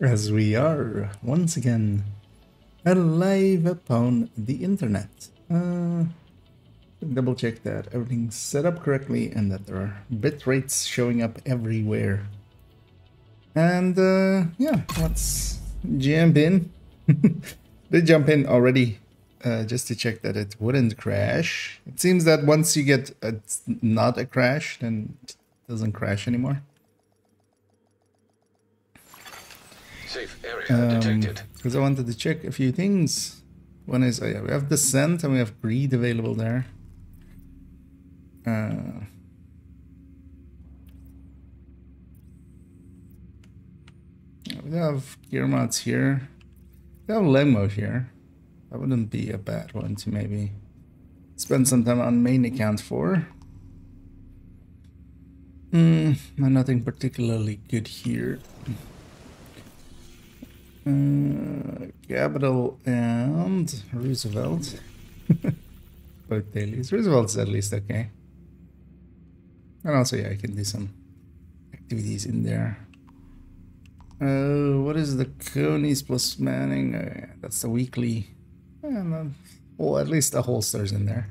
As we are once again alive upon the internet. Double check that everything's set up correctly and that there are bit rates showing up everywhere. And yeah, let's jump in. Did jump in already just to check that it wouldn't crash. It seems that once you get it's not a crash, then it doesn't crash anymore. Safe area detected. Because I wanted to check a few things. One is, yeah, we have Descent and we have Greed available there. We have gear mods here. We have leg mode here. That wouldn't be a bad one to maybe spend some time on main account for. Nothing particularly good here. Capital and Roosevelt. Both dailies. Roosevelt's at least okay. And also, yeah, I can do some activities in there. What is the Conies plus Manning? That's the weekly. Well, at least the holsters in there.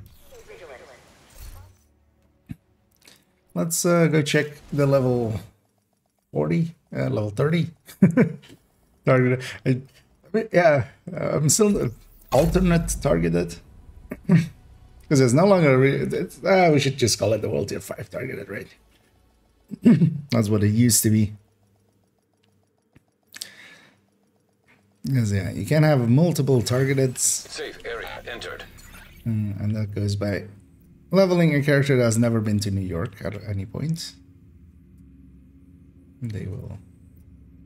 Let's go check the level 40, level 30. Targeted. Yeah, I'm still alternate targeted. Because it's no longer. We should just call it the World Tier 5 targeted, right? That's what it used to be. Because yeah, you can have multiple targeted. Safe area entered. And that goes by leveling a character that has never been to New York at any point. They will.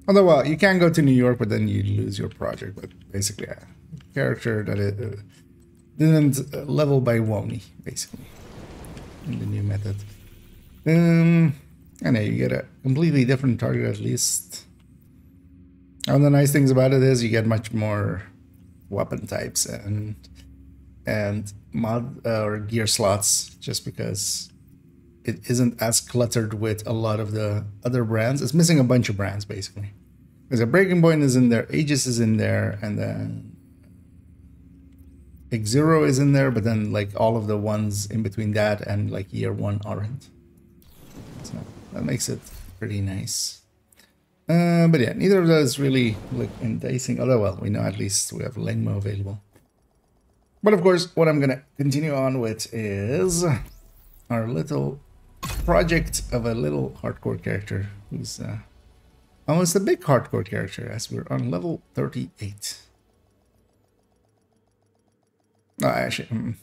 Although, well, you can go to New York, but then you lose your project. But basically, a character that it didn't level by Wony, basically, in the new method. And yeah, you get a completely different target at least. One of the nice things about it is you get much more weapon types and mod or gear slots, just because it isn't as cluttered with a lot of the other brands. It's missing a bunch of brands, basically. Because a Breaking Point is in there, Aegis is in there, and then X0 is in there, but then like all of the ones in between that and like year 1 aren't. So that makes it pretty nice. But yeah, neither of those really look enticing. Although, well, we know at least we have Lengmo available. But of course, what I'm gonna continue on with is our little project of a little hardcore character who's almost a big hardcore character, as we're on level 38. No, actually,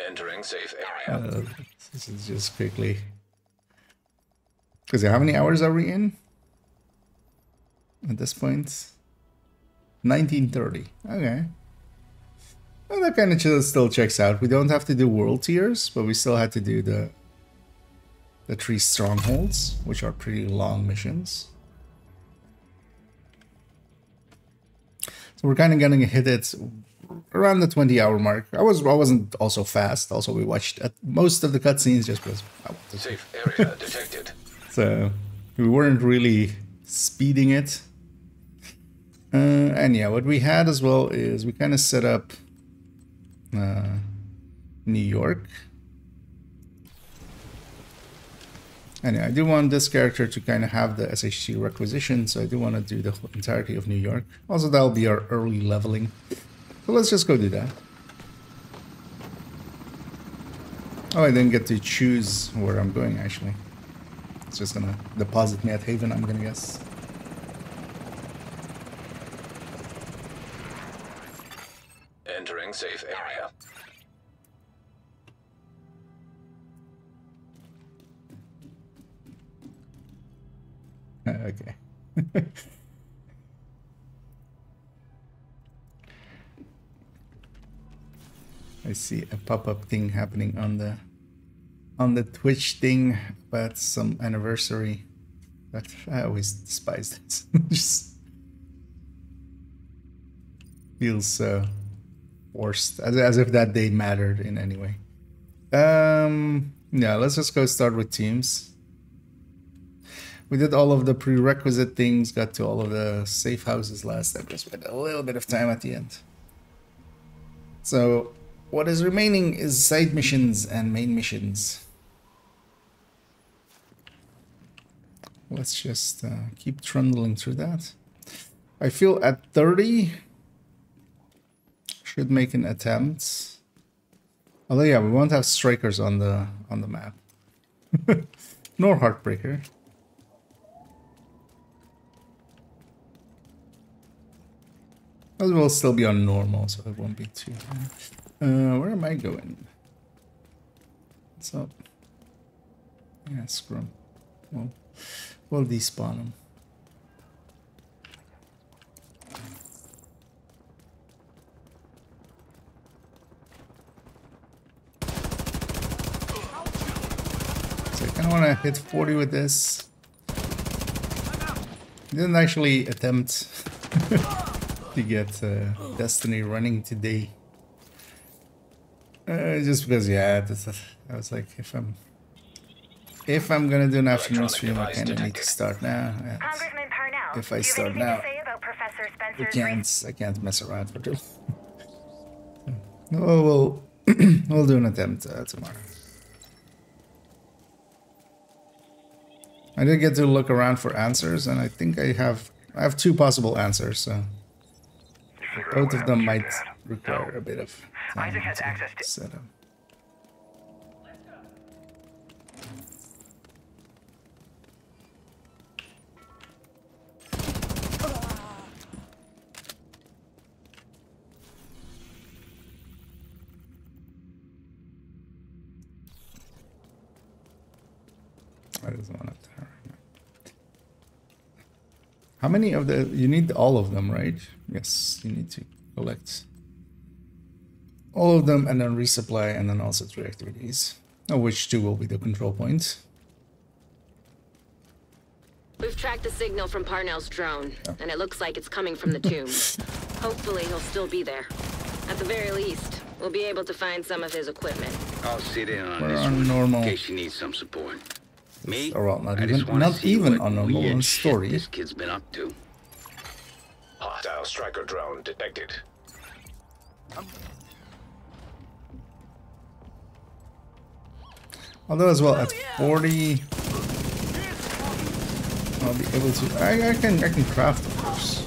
Entering safe area. this is just quickly. Because how many hours are we in? At this point, 1930. Okay. Well, that kind of still checks out. We don't have to do world tiers, but we still had to do the 3 strongholds, which are pretty long missions. So we're kind of gonna hit it around the 20-hour mark. I wasn't also fast. Also, we watched most of the cutscenes just because I wanted to. Safe area detected. So we weren't really speeding it. And yeah, what we had as well is we kind of set up New York. And yeah, I do want this character to kind of have the SHC requisition, so I do want to do the entirety of New York. Also, that'll be our early leveling. So let's just go do that. Oh, I didn't get to choose where I'm going, actually. It's just gonna deposit me at Haven, I'm gonna guess. Entering safe area. Okay. I see a pop-up thing happening on the Twitch thing about some anniversary. But I always despise this. Just feels so forced, as if that day mattered in any way. Yeah, let's just go start with teams. We did all of the prerequisite things, got to all of the safe houses last time, just with a little bit of time at the end. So what is remaining is side missions and main missions. Let's just keep trundling through that. I feel at 30 should make an attempt. Although yeah, we won't have strikers on the map. Nor Heartbreaker. Those will still be on normal, so it won't be too high. Where am I going? What's up? Yeah, screw 'em. Well, we'll despawn them. So I kind of want to hit 40 with this. Didn't actually attempt to get Destiny running today. Just because, yeah, I was like, if I'm gonna do an afternoon stream, I kind of need to start now. And if I start now, I can't mess around for too long. No, we'll do an attempt tomorrow. I did get to look around for answers, and I think I have 2 possible answers. So both of them might require a bit of time to set up. I just want to. How many of the... You need all of them, right? Yes, you need to collect all of them and then resupply and then also 3 activities. Of which 2 will be the control points. We've tracked the signal from Parnell's drone, and it looks like it's coming from the tomb. Hopefully he'll still be there. At the very least, we'll be able to find some of his equipment. I'll sit in on We're this on one normal. in case you need some support. Me? Or well, not I even, just wanna not see even what on normal weird on shit story. this kid's been up to. Hostile striker drone detected. Although as well at 40, I'll be able to. I can craft, of course.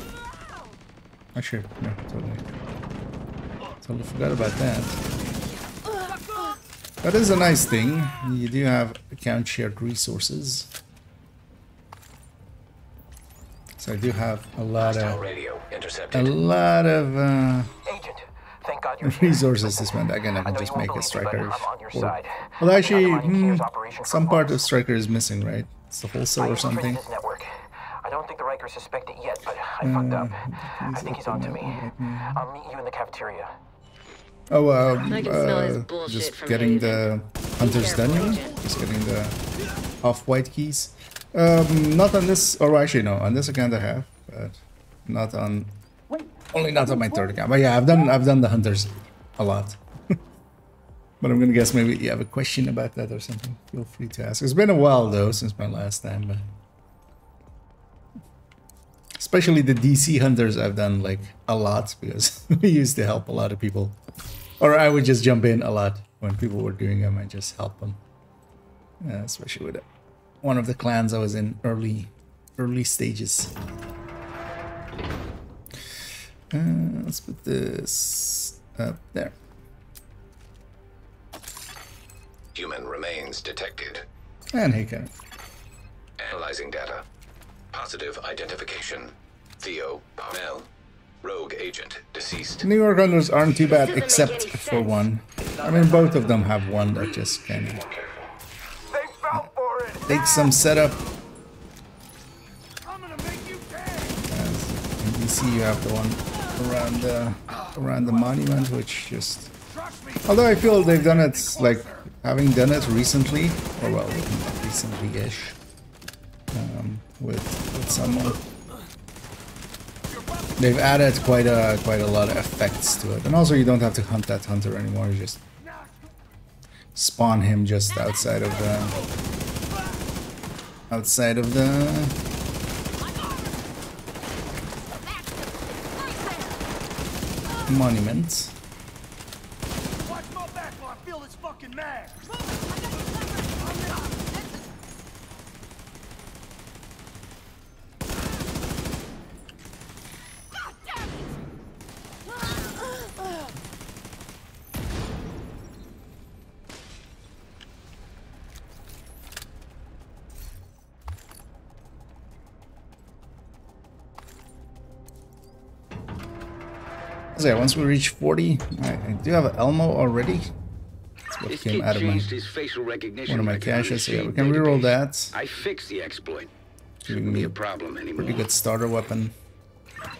Actually, no, totally forgot about that. That is a nice thing. You do have account shared resources. So I do have a lot Hostile of radio intercepted. Agent, thank God you're here. resources to spend. Again, I can know just you won't make a believe it, striker. but I'm on your side. Well, actually, Undermining Kier's operation some for part of months. striker is missing, right? It's the whole cell I or infiltrated something. his network. I don't think the Rikers suspect it yet, but I fucked up. I think he's on to me. I'll meet you in the cafeteria. Oh, I can smell his bullshit just from getting Haven. the Hunter's careful, Dungeon, Agent. just getting the off-white keys. Not on this, or actually no, on this account I have, but not on, only not on my 3rd account. But yeah, I've done the Hunters a lot. But I'm gonna guess maybe you have a question about that or something. Feel free to ask. It's been a while though since my last time, but especially the DC Hunters I've done like a lot because we used to help a lot of people. Or I would just jump in a lot when people were doing them and just help them. Especially with one of the clans I was in early stages. Let's put this up there. Human remains detected. And hey, Karen. Analyzing data. Positive identification. Theo Parnell. Rogue agent deceased. New York Hunters aren't too bad, This doesn't except make any for sense. one. I mean, both of them have one that just kind of They fell for it. takes some setup. I'm gonna make you pay. As in DC, you have the one around the monument, which just. Although I feel they've done it like having done it recently, or well, not recently-ish, with someone. They've added quite a lot of effects to it, and also you don't have to hunt that hunter anymore. You just spawn him just outside of outside of the monument. Watch my back while I feel this fucking mag. So yeah, once we reach 40, I do have an Elmo already. That's what This came kid out of my, changed his facial recognition one of my record on the caches. So yeah, we shade can reroll database. that. I fixed the exploit. Giving Shouldn't me be a a problem anymore. pretty good starter weapon.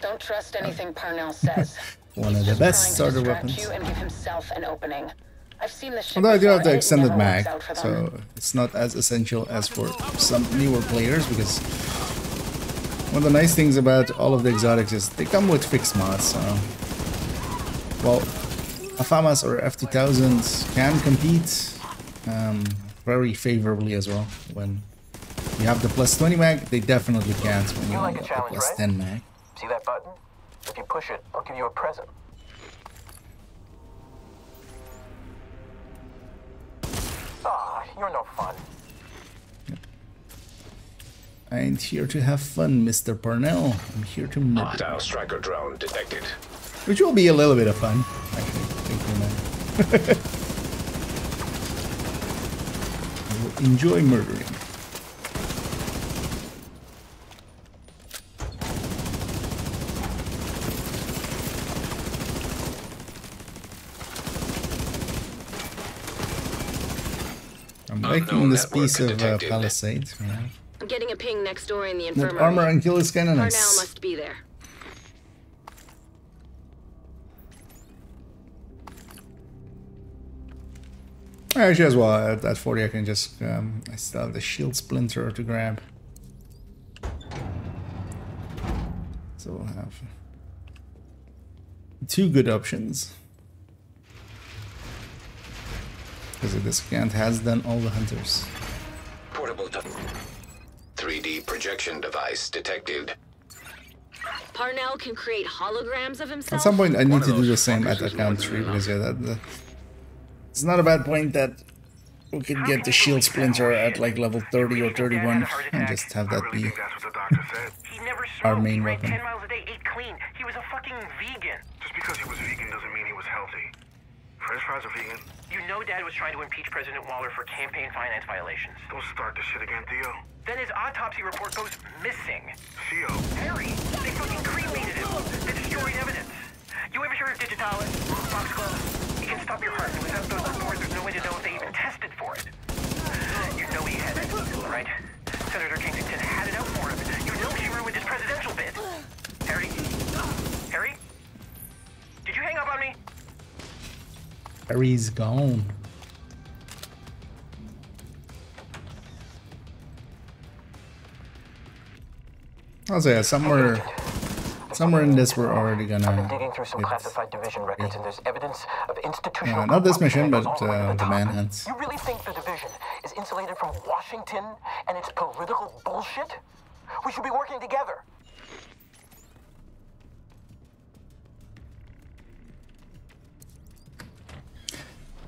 Don't trust anything Parnell says. One of the He's best just starter trying to distract weapons. you and give himself an opening. I've seen this shit Although I do have before, the and it extended never mag, works out for them. so it's not as essential as for some newer players, because one of the nice things about all of the exotics is they come with fixed mods, so... Well, FAMAS or F2000s can compete very favorably as well. When you have the plus 20 mag, they definitely can't when you like have a the challenge, plus right? 10 mag. See that button? If you push it, I'll give you a present. Ah, you're no fun. I ain't here to have fun, Mr. Parnell. I'm here to murder. Hostile striker drone detected. Which will be a little bit of fun, actually, thinking that. I will enjoy murdering. I'm liking Unknown this network piece of detected. palisade. Yeah. I'm getting a ping next door in the That infirmary. armor and kill is kind of Parnell nice. must be there. Actually, as well, at 40 I can just, I still have the shield splinter to grab. So we'll have two good options. Because the discount has done all the hunters. Portable 3D projection device detected. Parnell can create holograms of himself. At some point I need One to of do the those same at fuckers is account more 3, than because yeah, it's not a bad point that we could get the shield splinter at like level 30 or 31 and just have that be That's what the doctor said. He never our smoked. main He ran weapon. 10 miles a day, ate clean. He was a fucking vegan. Just because he was vegan doesn't mean he was healthy. French fries are vegan. You know Dad was trying to impeach President Waller for campaign finance violations. Don't start this shit again, Theo. Then his autopsy report goes missing. Theo. Harry, they fucking cremated him. They destroyed evidence. You ever heard of Digitalis? Foxglove? It can stop your heart. Without those reports, there's no way to know if they even tested for it. You know he had it, right? Senator Kingston had it out for him. You know she ruined his presidential bid. Harry? Harry? Did you hang up on me? Harry's gone. I'll say yeah, somewhere in this we're already I've been gonna digging through some hit, classified division records, and there's evidence of institutional... not this corruption mission, that but goes all way to the top. manhunts. You really think the division is insulated from Washington and its political bullshit? We should be working together.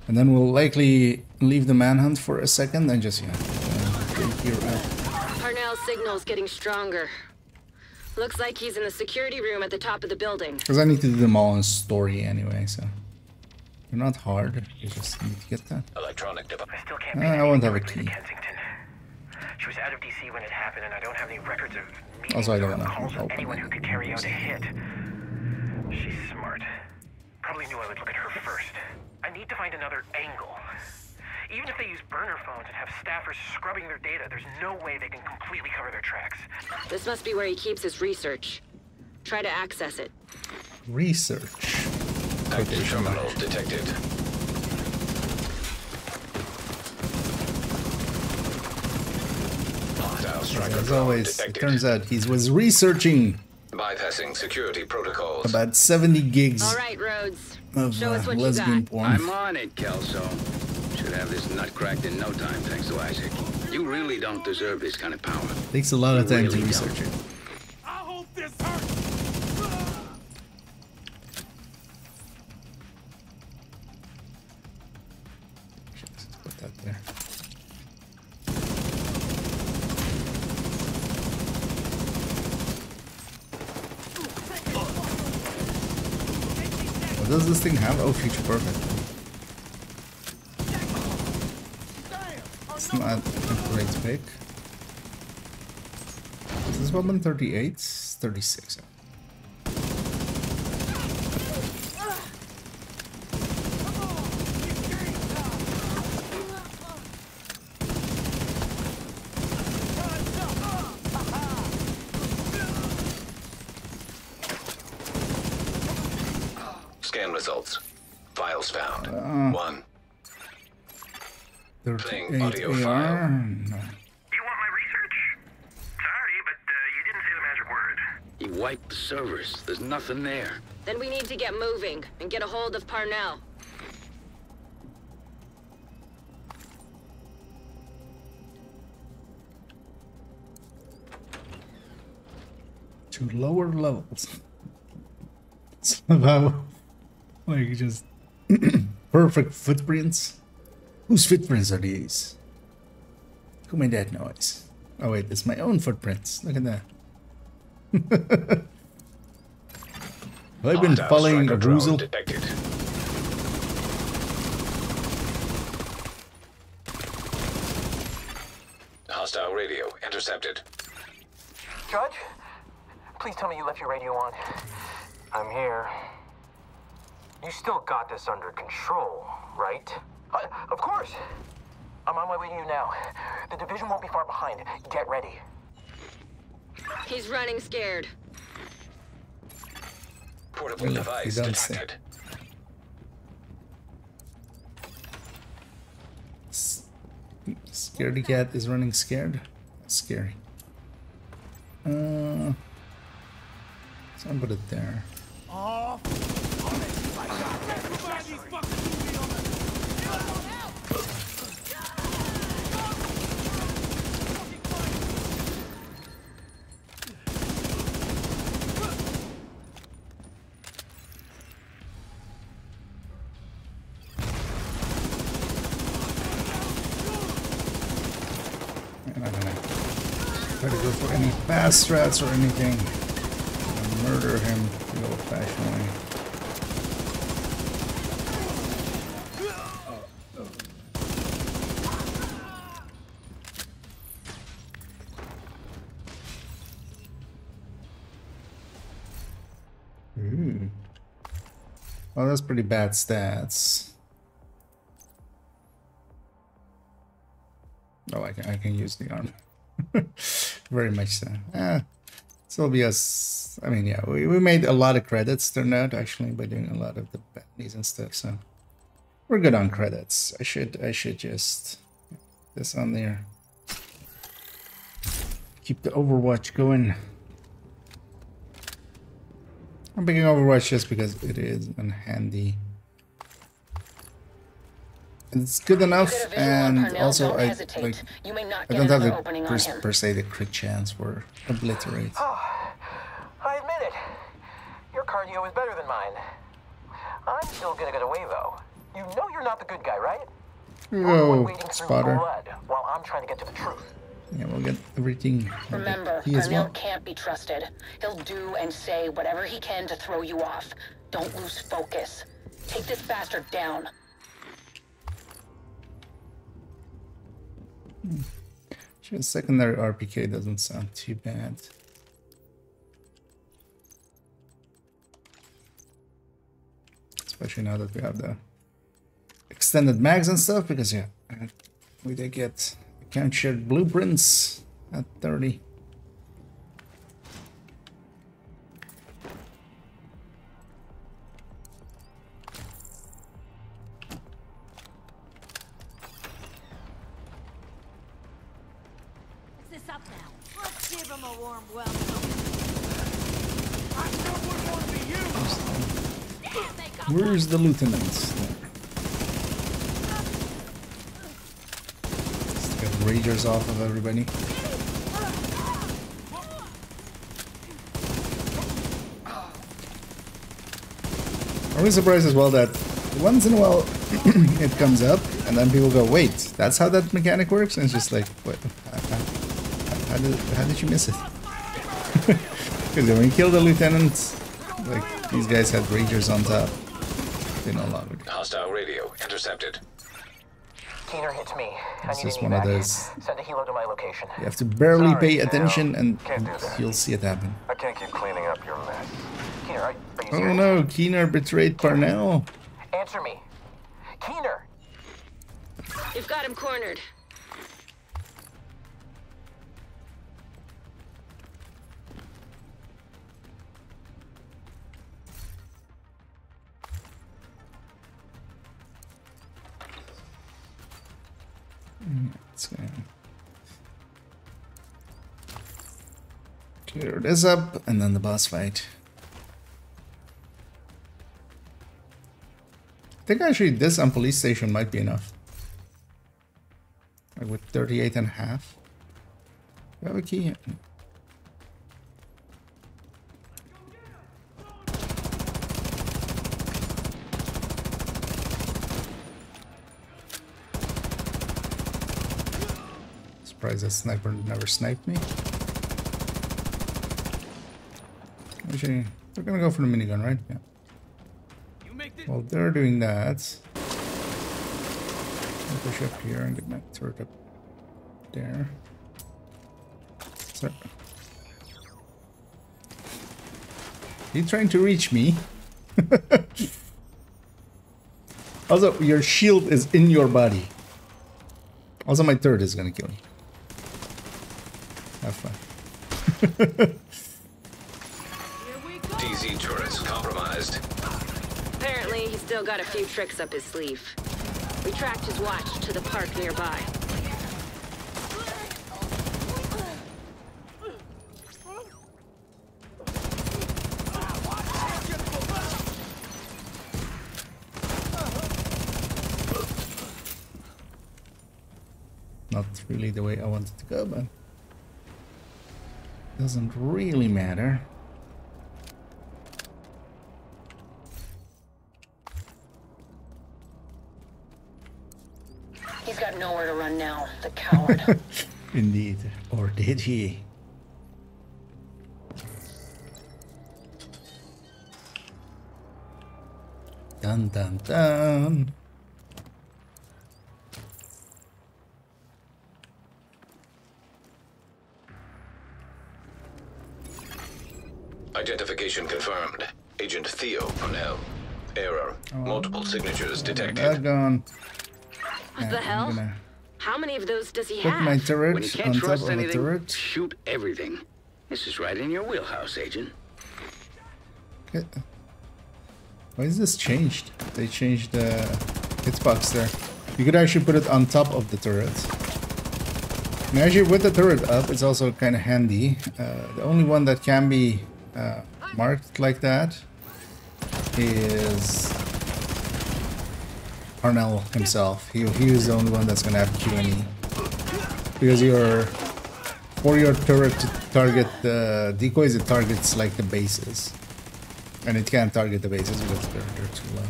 And then we'll likely leave the manhunt for a second and just gear up. Parnell's signal's getting stronger. Looks like he's in the security room at the top of the building. Because I need to do them all in story anyway, so they're not hard. You just need to get that. Electronic device. I still can't I won't have a directly to key. Kensington. She was out of DC when it happened, and I don't have any records of meetings Also, I don't or wanna calls with open anyone who it. could carry out a hit. She's smart. Probably knew I would look at her first. I need to find another angle. Even if they use burner phones and have staffers scrubbing their data, there's no way they can completely cover their tracks. This must be where he keeps his research. Try to access it. Research. Active terminal detected. Hostile striker As drone always, it detected. turns out he was researching Bypassing security protocols. about 70 gigs All right, Rhodes. of Show us what you lesbian got. porn. I'm on it, Kelso. Should have this nut cracked in no time, thanks to Isaac. You really don't deserve this kind of power. Takes a lot of time to Really research it. I hope this hurts. Let's put that there. What does this thing have? Oh, future perfect. It's not a great pick. Is this weapon 38? 36. Scan results. Files found. 1. Playing 38 audio AR. file. No. You want my research? Sorry, but you didn't say the magic word. He wiped the servers. There's nothing there. Then we need to get moving and get a hold of Parnell. To lower levels. Somehow, like just perfect footprints. Whose footprints are these? Who made that noise? Oh wait, it's my own footprints. Look at that. Have I been Hostile following a striker drone Bruzel? detected. Hostile radio intercepted. Judge, please tell me you left your radio on. I'm here. You still got this under control, right? Of course. I'm on my way to you now. The division won't be far behind. Get ready. He's running scared. Portable Yeah, device he does say. detected. Scaredy cat is running scared. Scary. So I'll put it there. Oh, everybody's fucking moving on And I'm gonna try to go for any fast strats or anything. I'm gonna murder him the old-fashioned way. Ooh. Oh, that's pretty bad stats. Oh, I can use the arm. Very much so. So it'll be us. I mean, yeah, we made a lot of credits turned out actually by doing a lot of the baddies and stuff. So we're good on credits. I should just put this on there. Keep the Overwatch going. I'm picking Overwatch just because it is handy. It's good enough, and also I like. I don't have the per se the crit chance for obliterate. Oh, I admit it. Your cardio is better than mine. I'm still gonna get away though. You know you're not the good guy, right? You're the one Oh, wading through spotter. blood while I'm trying to get to the truth. Yeah, we'll get everything. Remember, He as Parnell well. can't be trusted. He'll do and say whatever he can to throw you off. Don't lose focus. Take this bastard down. Just secondary RPK doesn't sound too bad. Especially now that we have the extended mags and stuff, because yeah, we did get account shared blueprints at 30. This up now. Let's give him a warm welcome. I sure wouldn't want to be you. Damn, they got Where's the lieutenant? Let's get ragers off of everybody. I'm really surprised as well that once in a while it comes up and then people go, wait, that's how that mechanic works? And it's just like, what? How did you miss it? Because when you kill the lieutenant, like, these guys had ragers on top. They no longer do. Hostile radio intercepted. Keener hits me. It's just one of those. Send a helo to my location. You have to barely Sorry, pay attention and Can't do that. you'll see it happen. I can't keep cleaning up your mess. Keener, are you Oh serious? no, Keener betrayed Parnell. Answer me. Keener! You've got him cornered. Let's go. Clear this up and then the boss fight. I think actually this on police station might be enough. Like with 38 and a half. Do I have a key? Surprised that sniper never sniped me. Actually, we're gonna go for the minigun, right? Yeah. While they're doing that, I'll push up here and get my turret up there. So, you trying to reach me? Also, your shield is in your body. Also, my turret is gonna kill you. Have fun. DZ turrets compromised. Apparently, he's still got a few tricks up his sleeve. We tracked his watch to the park nearby. Not really the way I wanted to go, but doesn't really matter. He's got nowhere to run now, the coward. Indeed. Or did he? Dun dun dun. Identification confirmed. Agent Theo Parnell. Error. Multiple signatures detected. Daggone. What the hell? I'm gonna How many of those does he put my have? turret When you on can't top trust of a anything, turret. shoot everything. This is right in your wheelhouse, Agent. Okay. Why is this changed? They changed the hitbox there. You could actually put it on top of the turret. And actually with the turret up, it's also kind of handy. The only one that can be marked like that is Parnell himself. He is the only one that's gonna have Q&E. Because for your turret to target the decoys, it targets like the bases. And it can't target the bases because they're too low.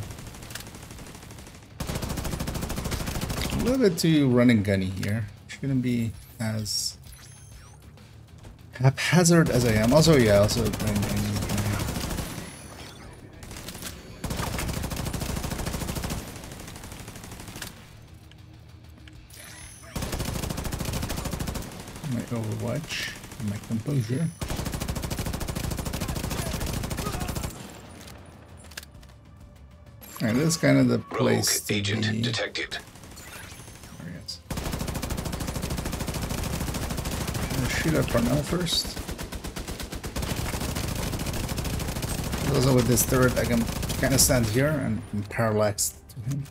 A little bit too run and gunny here. Shouldn't be as haphazard as I am. Also, yeah, I need my Overwatch and my composure. Alright, this is kind of the place Rogue to agent be. detected. There he is. I'm gonna shoot at Parnell first. Also with this turret I can kind of stand here and parallax to him.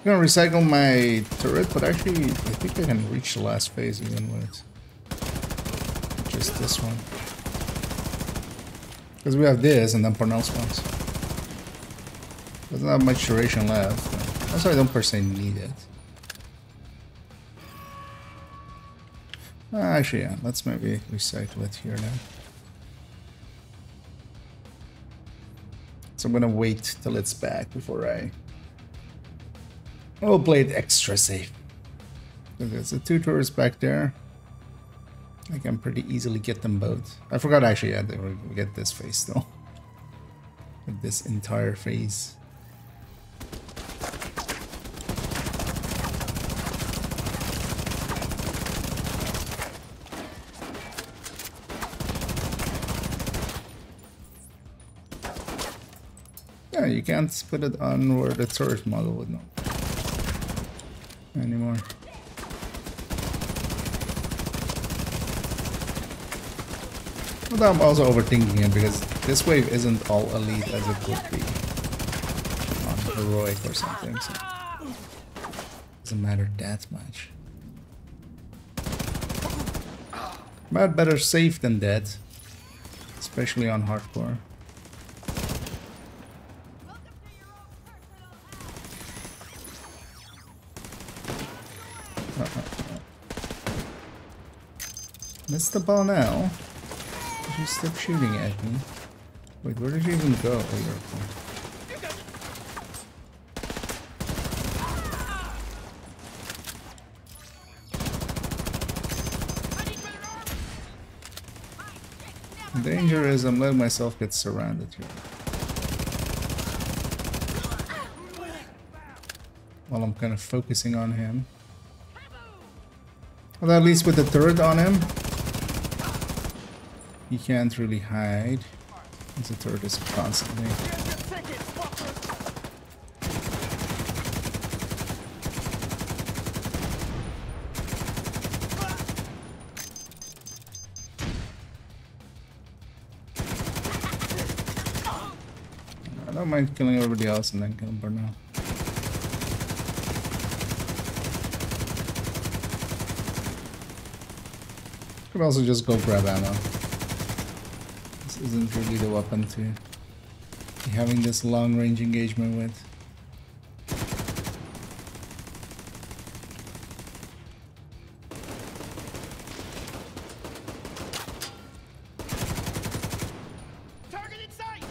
I'm gonna recycle my turret, but actually I think I can reach the last phase even with just this one. Because we have this and then Parnell spawns. Doesn't have much duration left. That's why I don't per se need it. Actually, yeah, let's maybe recycle it here now. So I'm gonna wait till it's back before I'll play it extra safe. There's the 2 tourists back there. I can pretty easily get them both. I forgot actually, yeah, we get this phase though. With this entire phase. Yeah, you can't put it on where the turret model would not anymore. But I'm also overthinking it because this wave isn't all elite as it would be on heroic or something, so it doesn't matter that much. But better safe than dead, especially on hardcore. Missed the ball now. You stop shooting at me. Wait, where did you even go? Oh, you're okay. The danger is I'm letting myself get surrounded here. While I'm kind of focusing on him. Well, at least with the turret on him, he can't really hide, as the turret is constantly. I don't mind killing everybody else and then kill Bernal. Could also just go grab ammo. This isn't really the weapon to be having this long range engagement with. Target in sight.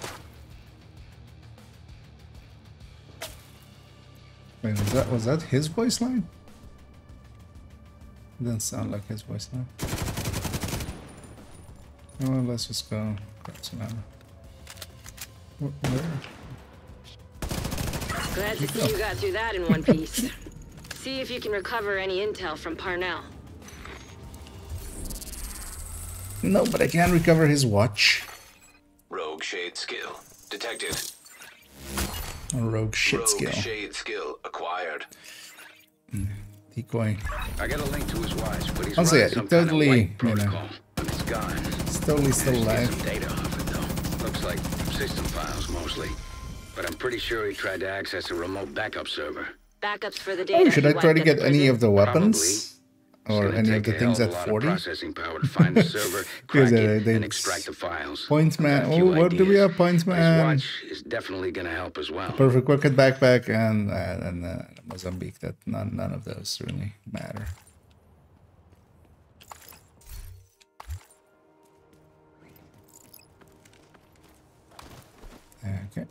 Wait, was that his voice line? It doesn't sound like his voice line. Well, let's just go grab some ammo. Where? Glad to see you got through that in one piece. See if you can recover any intel from Parnell. No, but I can recover his watch. Rogue shade skill detected. A rogue shit Rogue skill. shade skill acquired. Decoy. I got a link to his watch, but he's I'll say running it, some totally, kind of you white know, protocol. It's gone. It's totally still Managed to alive. get some data off it though. Looks like system files mostly. But I'm pretty sure he tried to access a remote backup server. Backups for the data. Oh, should I he try to wiped get at any prison? of the weapons? It's Or gonna any of take the a things hell at of a lot of 40? processing power to find the server, Because crack it, they and extract the files. Points I've got man. a Oh, few what do we ideas, have? Points but his man. watch is definitely gonna help as well. Perfect Wicked backpack and Mozambique. That none of those really matter. Okay.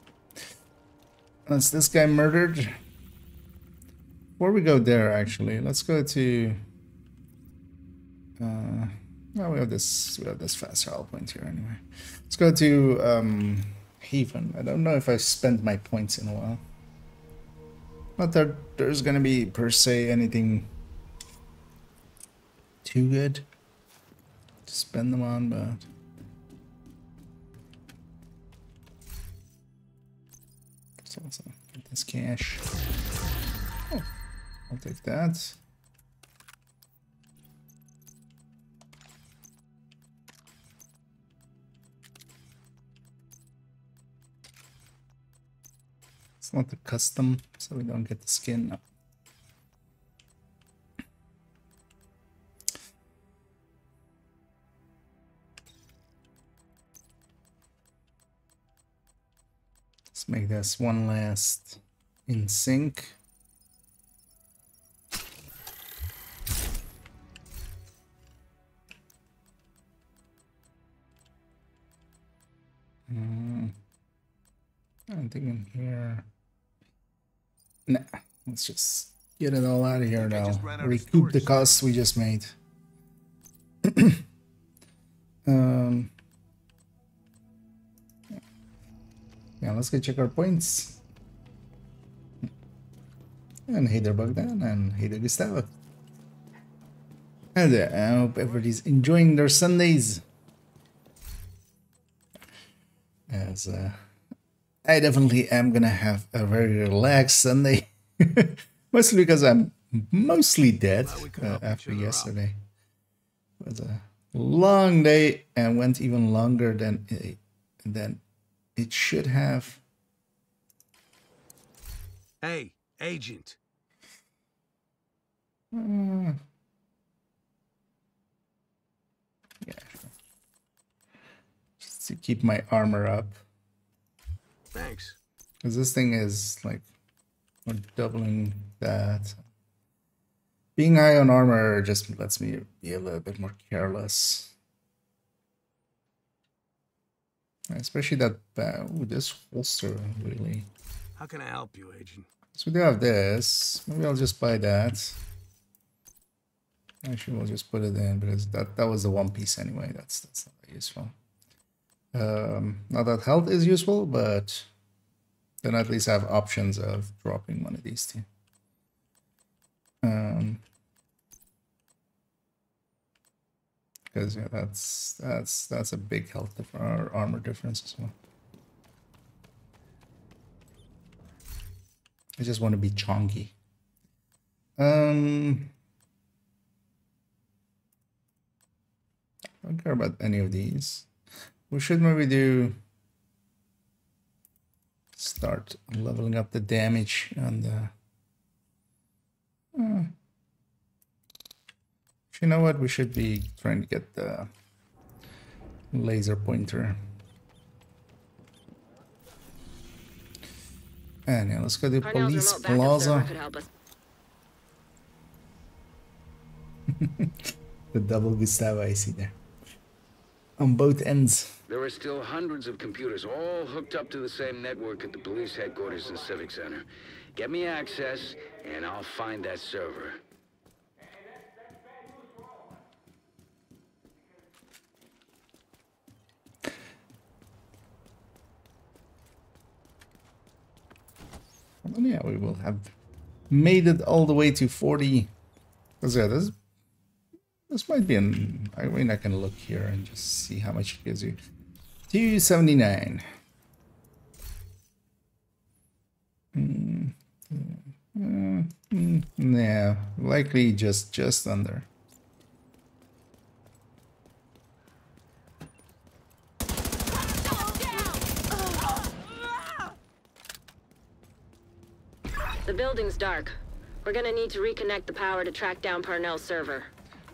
That's this guy murdered. Before we go there, actually, let's go to. Well, we have this fast travel point here anyway. Let's go to Haven. I don't know if I've spent my points in a while. Not that there's gonna be per se anything too good to spend them on, but let's also get this cash. Oh, I'll take that. It's not the custom, so we don't get the skin. No. Let's make this one last in sync. Anything in here? Nah, let's just get it all out of here now. Recoup the costs we just made. Yeah, let's go check our points. And hey there, Bogdan, and hey there, Gustavo. And I hope everybody's enjoying their Sundays. As I definitely am gonna have a very relaxed Sunday. Mostly because I'm mostly dead after yesterday. It was a long day and went even longer than it should have. Hey, Agent. Yeah. Just to keep my armor up. Thanks. Because this thing is like doubling that. Being high on armor just lets me be a little bit more careless. Especially that, ooh, this holster, really. How can I help you, Agent? So we do have this. Maybe I'll just buy that. Actually, we'll just put it in because that was the one piece anyway. That's not that useful. Not that health is useful, but then at least have options of dropping one of these two. Because yeah, that's a big health or armor difference as well. I just want to be chonky. I don't care about any of these. We should maybe start leveling up the damage on the. You know what? We should be trying to get the laser pointer. And yeah, let's go to Police Plaza. The double Gustavo I see there. On both ends. There are still hundreds of computers all hooked up to the same network at the police headquarters and Civic Center. Get me access, and I'll find that server. And yeah, we will have made it all the way to 40. Because yeah, this might be an. I mean, I can look here and just see how much it gives you. 279. Yeah, likely just under. The building's dark. We're gonna need to reconnect the power to track down Parnell's server.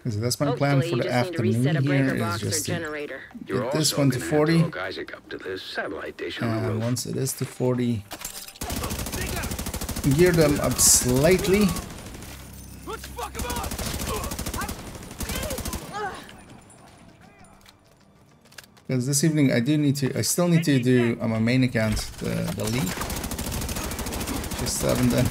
So that's my plan for the afternoon here is just to get this one to 40. And once it is to 40, gear them up slightly. Because this evening I still need to do on my main account the league. Just haven't done.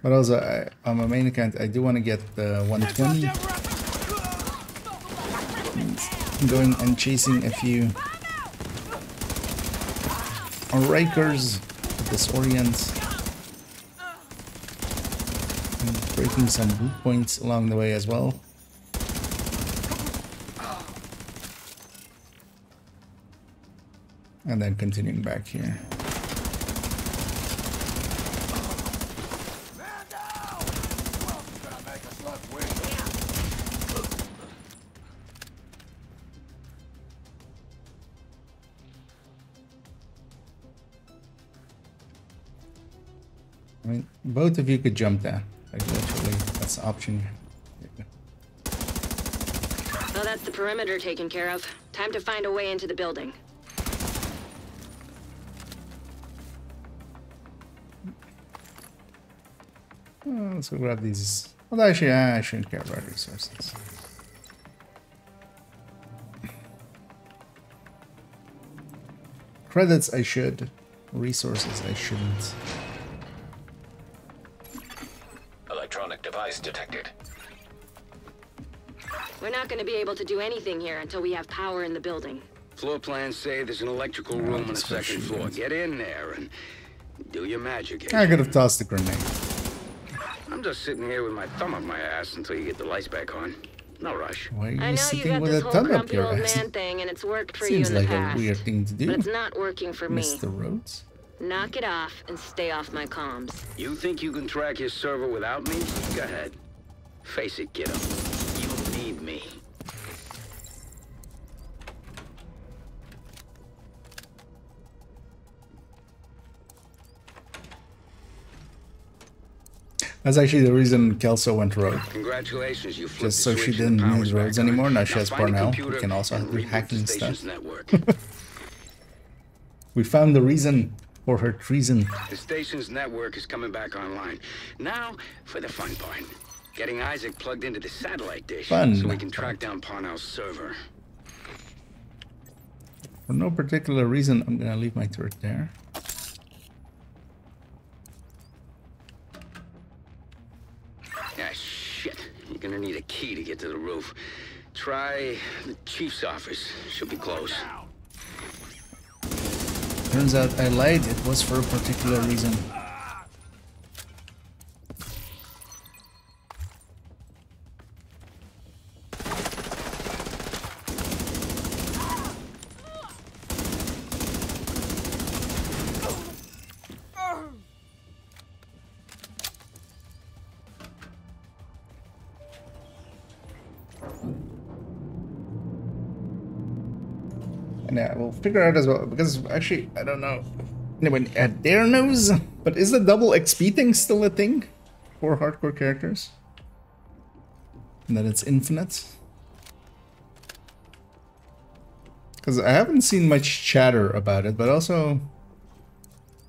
But also, on my main account, I do want to get the 120 going and chasing a few Rikers, Disorient, and breaking some boot points along the way as well. And then continuing back here. I mean, both of you could jump down. Like literally, that's the option. Well, that's the perimeter taken care of. Time to find a way into the building. Let's go grab these. Well, actually, I shouldn't care about resources. Credits I should. Resources I shouldn't. Electronic device detected. We're not going to be able to do anything here until we have power in the building. Floor plans say there's an electrical room on the second floor. Get in there and do your magic. I could have tossed the grenade. I'm just sitting here with my thumb up my ass until you get the lights back on. No rush. Why are you I know you sitting got with this a whole thumb up grumpy your old ass? man thing, and it's worked for Seems you in like the a past. weird thing to do. But it's not working for me. Mr. Rhodes. Knock it off and stay off my comms. You think you can track his server without me? Go ahead. Face it, kiddo. You need me. That's actually the reason Kelso went rogue. Congratulations, you flipped Just so the she switch and didn't the power's need roads back on. anymore. Now she has find a Parnell. computer We can also and do reboot hacking the stuff. station's network. We found the reason for her treason. The station's network is coming back online. Now, for the fun part. Getting Isaac plugged into the satellite dish Fun. so we can track down Parnell's server. For no particular reason, I'm gonna leave my turret there. Ah, shit. You're gonna need a key to get to the roof. Try the chief's office. Should be close. Turns out I lied. It was for a particular reason. And yeah, we'll figure out as well, because actually, I don't know anyone at there knows, but is the double XP thing still a thing for hardcore characters? And that it's infinite? Because I haven't seen much chatter about it, but also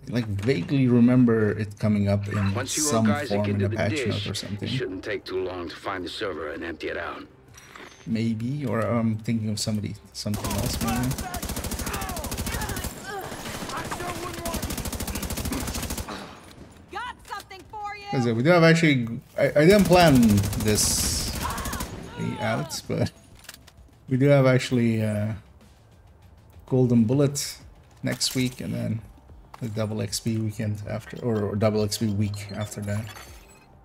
like vaguely remember it coming up in Once you some hook Isaac form in into a the patch dish, note or it something. shouldn't take too long to find the server and empty it out. Maybe, or I'm thinking of something else maybe. Got something for you. Because we do have actually, I didn't plan this out, but we do have actually Golden Bullet next week, and then the double XP weekend after, or double XP week after that.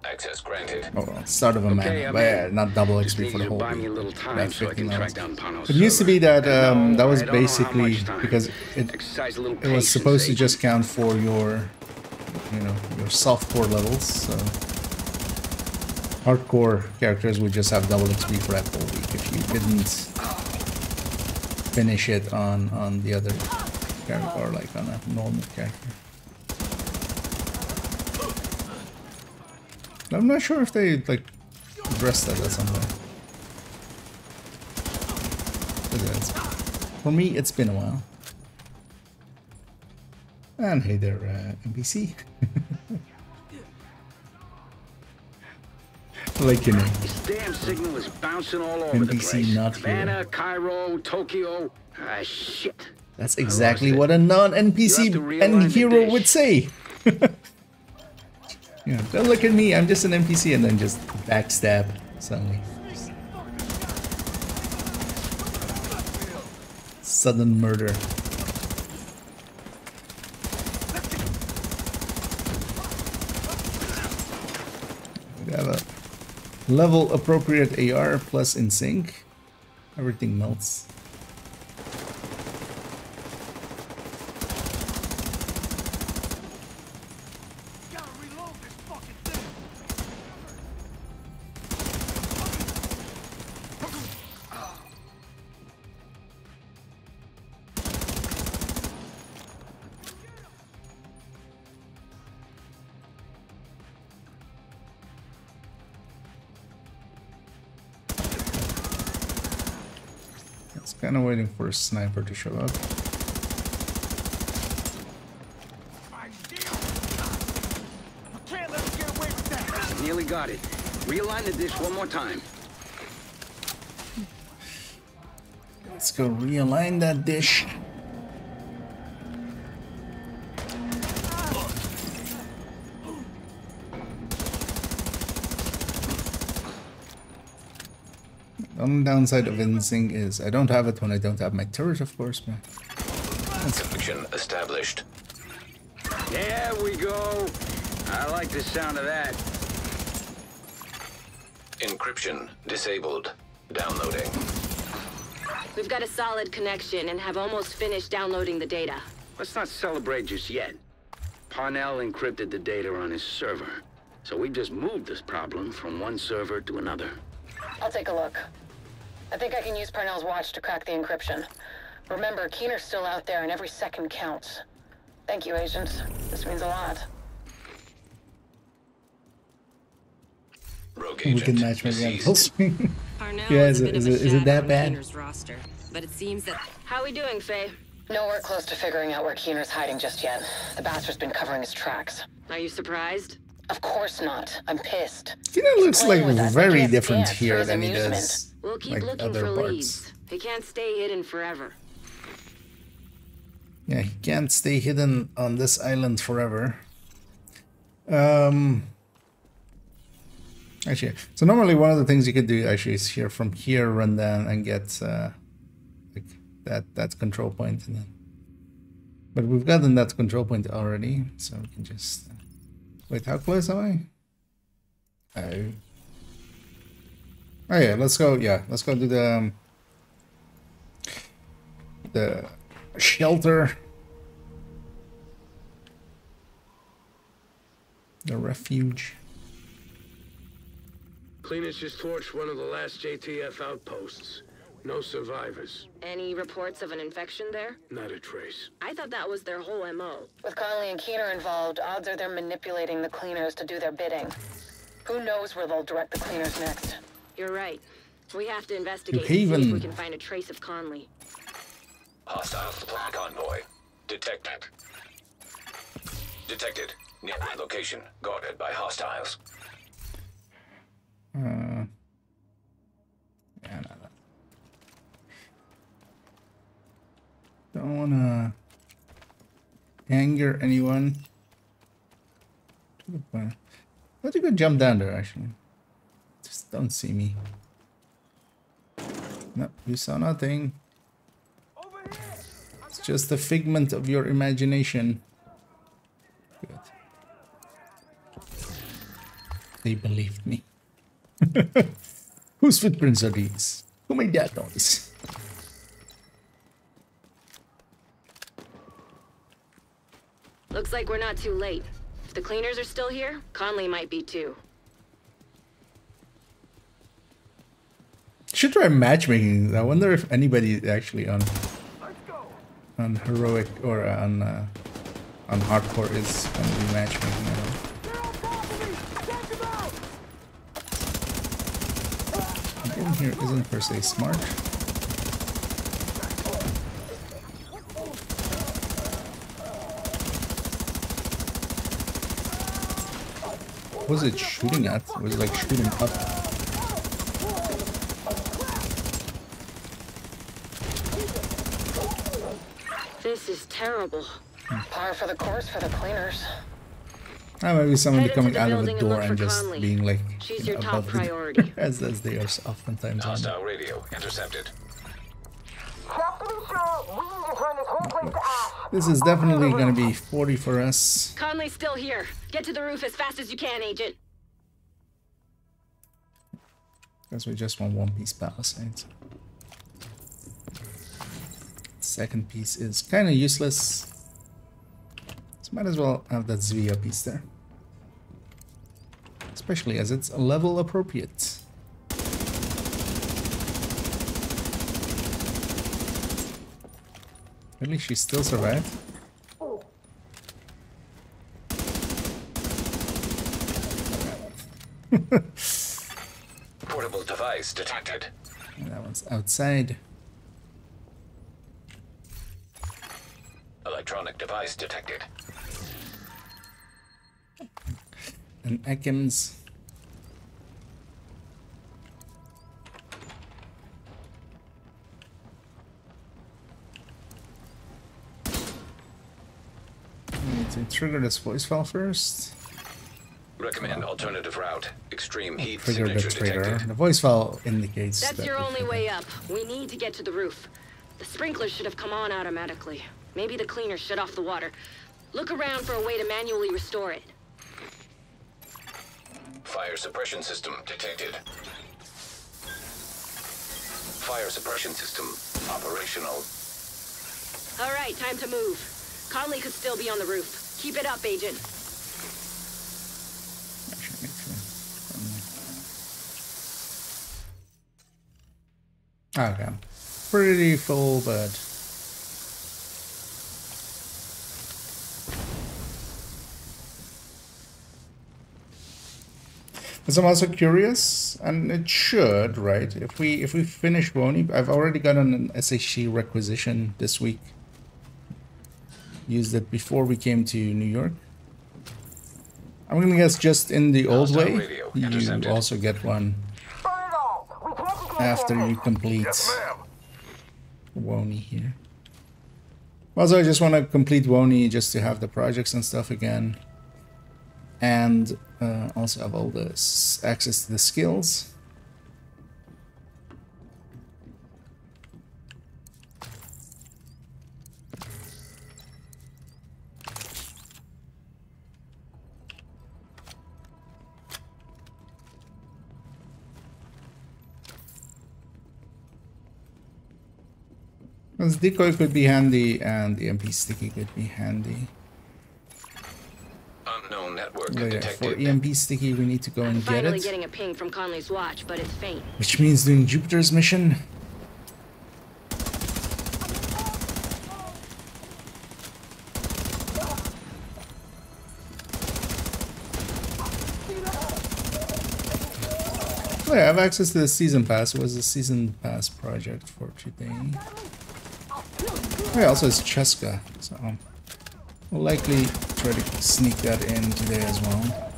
Access granted. Oh, start of a man, but yeah, not double XP for the whole buy me a week. little time About so I can 15 track hours. down Parnell's It used to be server. that No, that was I don't know how basically much time. because Exercise a little it was patience, supposed to Agent. just count for your, you know, your softcore levels. So hardcore characters would just have double XP for that whole week if you didn't finish it on the other character, or like on a normal character. I'm not sure if they like addressed that at some point. For me, it's been a while. And hey there, NPC. I like your name. This damn signal is bouncing all over the NPC place. not Havana, hero. Cairo, Tokyo. Ah, shit. That's exactly it. what a You have non-NPC to realign and the hero dish. would say. Yeah, don't look at me, I'm just an NPC, and then just backstab suddenly. Sudden murder. We have a level appropriate AR plus in sync. Everything melts. Gotta reload this fucking thing. Kind of waiting for a sniper to show up. Can't let him get away with that. Nearly got it. Realign the dish one more time. Let's go realign that dish. The only downside of Insync is I don't have it when I don't have my turret, of course, but Connection established. There we go. I like the sound of that. Encryption disabled. Downloading. We've got a solid connection and have almost finished downloading the data. Let's not celebrate just yet. Parnell encrypted the data on his server. So we just moved this problem from one server to another. I'll take a look. I think I can use Parnell's watch to crack the encryption. Remember, Keener's still out there and every second counts. Thank you, Agent. This means a lot. Rogue we agent can match maybe on deceased. full screen. Parnell Yeah, is a bit of a is it shadow that on bad? Keener's roster, but it seems that... How we doing, Faye? Nowhere close to figuring out where Keener's hiding just yet. The bastard's been covering his tracks. Are you surprised? Of course not. I'm pissed. Keener looks like Playing with us, very I can't different stand for here his than he amusement. does We'll keep like looking other for parts. leads. He can't stay hidden forever. Yeah, he can't stay hidden on this island forever. Actually, so normally one of the things you could do actually is here from here run down and get like that control point, and then. But we've gotten that control point already, so we can just wait. How close am I? Oh yeah, let's go. Yeah, let's go do the shelter, the refuge. Cleaners just torched one of the last JTF outposts. No survivors. Any reports of an infection there? Not a trace. I thought that was their whole MO. With Conley and Keener involved, odds are they're manipulating the cleaners to do their bidding. Who knows where they'll direct the cleaners next? You're right. We have to investigate and Haven. see if we can find a trace of Conley. Hostile supply convoy. Detected. Detected. Nearby location. Guarded by hostiles. Yeah, no. Don't wanna anger anyone. Let you go jump down there, actually. Just don't see me. No, you saw nothing. It's just a figment of your imagination. Good. They believed me. Whose footprints are these? Who made that noise? Looks like we're not too late. If the cleaners are still here, Conley might be too. Should try matchmaking. I wonder if anybody actually on heroic or on hardcore is gonna be matchmaking at all. The game here isn't per se smart. What was it shooting at? It was like shooting up. This is terrible. Par for the course for the cleaners. Maybe someone Head into coming the out of the building and door look and for just Conley. being like, She's you your know, top above the door, priority. as they are oftentimes on. Hostile radio intercepted. This is definitely going to be 40 for us. Conley's still here. Get to the roof as fast as you can, Agent. Because we just want one piece palisades. Second piece is kind of useless. So might as well have that Zvia piece there. Especially as it's level appropriate. Really, she still survived? Portable device detected. And that one's outside. electronic device detected. And Ekans. Need to trigger this voice file first. Recommend alternative route. Extreme heat Trigger the signature trigger. detected. The voice file indicates That's that your the only trigger- way up. We need to get to the roof. The sprinklers should have come on automatically. Maybe the cleaner shut off the water. Look around for a way to manually restore it. Fire suppression system detected. Fire suppression system operational. All right, time to move. Conley could still be on the roof. Keep it up, Agent. Actually, make sure. Okay. Pretty full, but I'm also curious, and it should, right? If we finish Wony, I've already gotten an SHC requisition this week. Used it before we came to New York. I'm gonna guess just in the old Hostile way, radio you intercepted. also get one after you complete Wony here. Also, I just want to complete Wony just to have the projects and stuff again. And also have all the access to the skills. This decoy could be handy, and the MP sticky could be handy. Unknown network Oh, yeah, detected. for EMP sticky, we need to go and get Finally it, getting a ping from Conley's watch, but it's faint. which means doing Jupiter's mission. Oh, yeah, I have access to the season pass. It was a season pass project for today. Oh, yeah, also it's Cheska, so we'll likely try to sneak that in today as well.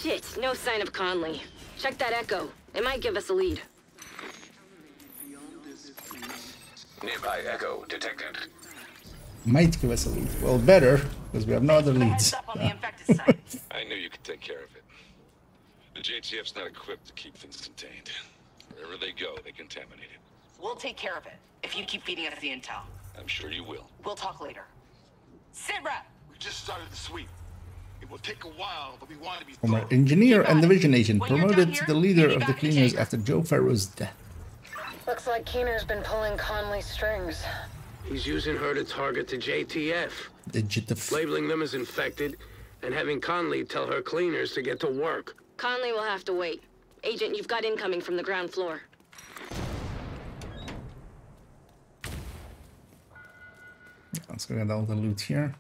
Shit, no sign of Conley. Check that echo. It might give us a lead. Nearby echo detected. Might give us a lead. Well, better, because we have no other leads. I knew you could take care of it. The JTF's not equipped to keep things contained. Wherever they go, they contaminate it. We'll take care of it, if you keep feeding us the intel. I'm sure you will. We'll talk later. Sit rep! We just started the sweep. It will take a while, but we want to be Former thorough. engineer and it. division agent When you're promoted done to here, the leader of the piggyback cleaners the after Joe Farrow's death. Looks like Keener's been pulling Conley's strings. He's using her to target the JTF, Digitif. labeling them as infected, and having Conley tell her cleaners to get to work. Conley will have to wait. Agent, you've got incoming from the ground floor. Let's go get all the loot here.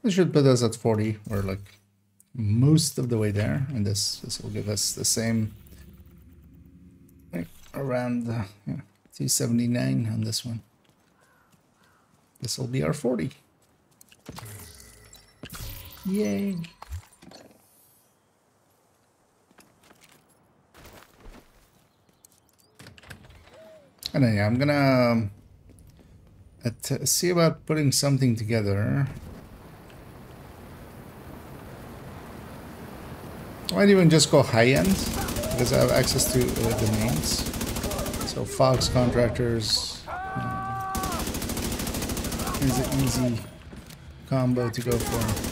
This should put us at 40, or like most of the way there, and this will give us the same, like around 279 on this one. This will be our 40. Yay! And then, yeah, I'm gonna see about putting something together. I might even just go high-end, because I have access to the names. So Fox Contractors is an easy combo to go for.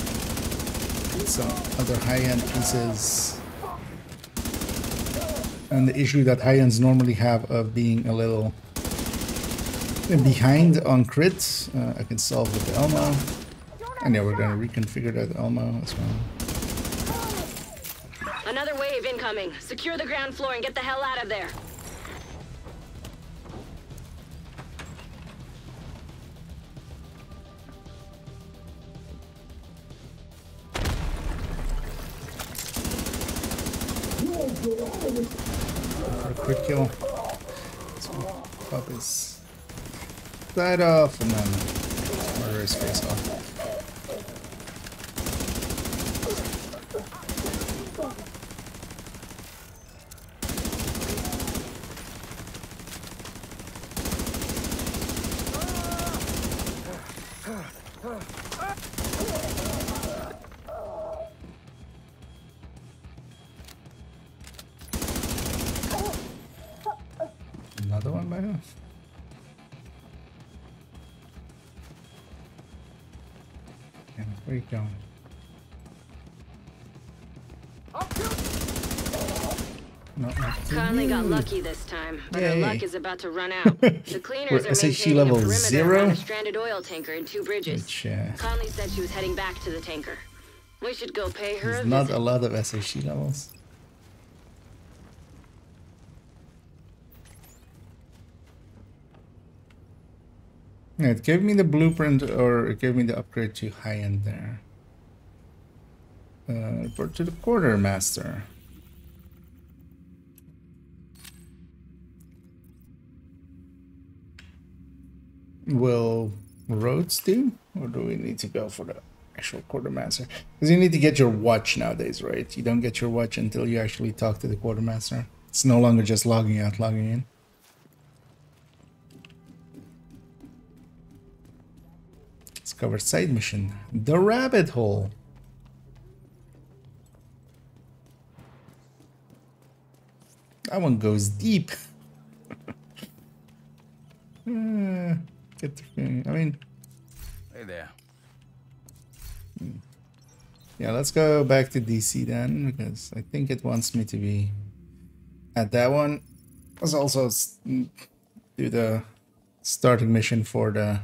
Some other high-end pieces. And the issue that high-ends normally have of being a little behind on crit, I can solve with the Elmo. And yeah, we're gonna reconfigure that Elmo as well. Another wave incoming. Secure the ground floor and get the hell out of there. For a quick kill. So pop his side off and then murder his face off. Another one by now. Yeah, where you going? No, Conley got lucky this time, but Yay. her luck is about to run out. The cleaners We're are SHC maintaining level a perimeter 0? around a stranded oil tanker in 2 bridges. Which, Conley said she was heading back to the tanker. We should go pay her a there's not visit. a lot of SHC levels. Yeah, it gave me the blueprint, or it gave me the upgrade to high end there. Report to the quartermaster. Will Rhodes do, or do we need to go for the actual quartermaster? Because you need to get your watch nowadays, right? You don't get your watch until you actually talk to the quartermaster. It's no longer just logging out, logging in. Discover side mission. The rabbit hole. That one goes deep. Get the feeling. I mean, Hey there. yeah, let's go back to DC then, because I think it wants me to be at that one. Let's also do the starting mission for the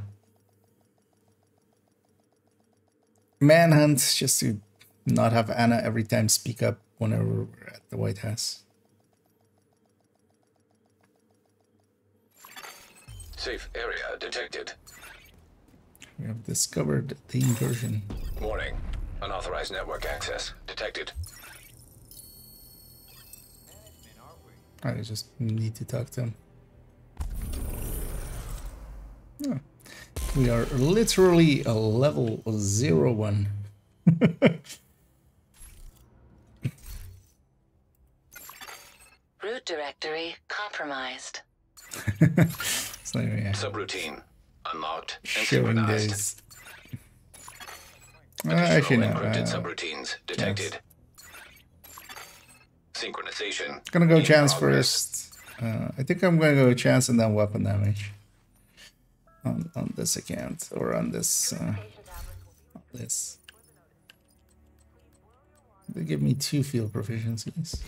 manhunt, just to not have Anna every time speak up whenever we're at the White House. Safe area detected. We have discovered the incursion. Warning. Unauthorized network access detected. I just need to talk to him. Oh. We are literally a level 01. Root directory compromised. So yeah. Subroutine unlocked and Showing synchronized. days. Additional Actually, no. encrypted subroutines detected. Synchronization. Gonna go in chance progress. first. I think I'm gonna go chance and then weapon damage on this account, or on this. This. They give me 2 field proficiencies.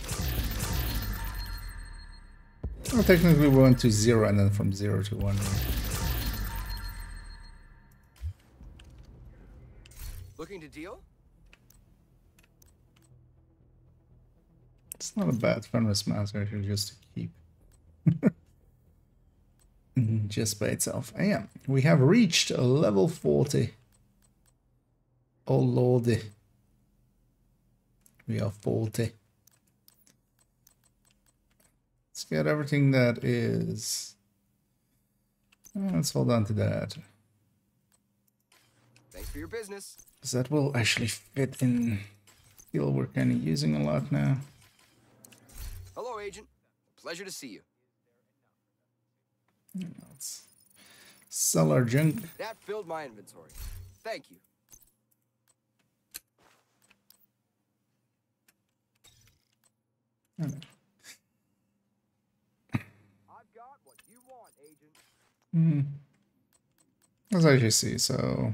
Well, technically we went to 0 and then from 0 to 1. Looking to deal? It's not a bad Fenris mask actually, just to keep. Just by itself. I am. We have reached a level 40. Oh lordy. We are 40. Let's get everything that is. Let's hold on to that. Thanks for your business. Because that will actually fit in field we're kind of using a lot now. Hello, Agent. Pleasure to see you. Let's sell our junk. That filled my inventory. Thank you. Hmm. I've got what you want, Agent. As I just see, so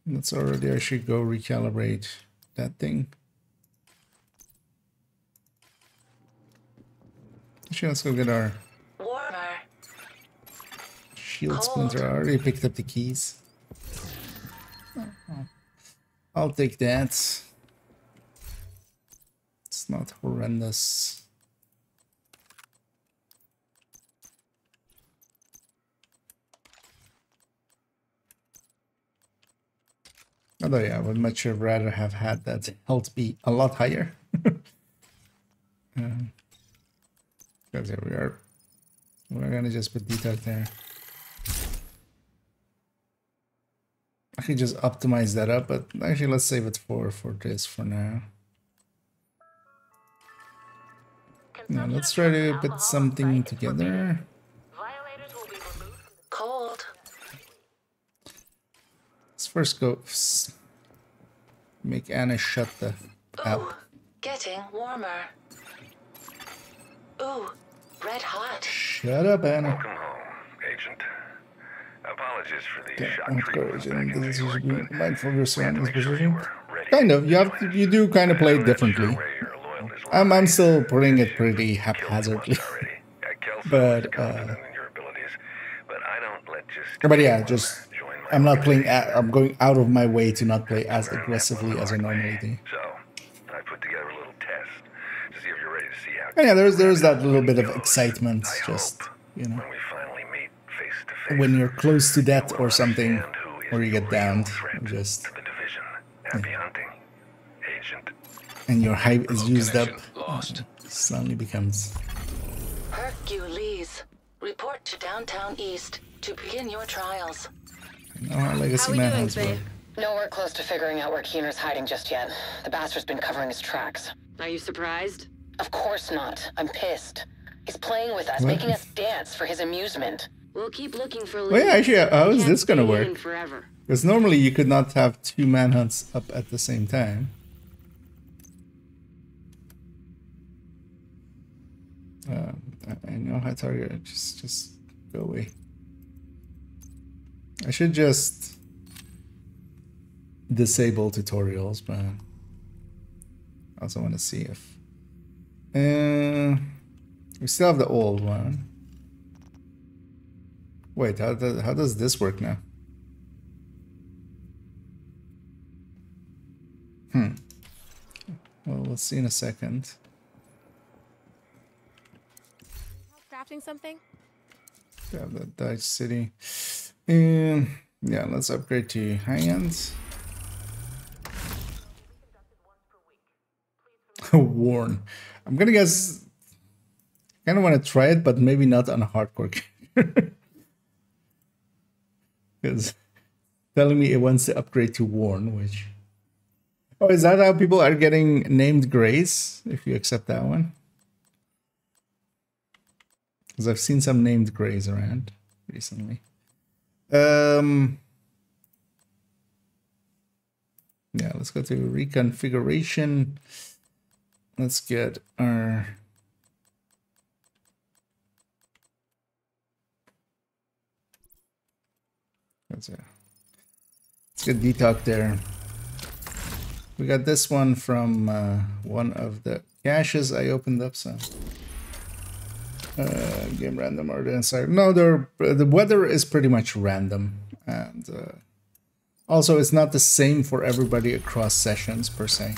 let's already actually go recalibrate that thing. Actually, let's go get our shield splinter. I already picked up the keys. I'll take that. It's not horrendous. Although yeah, I would much rather have had that health be a lot higher. Because here we are. We're gonna just put detox there. I could just optimize that up, but actually let's save it for this for now. Now let's try to put something together. Cold. Let's first go make Anna shut the app. Getting warmer. Ooh, red hot. Shut up, Anna. Welcome home, Agent. Apologies for the shock treatment. This is be mindful of your surroundings position. Kind of. You do kind of play it differently. I'm still putting it pretty haphazardly. But yeah, just I'm not playing. I'm going out of my way to not play as aggressively as I normally do. So I put together a little test to see if you're ready to see how. And yeah, there's that little bit of excitement, just you know, when we finally meet face to face, when you're close to death or something, or you get downed, just the division. Happy hunting, Agent. And your hype is used up. Suddenly becomes. Hercules, report to downtown East to begin your trials. No, Legacy Man well. Nowhere close to figuring out where Keener's hiding just yet. The bastard's been covering his tracks. Are you surprised? Of course not. I'm pissed. He's playing with us, making us dance for his amusement. We'll keep looking for leads. Well, yeah, actually, how is this gonna work? Forever. Because normally you could not have 2 manhunts up at the same time. I know how to target. Just go away. I should just disable tutorials, but I also want to see if we still have the old one. Wait, how does this work now? Well, we'll see in a second. Crafting something? Grab that Dodge City. And yeah, let's upgrade to high-end. Warn. I'm gonna guess. I kind of want to try it, but maybe not on a hardcore character. Because telling me it wants to upgrade to Warn, which. Oh, is that how people are getting named Grace? If you accept that one. Because I've seen some named Grays around recently. Yeah, let's go to reconfiguration. Let's get our let's get detox there. We got this one from one of the caches I opened up, so game random or the inside. No, the weather is pretty much random, and also it's not the same for everybody across sessions per se.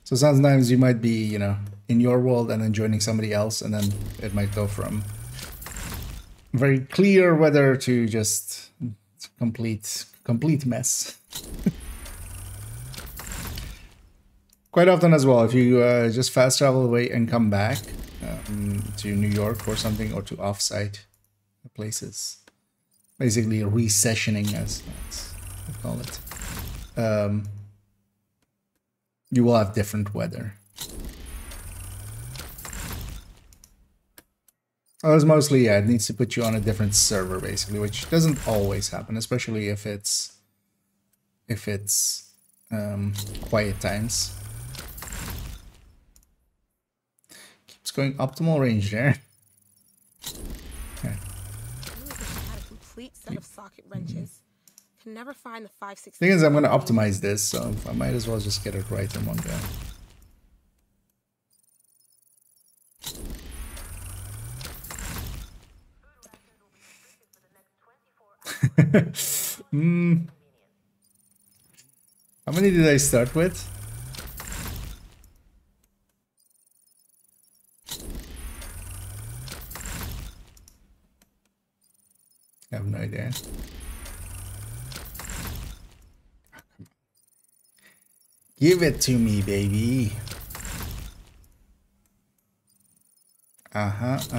So sometimes you might be, you know, in your world and then joining somebody else, and then it might go from very clear weather to just complete mess. Quite often as well, if you just fast travel away and come back to New York or something, or to offsite places, basically resessioning as we call it, you will have different weather. Well, it's mostly, yeah, it needs to put you on a different server basically, which doesn't always happen, especially if it's quiet times. Keeps going optimal range there. Okay. I had a complete set of socket wrenches. Can never find the 560. Thing is, I'm gonna optimize this, so I might as well just get it right in one go. How many did I start with? I have no idea. Give it to me, baby. I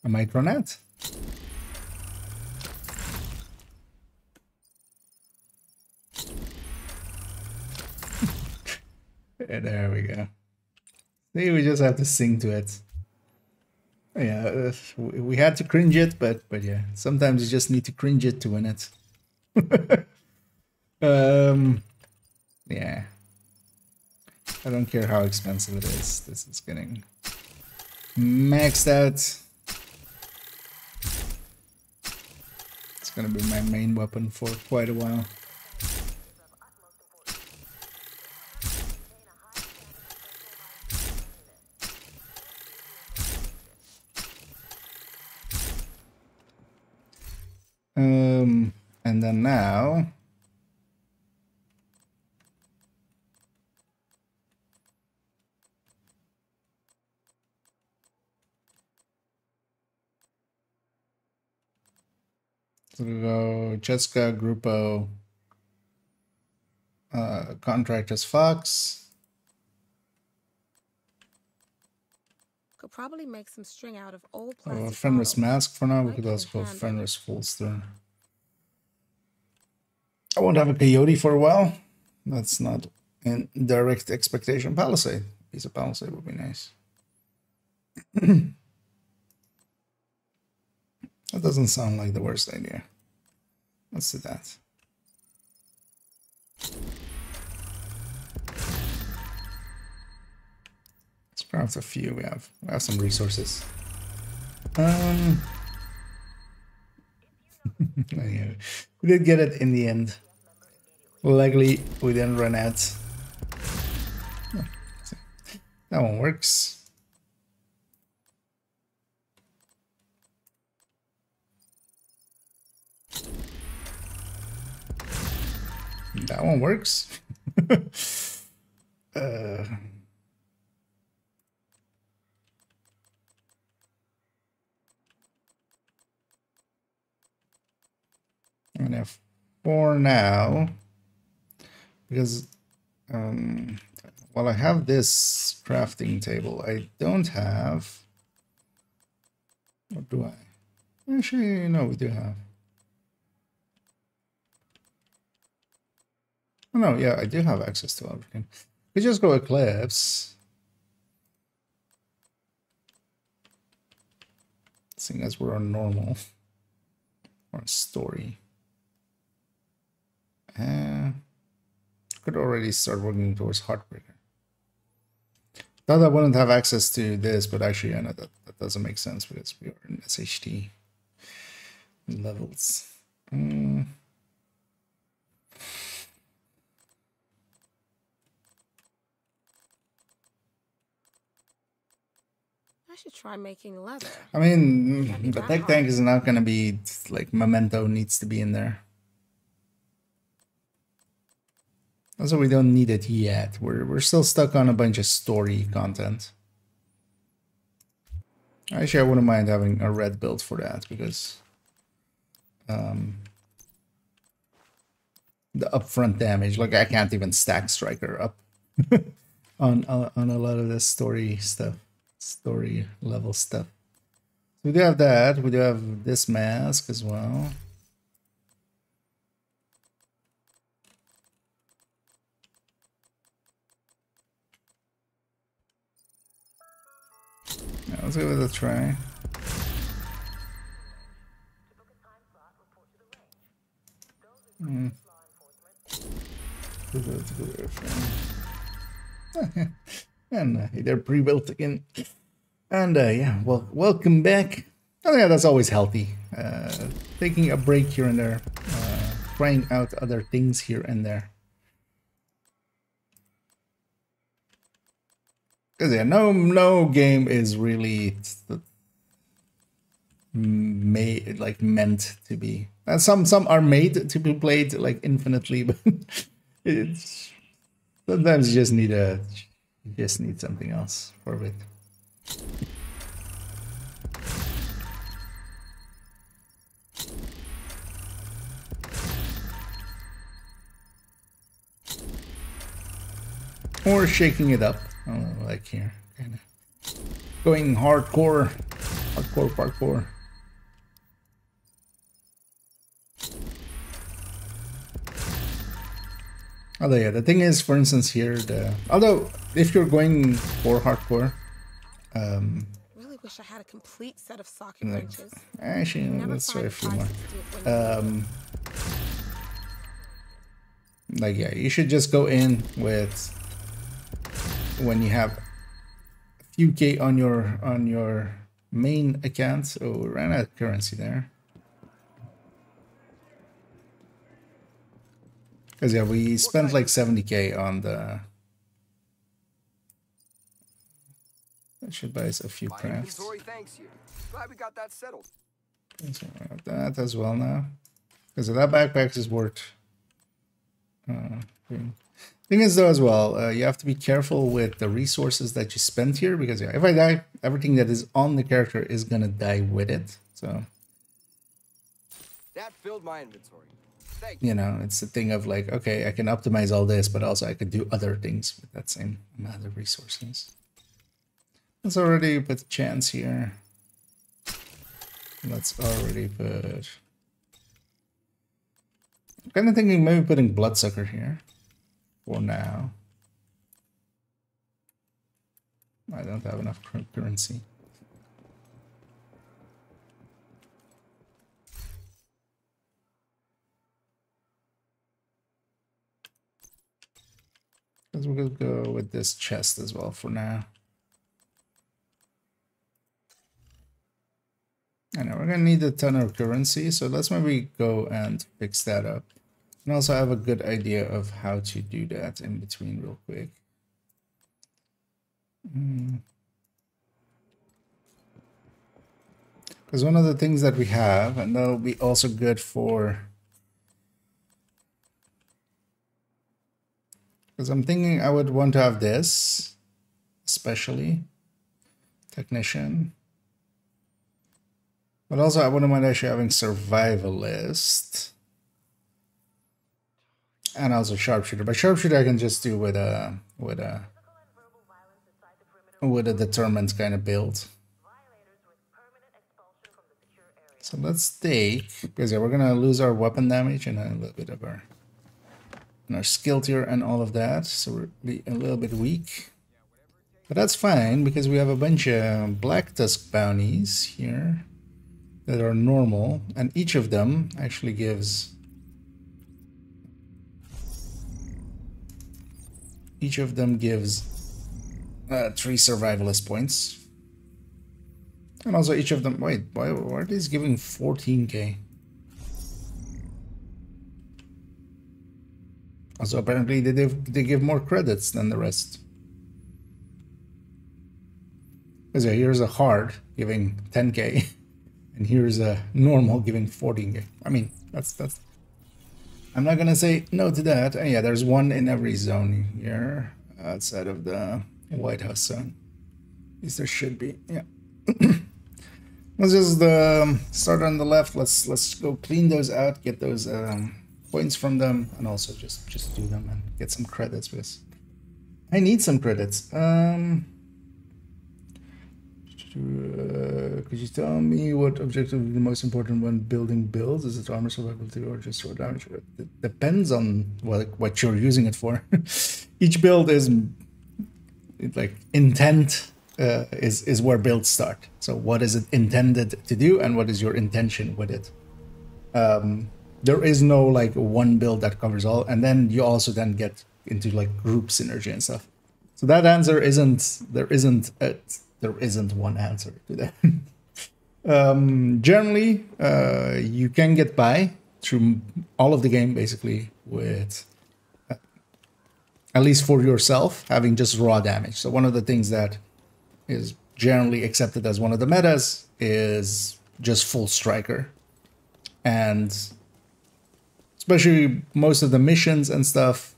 might run out. There we go. See, we just have to sing to it. Yeah, we had to cringe it, but yeah, sometimes you just need to cringe it to win it. Yeah. I don't care how expensive it is. This is getting maxed out. It's gonna be my main weapon for quite a while. And then now so we go Jessica, Grupo, contract as Fox. Could probably make some string out of old plastic Fenris bottles. Mask for now. We Might could be also go handy. Fenris Holster. I won't have a peyote for a while. That's not in direct expectation. Palisade. Piece of Palisade would be nice. That doesn't sound like the worst idea. Let's do that. Let's craft a few. We have some resources. Yeah, we did get it in the end. Luckily, we didn't run out. That one works. That one works. And if for now, because while I have this crafting table, I don't have. What do I? Actually, no, we do have. Oh, no, yeah, I do have access to everything. We just go Eclipse. Seeing as we're on normal or story. Could already start working towards Heartbreaker. Thought I wouldn't have access to this, but actually, I know that doesn't make sense because we are in SHT levels. I should try making leather. I mean, the tech tank is not going to be like Memento needs to be in there. Also, we don't need it yet. We're still stuck on a bunch of story content. Actually, I wouldn't mind having a red build for that because the upfront damage, like I can't even stack Striker up on a lot of this story stuff, story level stuff. We do have that. We do have this mask as well. Yeah, let's give it a try. And they're pre-built again. And yeah, well, welcome back. Oh yeah, that's always healthy. Taking a break here and there, trying out other things here and there. Because yeah, no game is really meant to be. And some are made to be played like infinitely, but it's sometimes you just need something else for a bit. Or shaking it up, like here, kind of going hardcore parkour. Although yeah, the thing is, for instance here, although if you're going for hardcore, really wish I had a complete set of socket wrenches. Actually, let's try a few more. Like yeah, you should just go in with when you have a few K on your main account. Oh, we ran out of currency there. Because yeah, we spent like 70K on the. That should buy us a few crafts. Thanks you. Glad we got that settled. So that as well now, because that backpack is worth. Thing is though as well, you have to be careful with the resources that you spend here, because yeah, if I die, everything that is on the character is gonna die with it. So that filled my inventory. You know, it's a thing of like, okay, I can optimize all this, but also I could do other things with that same amount of resources. Let's already put a chance here. Let's already put. I'm kind of thinking maybe putting Bloodsucker here for now. I don't have enough currency. We're gonna go with this chest as well for now. I know we're gonna need a ton of currency, so let's maybe go and fix that up. And also have a good idea of how to do that in between real quick. Because one of the things that we have, and that'll be also good for. Because I'm thinking I would want to have this, especially technician. But also I wouldn't mind actually having survivalist. And also sharpshooter. But sharpshooter I can just do with a determined kind of build. So let's take, because yeah, we're gonna lose our weapon damage and a little bit of our skill tier and all of that, so we'll be a little bit weak. But that's fine, because we have a bunch of Black Tusk bounties here that are normal, and each of them actually gives... Each of them gives 3 survivalist points. And also each of them... Wait, why are these giving 14k? Also, apparently they give more credits than the rest. Because here's a hard giving 10k, and here's a normal giving 14k. I mean, that's. I'm not gonna say no to that. And yeah, there's one in every zone here outside of the White House zone. At least there should be. Yeah. Let's just start on the left. Let's go clean those out. Get those. Points from them, and also just do them and get some credits, because I need some credits. Could you tell me what objective is the most important when building builds? Is it armor survivability or just sword damage? It depends on what you're using it for. Each build is like intent is where builds start. So what is it intended to do, and what is your intention with it? There is no like one build that covers all, and then you also then get into like group synergy and stuff. So that answer isn't there isn't one answer to that. Generally, you can get by through all of the game basically with at least for yourself having just raw damage. So one of the things that is generally accepted as one of the metas is just full striker. And especially most of the missions and stuff,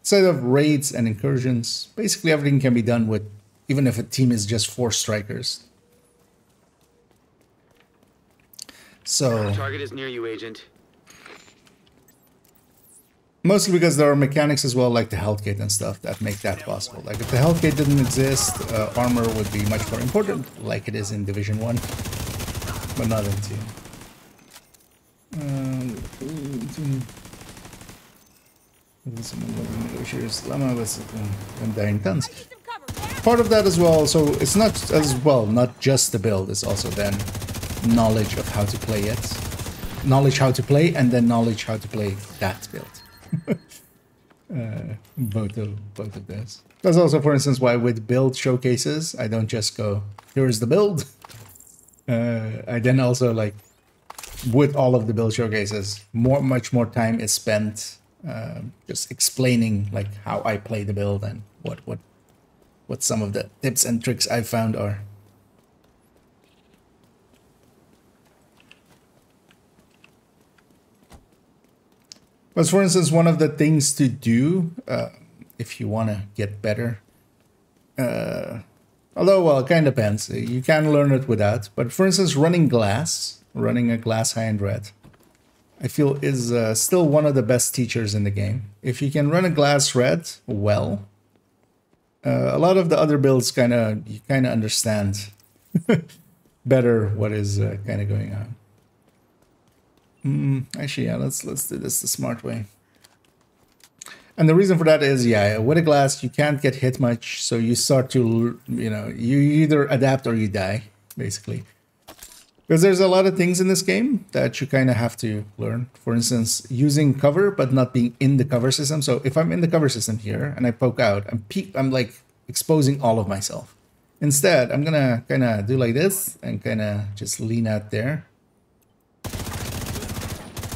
instead of raids and incursions, basically everything can be done with, even if a team is just 4 strikers. So target is near you, Agent. Mostly because there are mechanics as well, like the health kit and stuff, that make that possible. Like if the health kit didn't exist, armor would be much more important, like it is in Division 1, but not in 2. Dying tons. Part of that as well, so it's not as well, not just the build, it's also then knowledge of how to play it. Knowledge how to play, and then knowledge how to play that build. Both of those. That's also, for instance, why with build showcases, I don't just go, here's the build. I then also, like, with all of the build showcases, much more time is spent just explaining like how I play the build and what some of the tips and tricks I found are. But for instance, one of the things to do if you want to get better, although, well, it kind of depends. You can learn it without. But for instance, running a glass high-end red, I feel is still one of the best teachers in the game. If you can run a glass red well, a lot of the other builds you kind of understand better what is kind of going on. Actually, yeah, let's do this the smart way. And the reason for that is, yeah, with a glass, you can't get hit much, so you start to, you either adapt or you die, basically. Because there's a lot of things in this game that you kind of have to learn. For instance, using cover, but not being in the cover system. So if I'm in the cover system here, and I poke out, I'm like exposing all of myself. Instead, I'm gonna kind of do like this, and kind of just lean out there.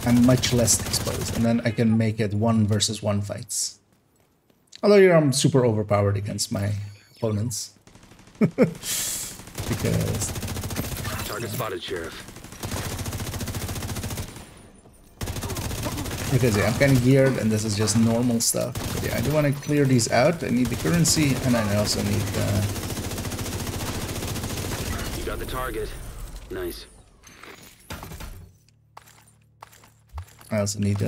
I'm much less exposed, and then I can make it 1 versus 1 fights. Although here I'm super overpowered against my opponents. Because... Target spotted, Sheriff. Because yeah, I'm kind of geared, and this is just normal stuff. But yeah, I do want to clear these out. I need the currency, and I also need You got the target. Nice. I also need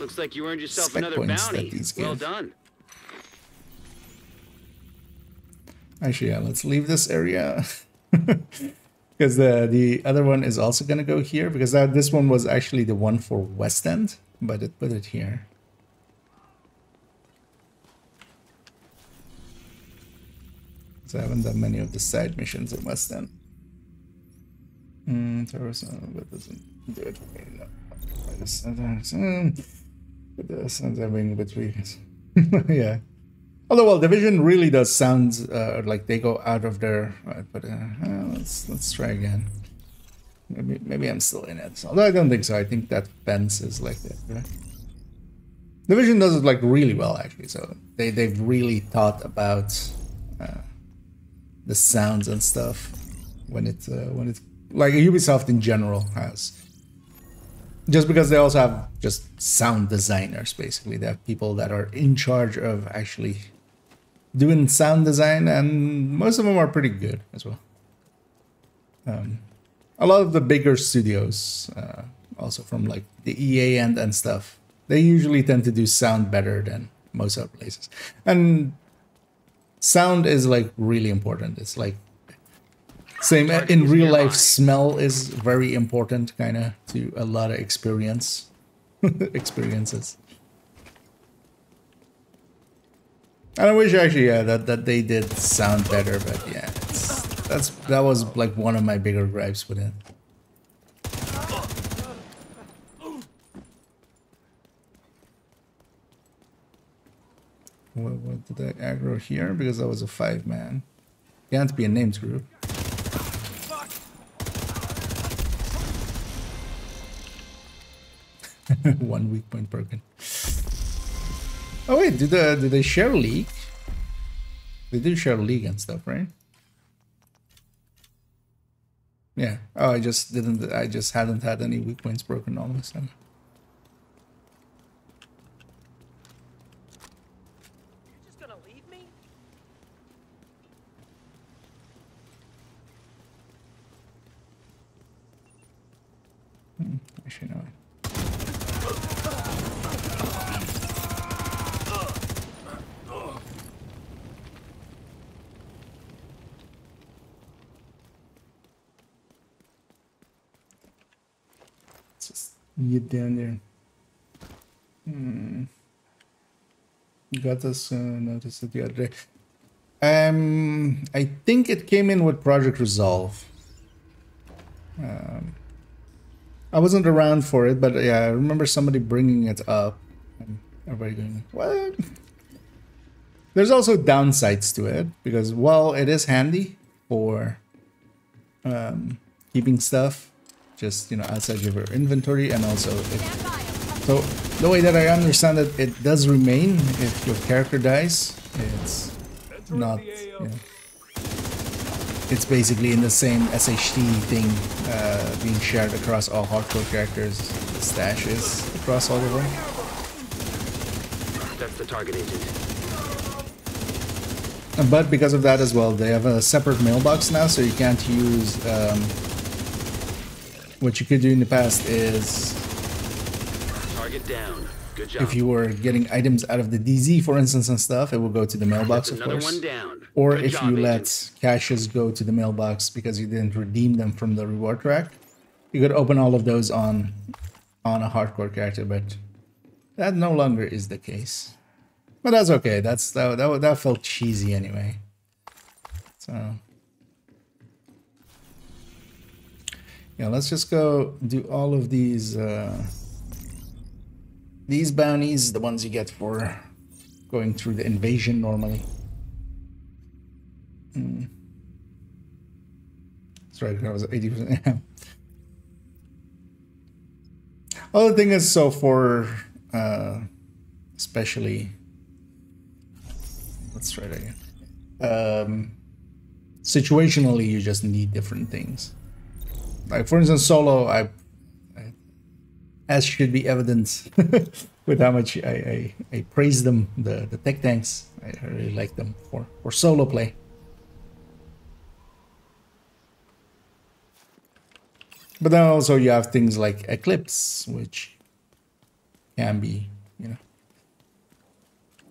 looks like you earned yourself another bounty. Well done. Actually, yeah, let's leave this area. Because the other one is also going to go here. Because this one was actually the one for West End. But it put it here. So I haven't done many of the side missions in West End. But doesn't do it for me, no. Yeah. Although, well, Division really does sound like they go out of their... but let's try again. Maybe I'm still in it. Although I don't think so. I think that fence is like that. Right? Division does it like really well, actually. So they've really thought about the sounds and stuff when it's like Ubisoft in general has. Just because they also have just sound designers, basically. They have people that are in charge of actually doing sound design, and most of them are pretty good as well. A lot of the bigger studios, also from like the EA end and stuff, they usually tend to do sound better than most other places. And sound is like really important. It's like same in real life. Smell is very important, kind of, to a lot of experiences. And I wish actually, yeah, that they did sound better, but yeah, that was like one of my bigger gripes with it. What did I aggro here? Because that was a 5-man. Can't be a named group. One weak point broken. Oh wait, do they share league? They do share league and stuff, right? Yeah. Oh, I just didn't. I just hadn't had any weak points broken all of a sudden. You're just gonna leave me? Actually, no. Just get down there. Got this notice it the other day. I think it came in with Project Resolve. I wasn't around for it, but yeah, I remember somebody bringing it up. And everybody going, what? There's also downsides to it, because while it is handy for keeping stuff just, you know, outside of your inventory, and also so the way that I understand it, it does remain if your character dies. It's not, you know, it's basically in the same SHD thing being shared across all hardcore characters. The stash is across all of them. That's the target agent. But because of that as well, they have a separate mailbox now, so you can't use... what you could do in the past is... Target down. Good job. If you were getting items out of the DZ, for instance, and stuff, it will go to the mailbox, of course. One down. Or Good if job, you agent. let caches go to the mailbox because you didn't redeem them from the reward track, you could open all of those on a hardcore character, but that no longer is the case. But that's okay. That felt cheesy anyway. So yeah, let's just go do all of these bounties, the ones you get for going through the invasion normally. That's right, that was 80%. Well, the thing is, so for especially, let's try it again. Situationally, you just need different things. Like for instance, solo, I as should be evident with how much I praise them, the tech tanks. I really like them for solo play. But then also you have things like Eclipse, which can be, you know,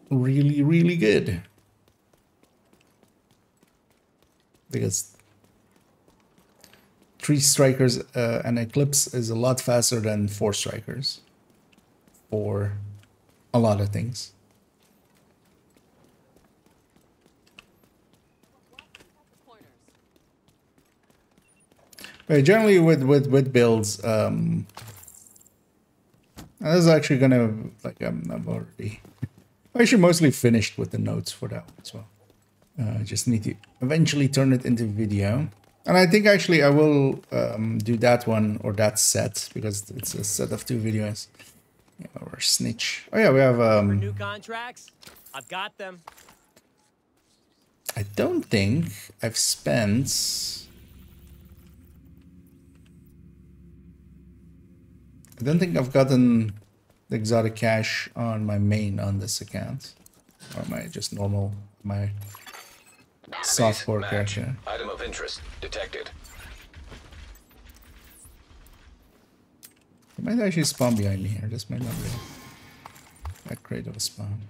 really, really good. Because 3 strikers and Eclipse is a lot faster than 4 strikers for a lot of things. But generally with builds, this is actually gonna, like, I'm already actually mostly finished with the notes for that one as well. I just need to eventually turn it into video. And I think actually I will do that one or that set, because it's a set of 2 videos. Yeah, or snitch. Oh yeah, we have For new contracts, I've got them. I don't think I've spent... I don't think I've gotten the exotic cash on my main on this account. Or my just normal, my softcore character. Item of interest detected. It might actually spawn behind me here. This might not be that great of a spawn.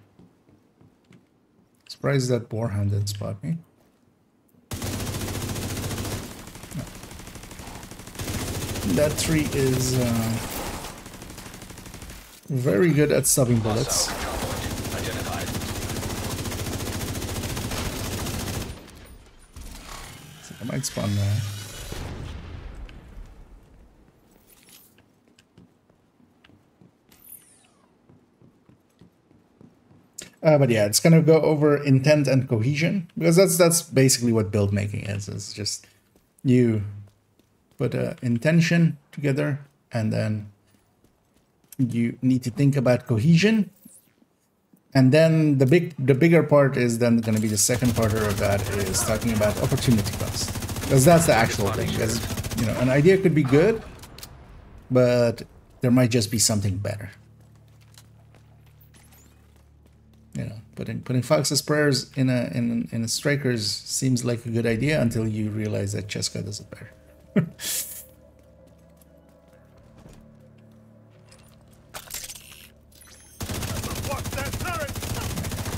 Surprised that boarhound didn't spot me. No. That tree is very good at stopping bullets. So I might spawn there. But yeah, it's gonna go over intent and cohesion, because that's basically what build making is. It's just you put an intention together, and then you need to think about cohesion, and then the bigger part is then going to be the second part of that is talking about opportunity cost, because that's the actual thing. Because you know, an idea could be good, but there might just be something better. You know, putting Fox's prayers in a Strikers seems like a good idea until you realize that Cheska does it better.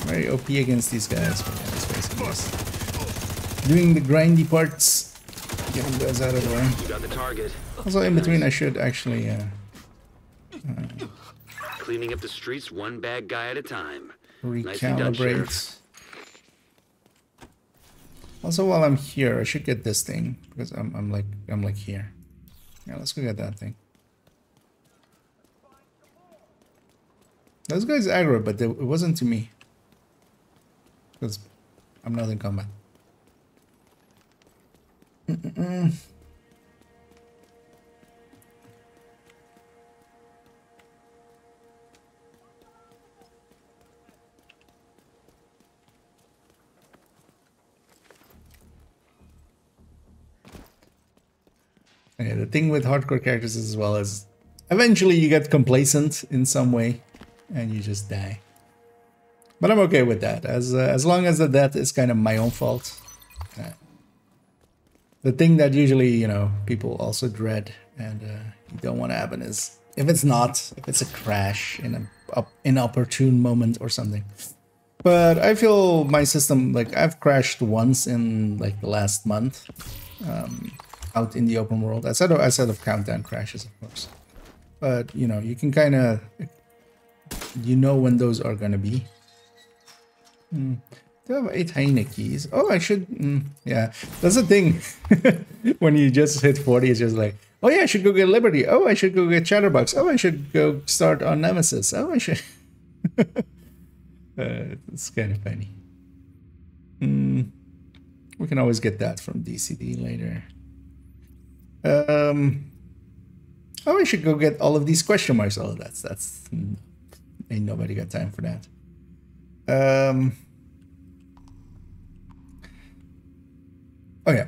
Very OP against these guys, but yeah, it's basically just doing the grindy parts, getting those out of the way. You got the target. Also, in between, I should actually cleaning up the streets one bad guy at a time. Recalibrate. Also, while I'm here, I should get this thing because I'm like here. Yeah, let's go get that thing. Those guys aggro, but it wasn't to me because I'm not in combat. Yeah, the thing with hardcore characters as well is eventually you get complacent in some way and you just die. But I'm okay with that, as long as the death is kind of my own fault. The thing that usually, you know, people also dread and you don't want to happen is if it's a crash in an inopportune moment or something. But I feel my system, like I've crashed once in like the last month. Out in the open world, outside of countdown crashes, of course. But you know, you can kind of, you know, when those are gonna be. Do I have 8 hyena keys? Oh, I should. Yeah, that's the thing. When you just hit 40, it's just like, oh yeah, I should go get Liberty. Oh, I should go get Chatterbox. Oh, I should go start on Nemesis. Oh, I should. It's kind of funny. We can always get that from DCD later. Oh, I should go get all of these question marks. Oh, that's ain't nobody got time for that. Oh yeah,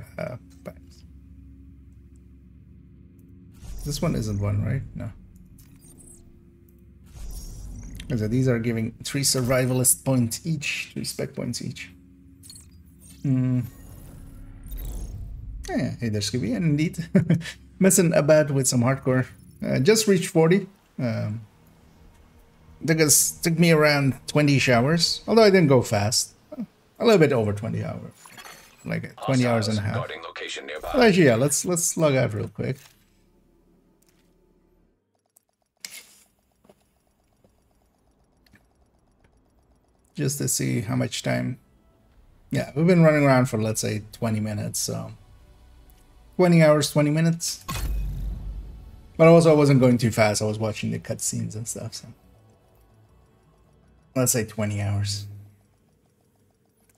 this one isn't one, right? No. So these are giving 3 survivalist points each, 3 spec points each. Yeah, hey there, Scooby, and indeed, messing about with some hardcore. Just reached 40. Took me around 20 hours, although I didn't go fast. A little bit over 20 hours, like 20 hours and a half. Location nearby. Well, actually, yeah, let's log out real quick. Just to see how much time. Yeah, we've been running around for, let's say, 20 minutes, so 20 hours, 20 minutes. But also I wasn't going too fast. I was watching the cutscenes and stuff, so let's say 20 hours.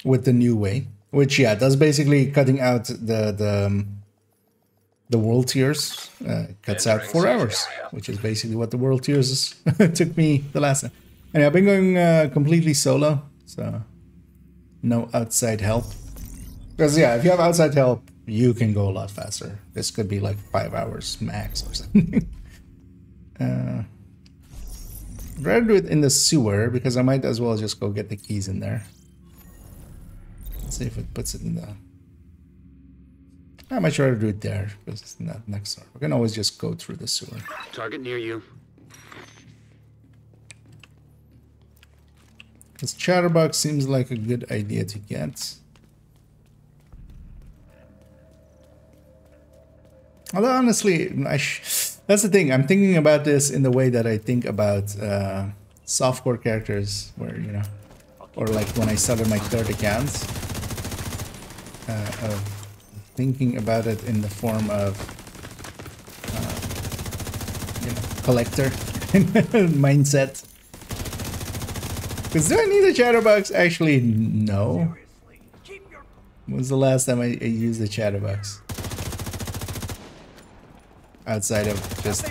With the new way. Which, yeah, that's basically cutting out the world tiers. Cuts out 4 hours, which is basically what the world tiers took me the last time. And I've been going completely solo, so no outside help. Because, yeah, if you have outside help, you can go a lot faster. This could be like 5 hours max or something. I'd rather do it in the sewer, because I might as well just go get the keys in there. Let's see if it puts it in the... I might try to do it there, because it's not next door. We can always just go through the sewer. Target near you. This chatterbox seems like a good idea to get. Although honestly, that's the thing. I'm thinking about this in the way that I think about softcore characters, where, you know, or like when I started my third account, of thinking about it in the form of, you know, collector mindset. Because do I need a chatterbox? Actually, no. When was the last time I used a chatterbox? Outside of just...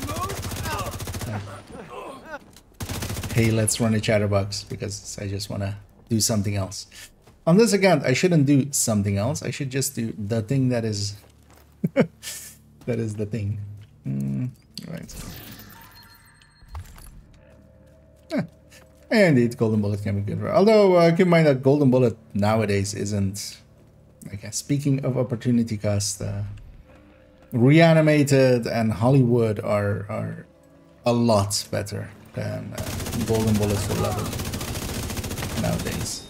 hey, let's run a chatterbox, because I just want to do something else. On this account, I shouldn't do something else. I should just do the thing that is That is the thing. Right. Indeed, golden bullet can be good. Although keep in mind that golden bullet nowadays isn't. Okay, speaking of opportunity cost, Reanimated and Hollywood are a lot better than golden bullet for level nowadays.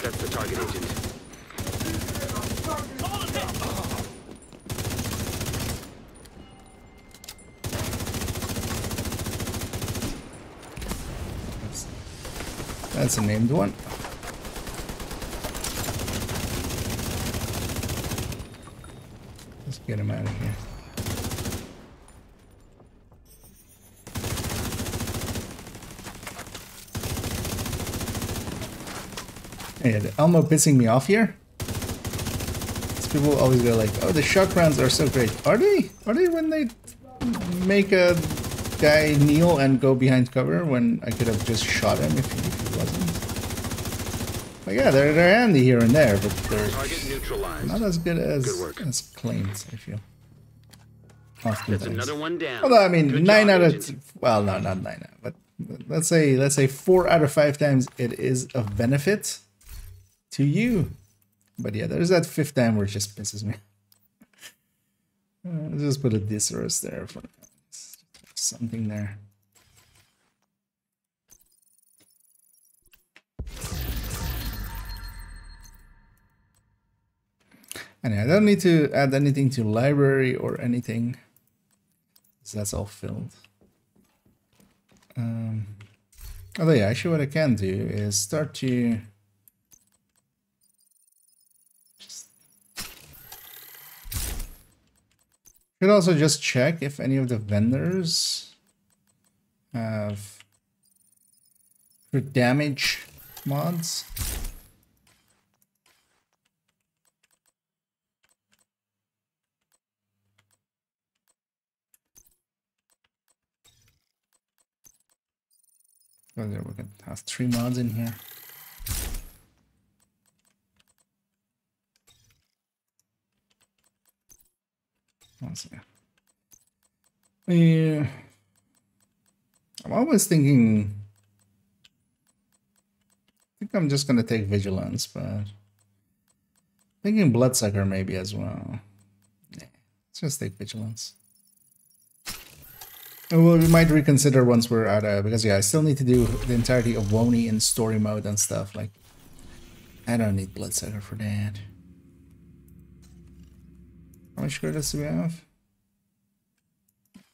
That's the target, agent. That's a named one. Let's get him out of here. Yeah, the Elmo pissing me off here. These people always go like, "Oh, the shock rounds are so great." Are they? Are they when they make a guy kneel and go behind cover when I could have just shot him if he wasn't? But yeah, they're handy here and there, but they're not as good as claimed, I feel. That's another one down. Although I mean, Good 9 job, out of agent. well, no, not 9 out, but let's say 4 out of 5 times it is of benefit to you. But yeah, there's that 5th time where it just pisses me. Let's just put a Disrus there for something there. Anyway, I don't need to add anything to library or anything. So that's all filled. Although yeah, actually what I can do is start to could also just check if any of the vendors have crit damage mods. Oh, there we can have 3 mods in here. Yeah, I'm always thinking. I think I'm just gonna take vigilance, but thinking bloodsucker maybe as well. Yeah, let's just take vigilance. Well, we might reconsider once we're out of, because yeah, I still need to do the entirety of Wony in story mode and stuff. Like, I don't need bloodsucker for that. How much credits do we have?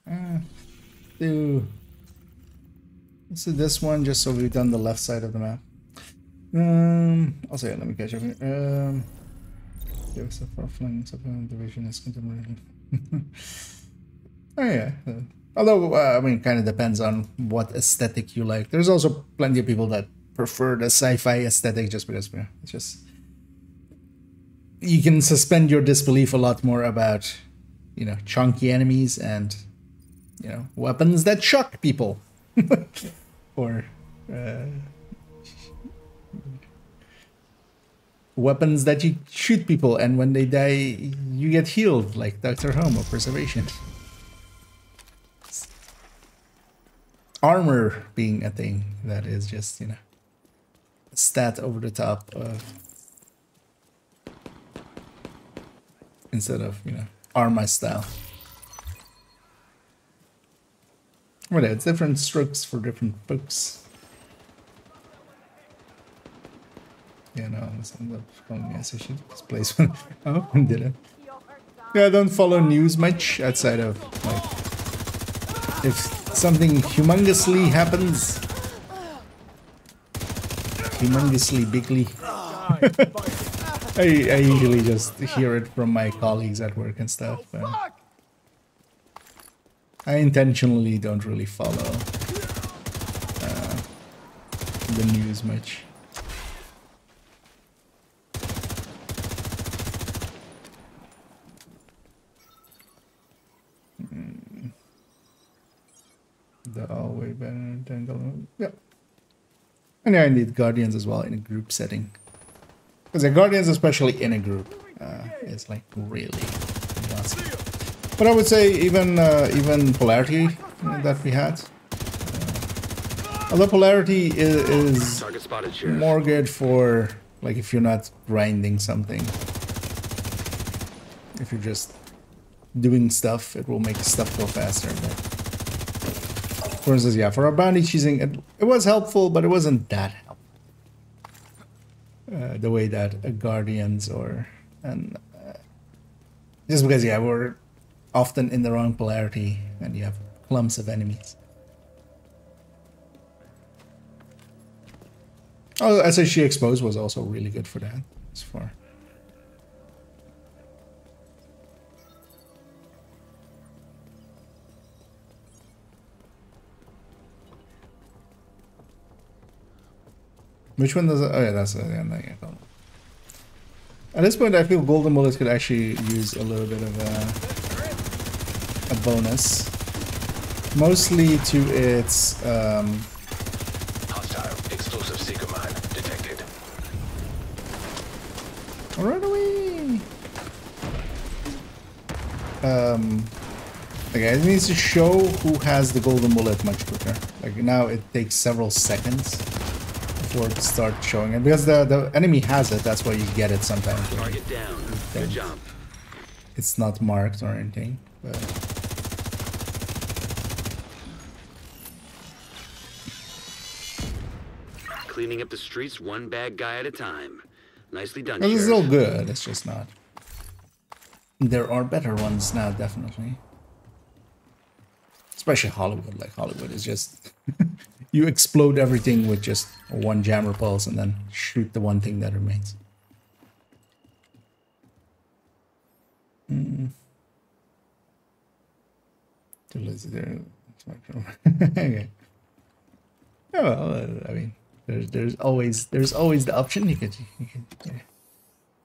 Let's do this one just so we've done the left side of the map. Also, yeah, let me catch up here. Give us a flank division is contemplated. Oh yeah. Although, I mean, kind of depends on what aesthetic you like. There's also plenty of people that prefer the sci-fi aesthetic just because, you know, it's just... You can suspend your disbelief a lot more about, you know, chunky enemies and, you know, weapons that shock people. Or weapons that you shoot people and when they die, you get healed, like Dr. Home or Preservation. Armor being a thing that is just, you know, a stat over the top of... Instead of, you know, Arma style. Well, it's different strokes for different folks. Yeah, no, this ends up calling me as I should this place. Oh, didn't. Yeah, I don't follow news much outside of, like, if something humongously happens. Humongously bigly. I usually just hear it from my colleagues at work and stuff. I intentionally don't really follow the news much. The all way better than yep. And yeah, I need Guardians as well in a group setting. Because the Guardians, especially in a group, is like really awesome. But I would say even Polarity that we had. Although Polarity is more good for like if you're not grinding something. If you're just doing stuff, it will make stuff go faster. But for instance, yeah, for our bounty chasing, it was helpful, but it wasn't that helpful. The way that Guardians just because, yeah, we're often in the wrong polarity and you have clumps of enemies. Oh, SHG Exposed was also really good for that. As far. Which one does it? Oh yeah, that's it. Yeah, at this point, I feel Golden Bullets could actually use a little bit of a bonus, mostly to its. Hostile explosive seeker mine detected. Run away! Okay, it needs to show who has the Golden Bullet much quicker. Like now, it takes several seconds before it starts showing it, because the enemy has it. That's why you get it sometimes. Target down. Good job. It's not marked or anything, but Cleaning up the streets one bad guy at a time. Nicely done, it's Sheriff. still good. It's just not. There are better ones now, definitely. Especially Hollywood. Like Hollywood is just you explode everything with just one jammer pulse and then shoot the one thing that remains. Okay. Oh well, I mean, there's always the option you could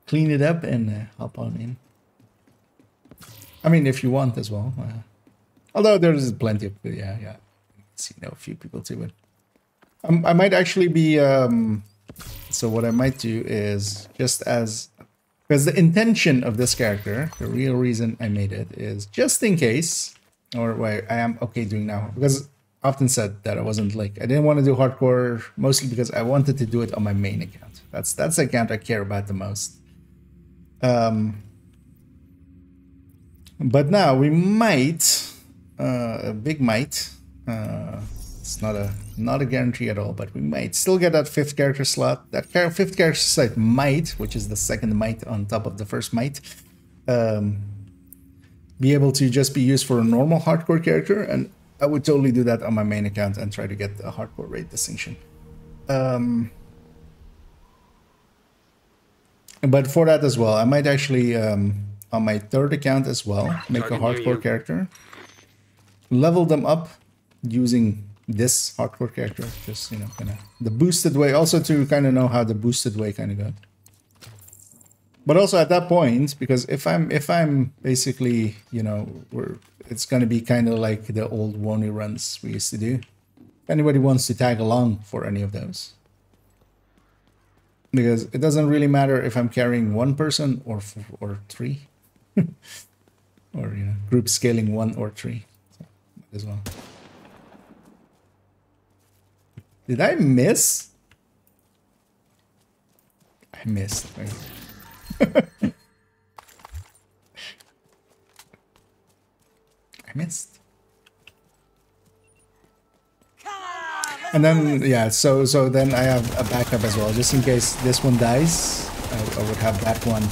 clean it up and hop on in. I mean, if you want as well. Although there's plenty of yeah. See, a few people do it. I might actually be. So what I might do is just because the intention of this character, the real reason I made it is just in case, or what I am okay doing now, because I often said that I didn't want to do hardcore, mostly because I wanted to do it on my main account. That's the account I care about the most. But now we might, a big might. It's not a guarantee at all, but we might still get that 5th character slot. That 5th character slot might, which is the 2nd might on top of the 1st might, be able to just be used for a normal hardcore character, and I would totally do that on my main account and try to get a hardcore raid distinction. But for that as well, I might actually on my 3rd account as well make a hardcore character, level them up using this hardcore character, just kind of the boosted way, also to kind of know how the boosted way kind of goes. But also at that point, because if I'm basically it's gonna be kind of like the old Wony runs we used to do. If anybody wants to tag along for any of those, because it doesn't really matter if I'm carrying 1 person or 3, or group scaling 1 or 3 as well. Did I miss? I missed. I missed. And then yeah, so then I have a backup as well, just in case this one dies. I would have that one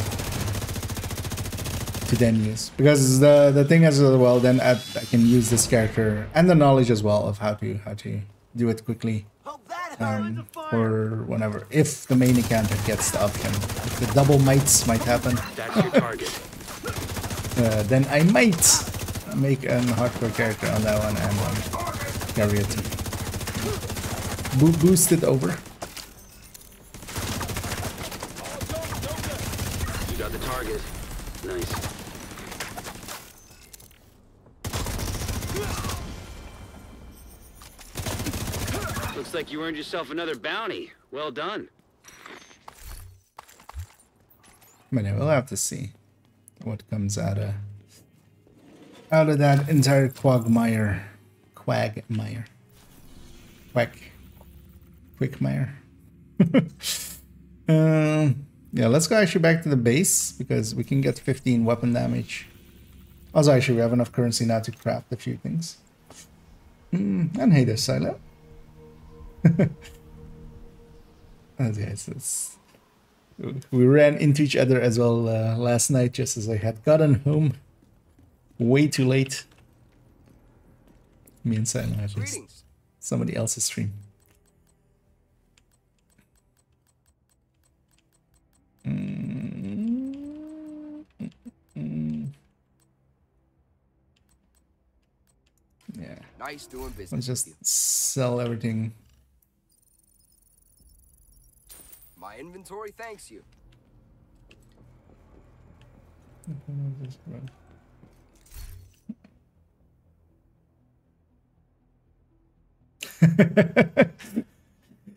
to then use, because the thing as well, then I can use this character and the knowledge as well of how to do it quickly, or whenever, if the main account gets the option. If the double mights might happen, That's your target. then I might make a hardcore character on that one and carry it. Boost it over. You got the target. Nice. Looks like you earned yourself another bounty. Well done. But yeah, we'll have to see what comes out of out of that entire quagmire. Quickmire. Yeah, let's go actually back to the base because we can get 15 weapon damage. Also, actually, we have enough currency now to craft a few things. And hey there, Silo. We ran into each other as well last night, just as I had gotten home way too late. Me and Silo at least. Somebody else's stream. Yeah. Nice doing business. Let's just sell everything. My inventory thanks you.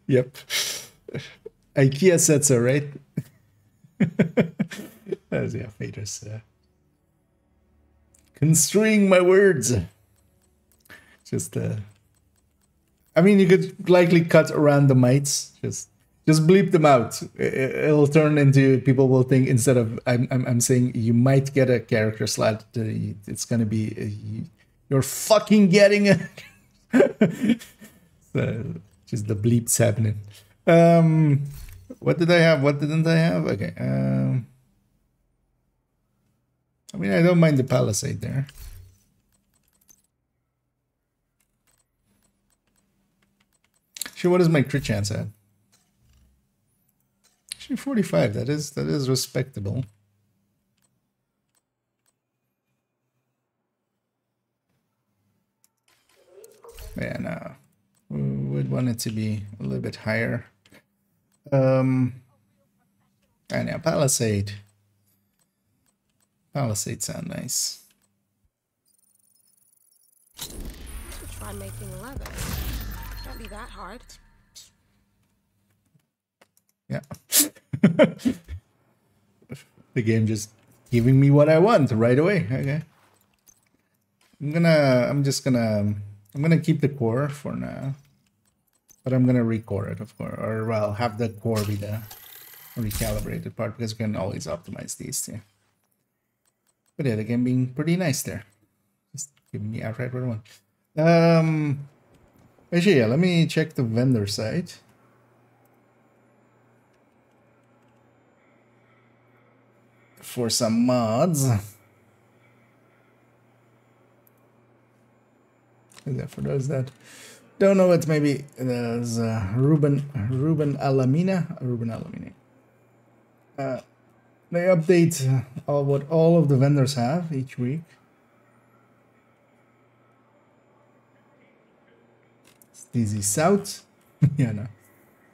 Yep. IKEA said so, right? As yeah, Vader's construing my words. Just I mean, you could likely cut around the mites. Just bleep them out. It'll turn into, people will think, instead of I'm saying you might get a character slot, it's gonna be you're fucking getting it. So just the bleeps happening. What did I have? What didn't I have? Okay. I mean, I don't mind the palisade there. Actually, what is my crit chance at? Actually, 45. That is respectable. Yeah, no. We would want it to be a little bit higher. And yeah, palisade. Palisade sound nice. Try making leather. Can't be that hard. Yeah. The game just giving me what I want right away. Okay. I'm gonna keep the core for now. But I'm gonna recore it, of course. Or well, have the core be the recalibrated part, because we can always optimize these too. But yeah, the game being pretty nice there. Just giving me outright what I want. Actually, yeah, let me check the vendor site. For some mods. For those that don't know it, maybe there's Ruben Alamina. They update what all of the vendors have each week. It's DZ South. Yeah,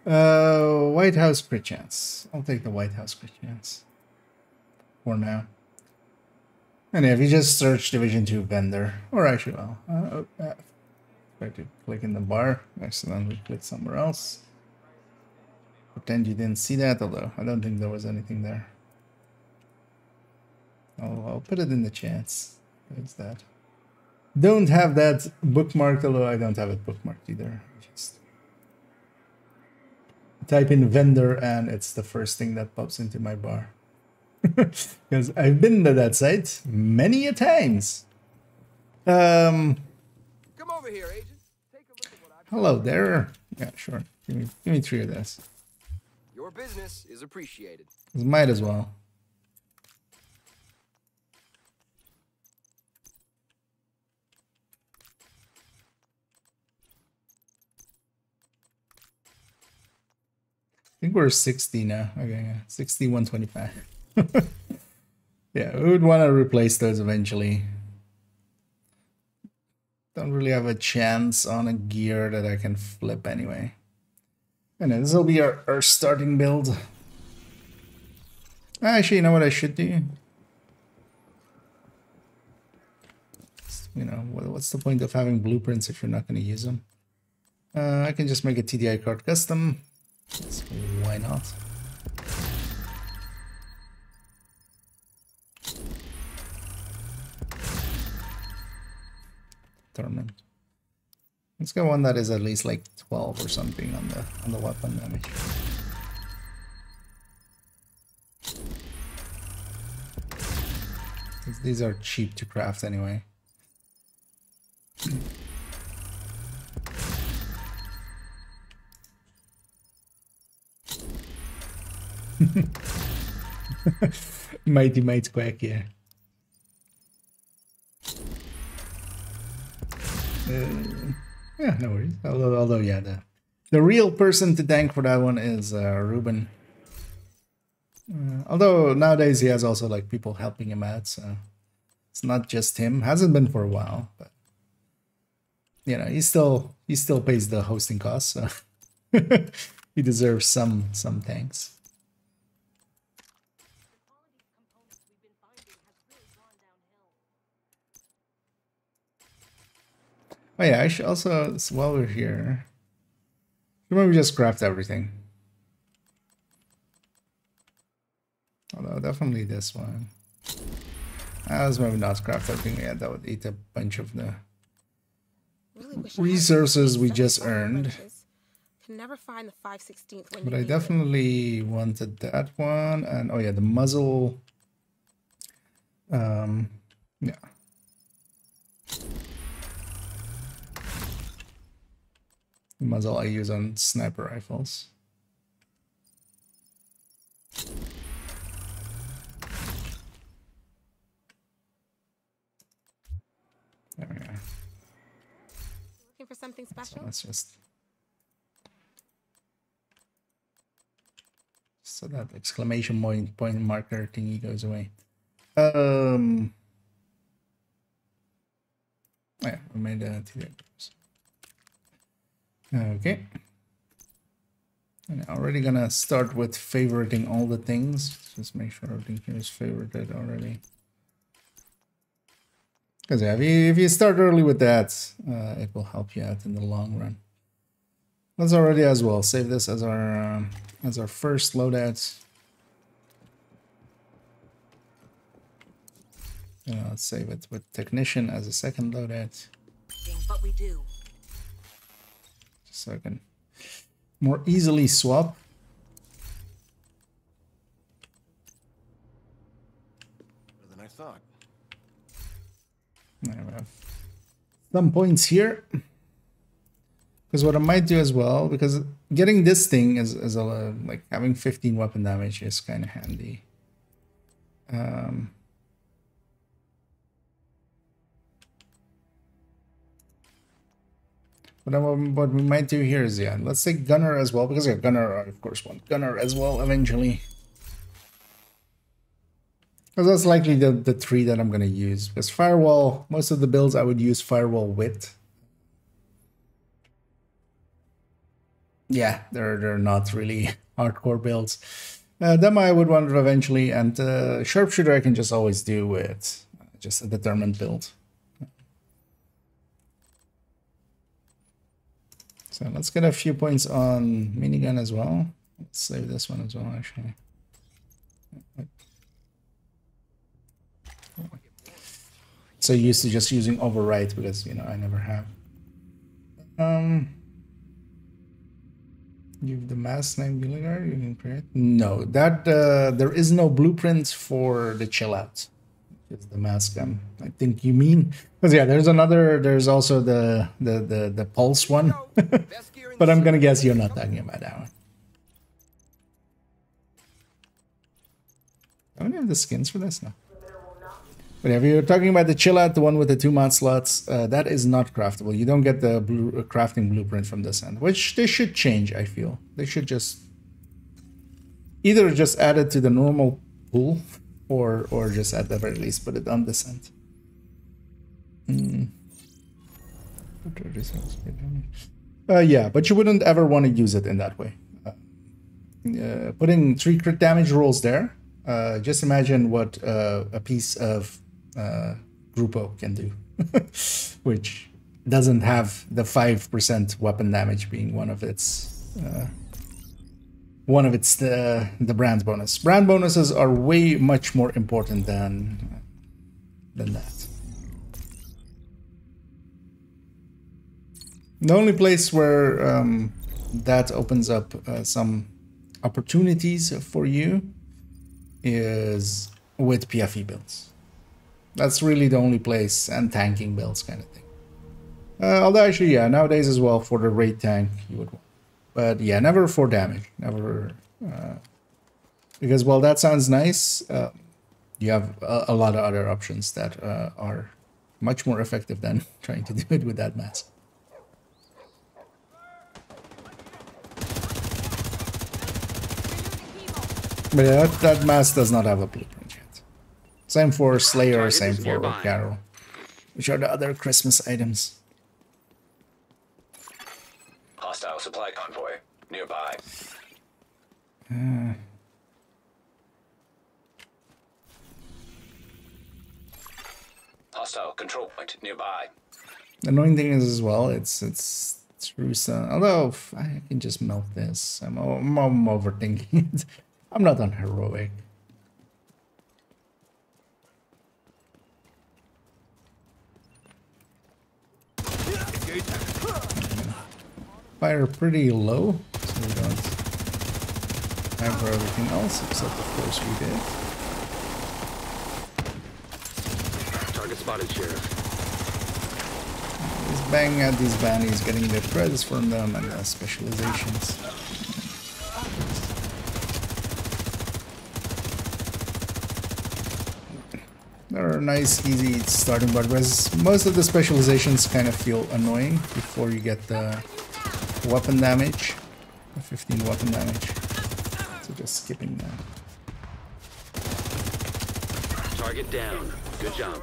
no. White House crit chance. I'll take the White House crit chance for now. And if you just search Division 2 vendor, or actually, well, try to click in the bar, accidentally click somewhere else. Pretend you didn't see that, although I don't think there was anything there. I'll put it in the chats. It's that. Don't have that bookmarked, although I don't have it bookmarked either. Just type in vendor and it's the first thing that pops into my bar. Because I've been to that site many a times. Come over here, agent. Take a look at what I've Hello there. Yeah, sure. Give me 3 of this. Your business is appreciated. Might as well. I think we're 60 now. Okay, yeah. 60, 125. Yeah, we would want to replace those eventually. Don't really have a chance on a gear that I can flip anyway. And this will be our starting build. Actually, you know what I should do? You know, what's the point of having blueprints if you're not going to use them? I can just make a TDI card custom. Why not? determined. Let's get one that is at least like 12 or something on the weapon damage. These are cheap to craft anyway. Mighty quack, yeah. Yeah, no worries. Although yeah, the real person to thank for that one is Ruben. Although nowadays he has also like people helping him out, so it's not just him. Hasn't been for a while, but you know, he still pays the hosting costs, so he deserves some thanks. Oh yeah, I should also, while we're here, maybe we just craft everything. Although definitely this one. Let's maybe not craft everything yet. That would eat a bunch of the resources we just earned. Can never find the 5/16 when but I definitely wanted that one, and oh yeah, the muzzle. Yeah. The muzzle I use on sniper rifles. There we go. Looking for something special? So let's just so that exclamation point marker thingy goes away. Yeah, we made that. Okay. And already gonna start with favoriting all the things. Just make sure everything here is favorited already. Because yeah, if you start early with that, it will help you out in the long run. Let's already as well save this as our first loadout. Let's save it with technician as a second loadout. But we do. So I can more easily swap. Better than I thought. I have some points here. Because what I might do as well, because getting this thing is like having 15 weapon damage is kind of handy. But what we might do here is, yeah, let's take Gunner as well, because yeah, Gunner, I of course want Gunner as well eventually. Because that's likely the three that I'm going to use. Because Firewall, most of the builds I would use Firewall with. Yeah, they're not really hardcore builds. Them I would want eventually, and Sharpshooter I can just always do with just a determined build. So let's get a few points on minigun as well. Let's save this one as well, actually. So used to just using overwrite because, you know, I never have. Give the mask name Gilligar, you can create. No, that there is no blueprint for the chill out. It's the mask I think you mean. Because yeah, there's also the pulse one. But I'm gonna guess you're not talking about that one. Don't we have the skins for this? No. But if you're talking about the chill out, the one with the 2 mod slots, that is not craftable. You don't get the crafting blueprint from this end, which they should change, I feel. They should just either just add it to the normal pool or just at the very least put it on this end. Yeah, but you wouldn't ever want to use it in that way. Putting 3 crit damage rolls there, just imagine what a piece of Grupo can do, which doesn't have the 5% weapon damage being one of its the brand bonus. Brand bonuses are way much more important than that. The only place where that opens up some opportunities for you is with PFE builds. That's really the only place, and tanking builds kind of thing. Although actually, yeah, nowadays as well for the raid tank you would want. But yeah, never for damage. Never, because while that sounds nice, you have a lot of other options that are much more effective than trying to do it with that mask. But yeah, that mask does not have a blueprint yet. Same for Slayer, same for Carol, which are the other Christmas items. Hostile supply convoy nearby. Hostile control point nearby. The annoying thing is as well, it's true. Although I can just melt this, I'm overthinking it. I'm not on heroic. Fire pretty low, so we don't aggro everything else, except of course we did. Target spotted, Sheriff. He's banging at these bannies, getting the credits from them and the specializations. They're nice, easy starting, but most of the specializations kind of feel annoying before you get the weapon damage, the 15 weapon damage. So just skipping that. Target down. Good job.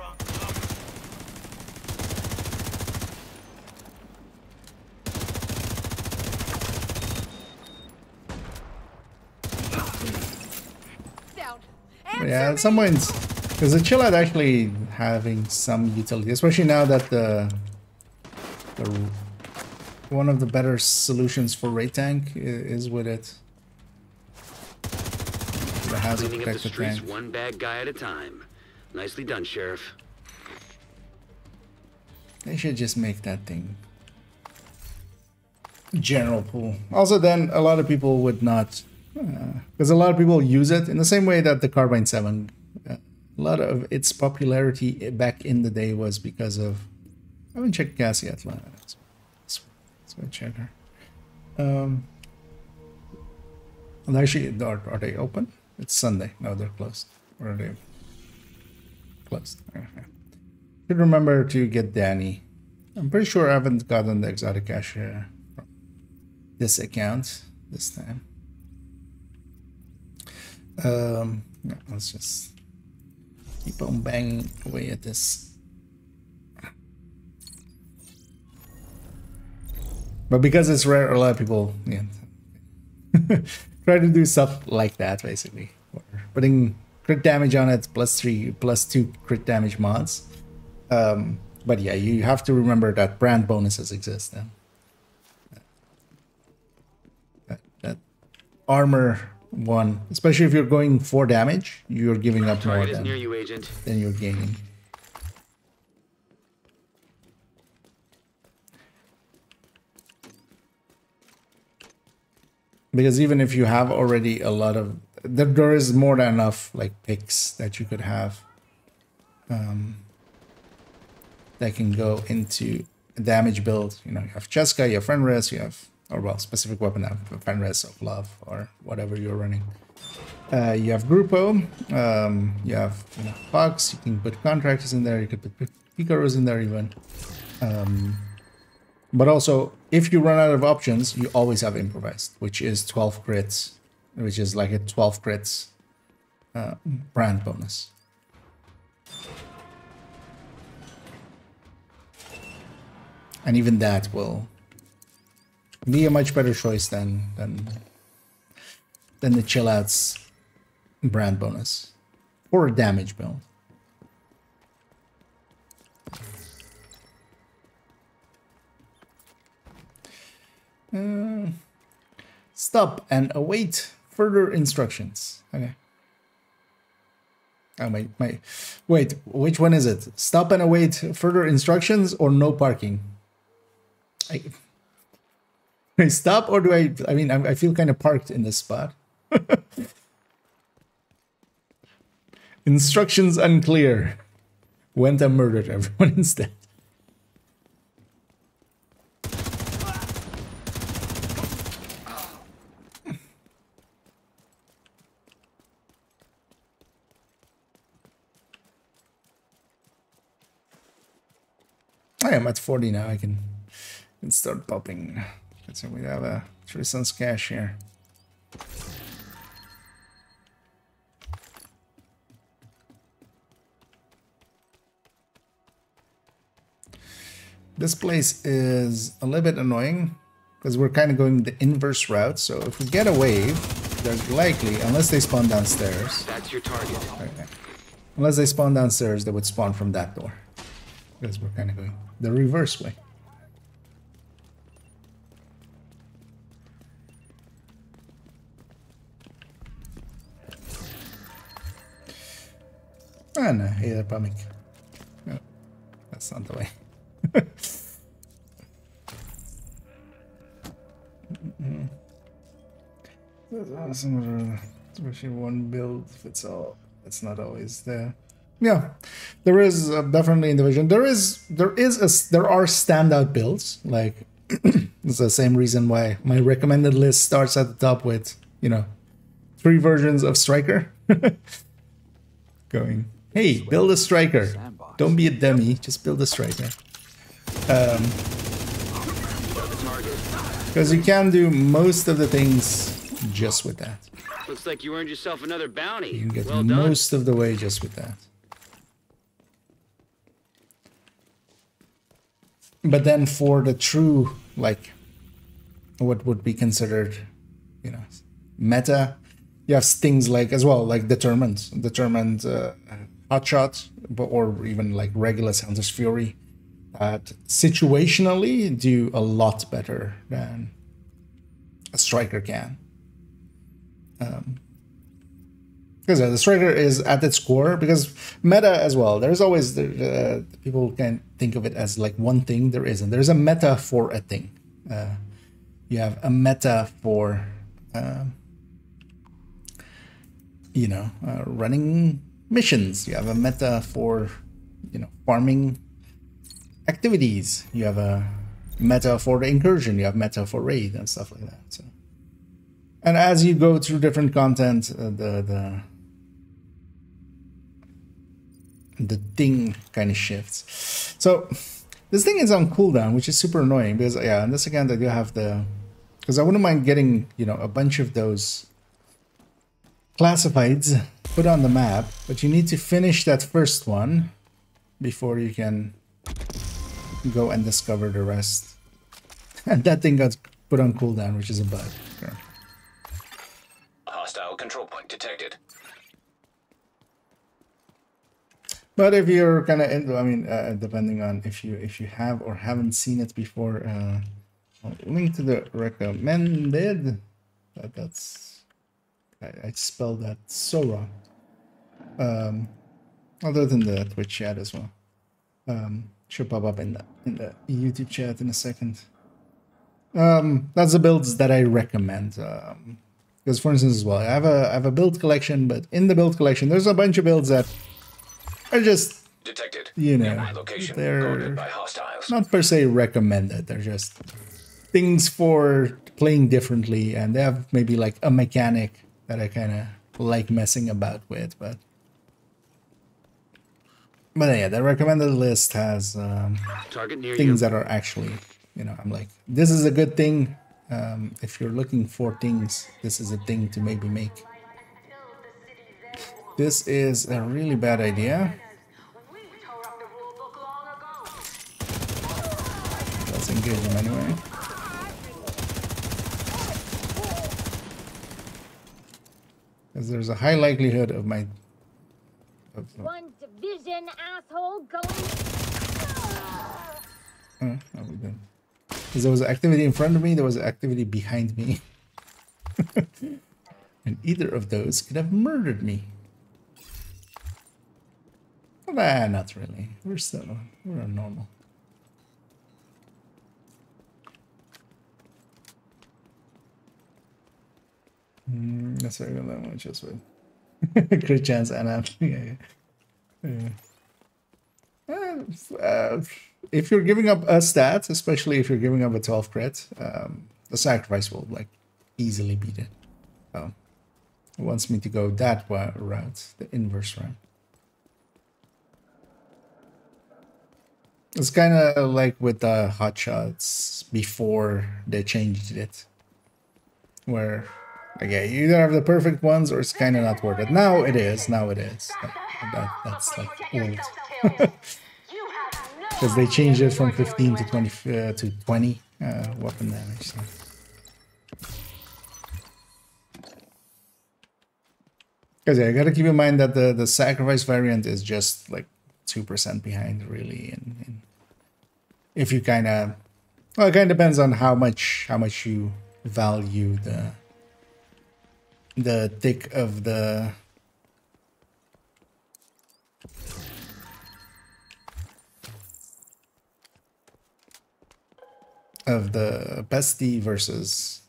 Yeah, at some points, because the chill out actually having some utility, especially now that the one of the better solutions for raid tank is with it. It has a protected tank. One bad guy at a time. Nicely done, Sheriff. They should just make that thing general pool. Also, then a lot of people would not, because a lot of people use it in the same way that the Carbine 7. A lot of its popularity back in the day was because of. I haven't checked gas yet. Let's go check her. And actually, are they open? It's Sunday. No, they're closed. Or are they closed? Okay. Should remember to get Danny. I'm pretty sure I haven't gotten the exotic cash from this account this time. Yeah, let's just keep on banging away at this. But because it's rare, a lot of people try to do stuff like that, basically. Or putting crit damage on it, +3, +2 crit damage mods. But yeah, you have to remember that brand bonuses exist then. That armor one, especially if you're going for damage, you're giving up more than you're gaining. Because even if you have already a lot of, there is more than enough like picks that you could have that can go into a damage build. You know, you have Cheska, you have Fenris, you have, or well, specific weapon, Fenris of Love or whatever you're running. You have Grupo, you have Fox, you can put Contractors in there, you could put Picaros in there even. But also, if you run out of options, you always have Improvised, which is 12 crits, which is like a 12 crits brand bonus. And even that will be a much better choice than the Chill Out's brand bonus for a damage build. Stop and await further instructions. Okay. Oh, wait, which one is it? Stop and await further instructions or no parking? I stop or do I mean, I feel kind of parked in this spot. Instructions unclear. Went and murdered everyone instead. I am at 40 now. I can start popping. So we have a Tristan's cache here. This place is a little bit annoying because we're kind of going the inverse route. So if we get a wave, there's likely, unless they spawn downstairs. That's your target. Okay. Unless they spawn downstairs, they would spawn from that door. Because we're kind of going the reverse way. Ah, no, hey, panic. No, that's not the way. Especially one build fits all. It's not always there. Yeah, there is definitely in Division. There are standout builds. Like it's the same reason why my recommended list starts at the top with 3 versions of Striker. Going, hey, build a Striker. Don't be a dummy. Just build a Striker. Because you can do most of the things just with that. Looks like you earned yourself another bounty. You can get well most of the way just with that. But then for the true, like, what would be considered, meta, you have things like, as well, like Determined Hotshot, or even like Regulus Hunter's Fury, that situationally do a lot better than a Striker can. Because the Striker is at its core, because meta as well, there's always, people can think of it as like one thing. There isn't. There's a meta for a thing. You have a meta for, running missions. You have a meta for, farming activities. You have a meta for the incursion. You have meta for raid and stuff like that. So, and as you go through different content, the thing kind of shifts. So this thing is on cooldown, which is super annoying because on this account I do have because I wouldn't mind getting a bunch of those classifieds put on the map, but you need to finish that first one before you can go and discover the rest. And that thing got put on cooldown, which is a bug. Sure. Hostile control point detected. But if you're kind of into, depending on if you have or haven't seen it before, I'll link to the recommended. I spelled that so wrong. Other than the Twitch chat as well. Should pop up in the YouTube chat in a second. That's the builds that I recommend. Because for instance as well, I have a build collection, but in the build collection there's a bunch of builds that are just detected. Location they're by hostiles. Not per se recommended. They're just things for playing differently, and they have maybe like a mechanic that I kind of like messing about with, but yeah, the recommended list has things that are actually, I'm like, this is a good thing. If you're looking for things, this is a thing to maybe make. This is a really bad idea. Let's engage him anyway. Because there's a high likelihood of my... One division, asshole, going... Oh, we done. Because there was activity in front of me, there was activity behind me. And either of those could have murdered me. Nah, not really. We're normal. That's very good. That one just with crit chance and if you're giving up a stat, especially if you're giving up a 12 crit, the sacrifice will like easily beat it. So it wants me to go that route, the inverse route. It's kind of like with the hotshots before they changed it, where okay, you either have the perfect ones or it's kind of not worth it. Now it is. Now it is. That's like old. Because they changed it from 15 to 20 weapon damage. So. Because yeah, you gotta keep in mind that the sacrifice variant is just like 2% behind, really, and if you kind of, well, it kind of depends on how much you value the tick of the bestie versus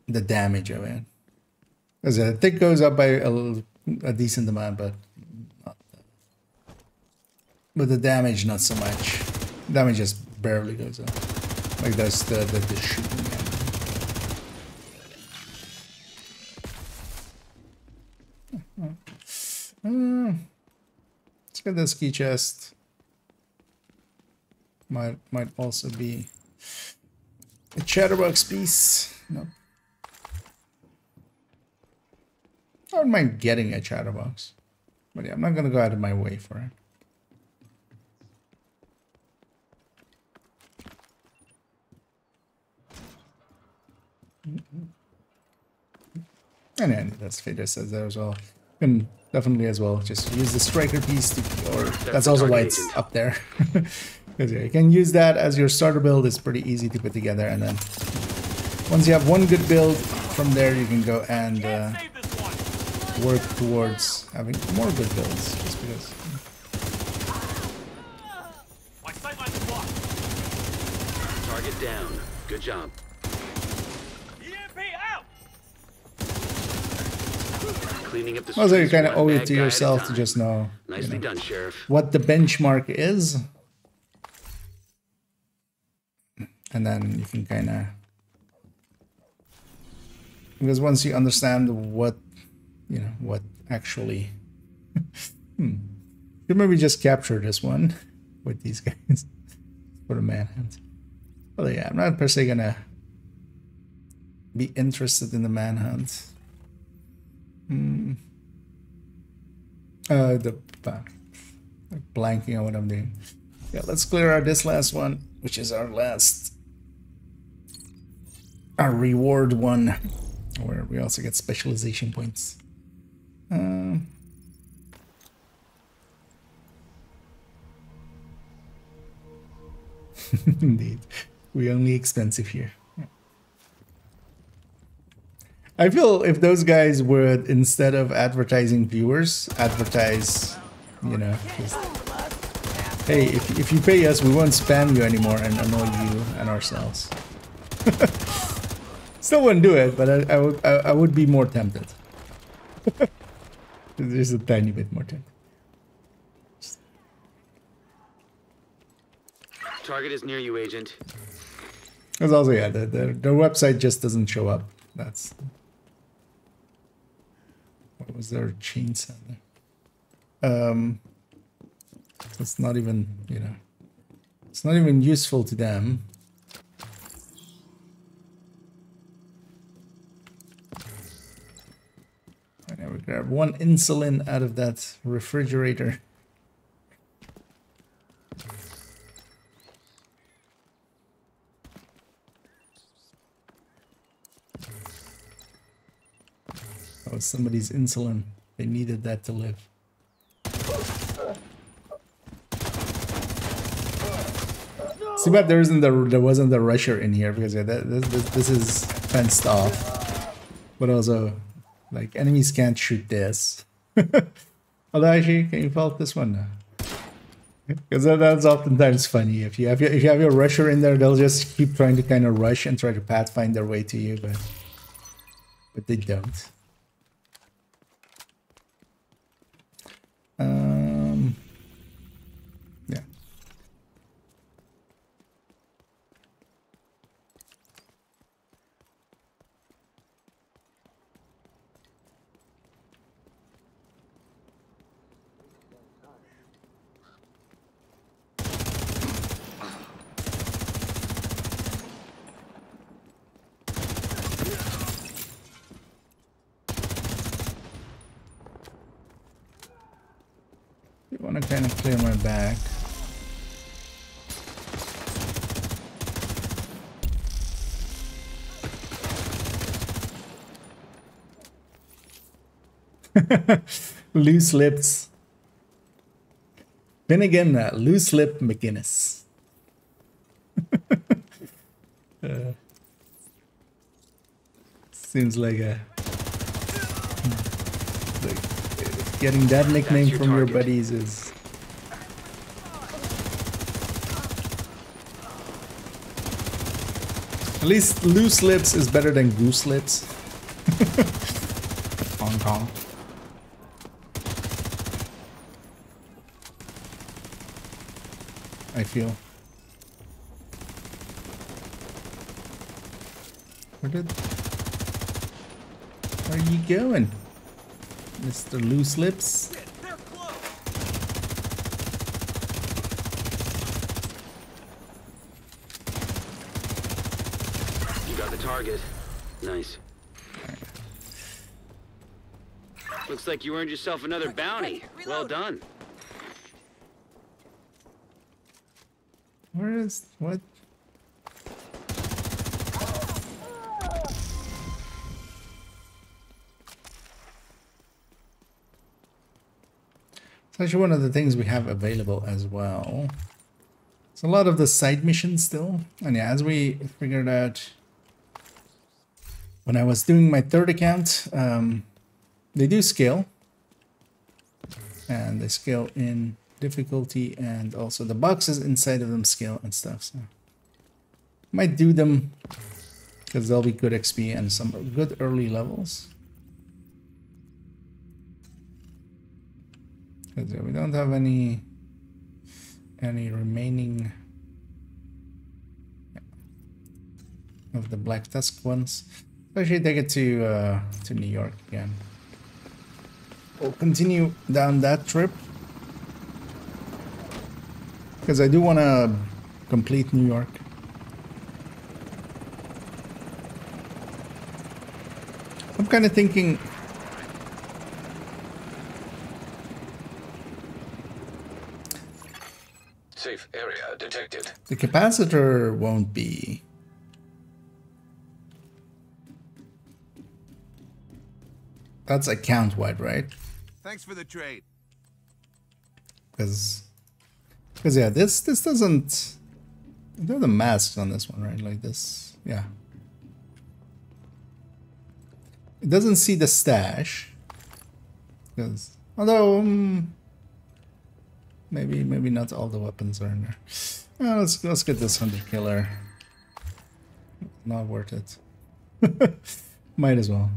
the damage of it. Because the tick goes up by a decent amount, but the damage not so much. Damage just barely goes up. Like that's the shooting damage. Let's get this key chest. Might also be a chatterbox piece. Nope. I don't mind getting a chatterbox, but yeah, I'm not gonna go out of my way for it. And then that's Fader says there as well. You can definitely as well just use the striker piece to, or that's also why it's up there. Because yeah, you can use that as your starter build. It's pretty easy to put together, and then once you have one good build, from there you can go and work towards having more good builds. Just because. Target down. Good job. Cleaning up the also, you kind of owe it to yourself to just know, nicely done, Sheriff, what the benchmark is, and then you can kind of, because once you understand what, what actually, you maybe just capture this one with these guys for the manhunt. Well, yeah, I'm not per se gonna be interested in the manhunt. Like blanking on what I'm doing. Yeah, let's clear out this last one, which is our reward one, where we also get specialization points. Indeed, we only expensive here. I feel if those guys would, instead of advertising viewers, advertise, just, hey, if you pay us, we won't spam you anymore and annoy you and ourselves. Still wouldn't do it, but I would be more tempted. Just a tiny bit more tempted. Target is near you, Agent. Because also, yeah, the website just doesn't show up. That's... What was their chainsaw there? It's not even, it's not even useful to them. Right, now we grab one insulin out of that refrigerator. That was somebody's insulin. They needed that to live. See, but there wasn't the rusher in here because yeah, this is fenced off. But also, like, enemies can't shoot this. Although actually, can you fault this one? Because that's oftentimes funny. If you have your rusher in there, they'll just keep trying to kind of rush and try to pathfind their way to you, but they don't. Yeah. I want to kind of clear my back. Loose lips. Then again, loose lip McGinnis. Seems like a getting that nickname from your buddies is. At least loose lips is better than goose lips. Hong Kong. I feel. Where are you going, Mr. Loose Lips? You got the target. Nice. Looks like you earned yourself another bounty. Well done. Where is what? It's actually one of the things we have available as well. It's a lot of the side missions still. And yeah, as we figured out when I was doing my third account, they do scale. And they scale in difficulty, and also the boxes inside of them scale and stuff. So might do them because they'll be good XP and some good early levels. Because we don't have any remaining of the Black Tusk ones. Especially take it to New York again. We'll continue down that trip. Because I do want to complete New York. I'm kind of thinking... Safe area detected. The capacitor won't be... That's account-wide, right? Thanks for the trade. Because yeah, this doesn't... There are the masks on this one, right? Like this, yeah. It doesn't see the stash. Because, although, maybe not all the weapons are in there. Let's get this hunter killer. Not worth it. Might as well.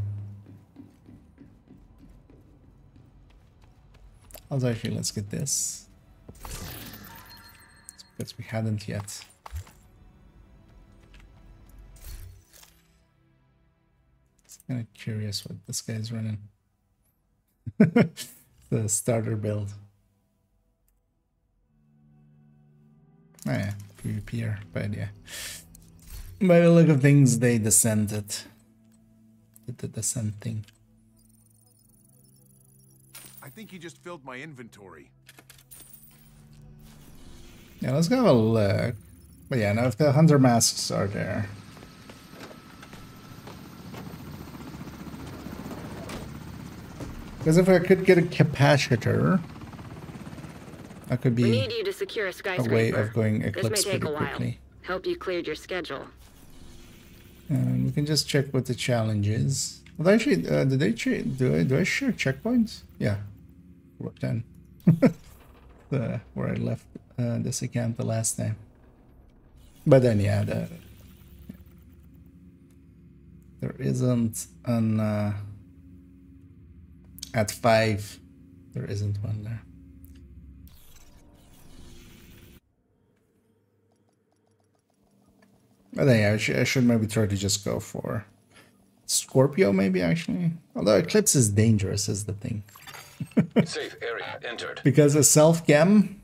Actually, let's get this. Because we hadn't yet. It's kind of curious what this guy's running. The starter build. Oh yeah, PvPer, but yeah. By the look of things, they descended. Did the descent thing. I think you just filled my inventory. Yeah, let's go have a look. But yeah, now if the hunter masks are there. Because if I could get a capacitor, that could be we need you to secure a skyscraper. way of going Eclipse this may take pretty a while. quickly. Hope you cleared your schedule. And we can just check what the challenge is. Well, actually, do I share checkpoints? Yeah. 10. Where I left this account the last time. But then yeah, there isn't an at 5. There isn't one there. But then yeah, I should maybe try to just go for Scorpio maybe actually. Although Eclipse is dangerous is the thing. Safe area entered. Because a self-gem,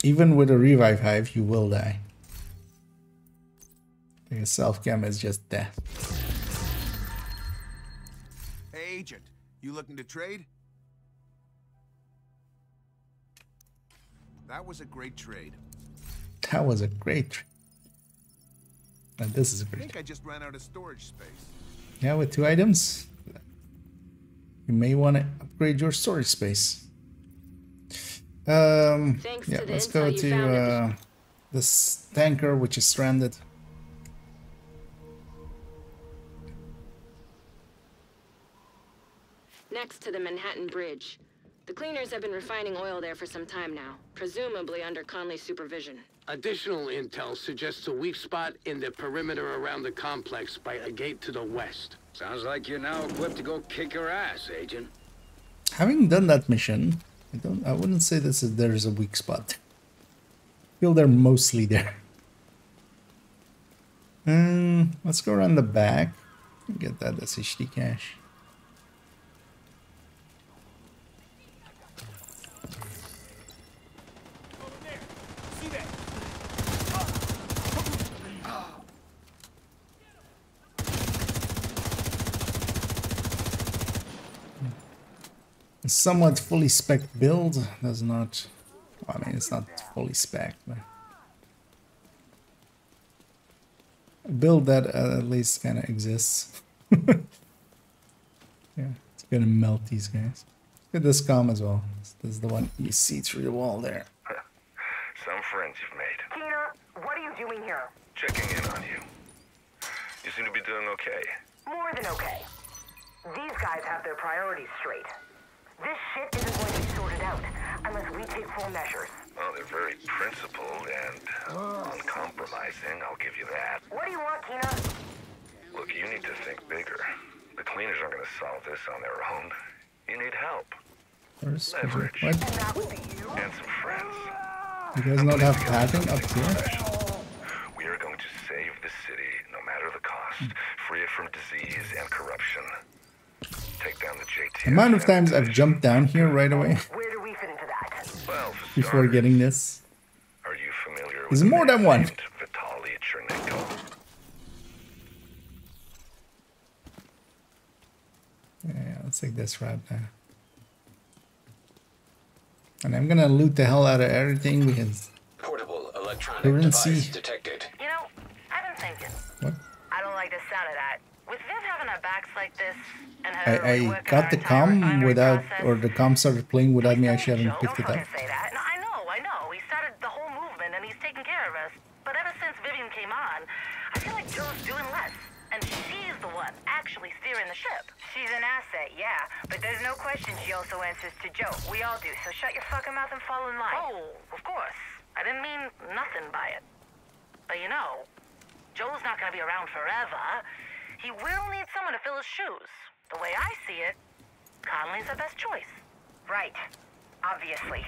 even with a revive hive, you will die. Because self-gem is just death. Hey, Agent, you looking to trade? That was a great trade. That was a great trade. And this is a great. I think I just ran out of storage space. Yeah, with 2 items, you may want to upgrade your storage space. Yeah, let's go to this tanker, which is stranded. Next to the Manhattan Bridge. The cleaners have been refining oil there for some time now, presumably under Conley's supervision. Additional intel suggests a weak spot in the perimeter around the complex by a gate to the west. Sounds like you're now equipped to go kick her ass, Agent. Having done that mission, I wouldn't say there's a weak spot. I feel they're mostly there. Let's go around the back and get that SHD cache. A somewhat fully spec build does not. Well, I mean, it's not fully spec, but a build that at least kind of exists. Yeah, it's gonna melt these guys. Look at this comm as well. This is the one you see through the wall there. Some friends you've made. Tina, what are you doing here? Checking in on you. You seem to be doing okay. More than okay. These guys have their priorities straight. This shit isn't going to be sorted out unless we take full measures. Well, they're very principled and uncompromising, I'll give you that. What do you want, Tina? Look, you need to think bigger. The cleaners aren't going to solve this on their own. You need help. Where's leverage. What? And some friends. You guys not have padding up here? We are going to save the city, no matter the cost. Free it from disease and corruption. Take down the JTF. The amount of times I've jumped down here right away. Where do we fit into that? Well, before getting this. Are you familiar with more than one. Vitaly Chernenko? Yeah, let's take this route now. And I'm gonna loot the hell out of everything because portable electronic currency. device detected. You know, I've been thinking. What? I don't like the sound of that. With Viv having our backs like this, and I got the comm without, or the comm started playing without me actually having picked it up. Say that. No, I know. He started the whole movement, and he's taking care of us. But ever since Vivian came on, I feel like Joe's doing less, and she's the one actually steering the ship. She's an asset, yeah, but there's no question she also answers to Joe. We all do, so shut your fucking mouth and fall in line. Oh, of course. I didn't mean nothing by it. But you know, Joe's not gonna be around forever. He will need someone to fill his shoes. The way I see it, Conley's the best choice. Right. Obviously.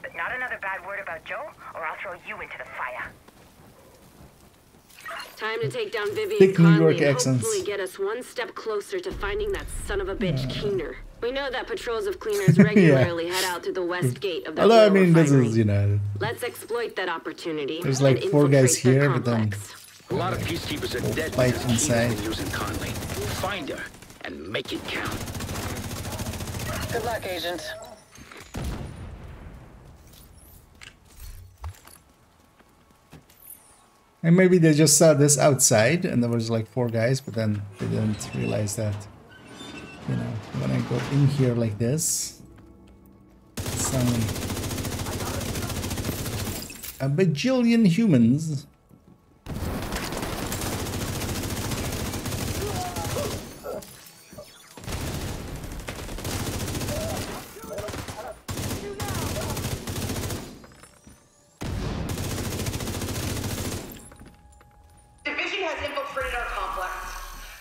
But not another bad word about Joe, or I'll throw you into the fire. Time to take down Vivian Thick New York Conley and accents. hopefully get us one step closer to finding that son of a bitch Keener. We know that patrols of cleaners regularly head out to the west gate of the Although I oil mean, this refinery. is, you know, Let's exploit that opportunity. there's like and 4 guys infiltrate their here, but then A lot of peacekeepers are dead fight because inside. Keener's been using Conley. Find her and make it count. Good luck, Agent. And maybe they just saw this outside and there was like 4 guys, but then they didn't realize that, you know, when I go in here like this, some a bajillion humans.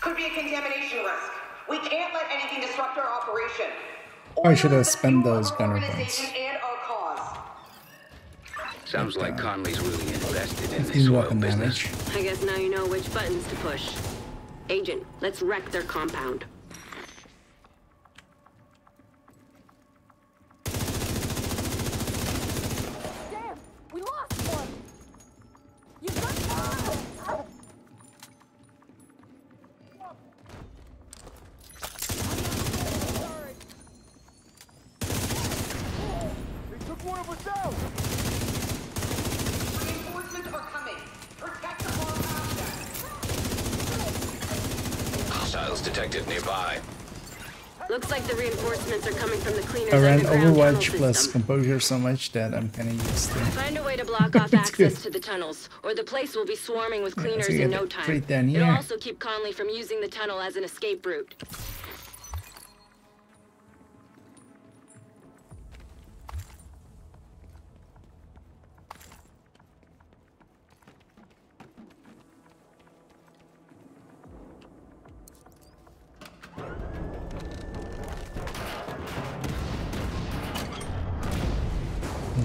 Could be a contamination risk. We can't let anything disrupt our operation. I should have spent those gunner points. And our cause. Sounds like Conley's really invested in 15 this oil weapon business. damage. I guess now you know which buttons to push. Agent, let's wreck their compound. Damn, we lost one. You got They took one of us out! Reinforcements are coming. Protect the farm asset. Hostiles detected nearby. Looks like the reinforcements are coming from the cleaners I ran underground tunnel Overwatch system. plus composure so much that I'm kind of used to it. Find a way to block off access to the tunnels, or the place will be swarming with cleaners in no time. Right down It'll here. also keep Conley from using the tunnel as an escape route.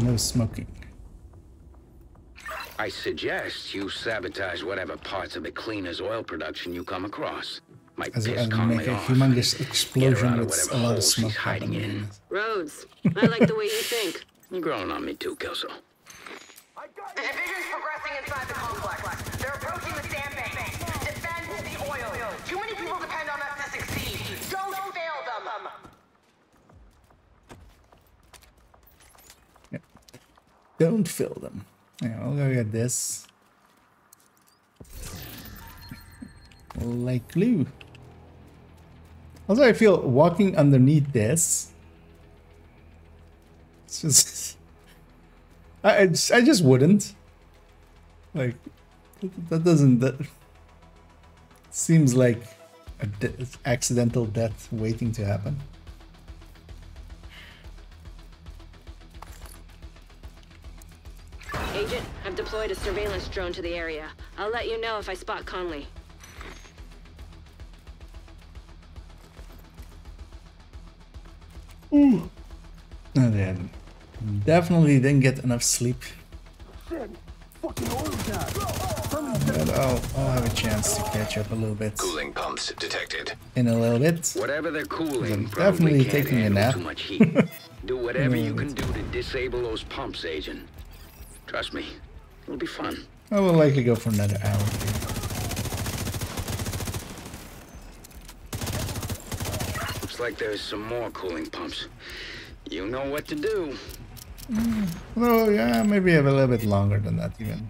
No smoking. I suggest you sabotage whatever parts of the cleaner's oil production you come across. Might As piss I Conley make a off. humongous Get her explosion out of with whatever a lot of holes smoke she's hiding happening. in. Rhodes, I like the way you think. You're growing on me too, Kelso. The division's progressing inside the complex. They're approaching the sandbank. Defend the oil. Too many people depend on us to succeed. Don't fail them. Don't fill them. Yeah, I'll go get this. Like glue. Also, I feel walking underneath this. It's just. I just wouldn't. Like, that doesn't. That seems like a accidental death waiting to happen. Agent, I've deployed a surveillance drone to the area. I'll let you know if I spot Conley. Ooh. Oh, then. Definitely didn't get enough sleep. Shit! Fucking oil gas! But I'll have a chance to catch up a little bit. Cooling pumps detected. In a little bit. Whatever they're cooling, I'm probably definitely can't taking a handle nap. too much heat. Do whatever you can do to disable those pumps, Agent. Trust me, it'll be fun. I would like to go for another hour. Looks like there's some more cooling pumps. You know what to do. Well, yeah, maybe a little bit longer than that even.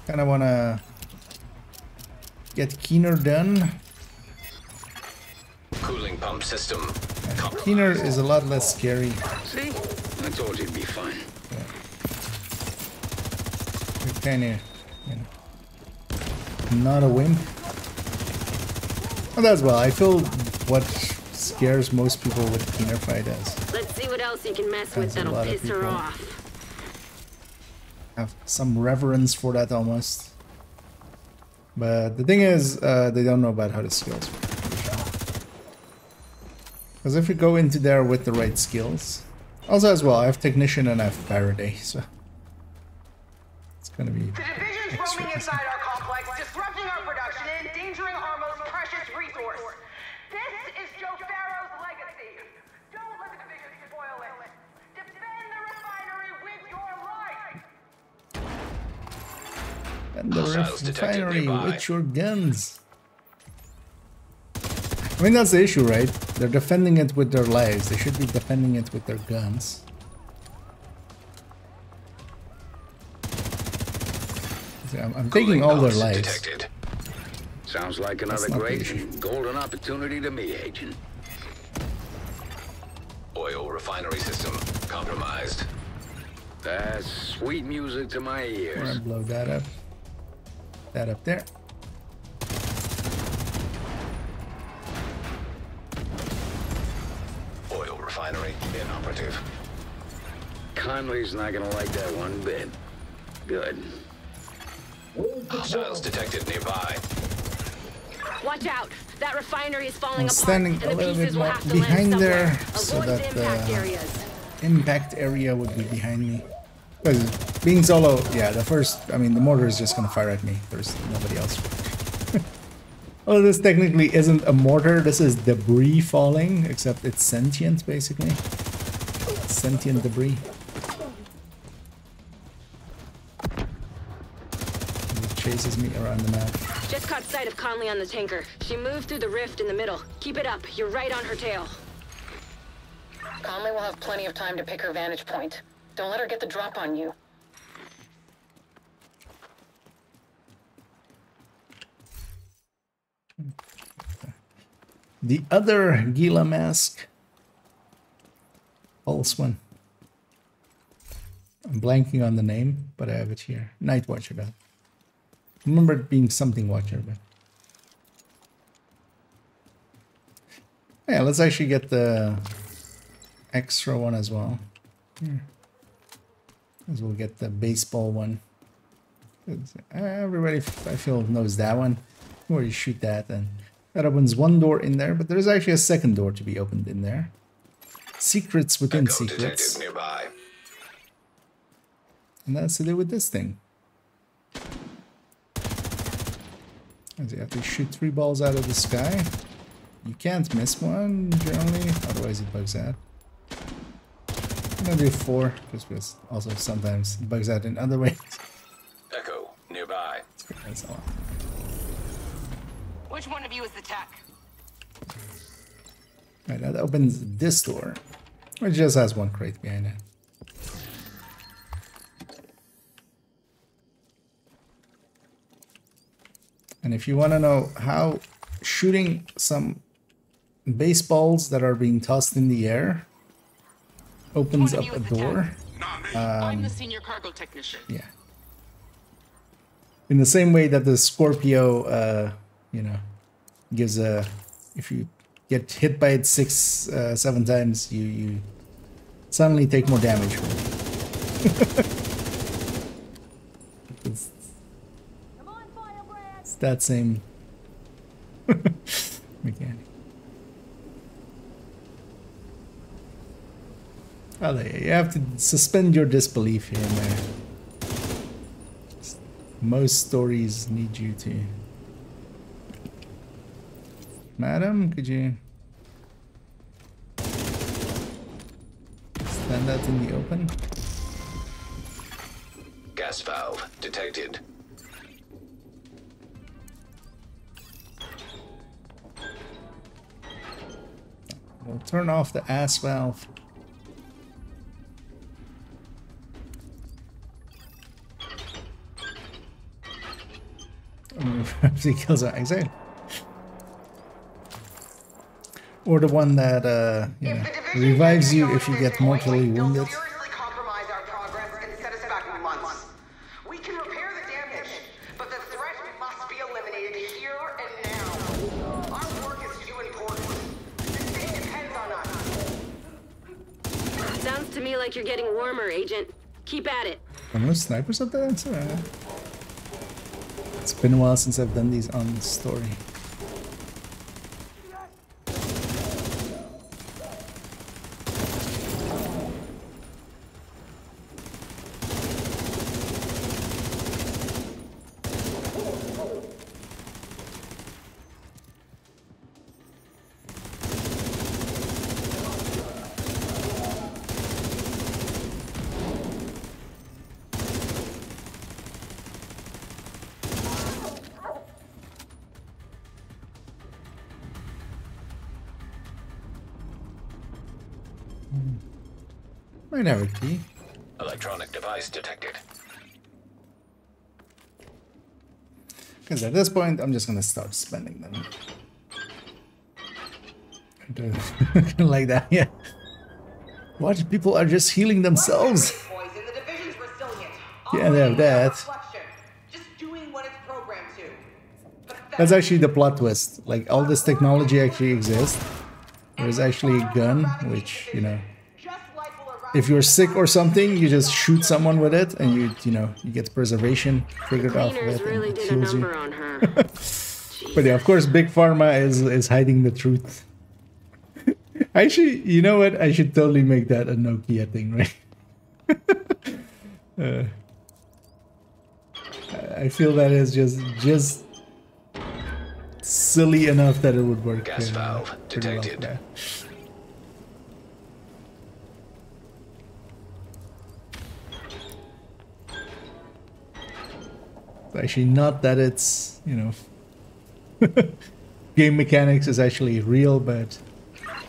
Kind of want to get Keener done. Cooling pump system. Keener is a lot less scary. See? I told you it'd be fun. You're kind of, you know, not a wimp. Well, that's well. I feel what scares most people with Keener fight is. Let's see what else you can mess with That's a that'll lot of piss her people. off. Have some reverence for that almost. But the thing is, they don't know about how the skills work. Because if you go into there with the right skills, also as well, I have Technician and I have Faraday, so it's gonna be. The division's roaming inside our complex, disrupting our production and endangering our most precious resource. This is Joe Farrow's legacy. Don't let the division spoil it. Defend the refinery with your life. And the Hostiles detected refinery nearby. with your guns. I mean, that's the issue, right? They're defending it with their lives. They should be defending it with their guns. See, I'm taking all their lives. Detected. Sounds like another not the great issue. and golden opportunity to me, Agent. Oil refinery system compromised. That's sweet music to my I'm ears. gonna blow that up. That up there. Oil refinery inoperative. Conley's not gonna like that one bit. Good. Hostiles detected nearby. Watch out! That refinery is falling I'm apart, standing and a the little bit pieces will more have to behind land there somewhere. so Avoid that the impact the areas. impact area would be behind me. Because being solo, yeah, the mortar is just gonna fire at me. There's nobody else. Well, this technically isn't a mortar, this is debris falling, except it's sentient, basically. Sentient debris. It chases me around the map. Just caught sight of Conley on the tanker. She moved through the rift in the middle. Keep it up, you're right on her tail. Conley will have plenty of time to pick her vantage point. Don't let her get the drop on you. The other Gila mask. Pulse one. I'm blanking on the name, but I have it here. Night Watcher, though. I remember it being something Watcher, but... yeah, let's actually get the extra one as well. Here. As we'll get the baseball one. Everybody, I feel, knows that one. Where you shoot that, and that opens one door in there, but there's actually a second door to be opened in there. Secrets within secrets. Nearby. And that's to do with this thing. As you have to shoot 3 balls out of the sky. You can't miss one, generally, otherwise it bugs out. I'm gonna do 4, just because also sometimes it bugs out in other ways. Echo, nearby. That's a lot. Which one of you is the tech? Right, that opens this door, which just has 1 crate behind it. And if you want to know how shooting some baseballs that are being tossed in the air opens up a door. I'm the senior cargo technician. Yeah. In the same way that the Scorpio, you know, gives a... if you get hit by it 6-7 times, you suddenly take more damage from it. It's that same mechanic. Oh, you have to suspend your disbelief here and there. Most stories need you to. Madam, could you stand out in the open? Gas valve detected. We'll turn off the ass valve. If he kills an exile. Or the one that you know, revives you if you get mortally wounded. Compromise our progress and set us back months. We can repair the damage, but the threat must be eliminated here and now. Our work is too important. The city depends on us. Sounds to me like you're getting warmer, Agent. Keep at it. Are no snipers up there? That's alright. It's been a while since I've done these on the story. Might have a key. Electronic device detected. Because at this point, I'm just gonna start spending them. Like that, yeah. What? People are just healing themselves? Can't have that. That's actually the plot twist. Like, all this technology actually exists. There's actually a gun, which, you know, if you're sick or something, you just shoot someone with it, and you know, you get preservation triggered off of it, and it heals you. But But yeah, of course, Big Pharma is hiding the truth. Actually, you know what? I should totally make that a Nokia thing, right? I feel that is just silly enough that it would work. Gas valve detected. Well, yeah. Actually, not that it's, you know, game mechanics is actually real, but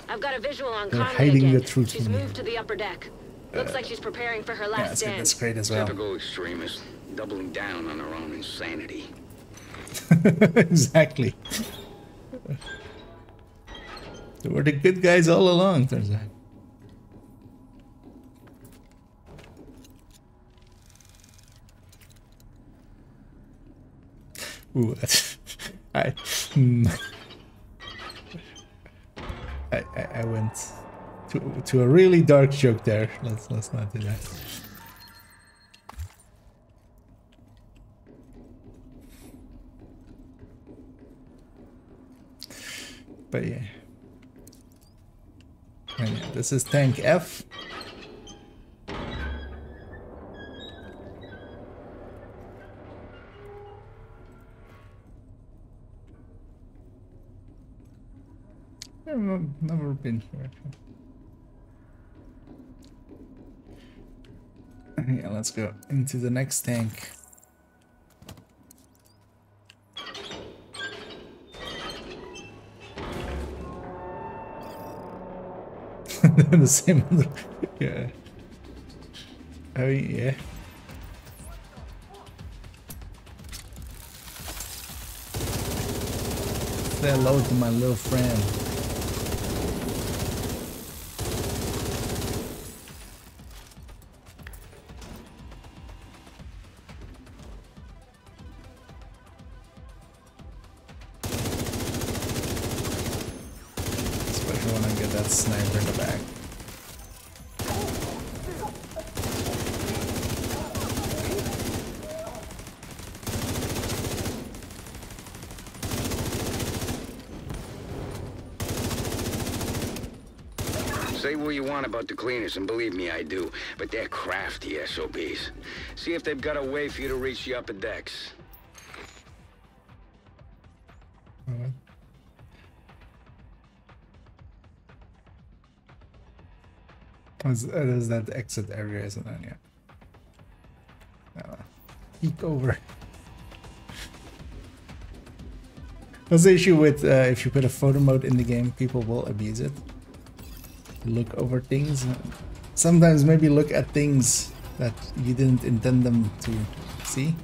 I've got a visual on they're Conley hiding again. the truth. She's moved to the upper deck. Looks like she's preparing for her last stand. That's great as well. Typical extremist, doubling down on their own insanity. Exactly. They were the good guys all along, turns out. Ooh, I went to a really dark joke there. Let's not do that. But yeah. And yeah, this is tank F. I've never been here. Yeah, let's go into the next tank. The same. Yeah. Oh yeah. Say hello to my little friend. Especially when I get that sniper in the back. Say what you want about the cleaners, and believe me, I do. But they're crafty SOBs. See if they've got a way for you to reach the upper decks. There's that exit area, isn't it? Yeah. Peek over. That's the issue with if you put a photo mode in the game, people will abuse it. Look over things. Sometimes maybe look at things that you didn't intend them to see.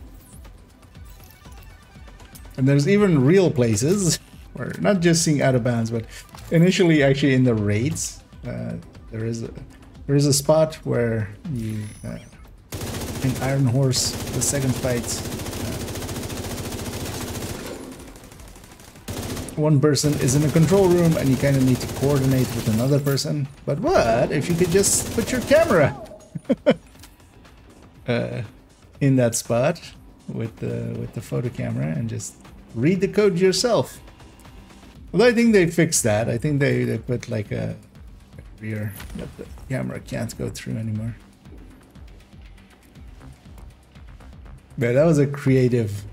And there's even real places where not just seeing out of bounds, but initially actually in the raids, there is a spot where you in Iron Horse, the second fight, one person is in a control room and you kind of need to coordinate with another person. But what if you could just put your camera in that spot with the photo camera and just read the code yourself? Well, I think they fixed that. I think they put like a rear that the camera can't go through anymore. But that was a creative.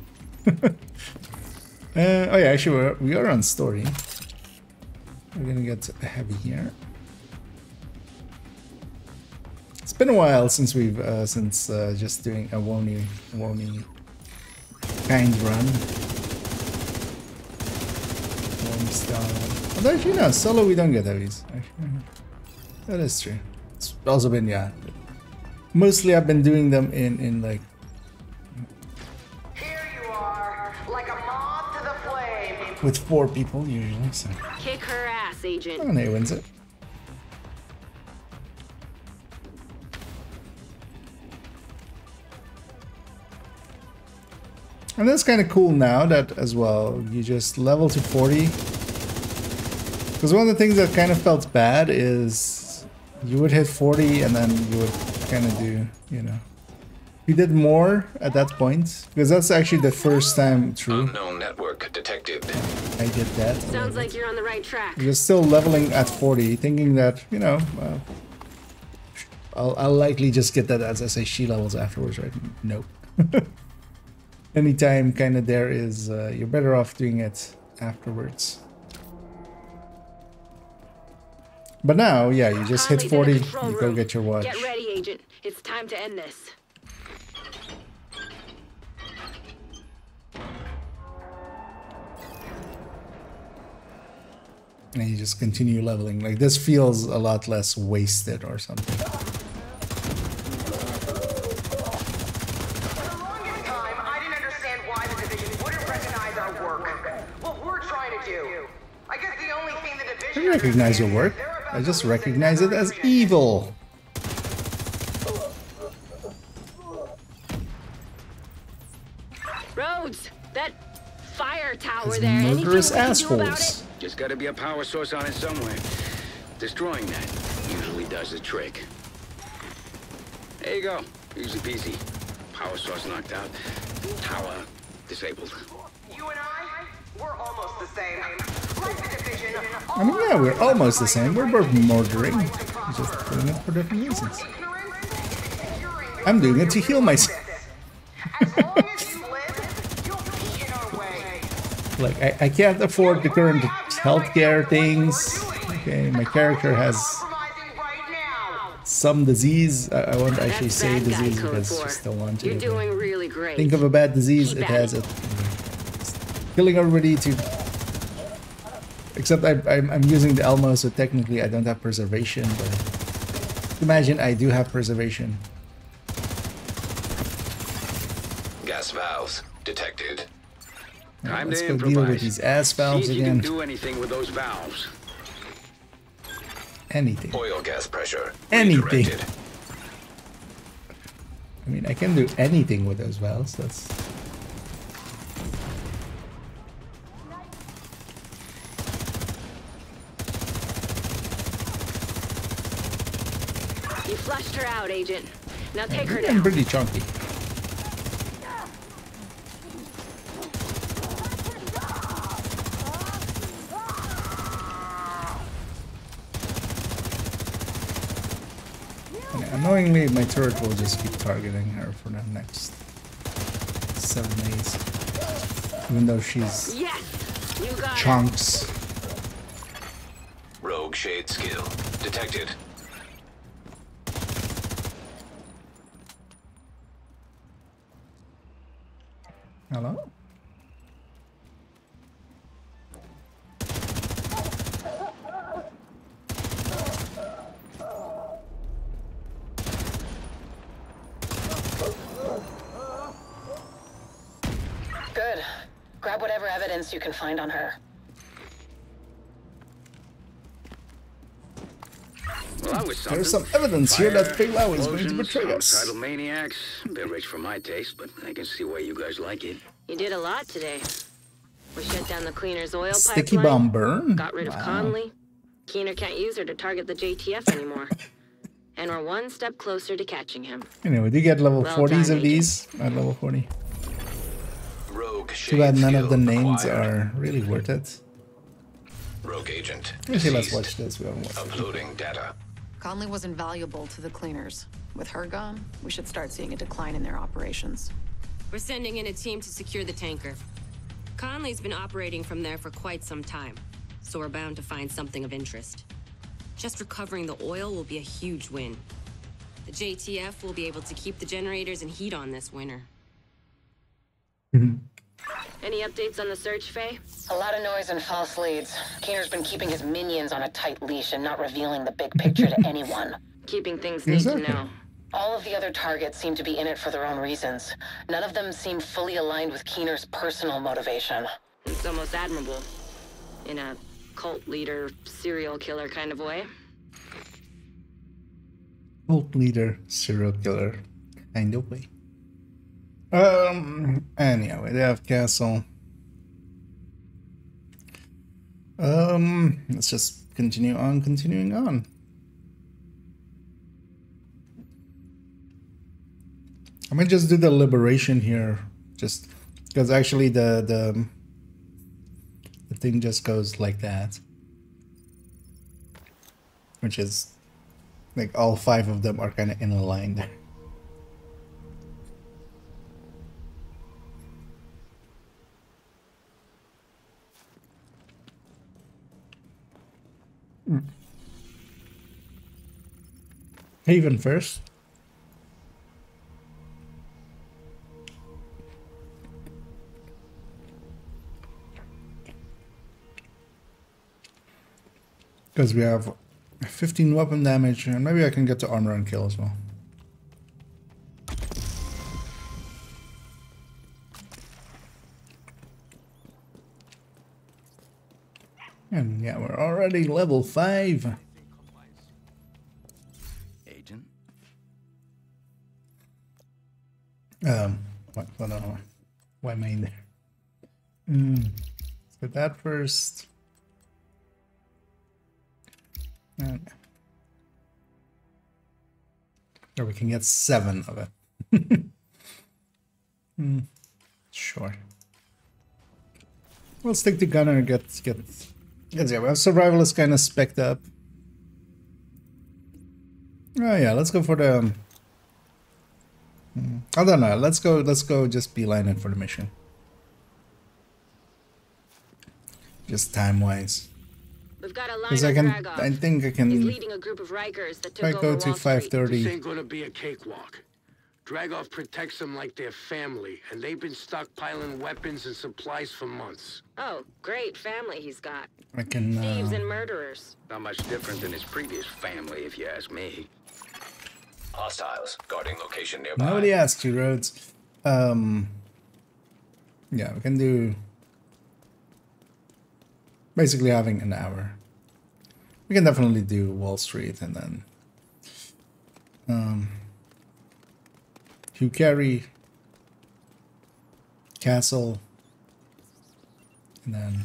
Oh yeah, actually we are on story. We're gonna get heavy here. It's been a while since we've just doing a Wony kind run. Wony style. Although actually no, solo we don't get heavies. Actually, that is true. It's also been, yeah. Mostly I've been doing them in like. With 4 people usually, so. Kick her ass, Agent. Oh, and he wins it. And that's kind of cool now that as well, you just level to 40. Because one of the things that kind of felt bad is you would hit 40 and then you would kind of do, you know, We did more at that point, because that's actually the first time through. Unknown network detected. I did that. Sounds like you're on the right track. You're still leveling at 40, thinking that, you know, I'll likely just get that as SHG levels afterwards, right? Nope. Anytime kind of there is, you're better off doing it afterwards. But now, yeah, you just hit 40, you go get your watch. Get ready, Agent. It's time to end this. And you just continue leveling. Like, this feels a lot less wasted or something. For the longest time, I didn't understand why the division wouldn't recognize our work. What we're trying to do. I guess the only thing the division... I recognize your work. I just recognize it as evil. Rhodes, that fire tower As there. murderous Anything we can do about assholes. it? Just gotta be a power source on it somewhere. Destroying that usually does the trick. There you go. Easy peasy. Power source knocked out. Tower disabled. You and I, we're almost the same. Like the division. I mean, yeah, we're almost the same. We're both murdering. We're just doing it for different reasons. I'm doing it to heal myself. Like, I can't afford the current healthcare things. Okay, my character has some disease. I won't actually say disease because I still want to. You're doing really great. Think of a bad disease, it has it. Killing everybody to... Except I'm using the Elmo, so technically I don't have preservation, but... Imagine I do have preservation. Gas valves detected. Time Let's to go improvise. deal with these ass valves See if you again. can do anything with those valves. Anything. Oil gas pressure. Anything. Redirected. I mean, I can do anything with those valves. That's... You flushed her out, Agent. Now take her I'm down. pretty chunky. Annoyingly, my turret will just keep targeting her for the next 7 days. Even though she's yes, you got chunks. Rogue shade skill detected. Hello? Good. Grab whatever evidence you can find on her. Well, that was something. There's some evidence here that Fire, Pei is going to explosions, betray us. homicidal maniacs. A bit rich for my taste, but I can see why you guys like it. You did a lot today. We shut down the cleaner's oil Sticky pipeline. bomb burn? Got rid of Conley. Keener can't use her to target the JTF anymore. And we're one step closer to catching him. Anyway, do you get level Well 40s done, of Agent. these? At level 40. Rogue Too shade bad none of the skill names acquired. are really worth it. Rogue agent. Okay, let's deceased. watch this. We haven't watched it. Uploading data. Conley was invaluable to the cleaners. With her gone, we should start seeing a decline in their operations. We're sending in a team to secure the tanker. Conley's been operating from there for quite some time, so we're bound to find something of interest. Just recovering the oil will be a huge win. The JTF will be able to keep the generators and heat on this winter. Any updates on the search, Faye? A lot of noise and false leads. Keener's been keeping his minions on a tight leash and not revealing the big picture to anyone. Keeping things neat to know. All of the other targets seem to be in it for their own reasons. None of them seem fully aligned with Keener's personal motivation. It's almost admirable. In a cult leader, serial killer kind of way. Cult leader, serial killer kind of way. Anyway, they have castle. Let's just continuing on. I might just do the liberation here, just because actually the thing just goes like that, which is like all 5 of them are kind of in a line there. Haven first. Because we have 15 weapon damage, and maybe I can get to armor and kill as well. And yeah, we're already level 5. Agent? What? Hold on. Why am I in there? Let's get that first. And or we can get 7 of it. Sure. We'll stick to gunner and get yeah, we have survival is kind of specced up. Oh yeah, let's go for the I don't know, let's go just beeline it for the mission. Just time wise. We've got a line Because I think I can. He's leading a group of Rikers that took I go over to Wall Street. 5:30. This ain't gonna be a cakewalk. Dragov protects them like their family, and they've been stockpiling weapons and supplies for months. Oh, great family he's got. I can. Thieves and murderers. Not much different than his previous family, if you ask me. Hostiles guarding location nearby. Nobody asked you, Rhodes. Yeah, we can do. Basically having an hour. We can definitely do Wall Street and then Hugh Carey, Castle, and then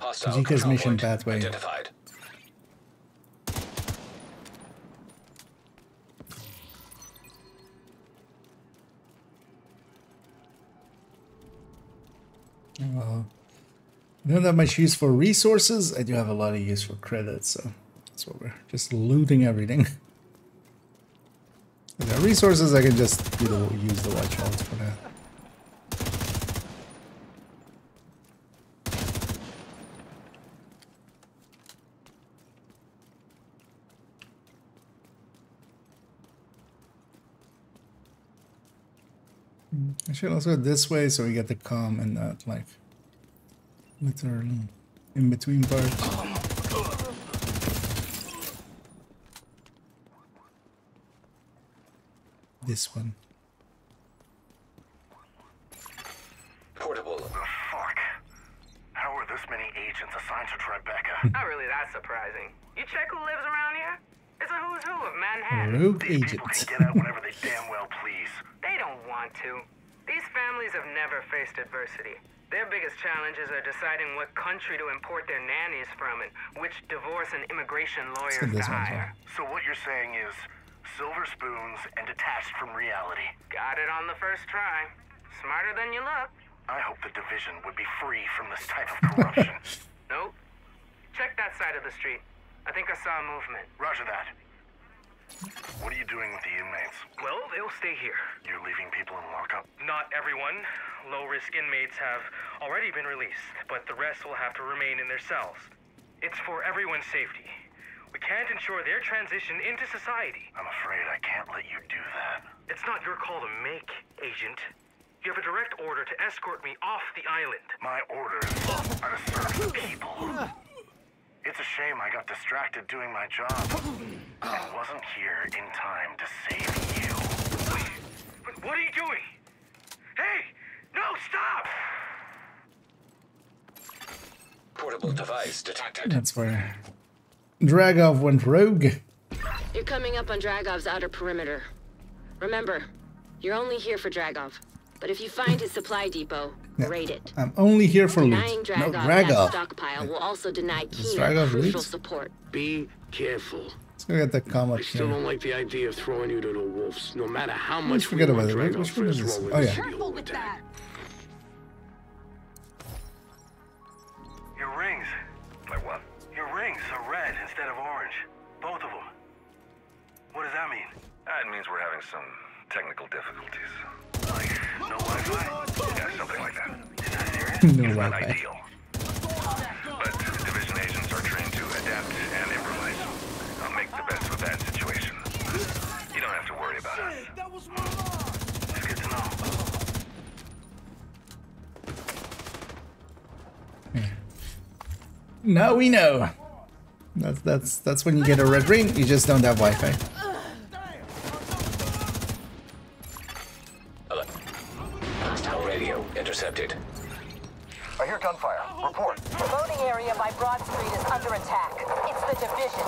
Kajika's mission pathway. Identified. Well, I don't have much use for resources. I do have a lot of use for credits, so that's what we're just looting everything. The resources I can just use the watch holds for that. I should also go this way so we get the calm and that like literally in between parts. This one. Portable. Fuck. How are this many agents assigned to Tribeca? Not really that surprising. You check who lives around here? It's a who's who of Manhattan. Rogue These agent. people can get out whenever they damn well please. They don't want to. These families have never faced adversity. Their biggest challenges are deciding what country to import their nannies from and which divorce and immigration lawyers to hire. So what you're saying is silver spoons and detached from reality. Got it on the first try. Smarter than you look. I hope the division would be free from this type of corruption. Nope. Check that side of the street. I think I saw a movement. Roger that. What are you doing with the inmates? Well, they'll stay here. You're leaving people in lockup? Not everyone. Low-risk inmates have already been released, but the rest will have to remain in their cells. It's for everyone's safety. We can't ensure their transition into society. I'm afraid I can't let you do that. It's not your call to make, Agent. You have a direct order to escort me off the island. My orders are to serve the people. It's a shame I got distracted doing my job and wasn't here in time to save you. But what are you doing? Hey! No, stop! Portable device detected. That's where Dragov went rogue. You're coming up on Dragov's outer perimeter. Remember, you're only here for Dragov. But if you find his supply depot, raid it. I'm only here for loot. Denying No Dragov Dragov. that stockpile will also deny Is Keener Dragov crucial loot? support. Be careful. Let's go get the comet I still here. don't like the idea of throwing you to the wolves, no matter how Let's much we forget want about it. Dragov Which for one his is this? role in Oh, the yeah. city hall attack. Your rings. Like what? Your rings are red instead of orange. Both of them. What does that mean? It means we're having some technical difficulties. Like, no Wi-Fi? Yeah, something like that. Is that serious? No It's not Wi-Fi. ideal. But division agents are trained to adapt and improvise. I'll make the best of a bad situation. You don't have to worry about us. That was my line. It's good to know. Now we know. That's when you get a red ring. You just don't have Wi-Fi. Hostile radio intercepted. I hear gunfire. Report. The loading area by Broad Street is under attack. It's the division.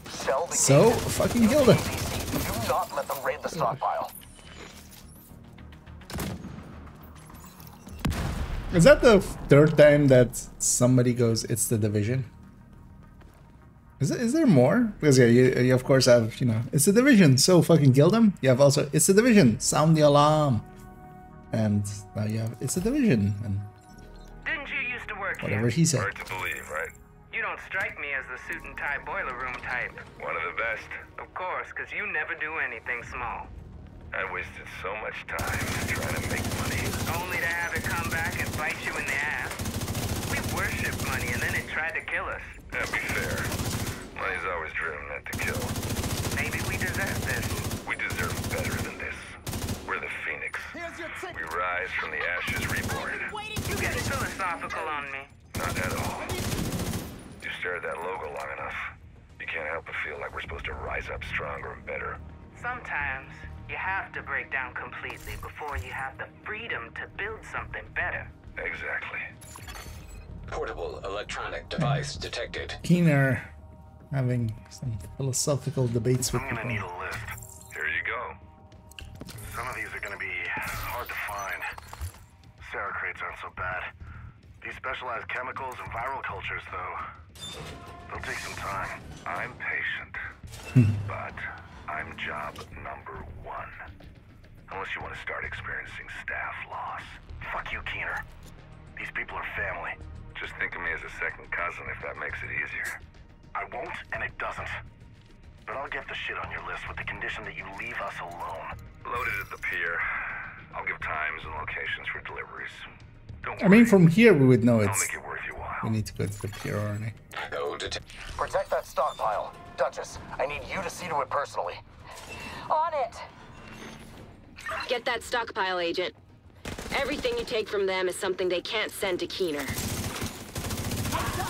Sell the So gate. fucking kill them. Do not let them raid the stockpile. Is that the third time that somebody goes, it's the division? Is there more? Because yeah, you of course have, you know, it's the division, so fucking kill them. You have also, it's the division, sound the alarm. And now you have, it's the division, and Didn't you used to work whatever here? he said. Hard to believe, right? You don't strike me as the suit and tie boiler room type. One of the best. Of course, because you never do anything small. I wasted so much time trying to make money. Only to have it come back and bite you in the ass. We worship money and then it tried to kill us. To be fair, money's always driven meant to kill. Maybe we deserve this. We deserve better than this. We're the Phoenix. Here's your ticket. We rise from the ashes reborn. You get philosophical on me. Not at all. You stare at that logo long enough, you can't help but feel like we're supposed to rise up stronger and better. Sometimes you have to break down completely before you have the freedom to build something better. Exactly. Portable electronic device detected. Keener having some philosophical debates with I'm gonna people. need a list. Here you go. Some of these are gonna be hard to find. Sarah crates aren't so bad. These specialized chemicals and viral cultures, though, they'll take some time. I'm patient, but I'm job number one. Unless you want to start experiencing staff loss. Fuck you, Keener. These people are family. Just think of me as a second cousin if that makes it easier. I won't, and it doesn't. But I'll get the shit on your list with the condition that you leave us alone. Loaded at the pier. I'll give times and locations for deliveries. Don't worry. I mean, from here we would know I'll it's. make it worth your while. We need to go to the pier already. Go to Protect that stockpile. Duchess, I need you to see to it personally. On it. Get that stockpile, Agent. Everything you take from them is something they can't send to Keener.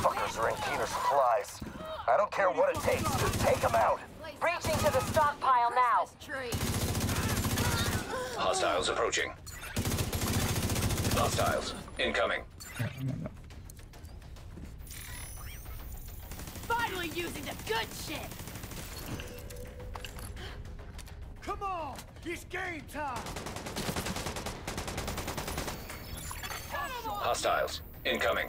Fuckers are in Keener's supplies. I don't care what it takes. Just take them out. Breaching to the stockpile now. Hostiles approaching. Hostiles incoming. Finally using the good shit. Come on, it's game time. Hostiles incoming.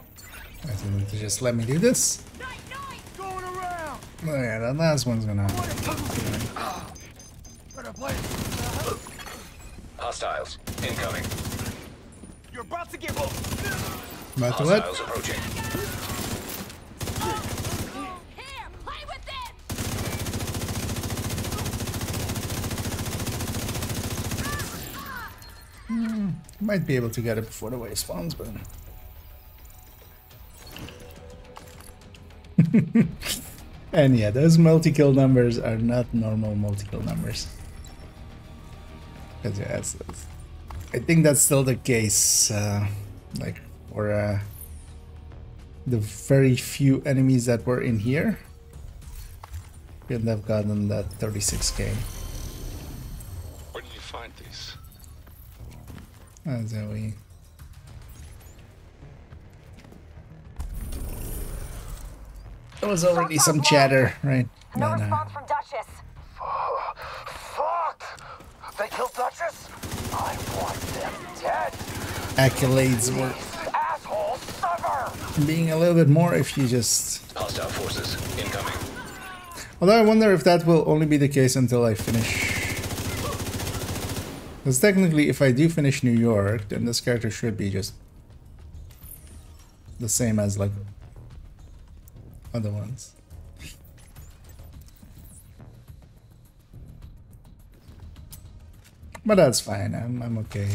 I think to just let me do this. Going around. Oh yeah, that last one's gonna. Better play. Hostiles incoming. You're about to get About to what? Hostiles approaching. Here, play with this. Might be able to get it before the wave spawns, but. And yeah, those multi-kill numbers are not normal multi-kill numbers. Because yeah, I think that's still the case. Like, for the very few enemies that were in here, couldn't have gotten that 36k. Where did you find these? So we. There was already some chatter, right? No response from Duchess. Fuck! They killed Duchess? I want them dead. accolades were being a little bit more if you just... Hostile forces incoming. Although I wonder if that will only be the case until I finish. Because technically if I do finish New York, then this character should be just the same as like other ones. But that's fine, I'm okay.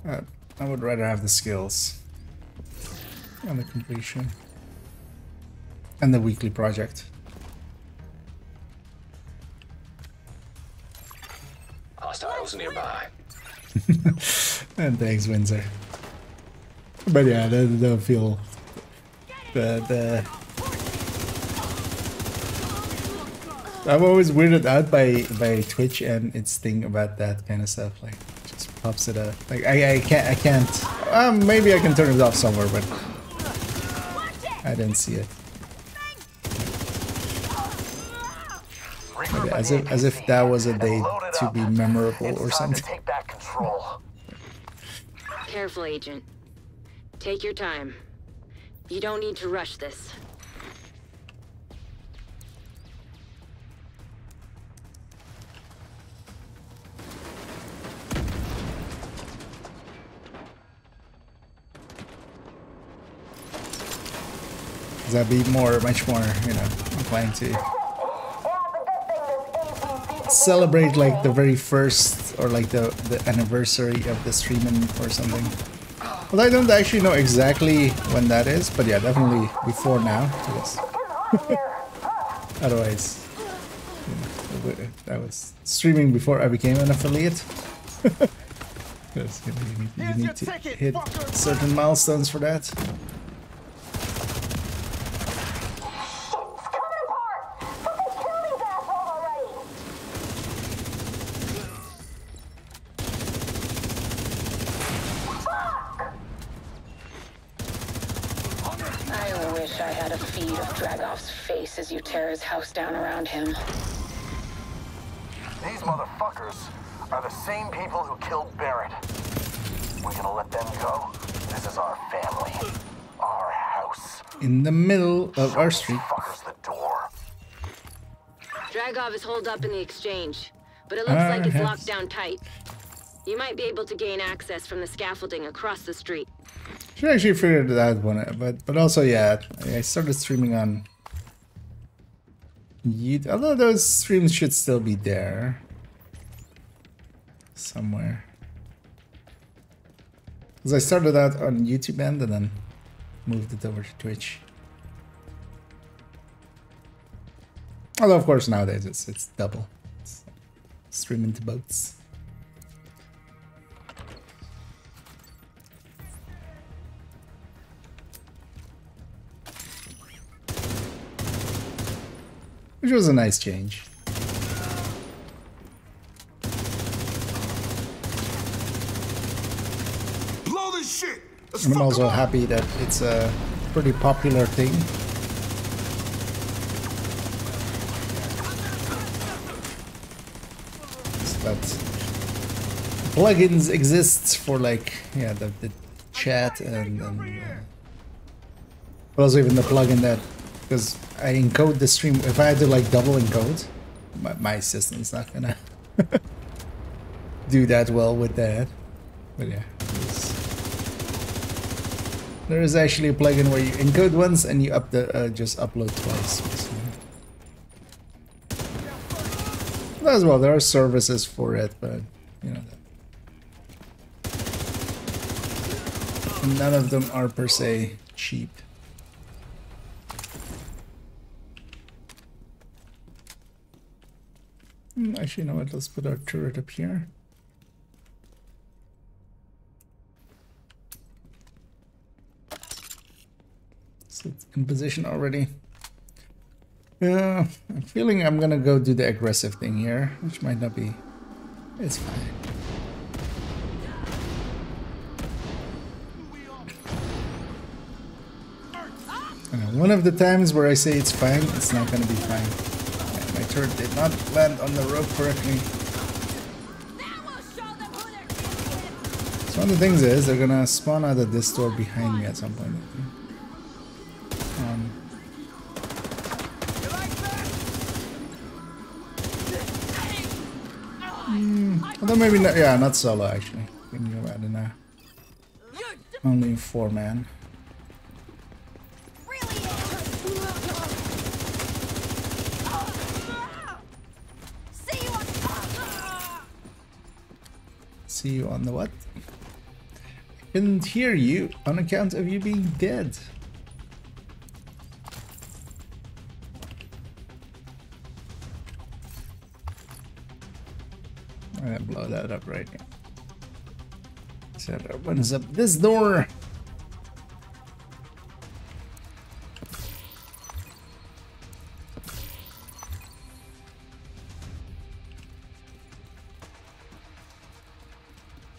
I would rather have the skills and the completion and the weekly project. Hostiles nearby. And thanks, Windsor. But yeah, the feel the I'm always weirded out by Twitch and its thing about that kind of stuff. Like, it just pops it up. Like I can't. Maybe I can turn it off somewhere, but I didn't see it. Maybe as if that was a day to be memorable or something. Careful, Agent. Take your time. You don't need to rush this. That'd be much more, you know, inclined to celebrate like the very first or like the anniversary of the streaming or something. Well, I don't actually know exactly when that is, but yeah, definitely before now. Because otherwise, you know, I was streaming before I became an affiliate. Because you need to hit certain milestones for that. As you tear his house down around him. These motherfuckers are the same people who killed Barrett. We're gonna let them go. This is our family, our house. In the middle of our street. Fuckers the door. Dragov is holed up in the exchange, but it looks like it's locked down tight. You might be able to gain access from the scaffolding across the street. Should actually figure that one out, but also yeah, I started streaming on YouTube, although those streams should still be there somewhere. Because I started out on YouTube and then moved it over to Twitch. Although of course nowadays it's double. It's streaming to boats. Which was a nice change. Blow this shit. I'm also happy that it's a pretty popular thing. That plugins exists for like, yeah, the chat and but also even the plugin that, because I encode the stream, if I had to like double encode, my system's not gonna do that well with that. But yeah, there is actually a plugin where you encode once and you just upload twice. As well, there are services for it, but you know, none of them are per se cheap. Actually, you know what? Let's put our turret up here. So it's in position already. Yeah, I'm feeling I'm gonna go do the aggressive thing here, which might not be. It's fine. One of the times where I say it's fine, it's not gonna be fine. My turret did not land on the rope correctly. So one of the things is they're gonna spawn out of this door behind me at some point. Although maybe not, yeah, not solo actually. Thinking about it now. Only 4-man. See you on the what? I couldn't hear you on account of you being dead. I'm gonna blow that up right now. So that opens up this door.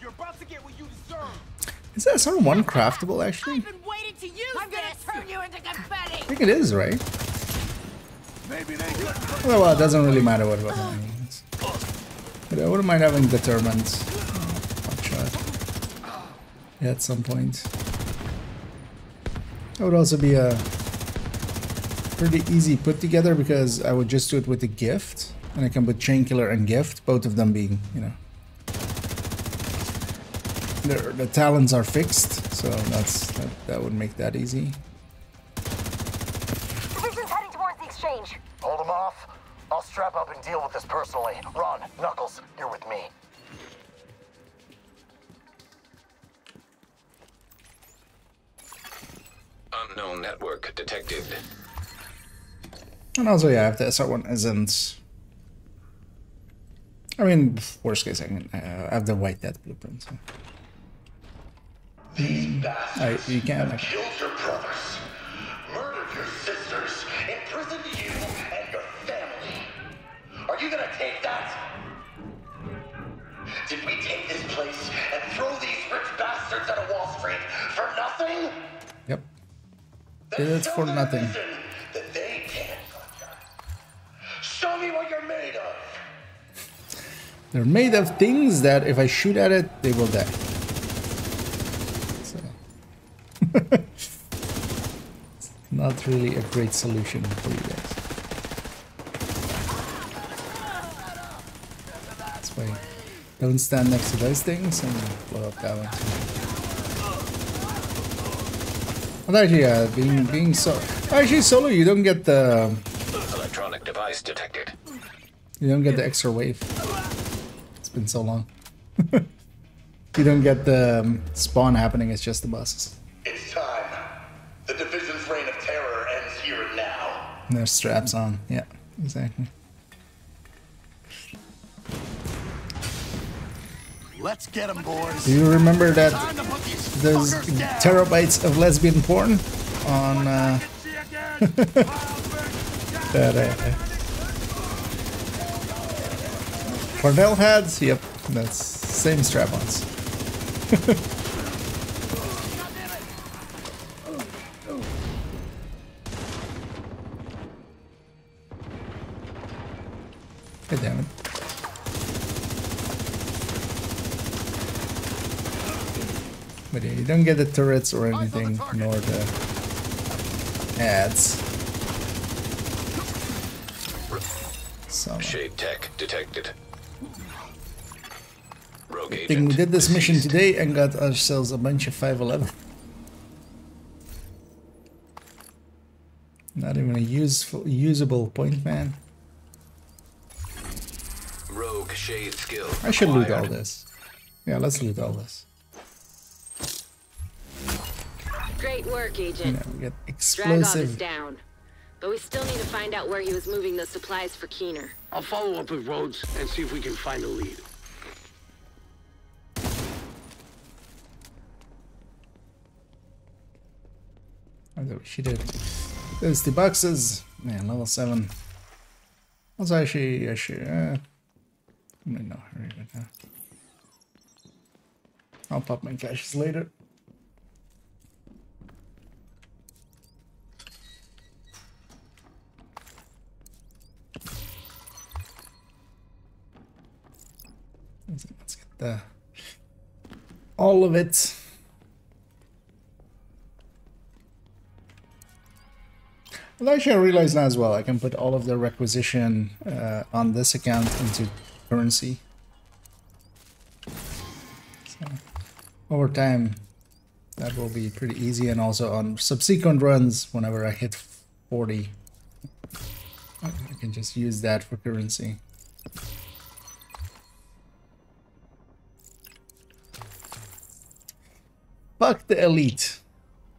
You're about to get what you deserve. Is that sort of one craftable actually? I've been waiting to use I'm gonna turn you into confetti. I think it is, right? Maybe they could. Well, it doesn't really matter what weapon I use. But I wouldn't mind having determined shot at some point. That would also be a pretty easy put together because I would just do it with the gift, and I can put chain killer and gift, both of them being, you know, the talents are fixed, so that would make that easy. Division's heading towards the exchange. Hold them off. I'll strap up and deal with this personally. Ron, Knuckles, you're with me. Unknown network detected. And also, yeah, if the SR one isn't, I mean, worst case, I can have the White Death blueprint. So. These bastards you can. have killed your brothers, murdered your sisters, imprisoned you and your family. Are you gonna take that? Did we take this place and throw these rich bastards out of Wall Street for nothing? Yep. Did it for nothing. That they can't touch us. Show me what you're made of. They're made of things that if I shoot at it, they will die. So. Not really a great solution for you guys. That's why don't stand next to those things and blow up that one too. Well, actually, yeah, being so actually solo, you don't get the Electronic device detected. You don't get the extra wave. It's been so long. You don't get the spawn happening. It's just the bosses. It's time. The division's reign of terror ends here and now. And there's straps on. Yeah, exactly. Let's get them, boys. Do you remember that those terabytes of lesbian porn on that Cornell had? Yep, that's same strap-ons. God damn it. But yeah, you don't get the turrets or anything, nor the ads. So, Shade tech detected. Rogue I think we did this mission today and got ourselves a bunch of 511. Not even a usable point man. Rogue shade skill. I should loot all this. Yeah, let's loot all this. Great work, Agent. Yeah, we get Dragov is explosive. down. But we still need to find out where he was moving the supplies for Keener. I'll follow up with Rhodes and see if we can find a lead. She did. There's the boxes. Man, level 7. Also, actually, I should. I'm in no hurry right now. I'll pop my caches later. Let's get the all of it. Well, actually, I realize now as well, I can put all of the requisition on this account into currency. So, over time, that will be pretty easy, and also on subsequent runs, whenever I hit 40, I can just use that for currency. Fuck the elite.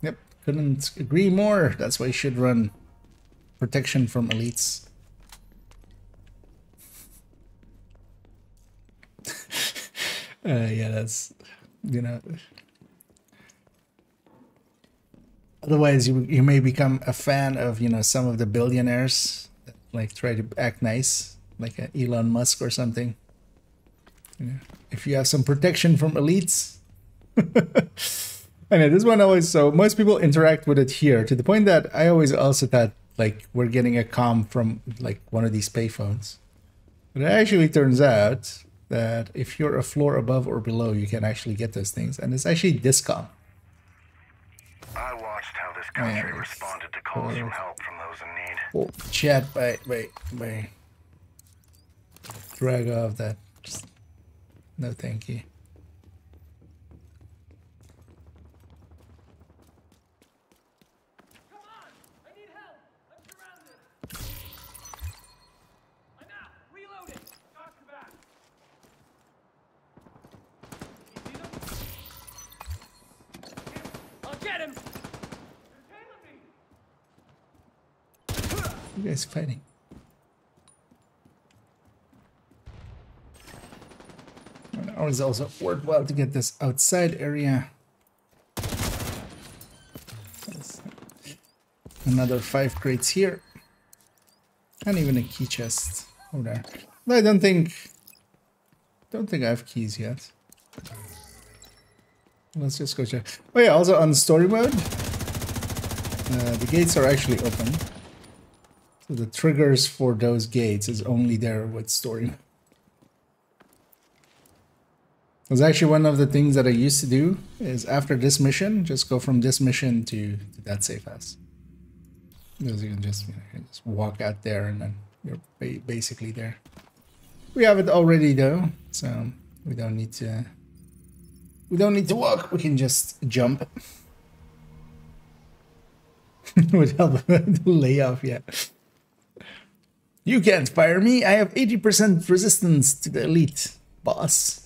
Yep, couldn't agree more. That's why you should run protection from elites. Yeah, that's, you know. Otherwise, you may become a fan of, you know, some of the billionaires that, like, try to act nice, like Elon Musk or something. You know, if you have some protection from elites. I know this one always, so most people interact with it here to the point that I always also thought like we're getting a comm from like one of these payphones. But it actually turns out that if you're a floor above or below, you can actually get those things, and it's actually Discom. I watched how this country responded to calls from help from those in need. Oh, chat by drag off that. Just, no thank you. You guys fighting? Now it's also worthwhile to get this outside area. Another 5 crates here, and even a key chest over there. But I don't think I have keys yet. Let's just go check. Oh yeah, also on story mode, the gates are actually open. So the triggers for those gates is only there with story. It was actually one of the things that I used to do is after this mission, just go from this mission to that safe house. Because you can just, you can just walk out there and then you're basically there. We have it already though, so we don't need to walk, we can just jump. Without the layoff yet. You can't fire me. I have 80% resistance to the elite, boss.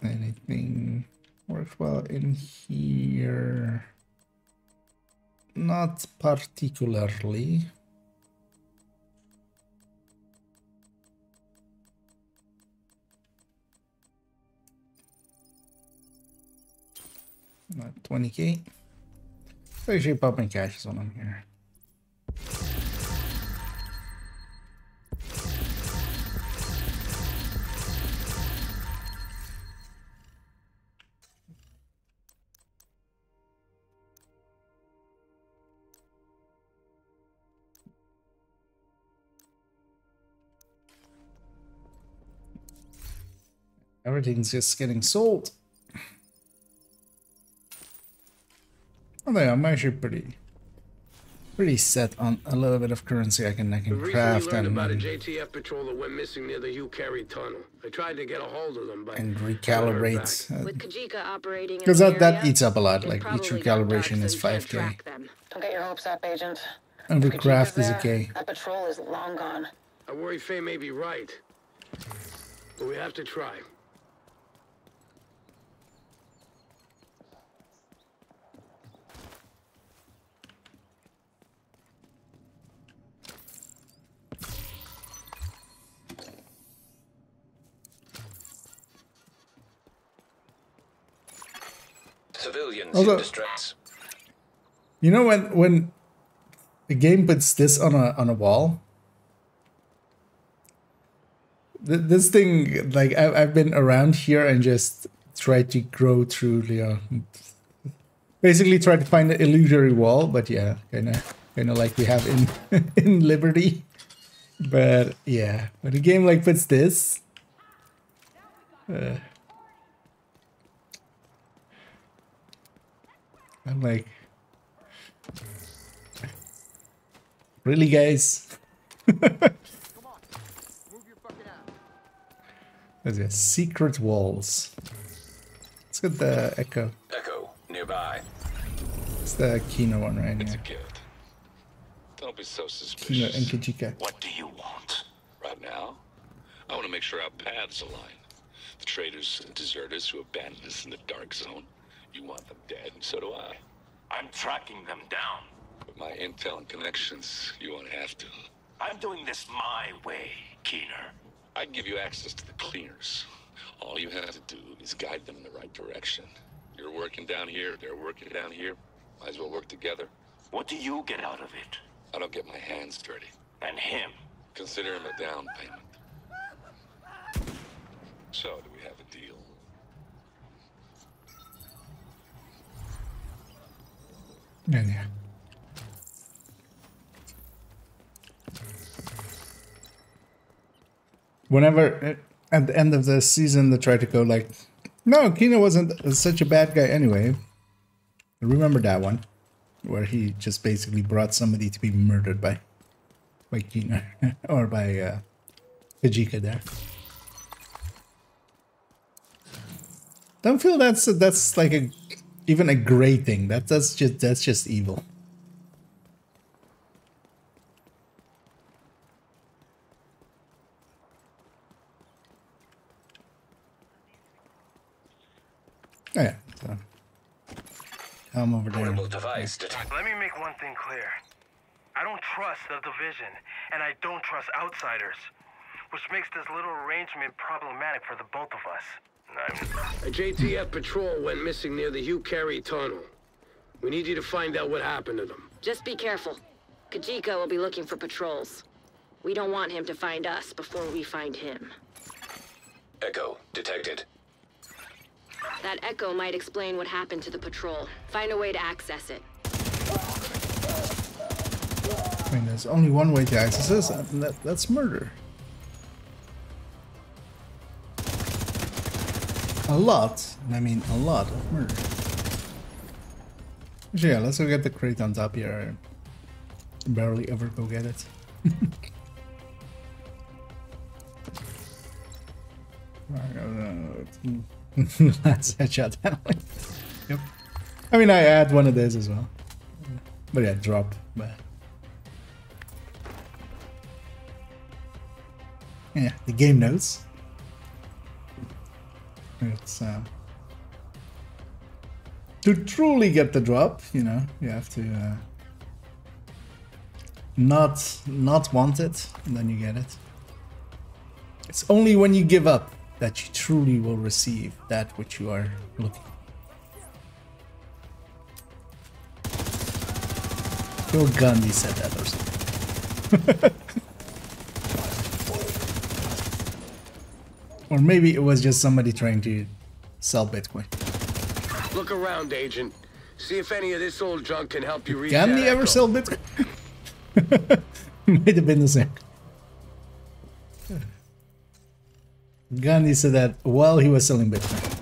Anything worthwhile in here? Not particularly. Not 20k. Actually, popping cash is on them here. Everything's just getting sold. Although I'm actually pretty set on a little bit of currency I can craft and about a JTF patrol that went missing near the Hugh tunnel. I tried to get a hold of them, but and recalibrate. With Kajika operating because that eats up a lot. Like each recalibration is 5k. Don't get your hopes up, Agent. Every craft is a K. That patrol is long gone. I worry Faye may be right, but we have to try. Civilians in distress. You know when the game puts this on a wall, this thing, like I've been around here and just tried to grow through, basically try to find an illusory wall, but yeah, kind of like we have in in Liberty. But yeah, when a game like puts this, I'm like, really, guys? There's a secret walls. Let's get the Echo. Echo nearby. It's the Kino one right It's a here. gift. Don't be so suspicious. Kino and Kijika. What do you want? Right now, I want to make sure our paths align. The traitors and deserters who abandoned us in the dark zone. You want them dead, and so do I. I'm tracking them down. With my intel and connections, you won't have to. I'm doing this my way, Keener. I'd give you access to the cleaners. All you have to do is guide them in the right direction. You're working down here, they're working down here. Might as well work together. What do you get out of it? I don't get my hands dirty. And him? Consider him a down payment. So, do we have a deal? Yeah. Whenever at the end of the season they try to go like, no, Kino wasn't such a bad guy anyway. Remember that one where he just basically brought somebody to be murdered by Kino or by Kijika there. Don't feel that's like even a great thing. That's just evil. Oh, yeah. So, come over there. Device detect. Let me make one thing clear. I don't trust the division, and I don't trust outsiders, which makes this little arrangement problematic for the both of us. A JTF patrol went missing near the Hugh Carey tunnel. We need you to find out what happened to them. Just be careful. Kijika will be looking for patrols. We don't want him to find us before we find him. Echo detected. That echo might explain what happened to the patrol. Find a way to access it. I mean, there's only one way to access this, and that's murder. A lot, and I mean a lot of murder. So yeah, let's go get the crate on top here. Barely ever go get it. Last headshot. Yep. I mean, I had one of those as well. But yeah, drop. But yeah, the game knows. It's to truly get the drop, you know, you have to not want it, and then you get it. It's only when you give up that you truly will receive that which you are looking for. Your Gandhi said that or something. Or maybe it was just somebody trying to sell Bitcoin. Look around, Agent. See if any of this old junk can help you reach Gandhi that ever echo. sell Bitcoin? Might have been the same. Gandhi said that while he was selling Bitcoin.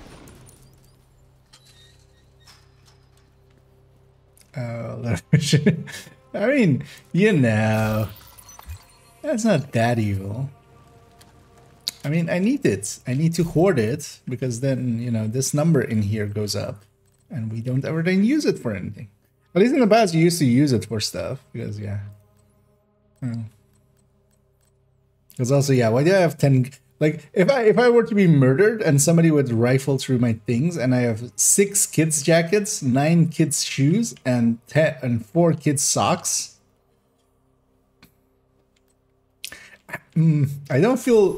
I mean, you know, that's not that evil. I mean, I need it. I need to hoard it because then, you know, this number in here goes up and we don't ever then use it for anything. At least in the past, you used to use it for stuff because, yeah. Because also, yeah, why do I have 10? Like, if I were to be murdered and somebody would rifle through my things and I have 6 kids' jackets, 9 kids' shoes, and 4 kids' socks. I don't feel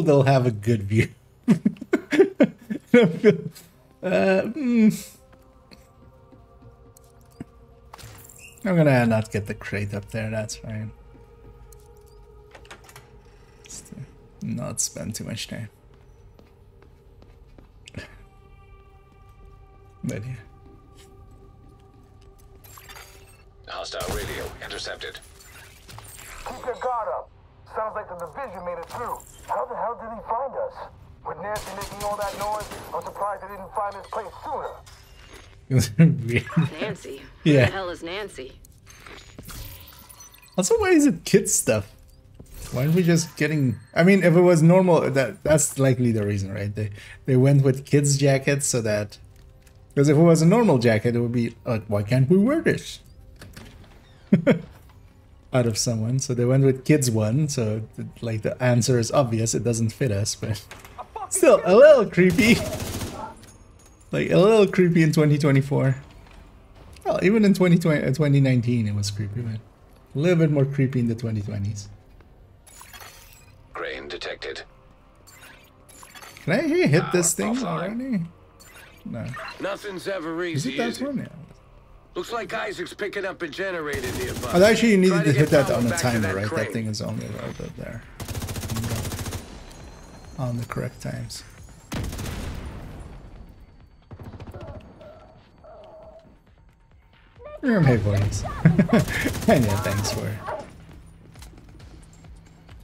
they'll have a good view. I don't feel, I'm gonna not get the crate up there, that's fine. Just to not spend too much time. But yeah. Hostile radio intercepted. Keep your guard up. Sounds like the division made it through. How the hell did he find us? With Nancy making all that noise, I'm surprised they didn't find this place sooner. Nancy? Yeah. Who the hell is Nancy? Also, why is it kids stuff? Why aren't we just getting... I mean, if it was normal, that's likely the reason, right? They went with kids' jackets so that... Because if it was a normal jacket, it would be like, why can't we wear this? Out of someone. So they went with kids one, so like the answer is obvious, it doesn't fit us, but... Still, a little creepy. Like, a little creepy in 2024. Well, even in 2019 it was creepy, but... A little bit more creepy in the 2020s. Crane detected. Can I hit this thing already? No. Nothing's ever Is easy, it that is it? one? Yeah. Looks like Isaac's picking up a generator nearby. Oh, actually, you needed Try to hit get that on power a back to timer, that right? crane. That thing is only right up there. On the correct times. You're my voice. And yeah, thanks for it.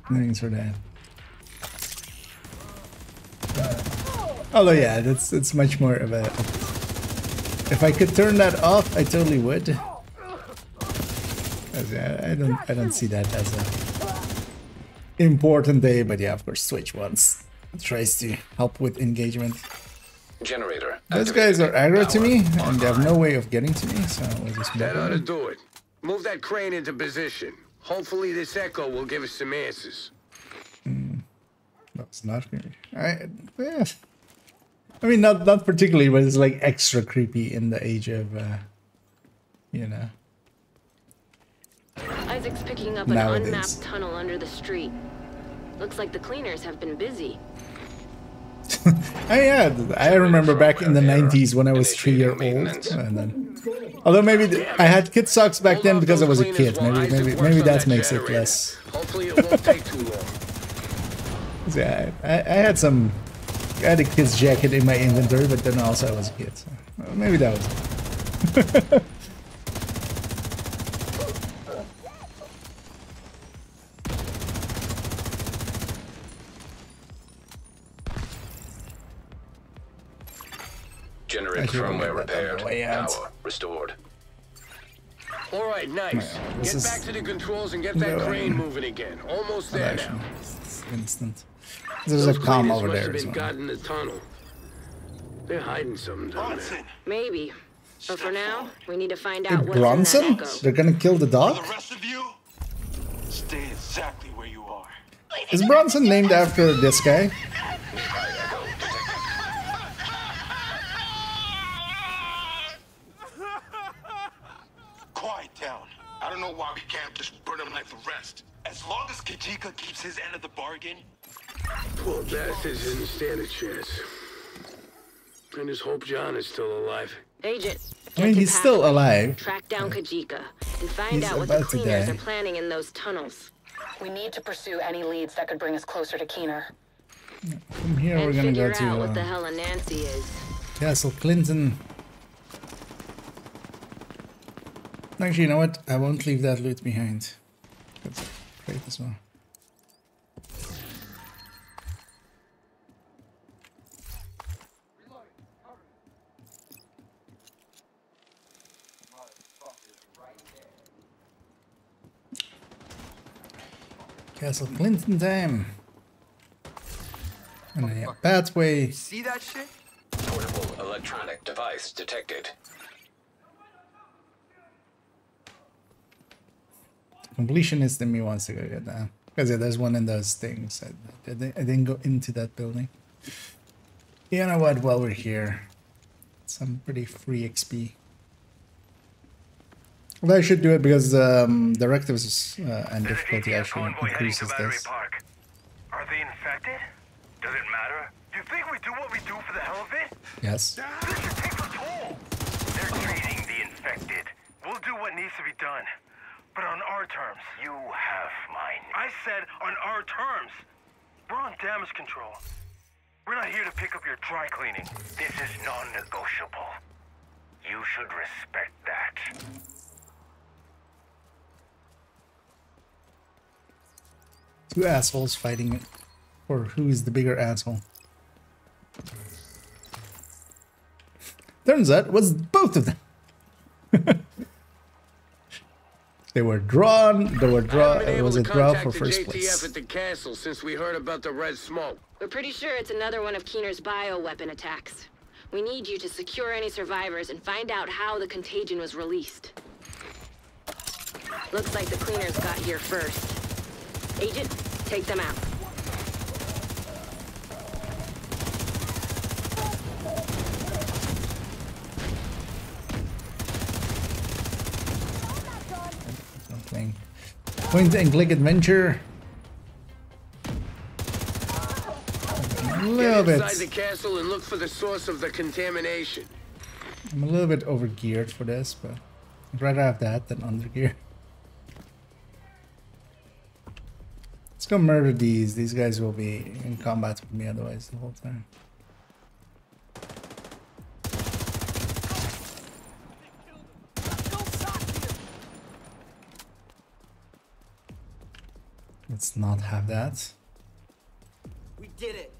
Thanks for that. Although yeah, it's much more of a... If I could turn that off, I totally would. 'Cause, yeah, I don't see that as a important day, but yeah, of course, Switch once tries to help with engagement. Generator. Those guys are aggro to me, and they have no way of getting to me, so we'll just move That ought to on. do it. Move that crane into position. Hopefully this echo will give us some answers. That's not creepy. Yeah. I mean, not particularly, but it's like extra creepy in the age of, you know. Isaac's picking up an Nowadays. unmapped tunnel under the street. Looks like the cleaners have been busy. Yeah, I remember back in the 90s when I was 3 years old, and then, although maybe I had kid socks back then because I was a kid. Maybe that makes it less. Hopefully it won't take too long. Yeah, I had a kid's jacket in my inventory, but then also I was a kid. So maybe that was it. Generator firmware repaired. Power restored. All right, nice. This Get back to the controls and get that crane moving again. Almost there now. It's instant. There's a comm over there as Been well. got in the tunnel. They're hiding something down there. Maybe. But for now, we need to find Hey, out what's Bronson? in that echo. They're gonna kill the dog? The rest of you, stay exactly where you are. Is Bronson named after this guy? Quiet down. I don't know why we can't just burn him like the rest. As long as Kajika keeps his end of the bargain. Poor bastards didn't stand a chance. I just hope John is still alive. Agent, I mean, he's still alive. track down Kajika and find He's out what the about to cleaners die. are planning in those tunnels. We need to pursue any leads that could bring us closer to Keener. From here, we're And gonna figure go out what the to hell a Nancy is. Castle Clinton. Actually, you know what? I won't leave that loot behind. That's great as well. Castle Clinton time. And then, yeah, pathway. See that shit? Portable electronic device detected. Completionist in me wants to go get that. Because yeah, there's one in those things. I didn't go into that building. You know what? While we're here, some pretty free XP. Well, I should do it because directives and difficulty actually increases this. Park. Are they infected? Does it matter? You think we do what we do for the hell of it? Yes. This should take a toll. They're treating the infected. We'll do what needs to be done. But on our terms. You have mine. I said on our terms. We're on damage control. We're not here to pick up your dry cleaning. This is non-negotiable. You should respect that. Two assholes fighting it. Or who is the bigger asshole? Turns out it was both of them. They were drawn. It was a draw for first place. At the castle since we heard about the red smoke. We're pretty sure it's another one of Keener's bioweapon attacks. We need you to secure any survivors and find out how the contagion was released. Looks like the cleaners got here first. Agent, take them out. Something. Point and click adventure. A little bit. Get inside the castle and look for the source of the contamination. I'm a little bit overgeared for this, but I'd rather have that than undergear. Let's go murder these. These guys will be in combat with me otherwise the whole time. Let's not have that. We did it.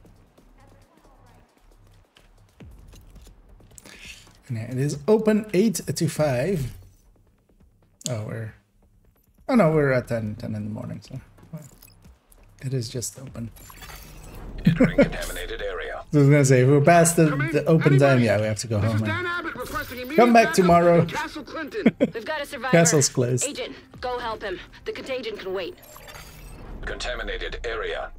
Yeah, it is open 8 to 5. Oh, we're at 10 in the morning, so it is just open. Entering contaminated area. So I was gonna say, if we're past the open time, yeah, we have to go home. Come back tomorrow. We've got a survivor. Castle's closed. Agent, go help him. The contagion can wait. Contaminated area.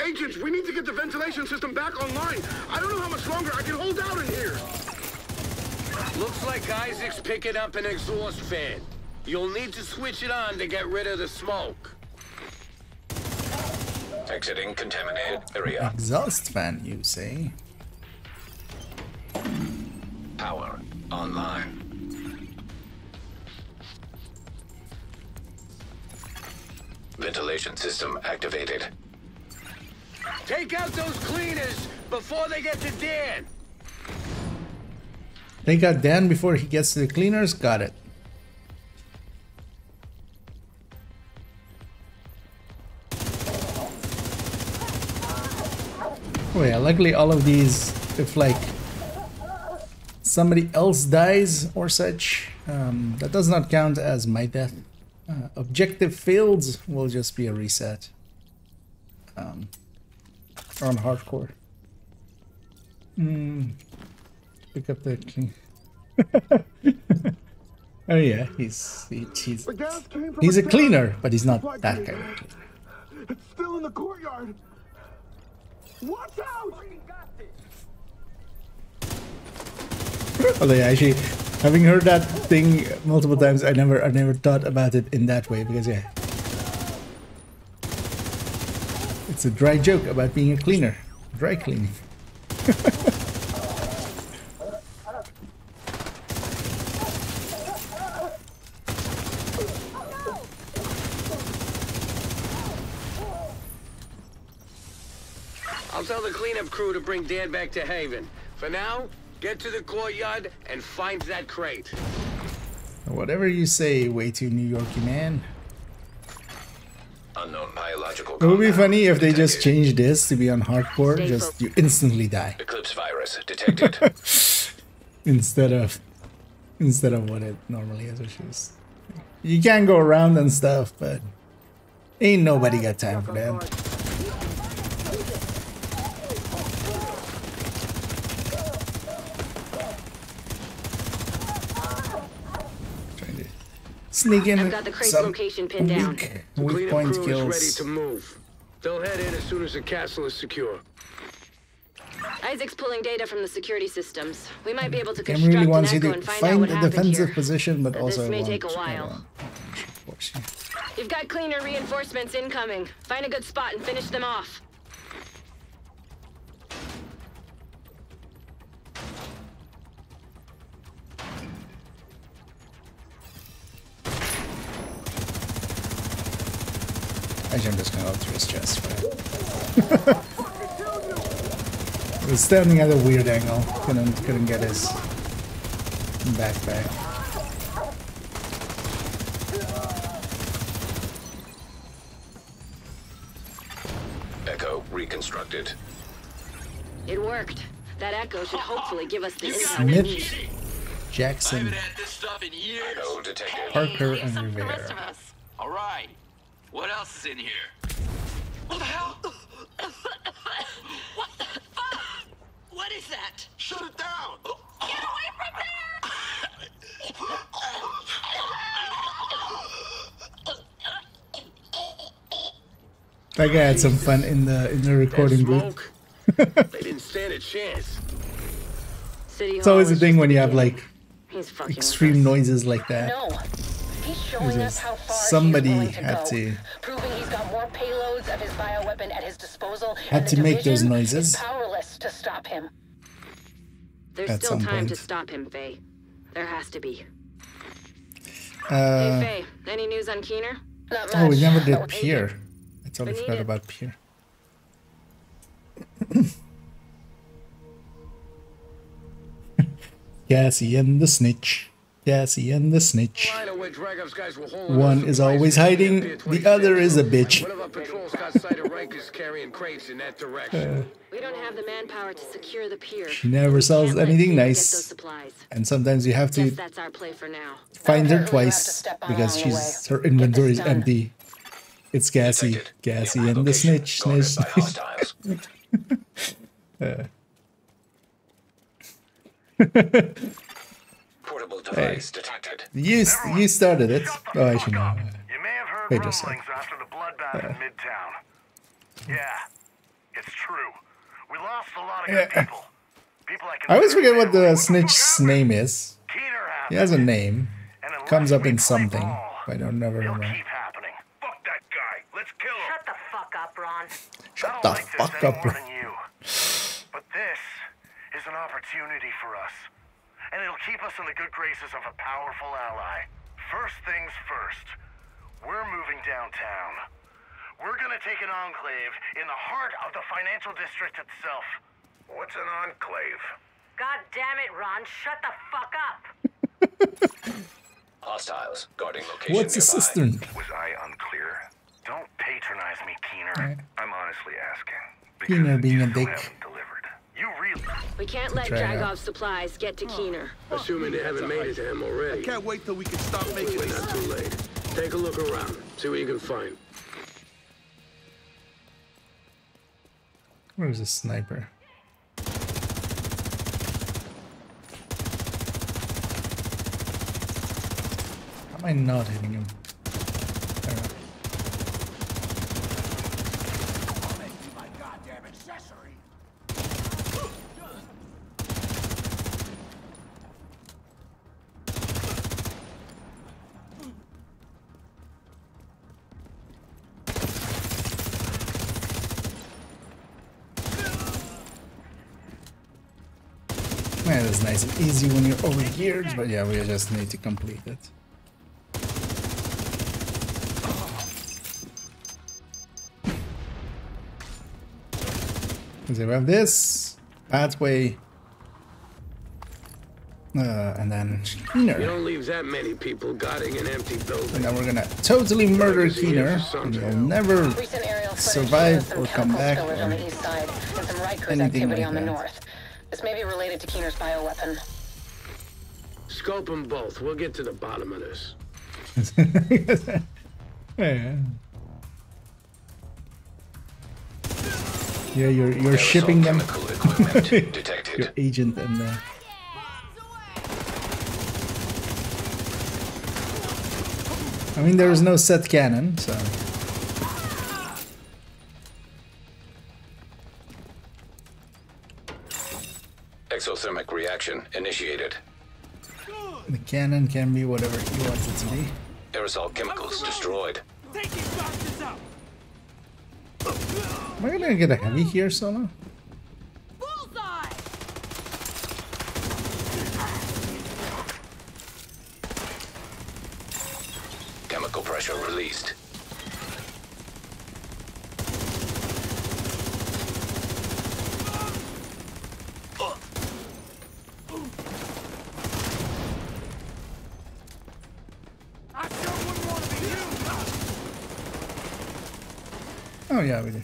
Agents, we need to get the ventilation system back online. I don't know how much longer I can hold out in here. Looks like Isaac's picking up an exhaust fan. You'll need to switch it on to get rid of the smoke. Exiting contaminated area. Exhaust fan, you say? Power online. Ventilation system activated. Take out those cleaners before they get to Dan. Take out Dan before he gets to the cleaners? Got it. Oh yeah, luckily all of these, if like somebody else dies or such, that does not count as my death. Objective failed will just be a reset. On hardcore. Pick up the clean. Oh yeah, he's a cleaner, but he's not that kind of cleaner. It's still in the courtyard. Watch out! Although yeah, actually, having heard that thing multiple times, I never thought about it in that way because yeah, it's a dry joke about being a cleaner, dry cleaning. I'll tell the cleanup crew to bring Dan back to Haven. For now, get to the courtyard and find that crate. Whatever you say, way too New Yorky, man. Unknown biological. It would be funny if they just changed this to be on hardcore, just you instantly die. Eclipse virus detected. instead of what it normally is, which is you can go around and stuff, but ain't nobody got time for that. Sneak in. I've got the crate's location pinned down. Weak point Crew kills. is ready to move. They'll head in as soon as the castle is secure. Isaac's pulling data from the security systems. We might be able to Game construct really an wants you echo to and find out find what a happened defensive here. position, but also this may take a while. Force you. You've got cleaner reinforcements incoming. Find a good spot and finish them off. Actually, I'm just gonna go through his chest. Right? He was standing at a weird angle. Couldn't get his backpack. reconstructed. It worked. That echo should hopefully give us the intel we need. Smith, Jackson, No detected. Parker, and Rivera. All right. What else is in here? What the hell? What the fuck? What is that? Shut it down! Get away from That guy had some fun in the recording booth. They didn't stand a chance. It's always the thing when you have like He's fucking extreme noises like that. No. He's showing us how far Somebody he's willing to had go, to proving he's got more payloads of his bioweapon at his disposal. Had and to the make those division noises. is powerless to stop him. There's At still some time point. to stop him, Faye. There has to be. Hey, Uh, Faye, any news on Keener? Not much. oh, we never did but Pier. I totally We forgot need it. about Pier. Cassie and the Snitch. Cassie and the Snitch. Line of where Dragov's guys were holding One those is supplies always for hiding, Pier the 26. other is a bitch. One of our patrols got sight of Rikers carrying crates in that direction. We don't have the manpower to secure the pier. She never sells Can't let anything Faye get nice. those supplies. And sometimes you have Guess to that's our play for now. find her I'll twice step on because along the her inventory is done. empty. It's Cassie. Cassie and the Snitch. Guarded Snitch. by hostiles. Portable device detected. You started it. Oh, I should know. You may have heard Wait a sec. rumblings after the bloodbath in Midtown. Yeah, it's true. We lost a lot of good people. People I I always consider forget what the family. Snitch's name is. Keener He has a name. And unless Comes up we in play something. ball, I don't never it'll remember. keep happening. Fuck that guy. Let's kill him. Shut the fuck up, Ron. Shut I the don't like this fuck any up. more than you. But this is an opportunity for us. And it'll keep us in the good graces of a powerful ally. First things first. We're moving downtown. We're gonna take an enclave in the heart of the financial district itself. What's an enclave? God damn it, Ron. Shut the fuck up. Hostiles guarding location What's a nearby. cistern? Was I unclear? Don't patronize me, Keener. I'm honestly asking. Keener being a You still dick. haven't delivered. You really... We can't let Try it out. Dragov's supplies get to Keener. Assuming they haven't made it to him already. Can't wait till we can stop making We're this. not too late. Take a look around. See what you can find. Where's the sniper? How am I not hitting him? There. Man, it's nice and easy when you're over here, but yeah, we just need to complete it. So we have this pathway, and then You Keener, don't leave that many people guarding an empty building. and then we're gonna totally murder Keener, and you'll never Recent aerial footage survive shows some or come chemical back spillage on or the east side and some Rikers anything activity like on the that. north. This may be related to Keener's bioweapon. Scope them both. We'll get to the bottom of this. Yeah. Yeah, you're shipping them. Chemical equipment detected. Your agent and I mean, there is no set cannon, so Exothermic reaction initiated. the cannon can be whatever you want it to be. Aerosol chemicals destroyed. Am I gonna get a heavy here, Solo? Chemical pressure released. Oh yeah, we did.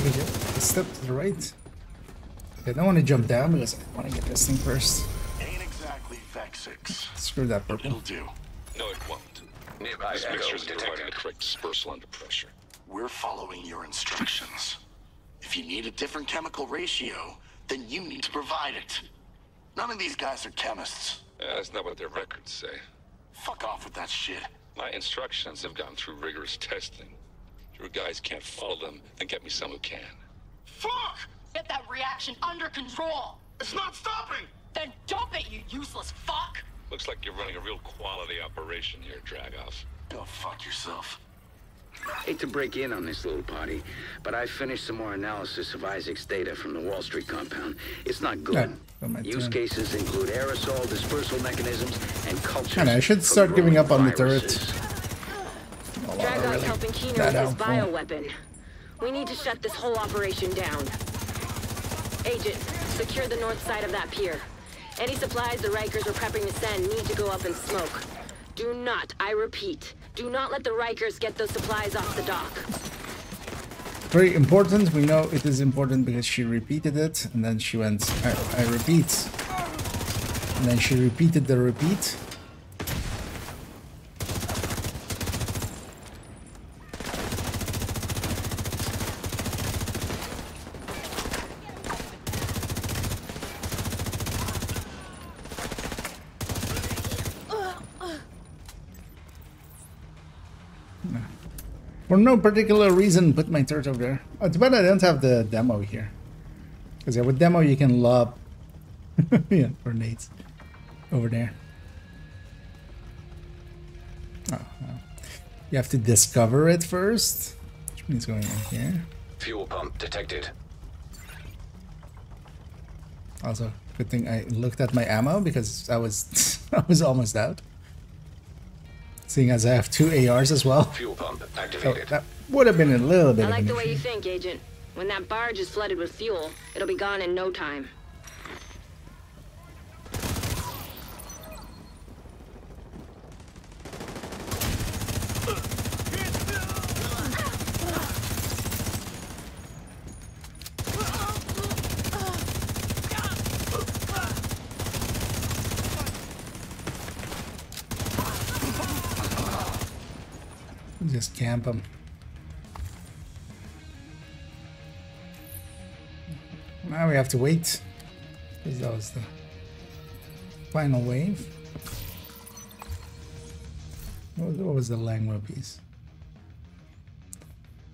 Agent, step to the right. I don't want to jump down because I want to get this thing first. Ain't exactly Vec 6. Screw that purple. It'll do. No, it won't. Nearby This echo mixture is providing detected. the correct dispersal under pressure. We're following your instructions. If you need a different chemical ratio, then you need to provide it. None of these guys are chemists. That's not what their records say. Fuck off with that shit. My instructions have gone through rigorous testing. If your guys can't follow them, then get me some who can. Fuck! Get that reaction under control! It's not stopping! Then dump it, you useless fuck! Looks like you're running a real quality operation here, Dragov. Go fuck yourself. Hate to break in on this little party, but I finished some more analysis of Isaac's data from the Wall Street compound. It's not good. Use cases include aerosol dispersal mechanisms and cultures. I should start giving up on the turret. Dragov's helping Keener with his bioweapon. We need to shut this whole operation down. Agent, secure the north side of that pier. Any supplies the Rikers are prepping to send need to go up in smoke. Do not, I repeat, do not let the Rikers get those supplies off the dock. Very important. We know it is important because she repeated it, and then she went, I repeat. And then she repeated the repeat. For no particular reason, put my turret over there. Oh, it's bad I don't have the demo here. Because with demo you can lob yeah, grenades over there. Oh, well. You have to discover it first, which means going in here. Fuel pump detected. Also, good thing I looked at my ammo because I was I was almost out. Seeing as I have 2 ARs as well. Fuel pump activated. So that would have been a little bit I like of the an way issue. you think, Agent. When that barge is flooded with fuel, it'll be gone in no time. Just camp them. Now we have to wait. Because that was the final wave. What was the Langma piece?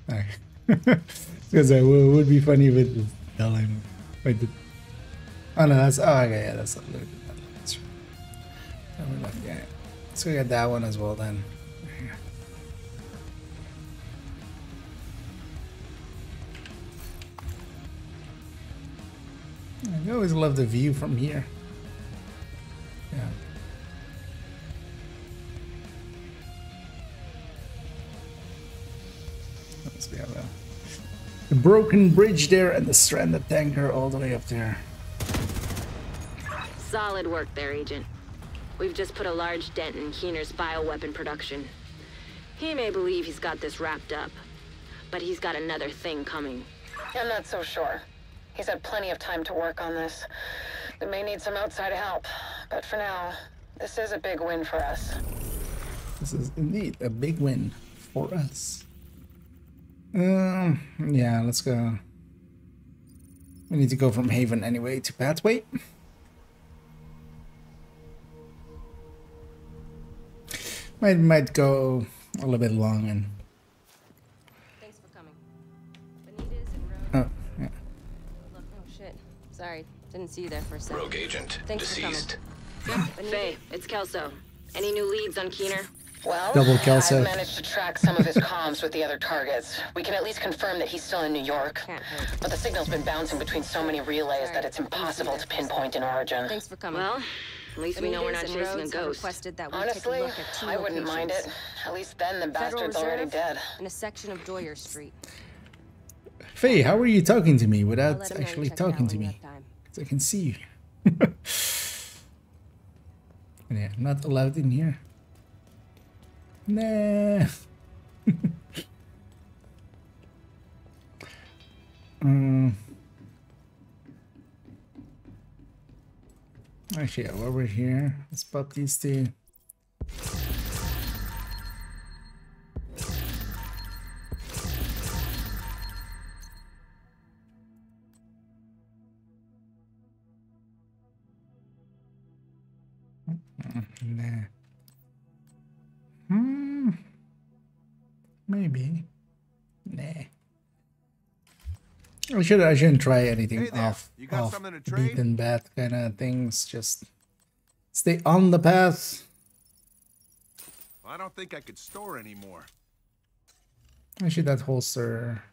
Alright. Because it would be funny if it was the Langma. Wait, oh no, that's, oh okay, yeah, that's a little bit. That's right. Yeah. So we got that one as well then. I always love the view from here. Yeah. We have the broken bridge there and the stranded tanker all the way up there. Solid work there, Agent. We've just put a large dent in Keener's bioweapon production. He may believe he's got this wrapped up, but he's got another thing coming. I'm not so sure. He's had plenty of time to work on this. We may need some outside help, but for now, this is a big win for us. This is indeed a big win for us. Yeah, let's go. We need to go from Haven anyway to Pathway. Might go a little bit long and. Thanks for coming. Benitez and Oh, yeah. Look, oh shit. Sorry, didn't see you there for a second. Rogue agent Thanks deceased. For coming. Faye, it's Kelso. Any new leads on Keener? Well, Double Kelso. I've managed to track some of his comms with the other targets. We can at least confirm that he's still in New York. But the signal's been bouncing between so many relays that it's impossible to pinpoint an origin. Thanks for coming. Well, at least we know we're not Benitez and chasing a Rhodes have ghost. requested that we Honestly, take a look at 2 I wouldn't mind it. At least then the Federal bastard's already Reserve dead. in a section of Doyer Street. Faye, how are you talking to me I'll without let him know actually you check it out talking to when you me? have time. Because I can see you. Yeah, not allowed in here. Nah. Actually, yeah, while we're here, let's pop these two. Nah. Maybe. Nah. I shouldn't try anything off beaten path kind of things. Just stay on the path. I don't think I could store anymore. Actually, that holster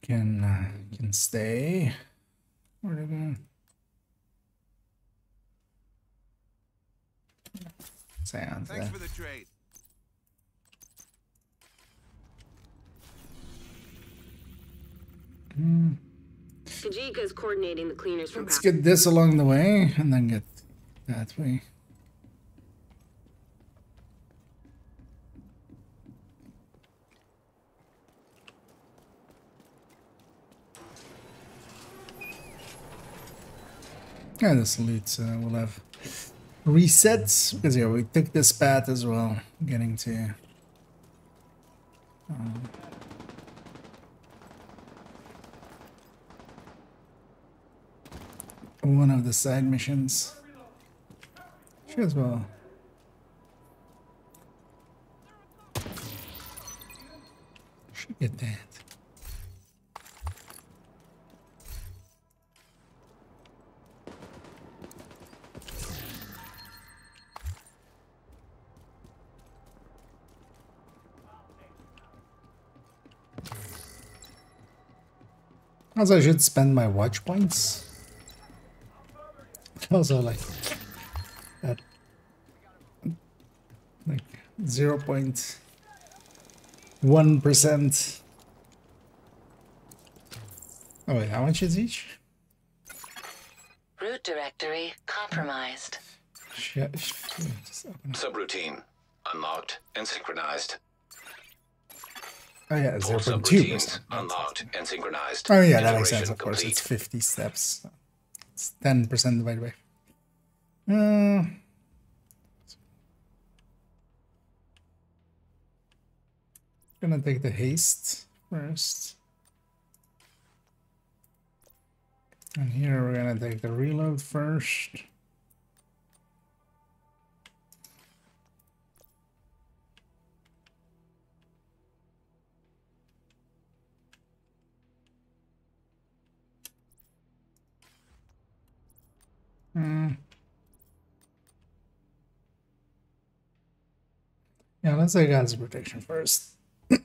can stay. Where'd it go? Sounds. Thanks for the trade. Kajika's coordinating the cleaners from. Let's get this along the way and then get that way. And this loot will have resets because yeah, we took this path as well, getting to one of the side missions. Sure as well. Should get that. Also, I should spend my watch points. Also, like 0.1%. Oh wait, how much is each? Root directory compromised. Subroutine unlocked and synchronized. Oh yeah, All 0.2%. unlocked and synchronized. Oh yeah, that makes sense. Integration Of course, complete. it's 50 steps. It's 10% divided by. Gonna take the haste first. And here we're gonna take the reload first. Yeah, let's take God's protection first. Let's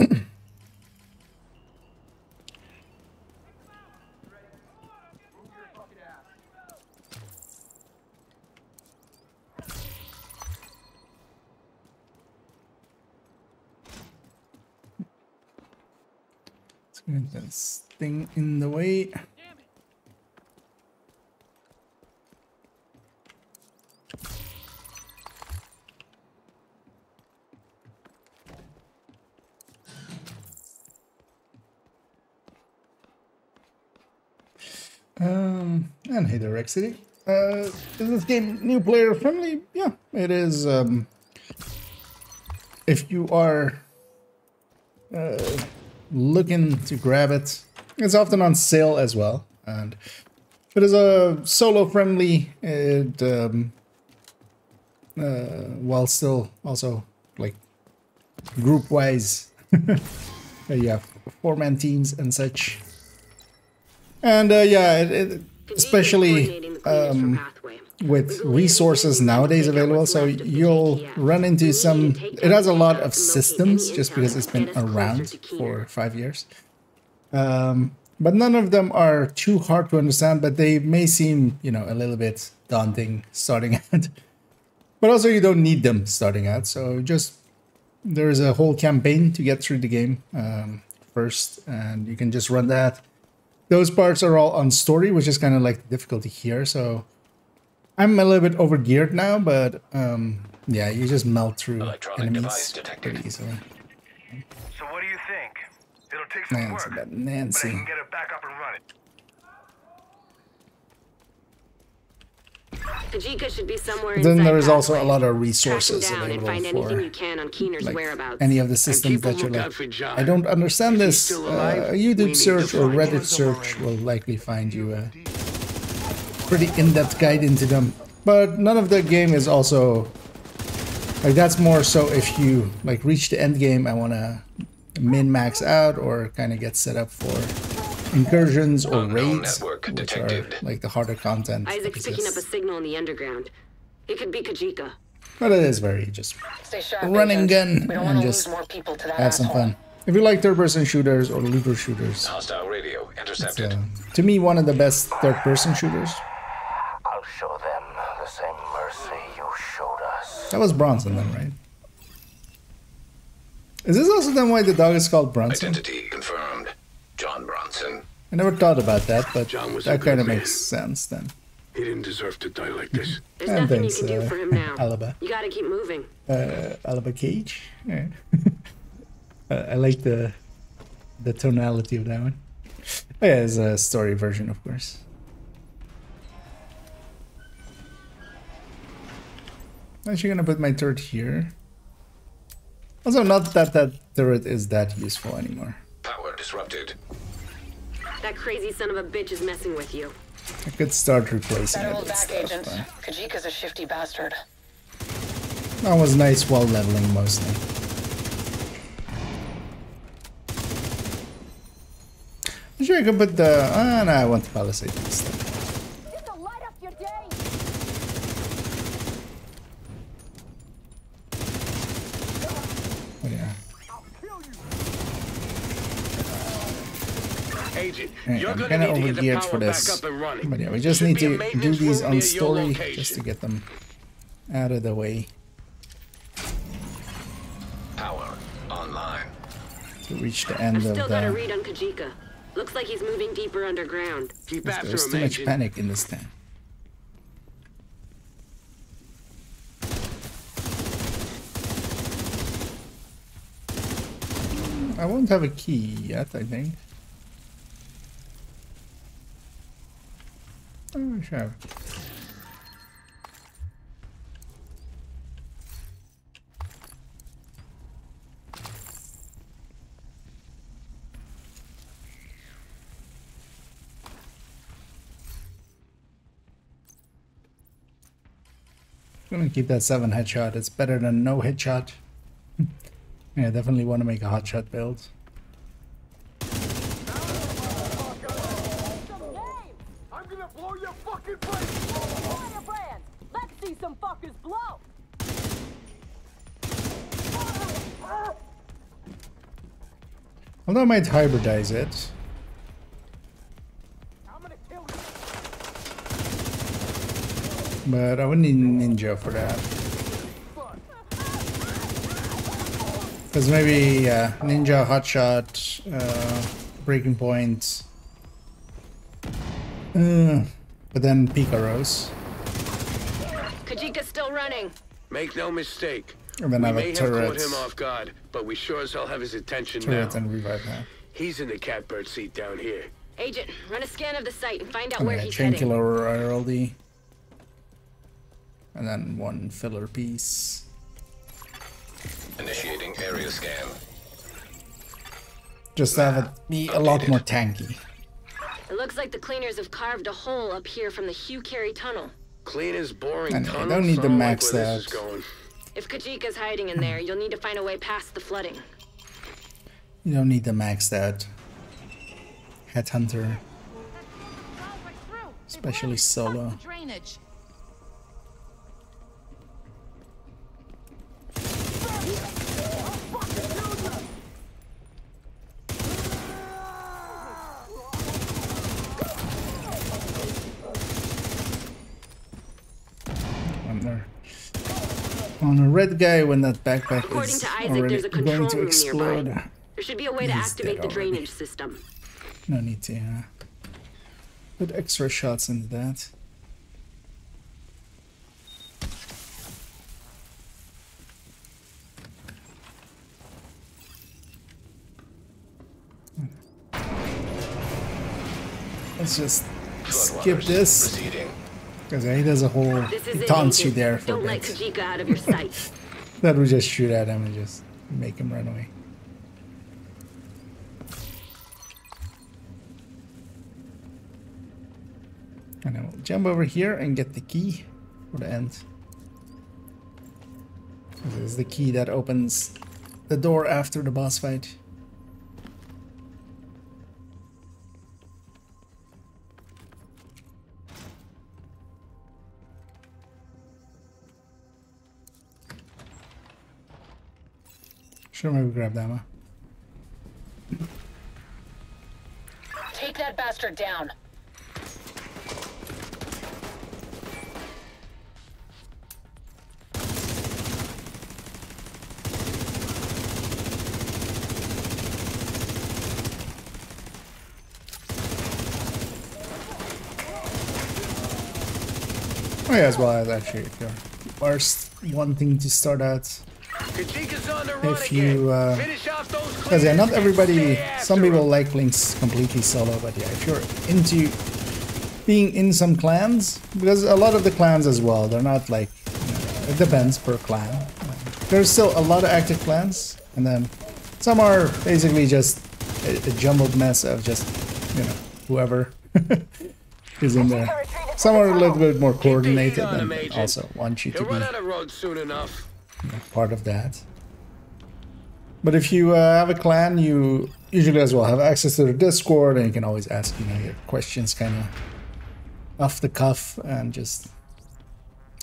get this thing in the way. And hey there, Rexity. Is this game new player friendly? Yeah, it is. If you are looking to grab it, it's often on sale as well. And it is a solo friendly. It while still also like group wise. You have 4-man teams and such. And yeah, especially with resources nowadays available, so you'll run into some. It has a lot of systems just because it's been around for 5 years. But none of them are too hard to understand, but they may seem, you know, a little bit daunting starting out. But also you don't need them starting out, so just there's a whole campaign to get through the game first, and you can just run that. Those parts are all on story, which is kind of like the difficulty here. So I'm a little bit overgeared now, but yeah, you just melt through enemies pretty easily. So what do you think? It'll take some Nancy, work, but but I Nancy. can get it back up and running. Kajika should be somewhere Then inside there is also a Pathway. lot of Track him resources down and available find anything for you can on Keener's like whereabouts. any of the systems that you're like, I don't understand this. A YouTube search or Reddit search will likely find you a pretty in-depth guide into them. But none of the game is also like, that's more so if you like reach the end game and want to min-max out or kind of get set up for incursions or raids, which are like the harder content. Isaac's picking up a signal in the underground. It could be Kajika. But it is very just Stay sharp, run and agent. gun We don't and want to just lose more people to that have some asshole. fun. If you like third-person shooters or looter shooters, Hostile radio it's, intercepted. to me, one of the best third-person shooters. I'll show them the same mercy you showed us. That was Bronson then, right? Is this also then why the dog is called Bronson? Identity confirmed. John Bronson. I never thought about that, but John was a that good kind of man. makes sense then. He didn't deserve to die like this. There's And nothing thanks, you can do for him now. Alaba. You gotta keep moving. Alaba Cage? Yeah. I like the tonality of that one. Oh, yeah, it's a story version, of course. I'm actually gonna put my turret here. Also, not that that turret is that useful anymore. Power disrupted. That crazy son of a bitch is messing with you. I could start replacing Better it hold with back, stuff. agent. But Kajika's a shifty bastard. that was nice while leveling mostly. I'm sure I could put the... Ah, no, I want the palisade instead. This'll light up your day. Oh, yeah. Agent, Right, you're I'm gonna kind of need to get the overgeared power for back this. up and running. But yeah, we just Should need be a to do maintenance these room on near your story location. just to get them out of the way. Power online. To reach the end I've of still got a the... read on Kajika. Looks like he's moving deeper underground. Keep There's after too him, much agent. panic in this town. I won't have a key yet, I think. Oh, I should have. I'm gonna keep that 7 headshot. It's better than no headshot. Yeah, definitely want to make a hotshot build. I'm gonna blow your fucking place. Firebrand, let's see some fuckers blow. Although I might hybridize it. I'm gonna kill you. But I would need ninja for that. Because maybe ninja, hotshot, breaking point. But then Picaros. Kajika's still running. Make no mistake. And then we I have may a have caught turret. him off guard, but we sure as hell have his attention Turret now. and revive now. He's in the catbird seat down here. Agent, run a scan of the site and find out And where then a he's chain heading. killer RLD. And then one filler piece. Initiating area scan. Just to have it be a lot more tanky. It looks like the cleaners have carved a hole up here from the Hugh Carey tunnel. Cleaners, boring And I tunnels. don't need to I like max where this that. is going. If Kajika's hiding in there, you'll need to find a way past the flooding. You don't need to max that. Headhunter. Especially solo. Drainage. On a red guy when that backpack According is to Isaac, already there's a control going to room explode. nearby. There should be a way to He's activate dead the already. drainage system. No need to put extra shots into that. Let's just skip this. Because he does a whole... He taunts you there for a Don't let bit. Kajika out of your sight. That we just shoot at him and just make him run away. And then we'll jump over here and get the key for the end. This is the key that opens the door after the boss fight. Sure, maybe grab that one. Take that bastard down. Oh yeah, as well as actually if you're first wanting to start out. If you, because yeah, not everybody, some people like playing completely solo, but yeah, if you're into being in some clans, because a lot of the clans as well, they're not like, you know, it depends per clan. There's still a lot of active clans, and then some are basically just a jumbled mess of just, you know, whoever is in there. Some are a little bit more coordinated and also want you to be part of that. But if you have a clan, you usually as well have access to the Discord, and you can always ask, you know, your questions kind of off the cuff, and just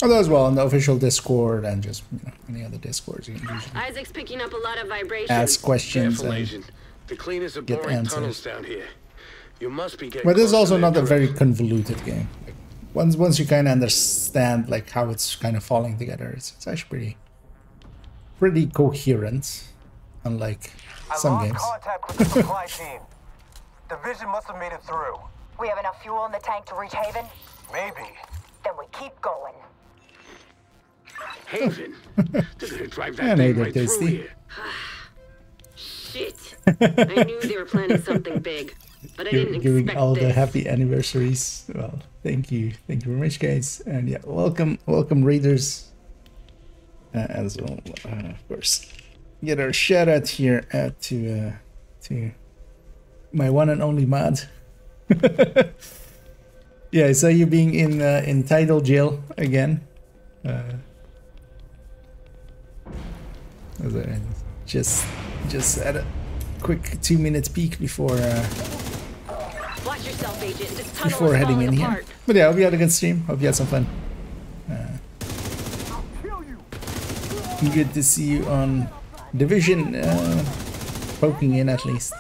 although as well on the official Discord and just, you know, any other Discords, you can usually Isaac's picking up a lot of vibrations. ask questions Careful, and Agent. The cleaners are get boring tunnels answers. down here. You must be getting But this is close also to not their a very convoluted game. Like, once you kind of understand like how it's kind of falling together, it's actually pretty coherent, unlike some games. Contact with the supply team. Division must have made it through. We have enough fuel in the tank to reach Haven? Maybe. Then we keep going. Haven? They're gonna drive that And thing they're right through tasty. here. Shit. I knew they were planning something big, but I didn't Giving expect all this. the happy anniversaries. Well, thank you very much, guys, and yeah, welcome raiders as well. Of course, get our shout out here to my one and only mod. Yeah, I saw you being in title jail again. Just had a quick 2-minute peek before Watch yourself, Agent. This tunnel before is heading falling in here. apart. But yeah, hope you had a good stream. Hope you had some fun. Good to see you on Division, poking in at least.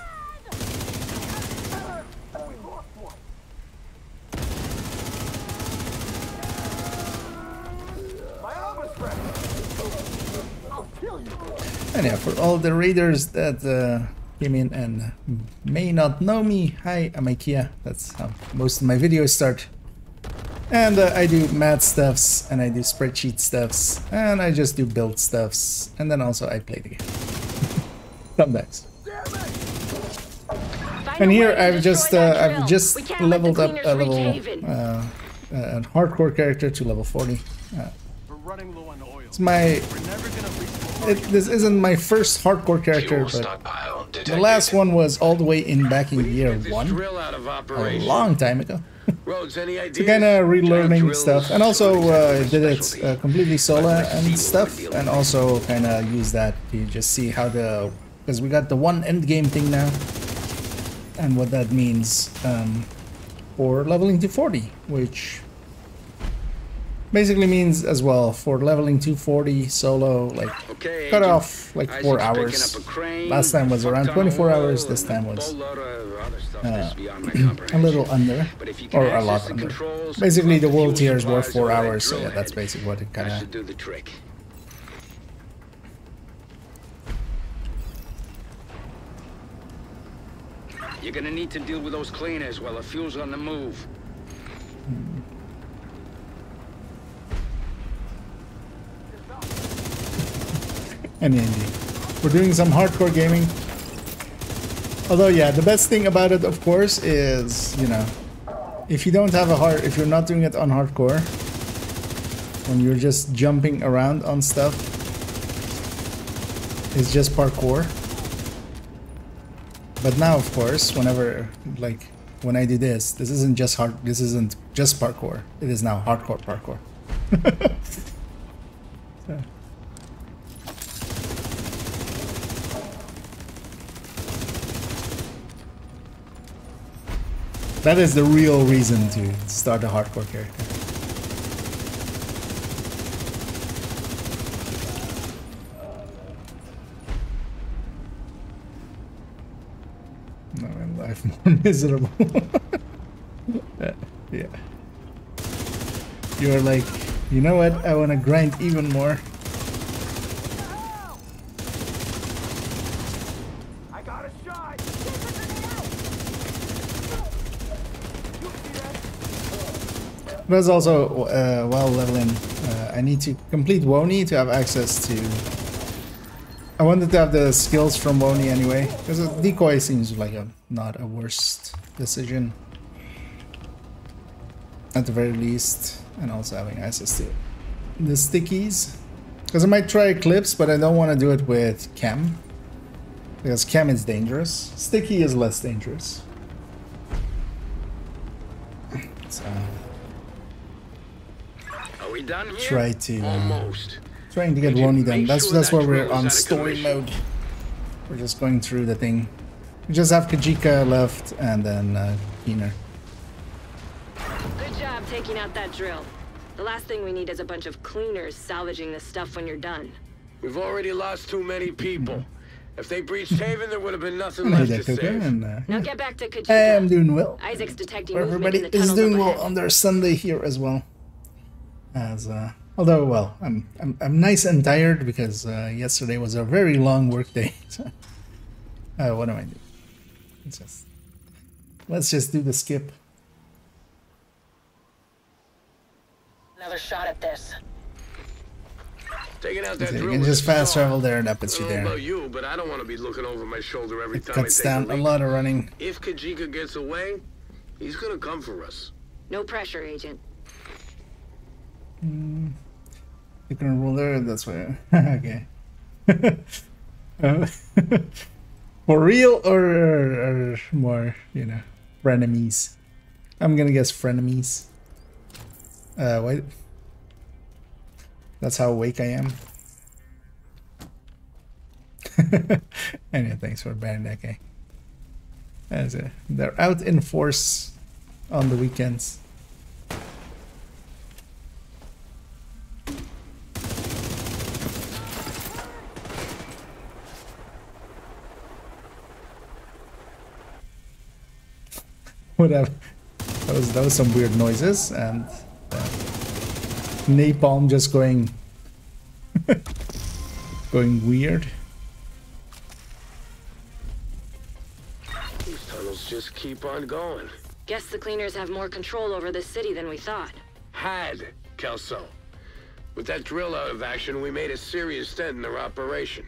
And yeah, for all the raiders that came in and may not know me, hi, I'm Ikea. That's how most of my videos start. And I do math stuffs, and I do spreadsheet stuffs, and I just do build stuffs, and then also I play the game. Sometimes. And here I've just leveled up a level a hardcore character to level 40. It's my this isn't my first hardcore character, but the last one was all the way in back in year 1, a long time ago. So kind of relearning stuff, and also did it completely solo and stuff, and also kind of use that to just see how because we got the one end game thing now, and what that means for leveling to 40, which basically means as well for leveling to 40 solo, like cut off like 4 hours. Last time was around 24 hours, this time was a little under, or a lot under. Basically the world tiers were 4 hours, so yeah, that's basically what it kind of... You're gonna need to deal with those cleaners while the fuel's on the move. And indeed, we're doing some hardcore gaming. Although, yeah, the best thing about it, of course, is, you know, if you don't have a hard, if you're not doing it on hardcore, when you're just jumping around on stuff, it's just parkour. But now, of course, whenever, like, when I do this, this isn't just parkour. It is now hardcore parkour. So. That is the real reason to start a hardcore character. No, in life more miserable. Yeah. You're like, you know what? I want to grind even more. I got a shot. There's also while leveling, I need to complete Woni to have access to. I wanted to have the skills from Woni anyway, because a decoy seems like not a worst decision. At the very least, and also having access to the stickies. Because I might try Eclipse, but I don't want to do it with Chem. Because Chem is dangerous. Sticky is less dangerous. So, are we done here? try to almost. Trying to get Woni done. That's why we're on story mode. We're just going through the thing. We just have Kajika left and then Keener. Good job taking out that drill. The last thing we need is a bunch of cleaners salvaging this stuff when you're done. We've already lost too many people. If they breached Haven, there would have been nothing left to save. Now get back to Kajika. I am doing well. Isaac's detecting Everybody movement in the is tunnels doing up well ahead. on their Sunday here as well. As although, well, I'm nice and tired because yesterday was a very long work day. So, what am I doing? Let's just do the skip. Another shot at this. Taking out that You drill can with just a fast saw. travel there and that puts you I don't know there. about you, but I don't want to be looking over my shoulder every It time cuts I take down a leak. lot of running. If Kajika gets away, he's gonna come for us. No pressure, Agent. You can roll there, that's why. Okay. For real or more, you know, frenemies? I'm gonna guess frenemies. Wait. That's how awake I am. Anyway, thanks for banning that guy. They're out in force on the weekends. Whatever. That was some weird noises and napalm just going going weird. These tunnels just keep on going. Guess the cleaners have more control over this city than we thought. Had, Kelso. With that drill out of action, we made a serious dent in their operation.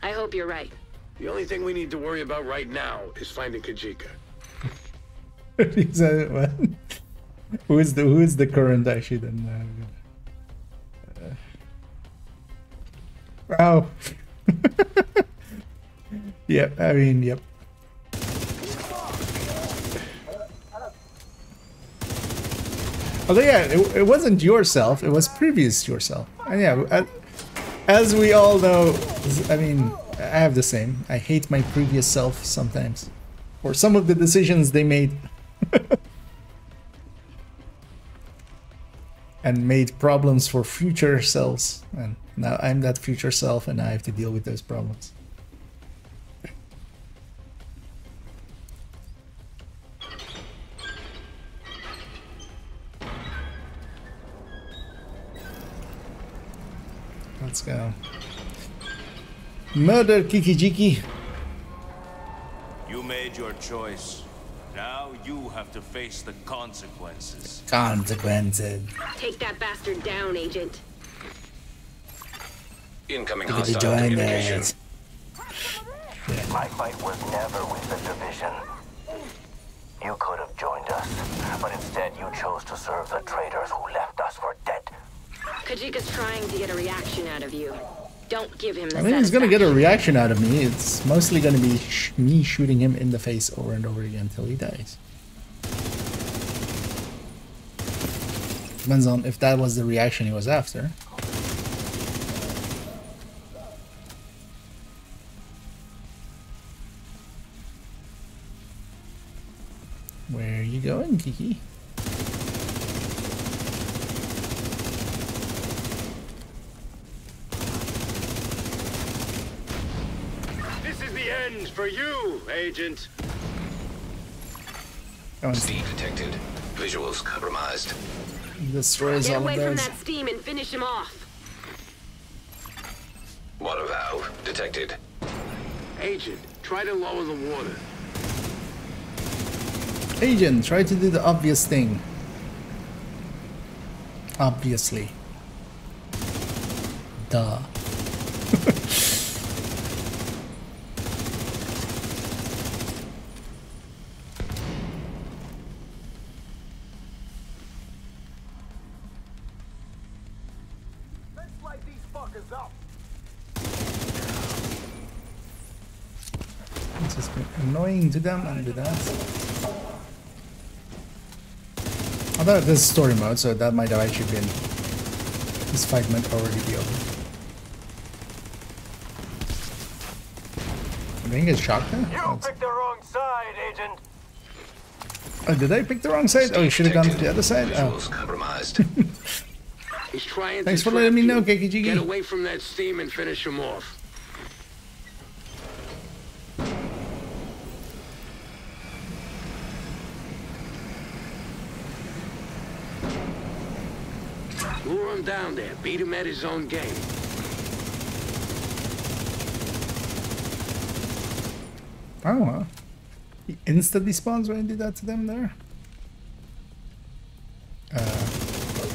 I hope you're right. The only thing we need to worry about right now is finding Kajika. Is that what? Who is the current actually then? Wow. Yeah, I mean, yep. Although yeah, it wasn't yourself, it was previous yourself. And yeah, as we all know, I mean, I have the same. I hate my previous self sometimes. For some of the decisions they made. And made problems for future selves. And now I'm that future self and I have to deal with those problems. Let's go. Murder Kikijiki. You made your choice. Now you have to face the consequences. Consequences. Take that bastard down, Agent. Incoming Look at the hostile join communication. My fight was never with the division. You could have joined us. us. But instead, you chose to serve the traitors who left us for dead. Kajika's trying to get a reaction out of you. Don't give him the I mean, he's gonna get a reaction out of me. It's mostly gonna be me shooting him in the face over and over again until he dies. Depends on if that was the reaction he was after. Where are you going, Kiki? This is the end for you, Agent. Steam detected. Visuals compromised. Destroys Get all of away from those. that steam and finish him off. Water valve detected. Agent, try to lower the water. Agent, try to do the obvious thing. Obviously. Duh. Let's light these fuckers up. It's just been annoying to them and do that. Although this is story mode, so that might have actually been... This fight might already be over. I think it's shotgun? You picked the wrong side, Agent. Oh, did I pick the wrong side? Oh, you should have gone to the other side? Oh. Compromised. He's trying Thanks to for letting me know, trap you. Kekijigi. Get away from that steam and finish him off. Lure him down there. Beat him at his own game. Oh, well. He instantly spawns when I did that to them there.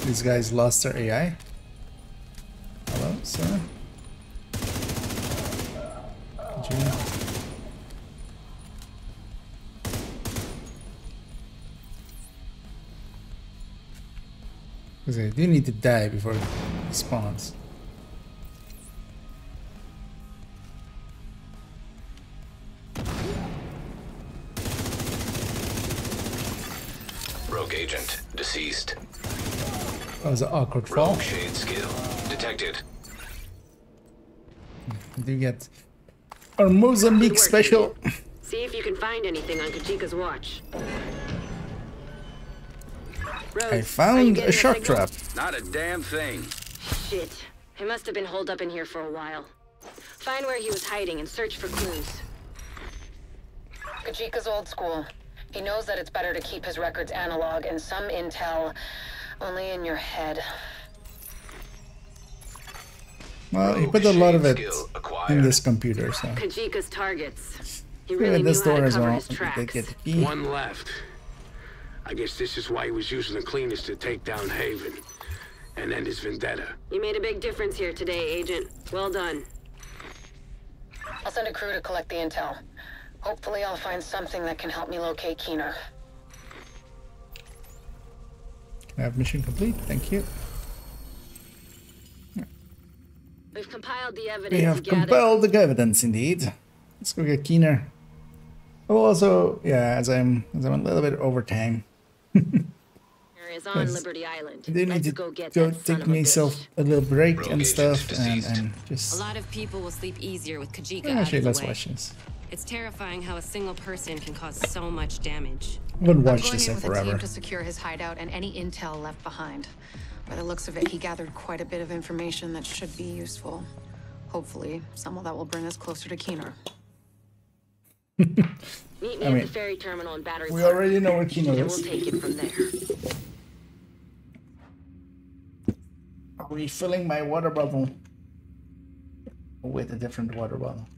These guys lost their AI. Hello, sir. Could you... Because I do need to die before he spawns. Rogue agent deceased. That was an awkward fall. Rogue shade skill detected. We do get our Mozambique special. See if you can find anything on Kajika's watch. I found a shark trap. Not a damn thing. Shit. He must have been holed up in here for a while. Find where he was hiding and search for clues. Kajika's old school. He knows that it's better to keep his records analog and some intel only in your head. Well, he put a lot of it in this computer, so. Kajika's targets. He Yeah, really this knew how door to as cover well. his tracks. Get the key. One left. I guess this is why he was using the cleaners to take down Haven and end his vendetta. You made a big difference here today, Agent. Well done. I'll send a crew to collect the intel. Hopefully I'll find something that can help me locate Keener. I have mission complete. Thank you. We've compiled the evidence. We have compiled the evidence, indeed. Let's go get Keener. Oh, also, yeah, as I'm a little bit over time. Is on Liberty Island. I do need to go get take myself a little break and stuff, and just. A lot of people will sleep easier with Kajika Yeah, out actually, of the less way. questions. It's terrifying how a single person can cause so much damage. I wouldn't watch I'm this going in in with a team forever. to secure his hideout and any intel left behind. By the looks of it, he gathered quite a bit of information that should be useful. Hopefully, some that will bring us closer to Keener. Meet me I at mean, the ferry terminal in Battery we Park, already know where Keener and is. we'll take it from there. Refilling my water bottle with a different water bottle.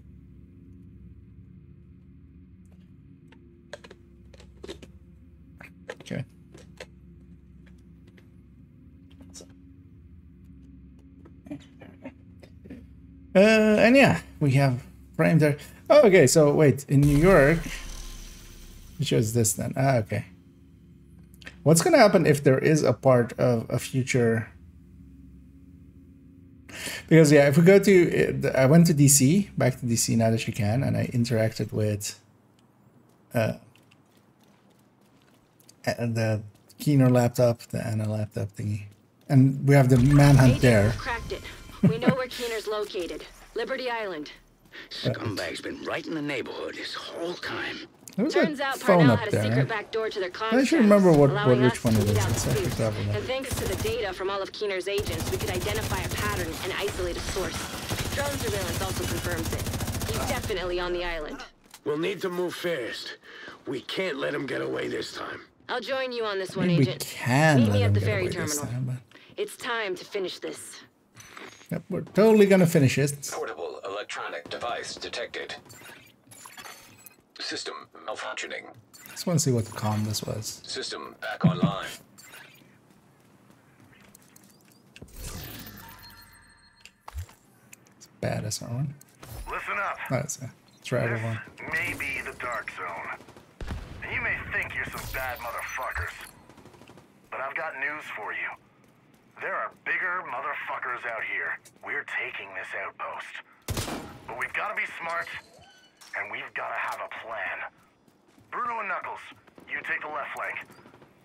Okay. And yeah, we have Prime there. Oh, okay, so wait, in New York, which was this then? Ah, okay. What's gonna happen if there is a part of a future? Because yeah, if we go to, I went to DC, back to DC now that you can, and I interacted with the Keener laptop, the Anna laptop thingy, and we have the manhunt there. Cracked it. We know where Keener's located. Liberty Island. Scumbag's been right in the neighborhood this whole time. There's Turns a out phone Parnell up had a there. secret back door to their comms I should remember what allowing us which one to it weed is. out Let's the actually grab And one. thanks to the data from all of Keener's agents, we could identify a pattern and isolate a source. Drone surveillance also confirms it. He's definitely on the island. We'll need to move fast. We can't let him get away this time. I'll join you on this I one, mean, we Agent. can Meet let me at him the get ferry away this terminal. time, but It's time to finish this. yep, we're totally gonna finish it. Portable electronic device detected. System malfunctioning. Just want to see what the comm this was. System back online. It's bad as one. Listen up. That's a travel one. May be the dark zone. And you may think you're some bad motherfuckers. But I've got news for you. There are bigger motherfuckers out here. We're taking this outpost. But we've got to be smart, and we've got to have a plan. Bruno and Knuckles, you take the left flank.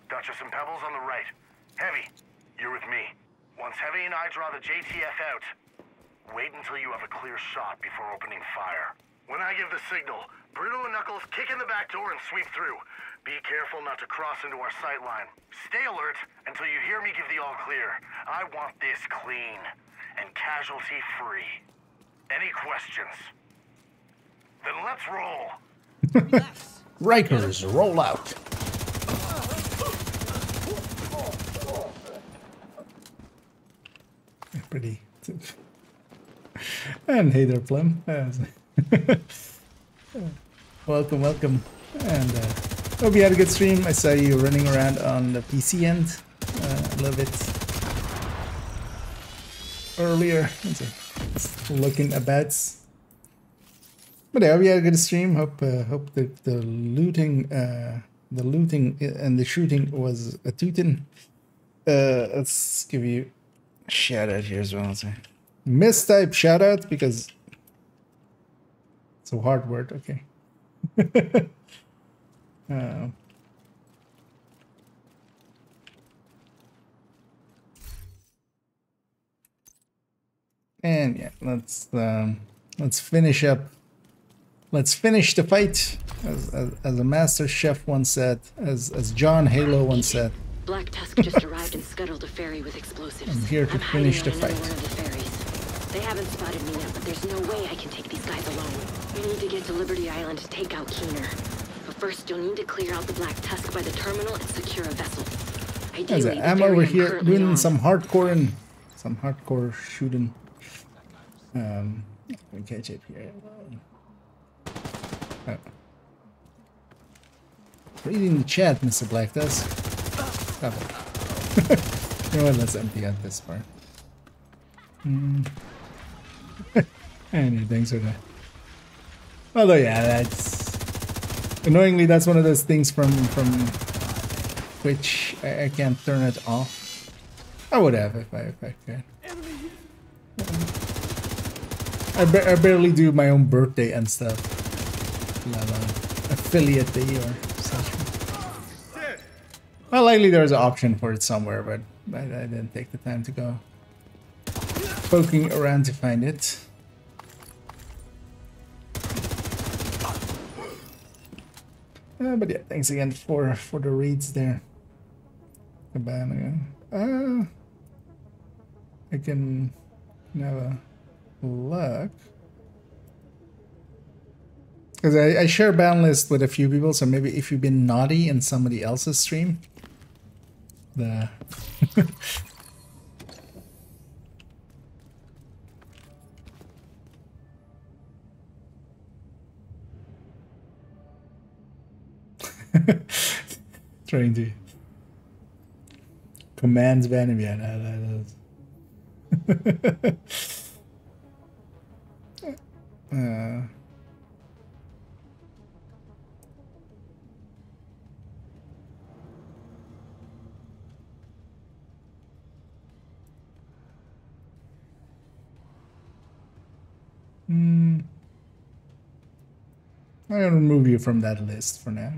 Duchess and Pebbles on the right. Heavy, you're with me. Once Heavy and I draw the JTF out, wait until you have a clear shot before opening fire. When I give the signal, Bruno and Knuckles kick in the back door and sweep through. Be careful not to cross into our sight line. Stay alert until you hear me give the all clear. I want this clean and casualty free. Any questions? Then let's roll. Rikers, roll out. Pretty. And hey there, Plum. Welcome, welcome. And hope you had a good stream. I saw you running around on the PC end a little bit earlier. Looking at bats. But yeah, we had a good stream. Hope the looting and the shooting was a tootin'. Let's give you a shout out here as well. Mistype shout out because it's a hard word. Okay. And yeah, let's finish up. Let's finish the fight, as a master chef once said, as John Halo once said. Black Tusk just arrived and scuttled a ferry with explosives. I'm here to finish the fight. One of the ferries. They haven't spotted me yet, but there's no way I can take these guys alone. We need to get to Liberty Island to take out Keener. But first, you'll need to clear out the Black Tusk by the terminal and secure a vessel. Ideally, I'm over here doing some hardcore shooting. Let me catch it here. Oh. Reading the chat, Mr. Black does. Stop it. You know what, let's empty out this part. Anyway, thanks for that. Although yeah, that's annoyingly that's one of those things from Twitch. I can't turn it off. I would have if I could. I barely do my own birthday and stuff. Affiliate day or such. Well, likely there's an option for it somewhere, but I didn't take the time to go poking around to find it. But yeah, thanks again for the reads there. Again. I can have a look. Because I share ban list with a few people, so maybe if you've been naughty in somebody else's stream, the trying to commands ban him, yeah, I'm gonna remove you from that list for now.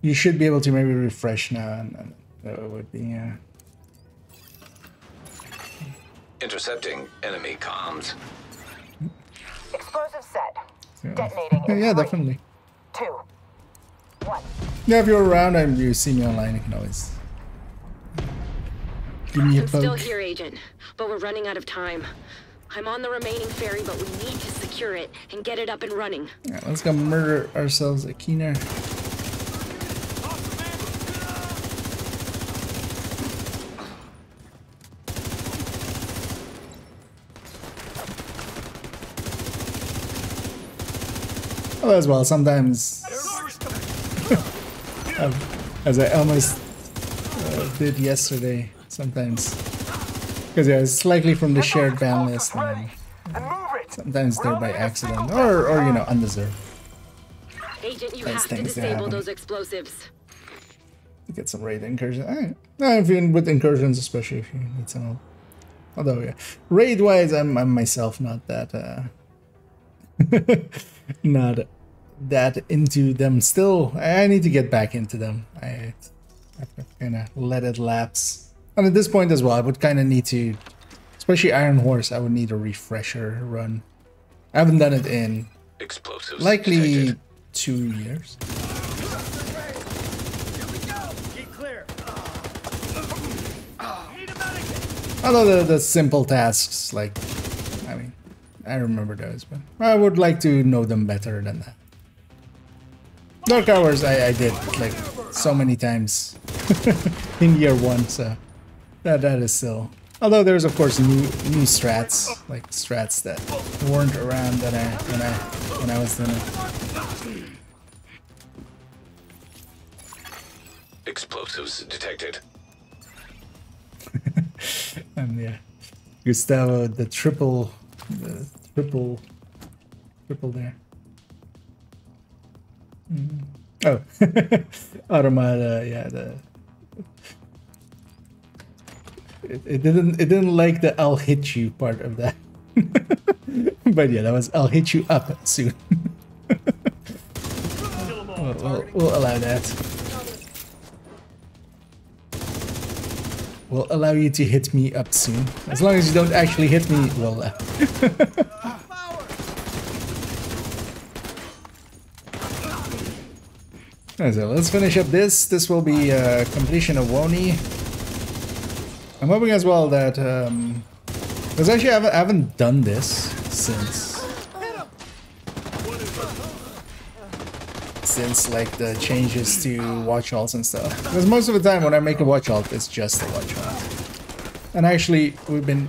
You should be able to maybe refresh now, and that would be Intercepting enemy comms. Explosive set. yeah. Detonating in Yeah, 3, definitely. 2, 1. Yeah, if you're around and you see me online, you can always give me a I'm poke. still here, Agent, but we're running out of time. I'm on the remaining ferry, but we need to secure it and get it up and running. Yeah, let's go murder ourselves a keener. Oh, as well, sometimes, as I almost did yesterday, sometimes, because yeah, it's slightly from the shared ban list, and sometimes they're by accident, or you know, undeserved. Agent, you Those have to things that disable happen. those explosives. To get some raid incursions. If you're with incursions, especially if you need some help. Although, yeah, raid-wise, I'm myself not that, not that into them still. I need to get back into them. I kind of let it lapse. And at this point as well, I would kind of need to, especially Iron Horse, I would need a refresher run. I haven't done it in Explosives likely detected. 2 years. Although the simple tasks, like, I mean, I remember those, but I would like to know them better than that. Dark Hours I did like so many times in year 1, so that is still. Although there's of course new strats, like strats that weren't around that when I was doing it. Explosives detected. And yeah, Gustavo, the triple there. Oh, Automata, yeah. It didn't like the "I'll hit you" part of that, but yeah, that was "I'll hit you up soon." We'll allow that. We'll allow you to hit me up soon, as long as you don't actually hit me. We'll. So let's finish up this. This will be completion of Woni. I'm hoping as well that because actually I haven't done this since like the changes to watch alts and stuff. Because most of the time when I make a watch alt, it's just a watch alt. And actually, I've been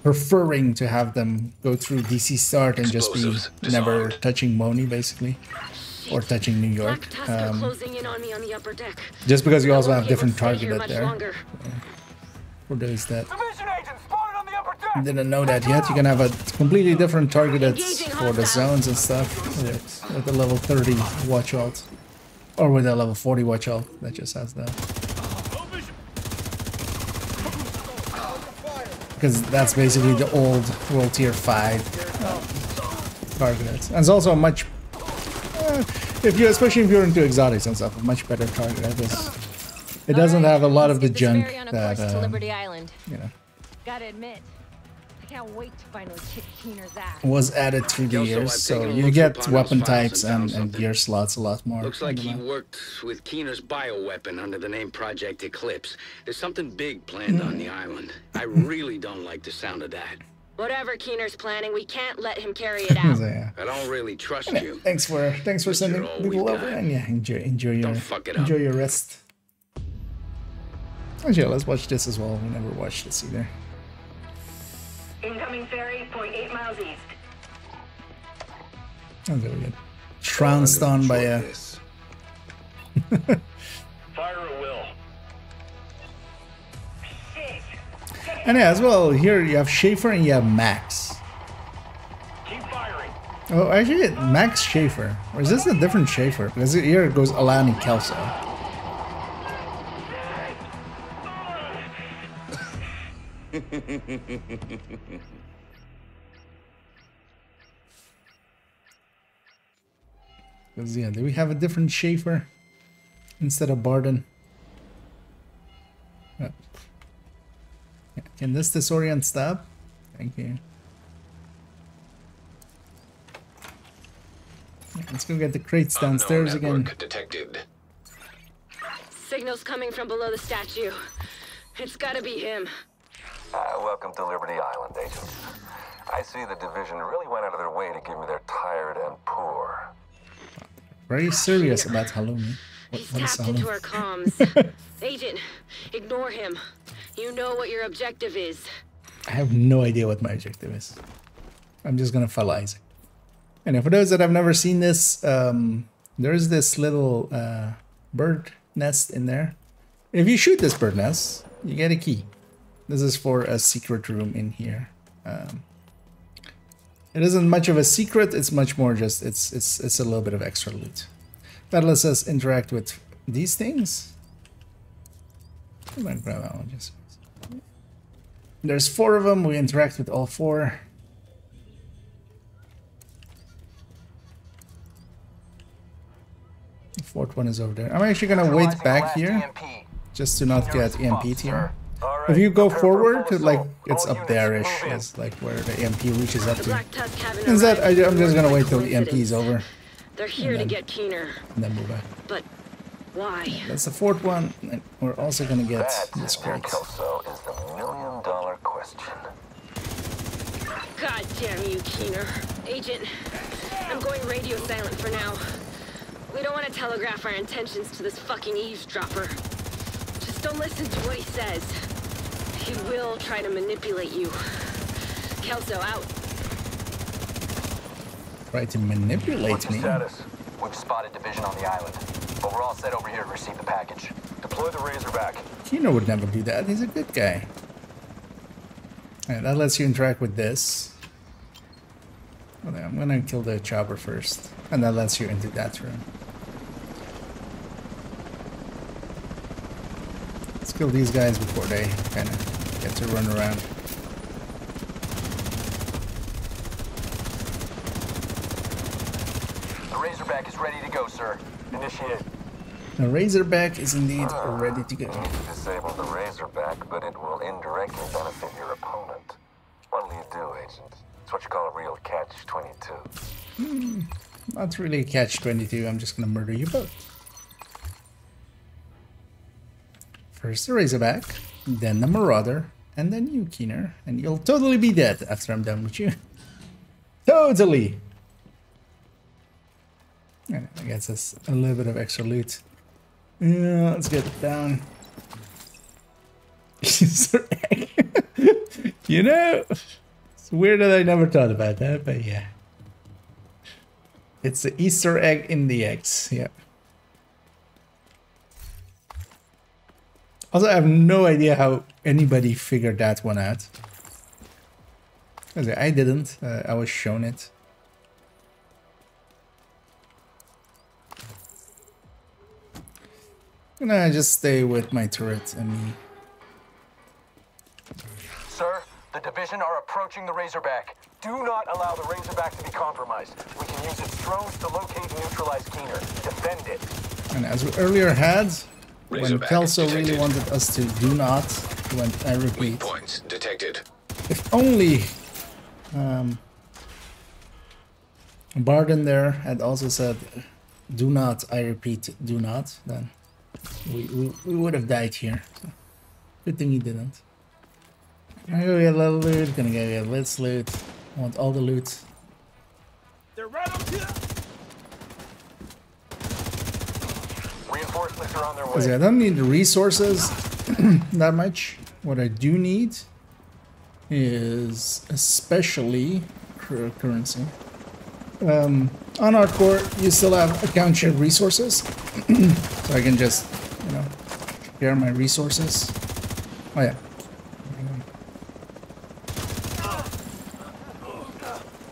preferring to have them go through DC start and just be never touching Moni, basically, or touching New York. Closing in on me on the upper deck. Just because you also have I'll different stay here target much there. longer. For those that didn't know that yet, you can have a completely different target for the zones and stuff with a level 30 watch alt, or with a level 40 watch alt that just has that. Because that's basically the old World Tier 5 target. And it's also a much, especially if you're into exotics and stuff, a much better target. It doesn't have a lot of the junk that, you know, Gotta admit, I can't wait to finally kick Keener's ass. was added through the years, so you get weapon types and gear slots a lot more. Looks like he worked with Keener's bioweapon under the name Project Eclipse. There's something big planned on the island. I really don't like the sound of that. Whatever Keener's planning, we can't let him carry it out. I don't really trust Yeah, you. thanks for sending people over, and yeah, enjoy your rest. Actually, let's watch this as well. We never watched this either. Incoming ferry, 0.8 miles east. Oh, very good. Trounced on by a. Fire at will. And yeah, as well, here you have Schaefer and you have Max. Keep firing. Oh, actually, Max Schaefer. Or is this a different Schaefer? Because here it goes Alani Kelso. Because yeah, do we have a different Schaefer instead of Barden? Oh. Yeah, can this disorient stop? Thank you. Yeah, let's go get the crates downstairs again. Detected. Signals coming from below the statue. It's gotta be him. Welcome to Liberty Island, agents. I see the division really went out of their way to give me their tired and poor. Very serious about Halloumi. He's tapped into our comms. Agent, ignore him. You know what your objective is. I have no idea what my objective is. I'm just gonna follow Isaac. And for those that have never seen this, there's this little bird nest in there. If you shoot this bird nest, you get a key. This is for a secret room in here. It isn't much of a secret. It's much more just it's a little bit of extra loot. That lets us interact with these things. I'm gonna grab that one just. There's 4 of them. We interact with all 4. The 4th one is over there. I'm actually gonna wait back here just to not get EMP'd here. If you go forward, like it's up there-ish, it's like where the EMP reaches up to. Instead, I'm just gonna wait till the EMP is over. They're here to get Keener. And then move back. But why? That's the 4th one. And we're also gonna get this crate. So is the million-dollar question. God damn you, Keener. Agent, I'm going radio silent for now. We don't want to telegraph our intentions to this fucking eavesdropper. Just don't listen to what he says. He will try to manipulate you. Kelso out. Try to manipulate me? Status? We've spotted division on the island, but we're all set over here to receive the package. Deploy the Razorback. Keener would never do that. He's a good guy. Alright, that lets you interact with this. Okay, I'm gonna kill the chopper first, and that lets you into that room. Let's kill these guys before they kind of get to run around. The Razorback is ready to go, sir. Initiate. The Razorback is indeed ready to go. You need to disable the Razorback, but it will indirectly benefit your opponent. What'll you do, Agent? It's what you call a real catch-22. Not really a catch-22. I'm just gonna murder you both. First the Razorback, then the Marauder, and then you, Keener. And you'll totally be dead after I'm done with you. Totally! And I guess that's a little bit of extra loot. Yeah, let's get it down. Easter egg. You know, it's weird that I never thought about that, but yeah. It's the Easter egg in the eggs, yep. Also, I have no idea how anybody figured that one out. I didn't. I was shown it. I'm gonna just stay with my turret and me. Sir, the division are approaching the Razorback. Do not allow the Razorback to be compromised. We can use its drones to locate and neutralize Keener. Defend it. And as we earlier had, when Razorback Kelso detected. really wanted us to do not, when I repeat, Points detected. if only Barden there had also said, do not, I repeat, do not, then we would have died here. So, good thing he didn't. Gonna go get a little loot, gonna go get let's loot. I want all the loot. They're right up here. Reinforcements are on their way. Because I don't need the resources that much. What I do need is especially currency. On hardcore, you still have account shared resources, so I can just, you know, share my resources. Oh yeah.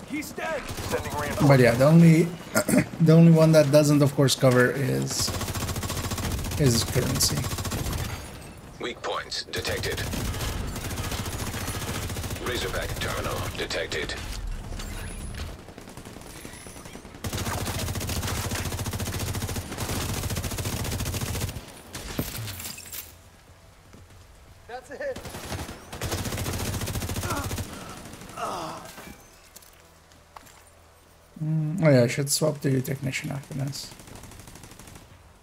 He's dead. But yeah, the only the only one that doesn't, of course, cover is currency. Weak points detected. Razorback terminal detected. That's it. Oh yeah, I should swap to technician after this.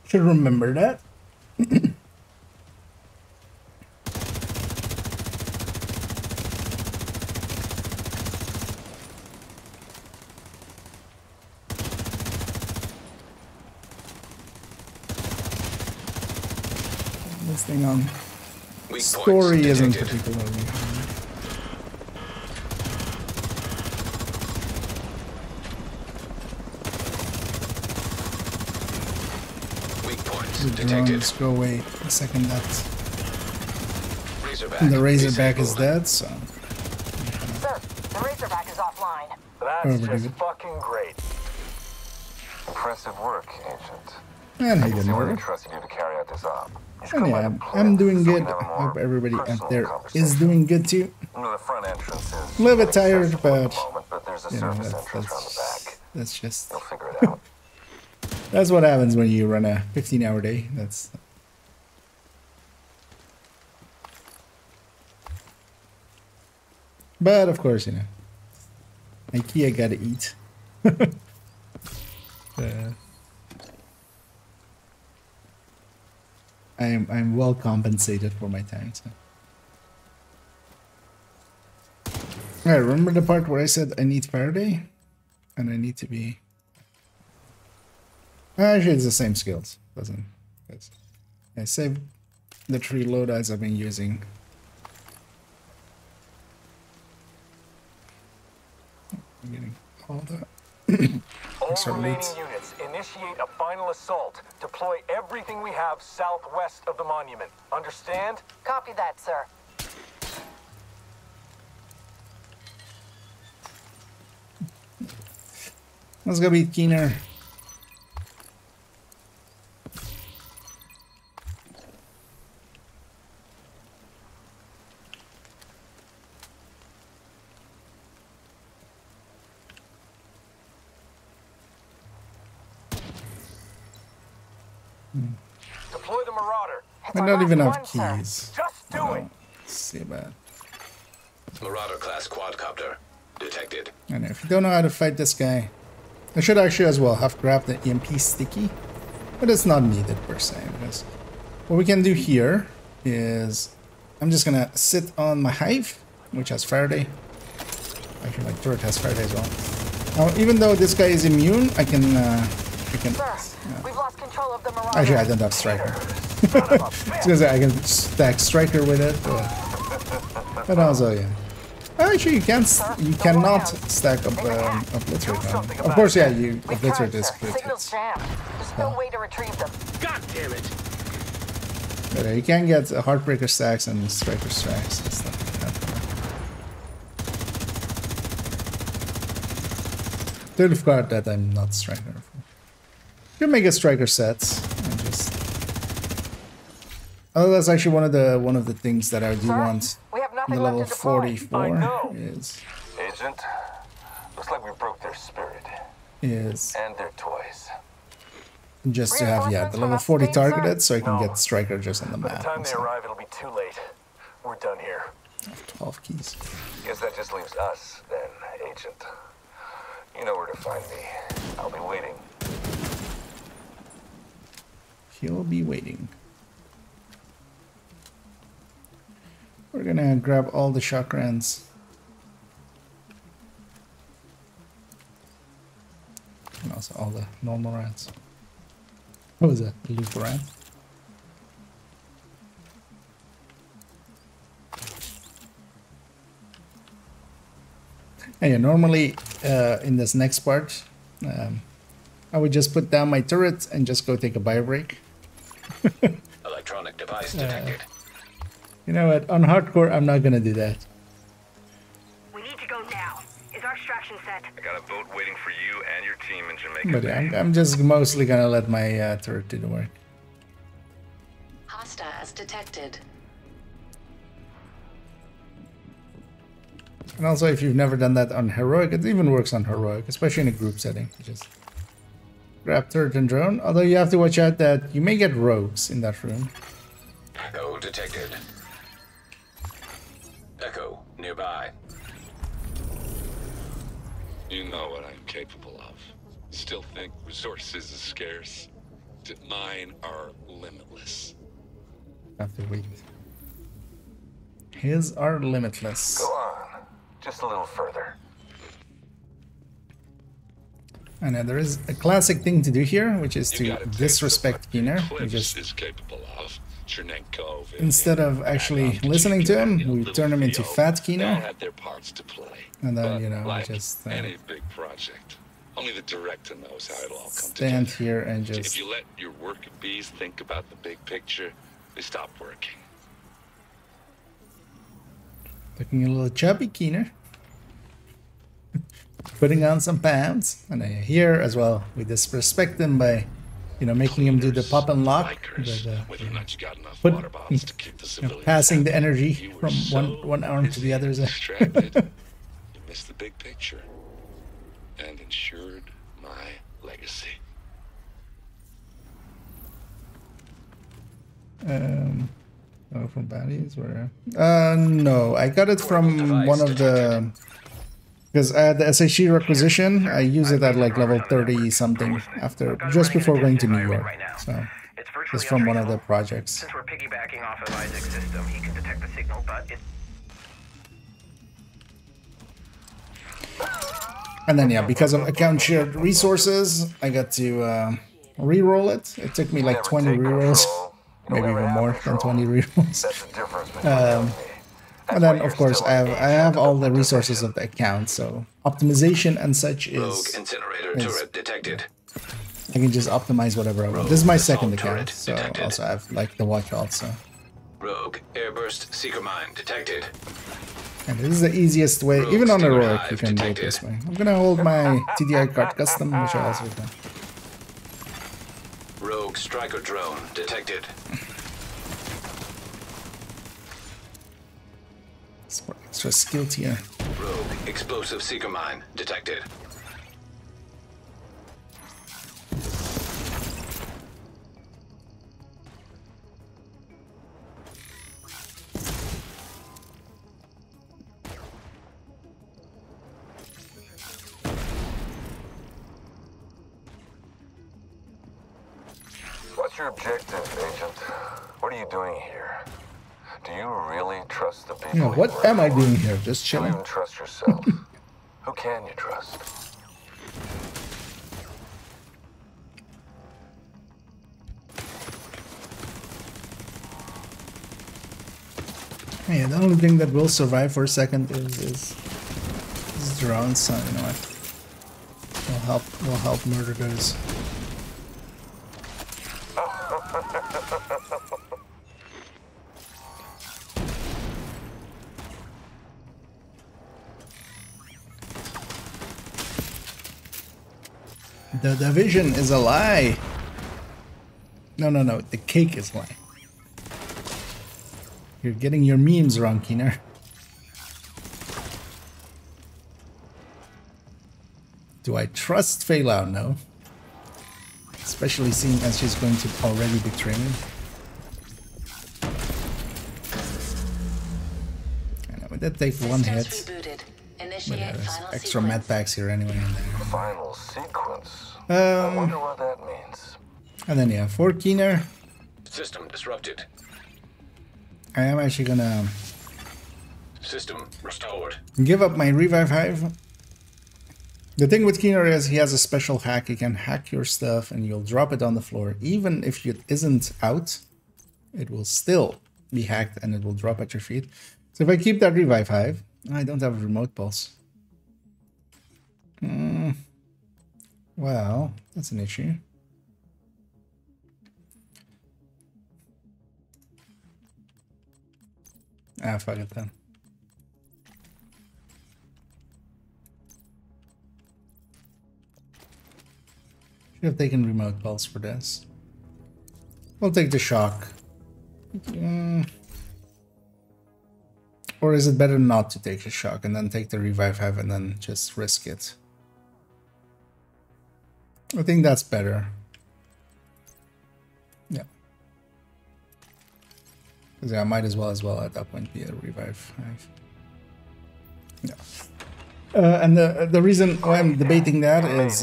Should remember that. This thing on story isn't particularly hard. The drones go away the second that the Razorback is dead, so. Sir, the Razorback is offline. That's just fucking great. Impressive work, Agent. And he I can see didn't why they work. trusted you to carry out this op. And yeah, I'm doing good. I hope everybody out there is doing good too. The front entrance is A little bit tired, but there's a you know, surface entrance around the back. that's just You'll figure it out. that's what happens when you run a 15-hour day. That's but of course, you know, IKEA gotta eat. I'm well compensated for my time. So. Alright, remember the part where I said I need Faraday? And I need to be... Actually, it's the same skills. Doesn't... I saved the 3 loadouts I've been using. I'm getting all that. All remaining units, initiate a final assault. Deploy everything we have southwest of the monument. Understand? Copy that, sir. Let's go beat Keener. Deploy the Marauder. I don't even have keys. Just do it. Let's see about. Marauder class quadcopter detected. And if you don't know how to fight this guy, I should actually as well have grabbed the EMP sticky, but it's not needed per se. Because what we can do here is I'm just gonna sit on my hive, which has Faraday. Actually, my turret has Faraday as well. Now, even though this guy is immune, I can. We've lost control of the Marauder. Actually, I don't have Striker. Because I can stack Striker with it, but also yeah. Actually, you cannot stack up Obliterate. Of course, yeah, you Obliterate is good. Signal's jammed. There's no way to retrieve them. God damn it! But you can get Heartbreaker stacks and Striker stacks and stuff like that. Totally forgot that I'm not Striker. You can make a Striker sets and just. Oh, that's actually one of the things that I do want. We have nothing the level 44 is. Agent, looks like we broke their spirit. Is. And their toys. Just to have, yeah, the level 40 targeted so I can get Striker just on the map. By the time they arrive, it'll be too late. We're done here. 12 keys. Guess that just leaves us, then, Agent. You know where to find me. I'll be waiting. He'll be waiting. We're gonna grab all the chakrans. And also all the normal rats. What was that? The loop rat? And yeah, normally in this next part, I would just put down my turret and just go take a bio break. Electronic device detected. You know what? On hardcore, I'm not gonna do that. We need to go now. Is our extraction set? I got a boat waiting for you and your team in Jamaica. But yeah, I'm just mostly gonna let my turret do the work. Hostiles detected. And also, if you've never done that on Heroic, it even works on Heroic, especially in a group setting. You just grab turret and drone, although you have to watch out that you may get rogues in that room. Echo detected. Echo nearby. You know what I'm capable of. Still think resources is scarce? Mine are limitless. Have to wait. His are limitless. Go on. Just a little further. I know there is a classic thing to do here, which is to disrespect Keener. We just is capable of. Chernenko, instead of actually listening to him, we turn him into Fat Keener. Had their parts to play. And then, you know, like we just any big project. Only the director knows how it'll all come stand together. here and just... If you let your worker bees think about the big picture, they stop working. Looking a little chubby, Keener. Putting on some pounds. And here as well, we disrespect him by, you know, making him do the pop and lock. Passing the energy from one arm to the other. You missed the big picture. And ensured my legacy. Oh, from baddies? Where? No, I got it from one of the... Because I had the SHG requisition, I use it at like level 30 something after, just before going to New York. So, it's from one of the projects. Since we're piggybacking off of Isaac's system, he can detect the signal, but it's... And then, yeah, because of account shared resources, I got to re-roll it. It took me like 20 re-rolls, maybe even more than 20 re-rolls. And then, of course, I have all the resources of the account, so optimization and such is... Incinerator turret detected. I can just optimize whatever I want. This is my second account, so I also have like the watch also. Rogue airburst seeker mine detected. And this is the easiest way, even on Heroic, you can do it this way. I'm gonna hold my TDI card custom, which I also can. Rogue striker drone detected. It's for extra skill tier. Rogue explosive seeker mine detected. What's your objective, Agent? What are you doing here? Do you really trust the people? Yeah, what am I doing here? Just Do you chilling. even trust yourself? Who can you trust? Yeah, the only thing that will survive for a second is drones, so you know what? Will help murder those. The division is a lie. No, the cake is a lie. You're getting your memes wrong, Keener. Do I trust Feilau? No. Especially seeing as she's going to already betray me. I know, we did take one hit. But yeah, there's extra med packs here anyway. Final sequence. I wonder what that means. And then yeah, for Keener, System disrupted. I am actually gonna System restored. give up my revive hive. The thing with Keener is he has a special hack. He can hack your stuff and you'll drop it on the floor. Even if it isn't out, it will still be hacked and it will drop at your feet. So if I keep that revive hive, I don't have a remote pulse. Well, that's an issue. Ah, fuck it then. Should have taken remote pulse for this. We'll take the shock. Or is it better not to take a shock and then take the revive hive and then just risk it? I think that's better. Yeah. Because I might as well at that point be a revive hive. Yeah. And the reason why I'm debating that is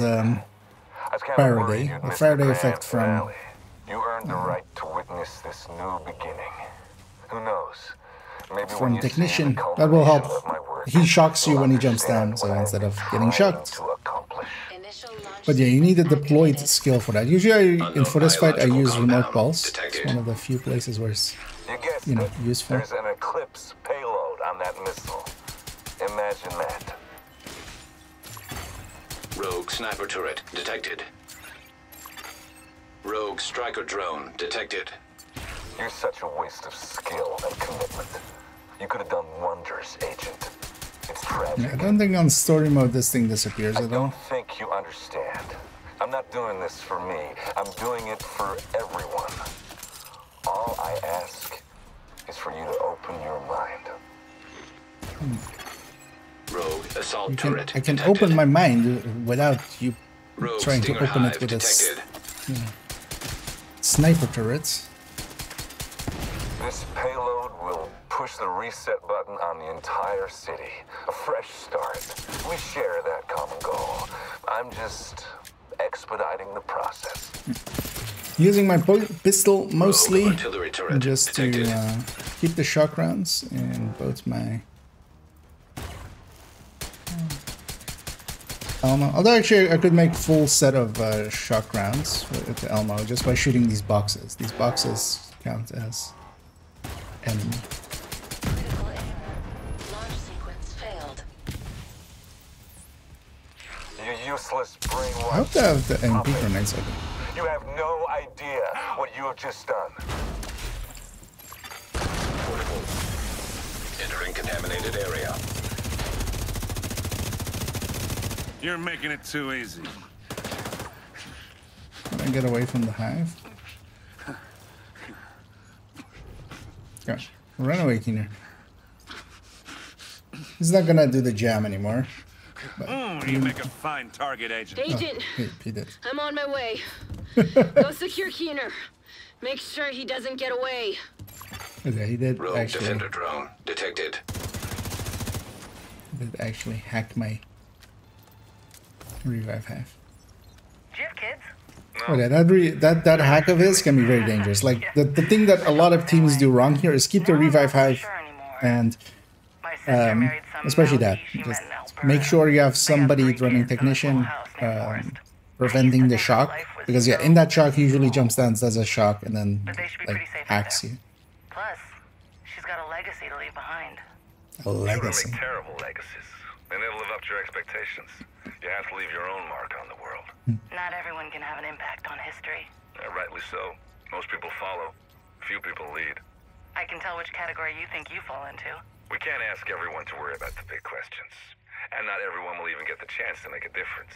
Faraday. The Faraday effect from... You earned the right to witness this new beginning. Who knows? Maybe from Technician. That will help. He shocks you when he jumps down, so instead of getting shocked. But yeah, you need a deployed skill for that. Usually for this fight I use remote pulse. It's one of the few places where it's, you know, useful. There's an Eclipse payload on that missile. Imagine that. Rogue sniper turret detected. Rogue striker drone detected. You're such a waste of skill and commitment. You could have done wonders, Agent. It's tragic. Yeah, I don't think on story mode this thing disappears at all. I don't think you understand. I'm not doing this for me. I'm doing it for everyone. All I ask is for you to open your mind. Rogue assault turret I can detected. open my mind without you Rogue trying to Stinger open hive it with detected. a sniper turrets. This payload will push the reset button on the entire city. A fresh start. We share that common goal. I'm just expediting the process. Using my pistol mostly just to detected. keep the shock rounds in both my Elmo. Although actually I could make full set of shock rounds with the Elmo just by shooting these boxes. These boxes count as enemy. You useless brainwash. I hope to have the MP grenades open. You have no idea what you have just done. Entering contaminated area. You're making it too easy. Can I get away from the hive? Gosh, run away, Keener. He's not gonna do the jam anymore. You make a fine target, Agent. Agent, he did. I'm on my way. Go secure Keener. Make sure he doesn't get away. Okay, he did Rogue actually. defender drone detected. Did actually hack my revive half. Do you have kids? Okay, that hack of his can be very dangerous. Like the thing that a lot of teams do wrong here is keep the revive hive and especially that. Just make sure you have somebody running Technician preventing the shock, because yeah, in that shock he usually jumps down, does a shock, and then like hacks you. Plus, she's got a legacy to leave behind. A legacy. Make terrible legacies. They never live up to your expectations. You have to leave your own mark on the world. Not everyone can have an impact on history. Rightly so. Most people follow. Few people lead. I can tell which category you think you fall into. We can't ask everyone to worry about the big questions. And not everyone will even get the chance to make a difference.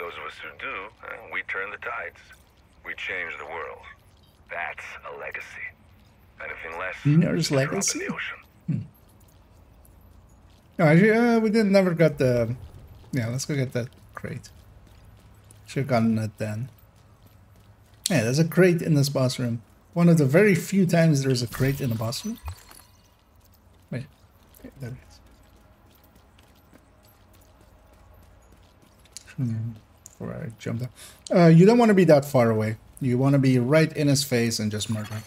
Those of us who do, we turn the tides. We change the world. That's a legacy. Anything less, Keener's drop in legacy? the ocean. No, actually, we never got the... Yeah, let's go get that crate. Should've gotten that then. Yeah, there's a crate in this boss room. One of the very few times there's a crate in a boss room. Wait, okay, there it is. Before I jump down. You don't want to be that far away. You want to be right in his face and just murder.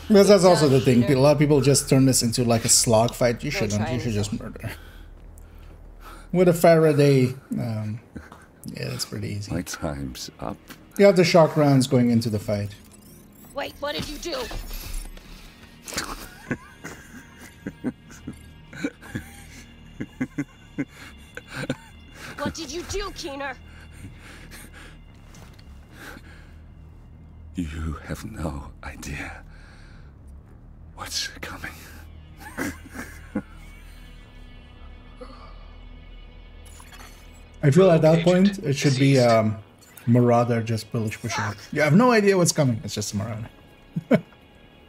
Because that's also the thing. A lot of people just turn this into like a slog fight. You shouldn't. You should just murder. With a Faraday, yeah, that's pretty easy. My time's up. You have the shock rounds going into the fight. Wait, what did you do? What did you do, Keener? You have no idea what's coming. I feel at that point it should be Marauder just pushing. You have no idea what's coming. It's just a Marauder.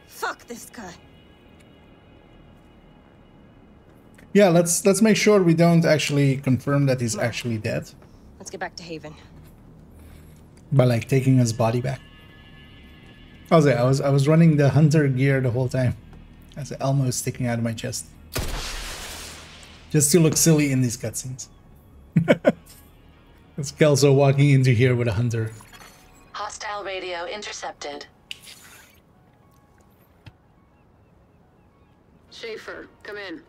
Fuck this guy. Yeah, let's make sure we don't actually confirm that he's actually dead. Let's get back to Haven. By like taking his body back. I was running the hunter gear the whole time. As Elmo sticking out of my chest. Just to look silly in these cutscenes. It's Kelso walking into here with a hunter. Hostile radio intercepted. Schaefer, come in.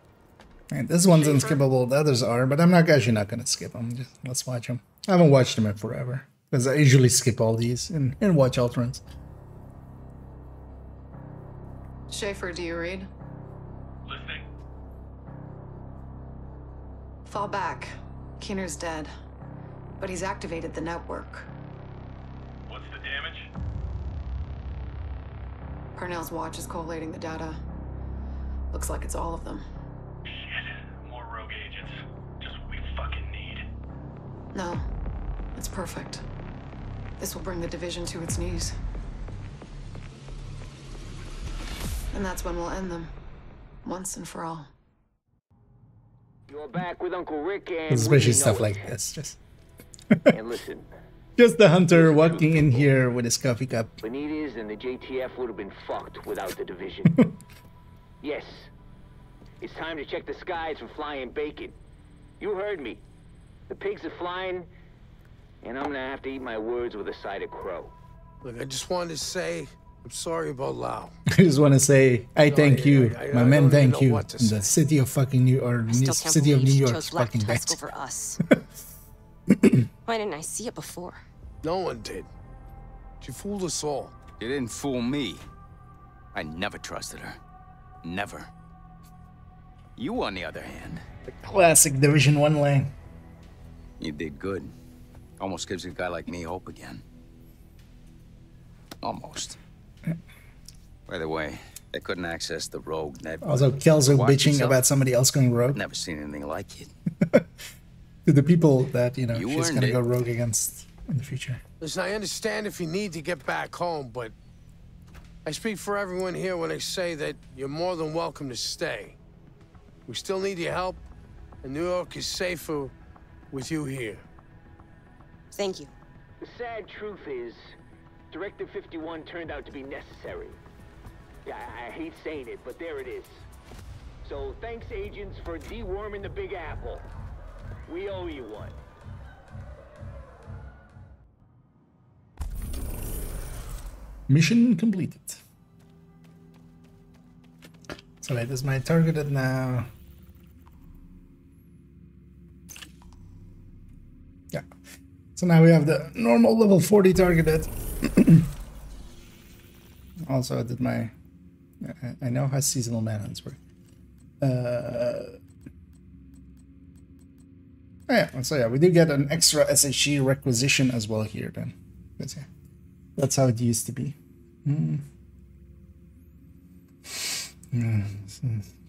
And this one's unskippable, the others are, but I'm actually not gonna skip them. Just, let's watch them. I haven't watched them in forever. Because I usually skip all these and watch Ultrons. Schaefer, do you read? Listening. Fall back. Keener's dead. But he's activated the network. What's the damage? Parnell's watch is collating the data. Looks like it's all of them. Shit. More rogue agents. Just what we fucking need. No. It's perfect. This will bring the division to its knees. And that's when we'll end them. Once and for all. You're back with Uncle Rick and... Especially stuff like this. Just and listen. Just the hunter walking in here with his coffee cup. Benitez and the JTF would have been fucked without the division. Yes. It's time to check the skies for flying bacon. You heard me. The pigs are flying, and I'm gonna have to eat my words with a side of crow. Look, I just wanted to say, I'm sorry about Lau. I just want to say, I thank you. My men thank you. The city of fucking New City of New York fucking back. Over us. Why didn't I see it before? No one did. She fooled us all. You didn't fool me. I never trusted her. Never. You, on the other hand. Classic Division 1 lane. You did good. Almost gives a guy like me hope again. Almost. By the way, they couldn't access the rogue network. Also, Kelso Watch bitching yourself. about somebody else going rogue. Never seen anything like it. To the people that, you know, You she's earned gonna it. go rogue against in the future. Listen, I understand if you need to get back home, but I speak for everyone here when I say that you're more than welcome to stay. We still need your help, and New York is safer with you here. Thank you. The sad truth is, Directive 51 turned out to be necessary. Yeah, I hate saying it, but there it is. So thanks, agents, for deworming the Big Apple. We owe you one. Mission completed. So wait, is my targeted now? Yeah. So now we have the normal level 40 targeted. Also, I did my... I know how seasonal manhunt work. Yeah, so yeah, we did get an extra SHG requisition as well here then. But yeah, that's how it used to be.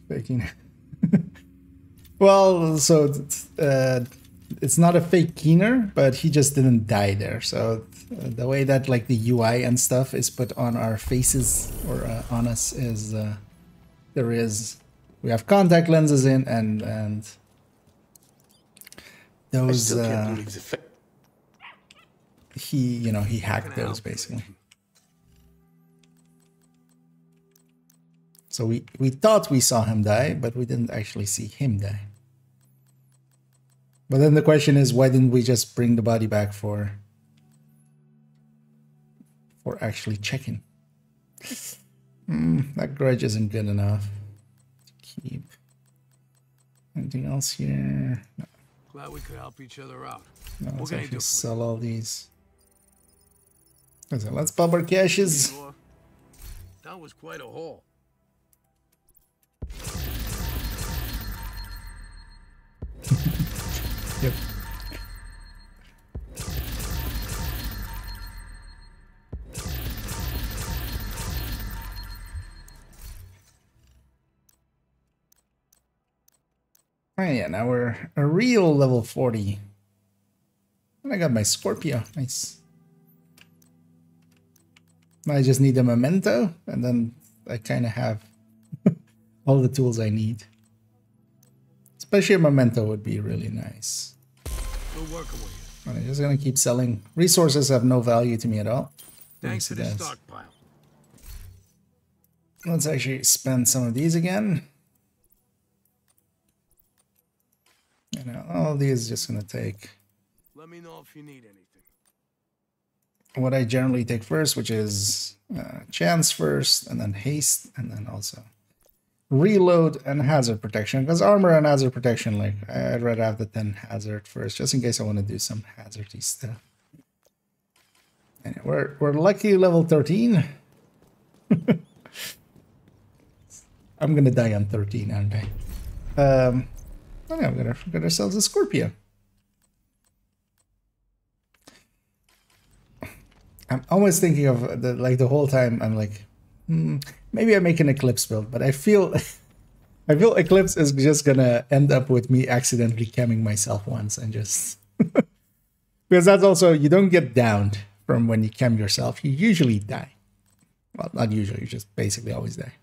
Faking. Well, so it's not a fake Keener, but he just didn't die there. So the way that like the UI and stuff is put on our faces or on us is we have contact lenses in and those he hacked those basically. So we thought we saw him die, but we didn't actually see him die. But then the question is, why didn't we just bring the body back for actually checking? That grudge isn't good enough to keep. Anything else here? No. Glad we could help each other out. No, What let's can I actually do? sell all these. So let's pop our caches. That was quite a haul. Yep. Oh yeah, now we're a real level 40. And I got my Scorpio. Nice. I just need a memento, and then I kind of have all the tools I need. Especially a memento would be really nice. We're working with you. I'm just gonna keep selling. Resources have no value to me at all. Thanks for the stockpile. Let's actually spend some of these again. You know, all these just gonna take. Let me know if you need anything. What I generally take first, which is chance first, and then haste, and then also reload and hazard protection. Because armor and hazard protection, like I'd rather have the 10 hazard first, just in case I want to do some hazardy stuff. Anyway, we're lucky level 13. I'm gonna die on 13, aren't I? Oh yeah, I'm gonna get ourselves a Scorpio. I'm always thinking of the whole time. I'm like, maybe I make an Eclipse build, but I feel Eclipse is just gonna end up with me accidentally camming myself once and just because that's also, you don't get downed from when you cam yourself. You usually die. Well, not usually. You just basically always die.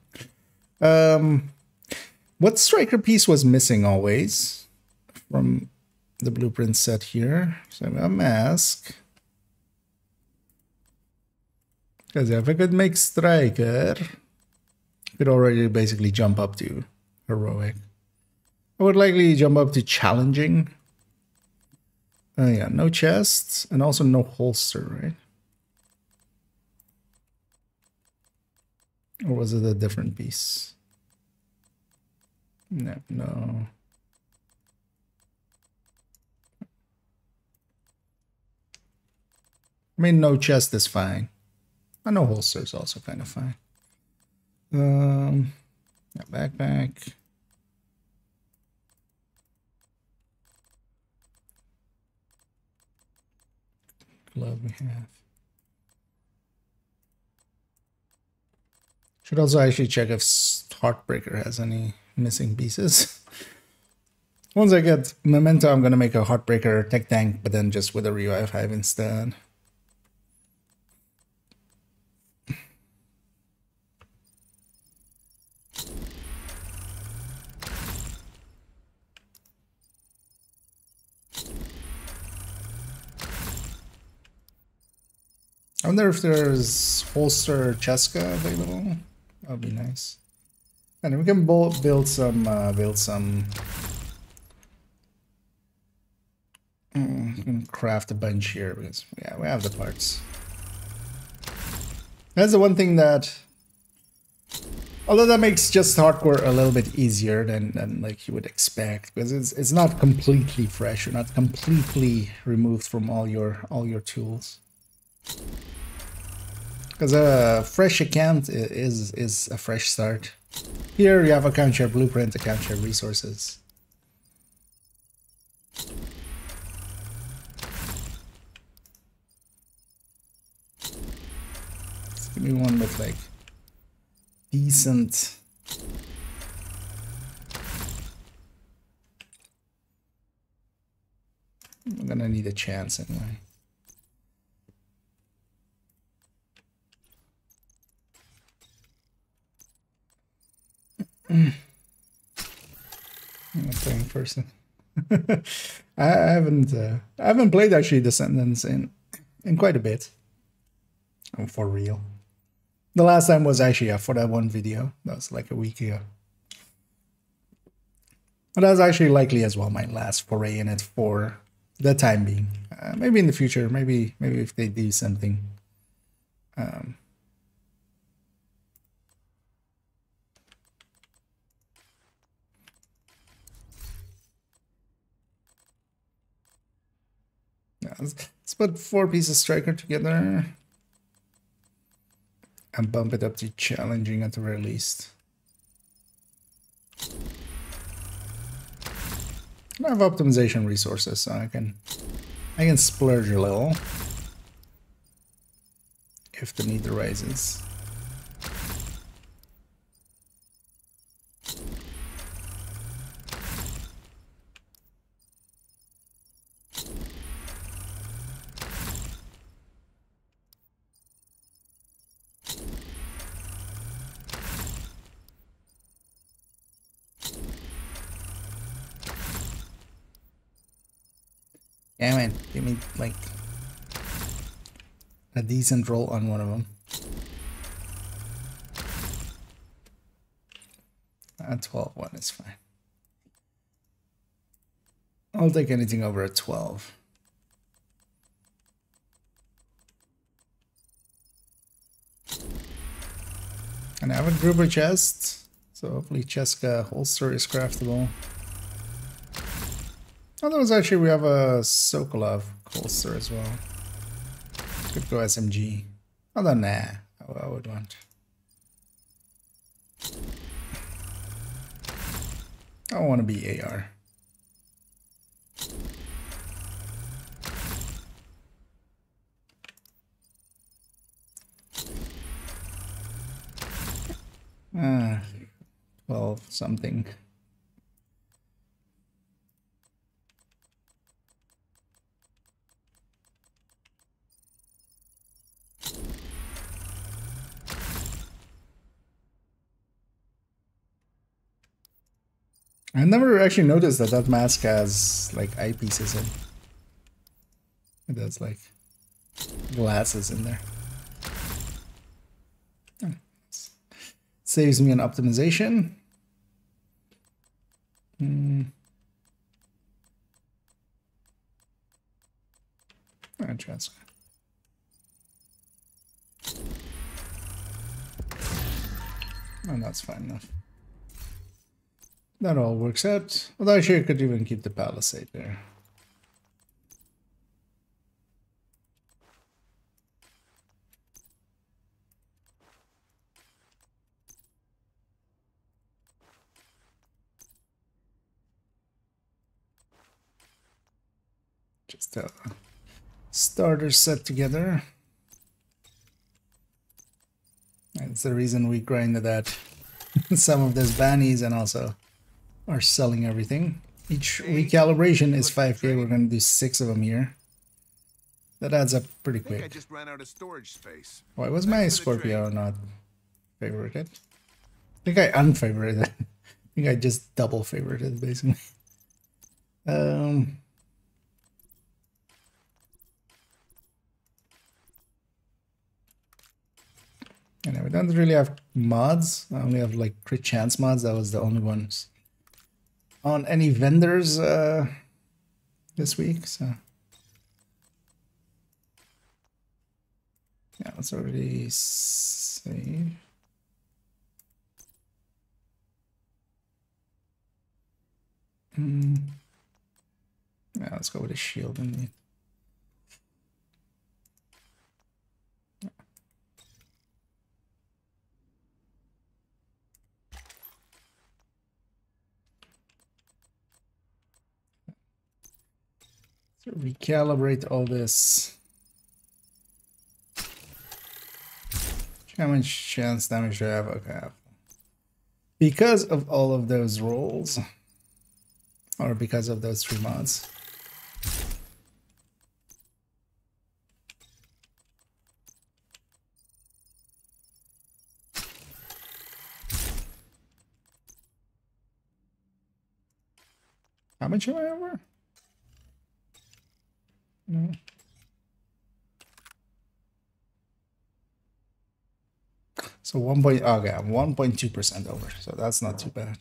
What striker piece was missing always from the blueprint set here? So a mask. Because if I could make striker, I could already basically jump up to heroic. I would likely jump up to challenging. Yeah, no chests and also no holster, right? Or was it a different piece? No. I mean, no chest is fine. I know holster is also kind of fine. Yeah, backpack. Glove we have. Should also actually check if Heartbreaker has any missing pieces. Once I get Memento, I'm gonna make a Heartbreaker tech tank, but then just with a revive hive instead. I wonder if there's holster Cheska available. That would be nice. And we can build some. We can craft a bunch here because yeah, we have the parts. That's the one thing that, although that makes just hardcore a little bit easier than like you would expect, because it's not completely fresh. You're not completely removed from all your tools. Because a fresh account is a fresh start. Here you have account share blueprint, account share resources. Let's give me one with like decent. I'm gonna need a chance anyway. I'm not playing person. I haven't played actually Descendants in quite a bit. For real. The last time was actually for that one video. That was like a week ago. But that's actually likely as well my last foray in it for the time being. Maybe in the future. Maybe if they do something. Yeah, let's put 4 pieces striker together and bump it up to challenging at the very least. I have optimization resources, so I can splurge a little if the need arises. Yeah, man. Give me, like, a decent roll on one of them. A 12 one is fine. I'll take anything over a 12. And I have a grouper chest, so hopefully Cheska holster is craftable. Otherwise, actually, we have a Sokolov holster as well. Could go SMG. Although, nah, I would want. I want to be AR. Ah, 12 something. I never actually noticed that that mask has like eyepieces in. It has like glasses in there. Oh. Saves me an optimization. Transfer. And that's fine enough. That all works out. Although actually I could even keep the palisade there. Just a starter set together. That's the reason we grinded at some of those bannies and also are selling everything. Each recalibration is 5k. We're going to do 6 of them here. That adds up pretty quick. I just ran out of storage space. Why was my Scorpio not favorited? I think I unfavorited it. I think I just double favorited basically. And we don't really have mods. I only have like crit chance mods. That was the only ones on any vendors this week. So yeah, let's already save. Yeah, let's go with a shield indeed. So recalibrate all this. How much chance damage do I have? Okay, I have. Because of all of those rolls, or because of those 3 mods. How much am I over? No. So 1 point, okay, I'm 1.2% over, so that's not too bad.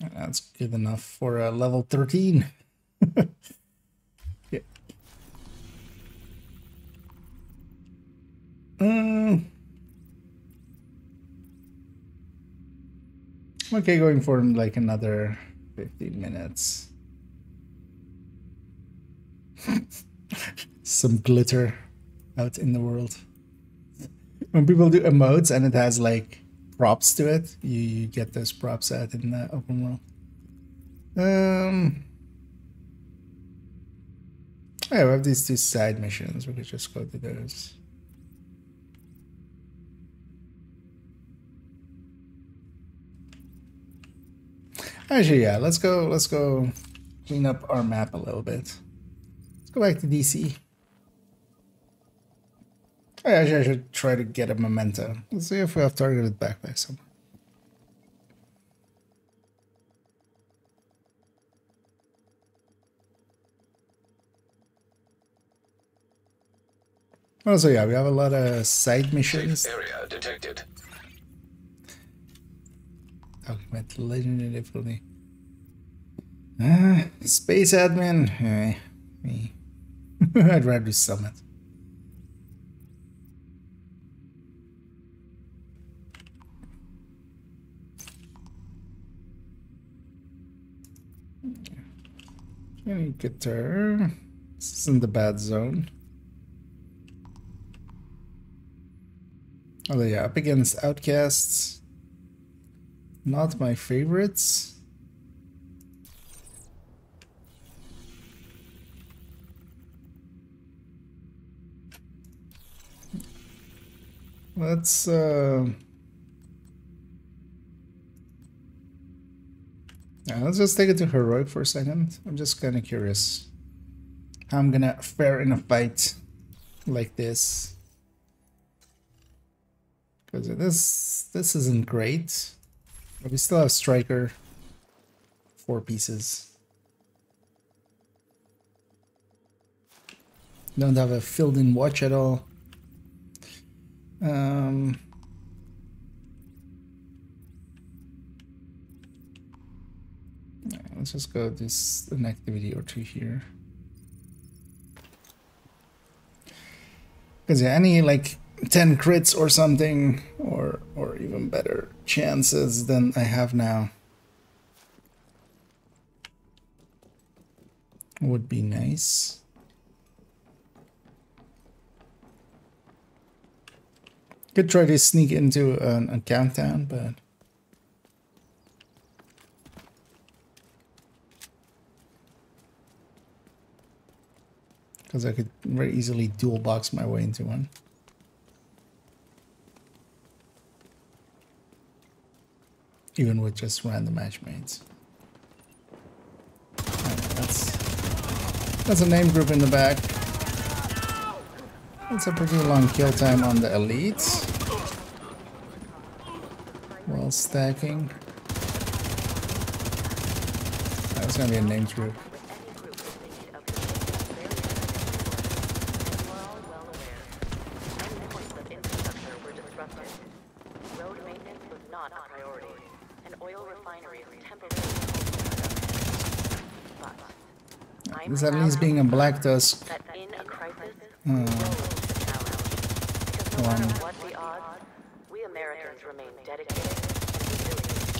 And that's good enough for a level 13. Yeah. Okay, going for like another 15 minutes. Some glitter out in the world. When people do emotes and it has like props to it, you get those props out in the open world. Yeah, we have these 2 side missions. We could just go to those. Actually, yeah, let's go clean up our map a little bit. Let's go back to DC. Actually, I should try to get a memento. Let's see if we have targeted backpack somewhere. Also, yeah, we have a lot of side missions. Safe area detected. Talking about legendary difficulty. Space admin. Me. I'd rather do summit. Any guitar. This isn't the bad zone. Oh yeah, up against Outcasts. Not my favorites. Let's let's just take it to heroic for a second. I'm just kind of curious how I'm gonna fare in a fight like this. Because this isn't great. But we still have Striker. 4 pieces. Don't have a filled-in watch at all. Yeah, let's just go this an activity or two here. Because yeah, any like 10 crits or something, or even better chances than I have now would be nice. Could try to sneak into a countdown, but because I could very easily dual box my way into one. Even with just random matchmates. That's a name group in the back. That's a pretty long kill time on the elites. While stacking. That's gonna be a names group. This at least being a Black Tusk.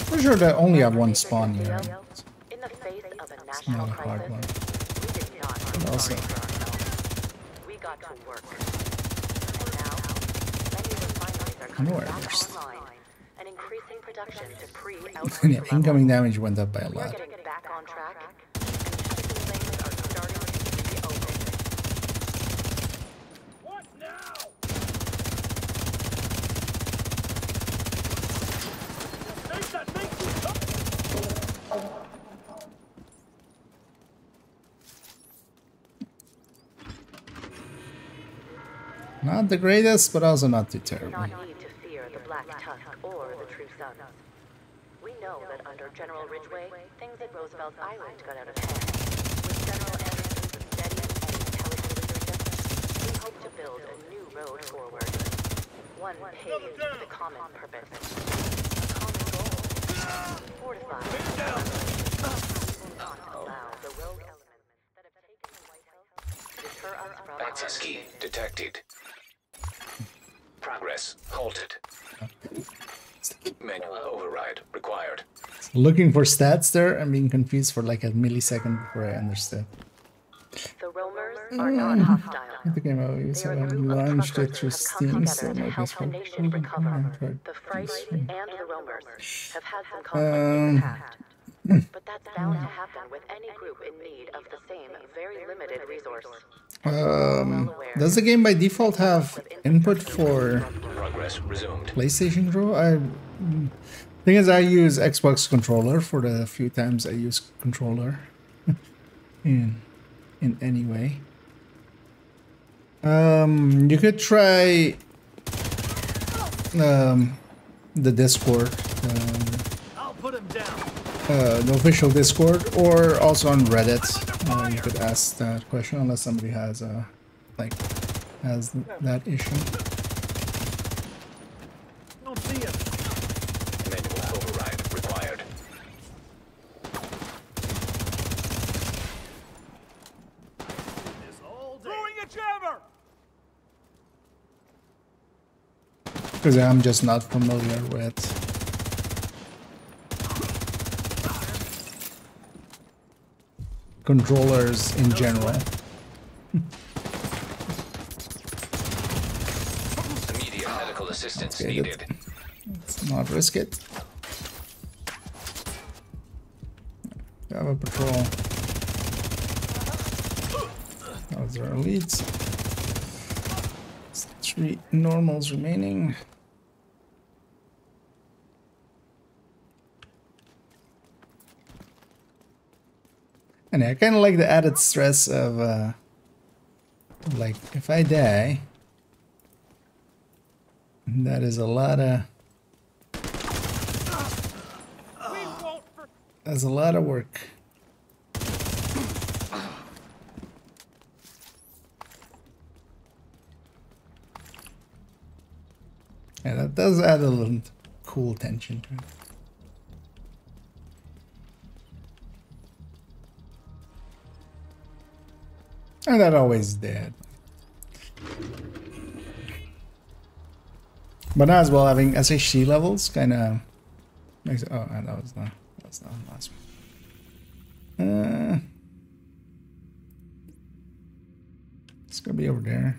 Pretty sure they only have one spawn here. It's not a hard one. But also, I know where first. Yeah, incoming damage went up by a lot. Not the greatest, but also not too terrible. Not need to fear the Black Tusk or the True Sons. We know that under General Ridgway, things at Roosevelt's Island got out of hand. With General Anderson's steady and intelligent leadership, we hope to build a new road forward. One paved with a common purpose. A common goal. Fortify. We will not allow the rogue elements that have taken the White House to deter us from Access key detected. Progress halted. Manual override required. So looking for stats there, I'm being confused for like a millisecond before I understood. The roamers are not hostile. I think I'm always launched it through Steam, so I guess the nation recover. The Friday and the roamers have had some conflict in the past. But that's bound to happen with any group in need of the same very limited resource. Does the game by default have input for PlayStation Controller? Thing is, I use Xbox controller for the few times I use controller in any way. You could try the Discord. I'll put him down. The official Discord, or also on Reddit. You could ask that question unless somebody has like has that issue. Don't see it. Manual override required. Throwing a jammer! Because I'm just not familiar with controllers in general. Immediate medical assistance Okay, needed. let's not risk it. Have a patrol. Those are elites. 3 normals remaining. And I kind of like the added stress of like if I die, that is a lot of that's a lot of work. Yeah, that does add a little cool tension to it. And that always did. But now as well, having SHC levels kind of makes it. Oh, that was not the last one. It's gonna be over there.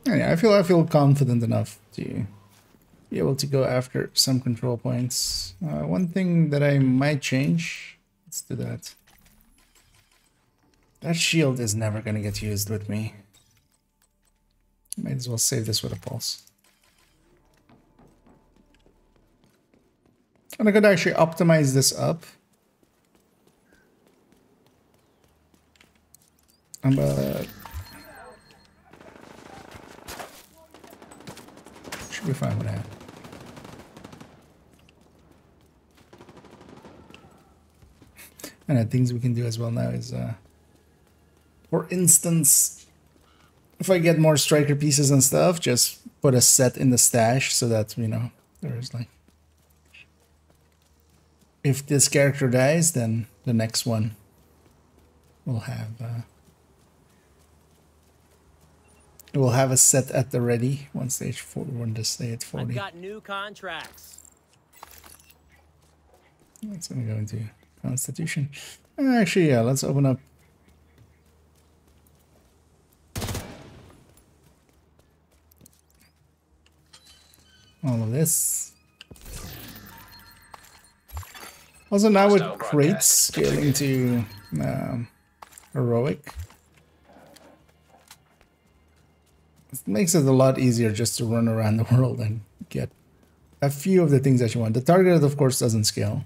Yeah, I feel confident enough to be able to go after some control points. One thing that I might change. Let's do that. That shield is never gonna get used with me. Might as well save this with a pulse. And I could actually optimize this up. But should be fine with that. And the things we can do as well now is, for instance, if I get more striker pieces and stuff, just put a set in the stash so that, you know, there's like, if this character dies, then the next one will have, we'll have a set at the ready once stage 4, when they stay at 40. I've got new contracts. It's gonna go into Constitution. Actually, yeah, let's open up. All of this. Also now with crates scaling to heroic. It makes it a lot easier just to run around the world and get a few of the things that you want. The target, of course, doesn't scale,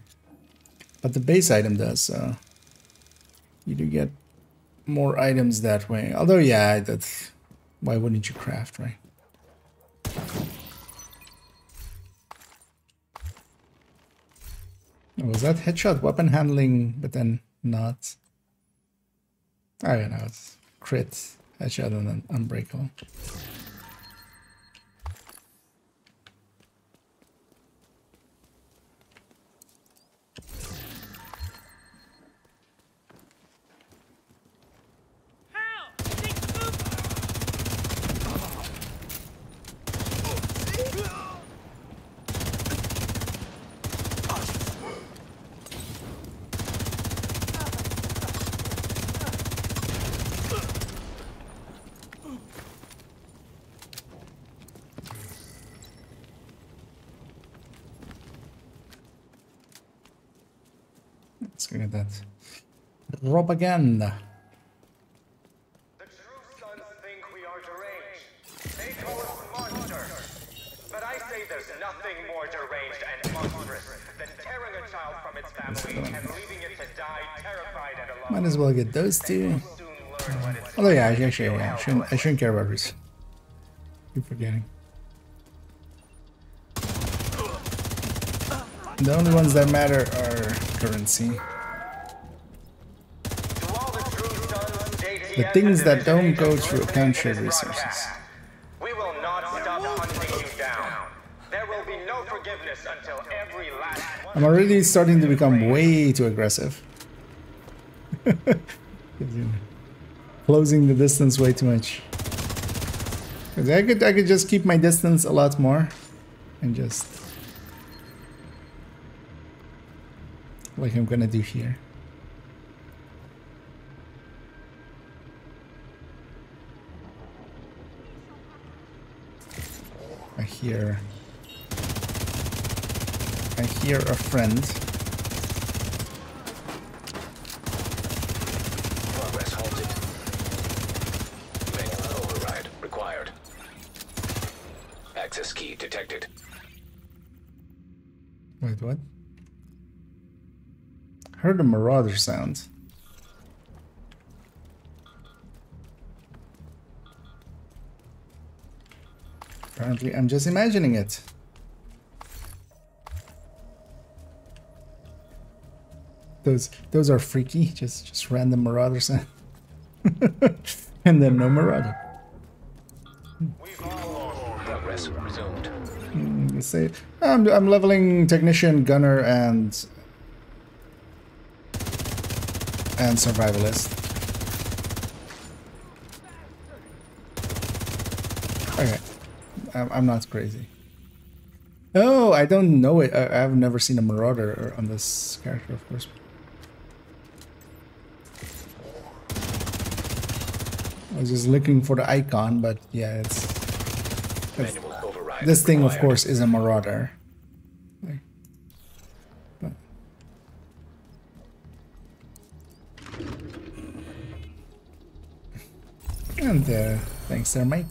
but the base item does, so you do get more items that way. Although, yeah, that's why wouldn't you craft, right? Was that headshot weapon handling, but then not? Oh yeah, no, it's crit, headshot, and then unbreakable. Let's look at that. Propaganda. The true sons think we are deranged. They call us monsters. But I say there's nothing more deranged and monstrous than tearing a child from its family and leaving it to die terrified and alone. Might as well get those two. Although yeah, actually, yeah, I shouldn't care about this. Keep forgetting. The only ones that matter are currency. The things that don't go through account shared resources. We will not stop hunting you down. There will be no forgiveness until every last one. I'm already starting to become way too aggressive. Closing the distance way too much. Because I could just keep my distance a lot more and just like I'm gonna do here. I hear a friend. Progress halted. Manual override required. Access key detected. Wait, what? Heard a marauder sound. Apparently, I'm just imagining it. Those are freaky. Just random marauder sound. And then no marauder. Progress resumed. Let's say I'm leveling technician, gunner, and survivalist. Okay, I'm not crazy. Oh, I don't know it. I've never seen a marauder on this character, of course. I was just looking for the icon, but yeah, it's this thing, of course, is a marauder. And thanks there, Mike.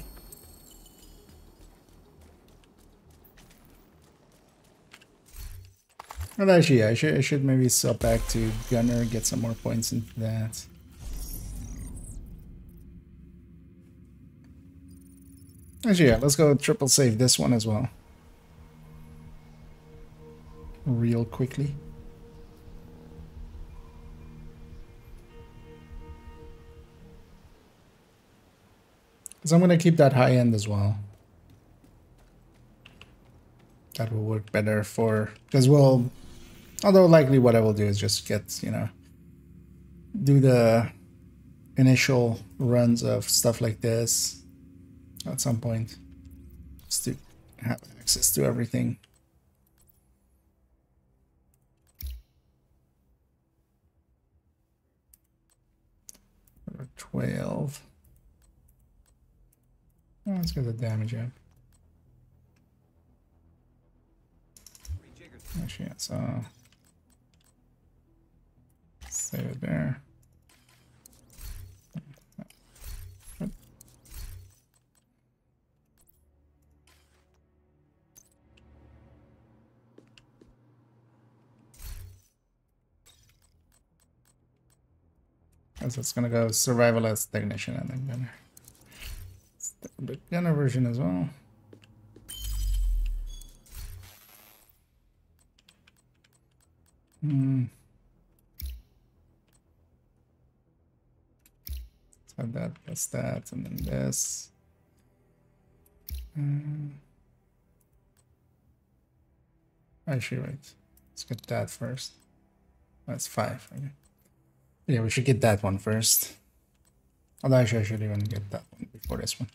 Well, actually, yeah, I should maybe swap back to gunner, get some more points into that. Actually, yeah, let's go triple save this one as well. Real quickly. Because I'm going to keep that high end as well. That will work better for... Because we'll... Although likely what I will do is just get, you know... Do the initial runs of stuff like this at some point. Just to have access to everything. 12. Oh, let's get the damage up. Actually, yeah, so save it there. So it's gonna go survivalist technician and then gunner. The gunner version as well. So that, that's that, and then this. Actually, wait. Let's get that first. That's 5. Okay. Yeah, we should get that one first. Although actually, I should even get that one before this one.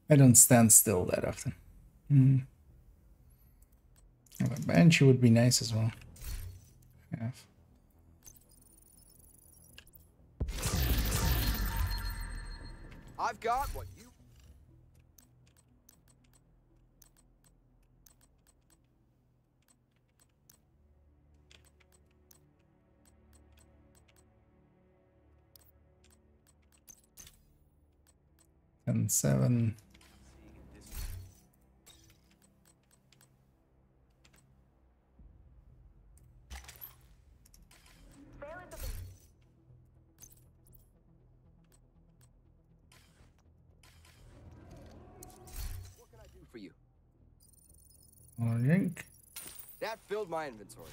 I don't stand still that often. A bench would be nice as well. Yeah. I've got what you... And 7. What can I do for you? Drink. That filled my inventory.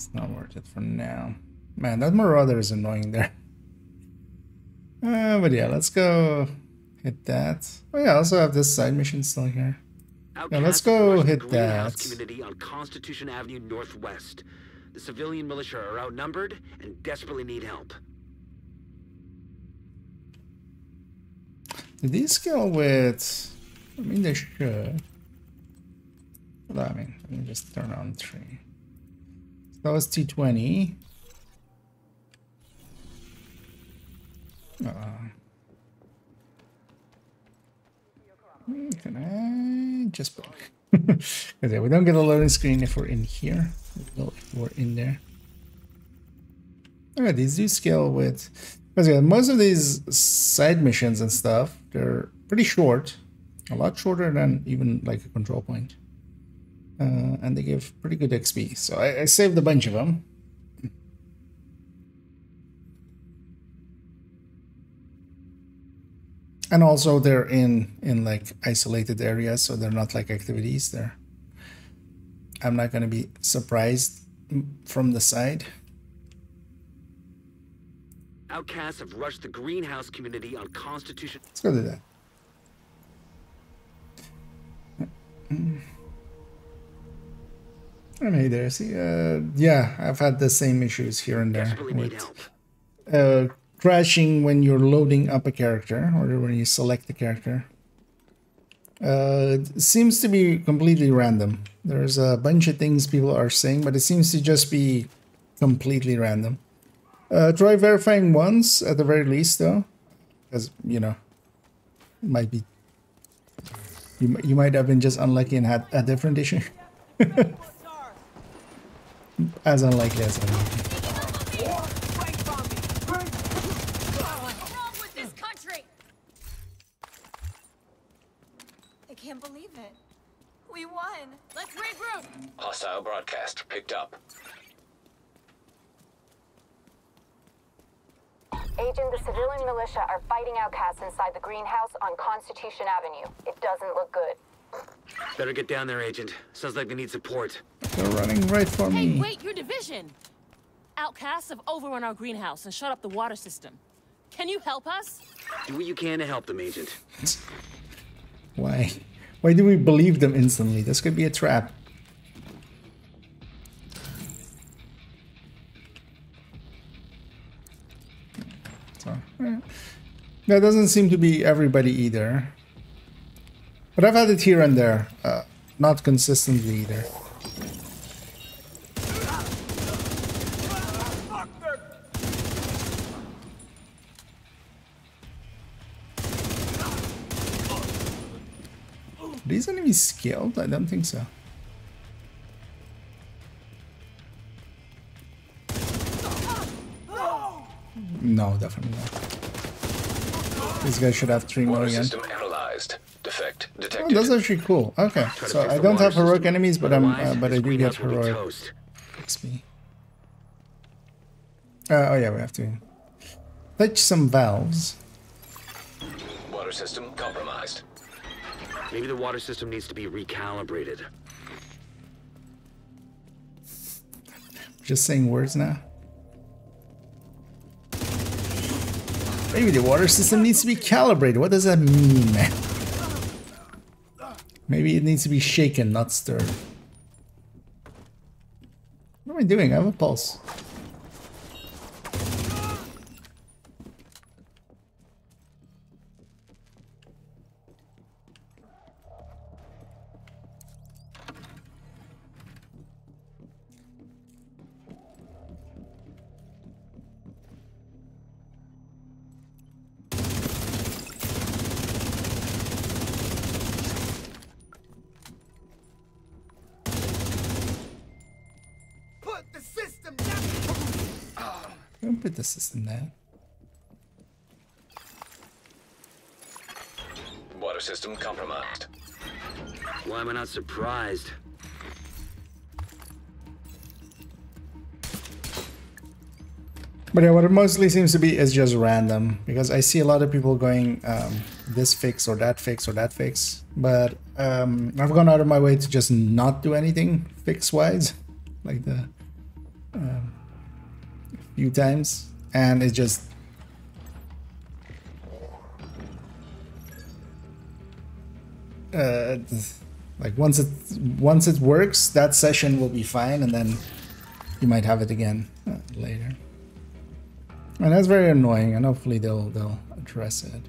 It's not worth it for now. Man, that Marauder is annoying there. But yeah, let's go hit that. Oh yeah, I also have this side mission still here. Yeah, let's go hit that. Community on Constitution Avenue Northwest. The civilian militia are outnumbered and desperately need help. Do these scale with... I mean, they should. Well, I mean, let me just turn on 3. So that was T20. Can I just... Because yeah, we don't get a loading screen if we're in here. We will if we're in there. Okay, these do scale with... Because yeah, most of these side missions and stuff, they're pretty short. A lot shorter than even like a control point. And they give pretty good XP. So I saved a bunch of them. And also they're in like isolated areas, so they're not like activities. I'm not going to be surprised from the side. Outcasts have rushed the greenhouse community on Constitution. Let's go do that. And hey there, see, yeah, I've had the same issues here and there with crashing when you're loading up a character or when you select the character. It seems to be completely random. There's a bunch of things people are saying, but it seems to just be completely random. Try verifying once at the very least, though, because you know, it might be you might have been just unlucky and had a different issue. As unlikely as unlikely. I can't believe it. We won. Let's regroup. Hostile broadcast picked up. Agent, the civilian militia are fighting outcasts inside the greenhouse on Constitution Avenue. It doesn't look good. Better get down there, Agent. Sounds like they need support. They're running right for me. Hey, wait, your division! Outcasts have overrun our greenhouse and shut up the water system. Can you help us? Do what you can to help them, Agent. Why? Why do we believe them instantly? This could be a trap. So, that doesn't seem to be everybody either. But I've had it here and there. Not consistently either. Are these enemies scaled? I don't think so. No, definitely not. These guys should have 3 million. System analyzed. Defect detected. Oh, that's actually cool. Okay, so I don't have heroic enemies, but but I do get heroic XP. Oh yeah, we have to touch some valves. Water system compromised. Maybe the water system needs to be recalibrated. Just saying words now. Maybe the water system needs to be calibrated. What does that mean, man? Maybe it needs to be shaken, not stirred. What am I doing? I have a pulse. Don't put the system there. Water system compromised. Why am I not surprised? But yeah, what it mostly seems to be is just random, because I see a lot of people going this fix or that fix or that fix, but I've gone out of my way to just not do anything fix-wise, like the a few times, and it just like once it works, that session will be fine, and then you might have it again later. And that's very annoying, and hopefully they'll address it.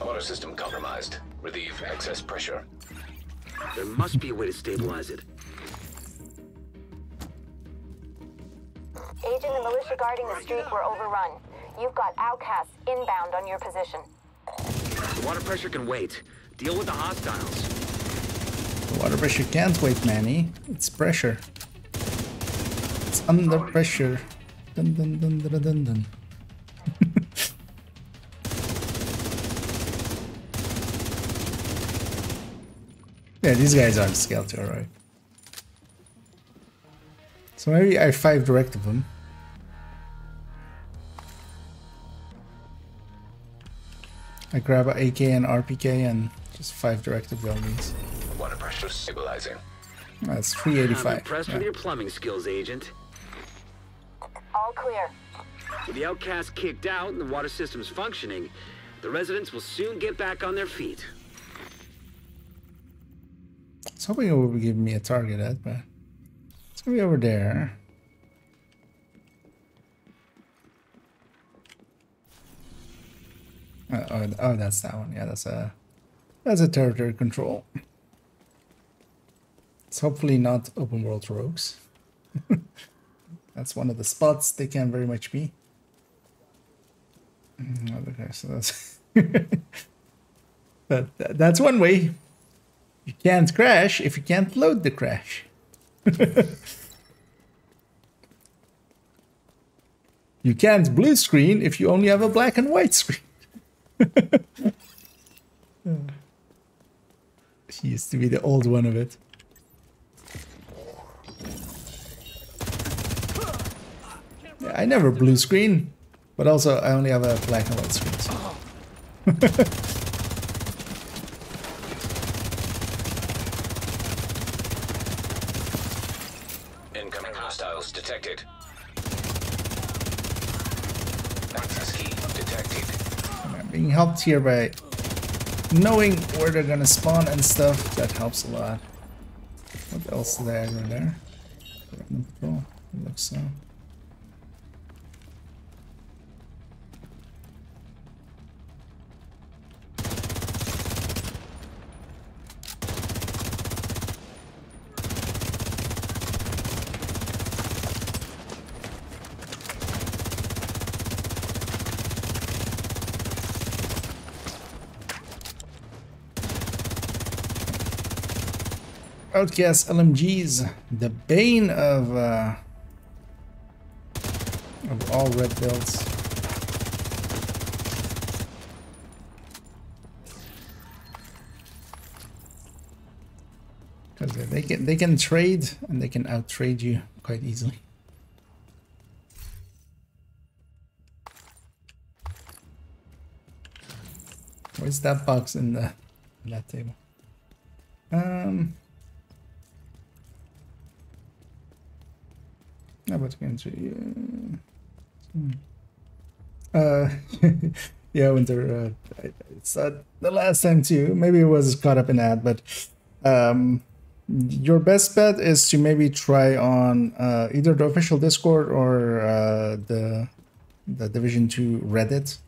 Water system compromised. Relieve excess pressure. There must be a way to stabilize it. Agent and militia guarding the street were overrun. You've got outcasts inbound on your position. The water pressure can wait. Deal with the hostiles. The water pressure can't wait, Manny. It's pressure. It's under pressure. Dun dun dun dun dun dun. Yeah, these guys aren't scaled to, alright. So maybe I 5 direct of them. I grab a AK and RPK and just 5 directive buildings. Water pressure stabilizing. That's 385. I'm impressed with your plumbing skills, Agent. All clear. With the outcasts kicked out and the water systems functioning, the residents will soon get back on their feet. I was hoping it would give me a target at, but it's gonna be over there. Oh, that's that one. Yeah, that's a territory control. It's hopefully not open world rogues. That's one of the spots they can very much be. Okay, so that's one way. You can't crash if you can't load the crash. You can't blue screen if you only have a black and white screen. She used to be the old one of it. Yeah, I never blue screen, but also I only have a black and white screen. So. Incoming hostiles detected. Access key detected. I'm being helped here by knowing where they're gonna spawn and stuff. That helps a lot. What else did I aggro there? Random patrol. It looks so. Outcast LMGs, the bane of all red builds. Because they can trade and they can out trade you quite easily. Where's that box in that table? But yeah, Winter. It's the last time too. Maybe it was caught up in that, but your best bet is to maybe try on either the official Discord or the Division 2 Reddit.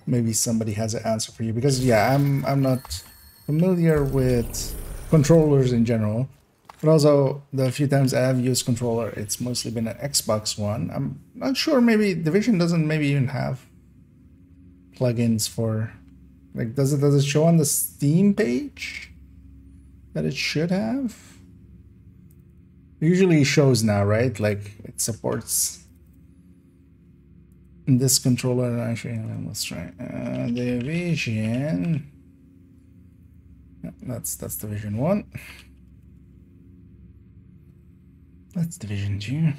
Maybe somebody has an answer for you, because yeah, I'm not familiar with controllers in general. But also, the few times I have used controller, it's mostly been an Xbox One. I'm not sure, maybe Division doesn't maybe even have plugins for... Like, does it show on the Steam page that it should have? It usually shows now, right? Like, it supports this controller. Actually, let's try. Division... That's Division 1. That's Division 2.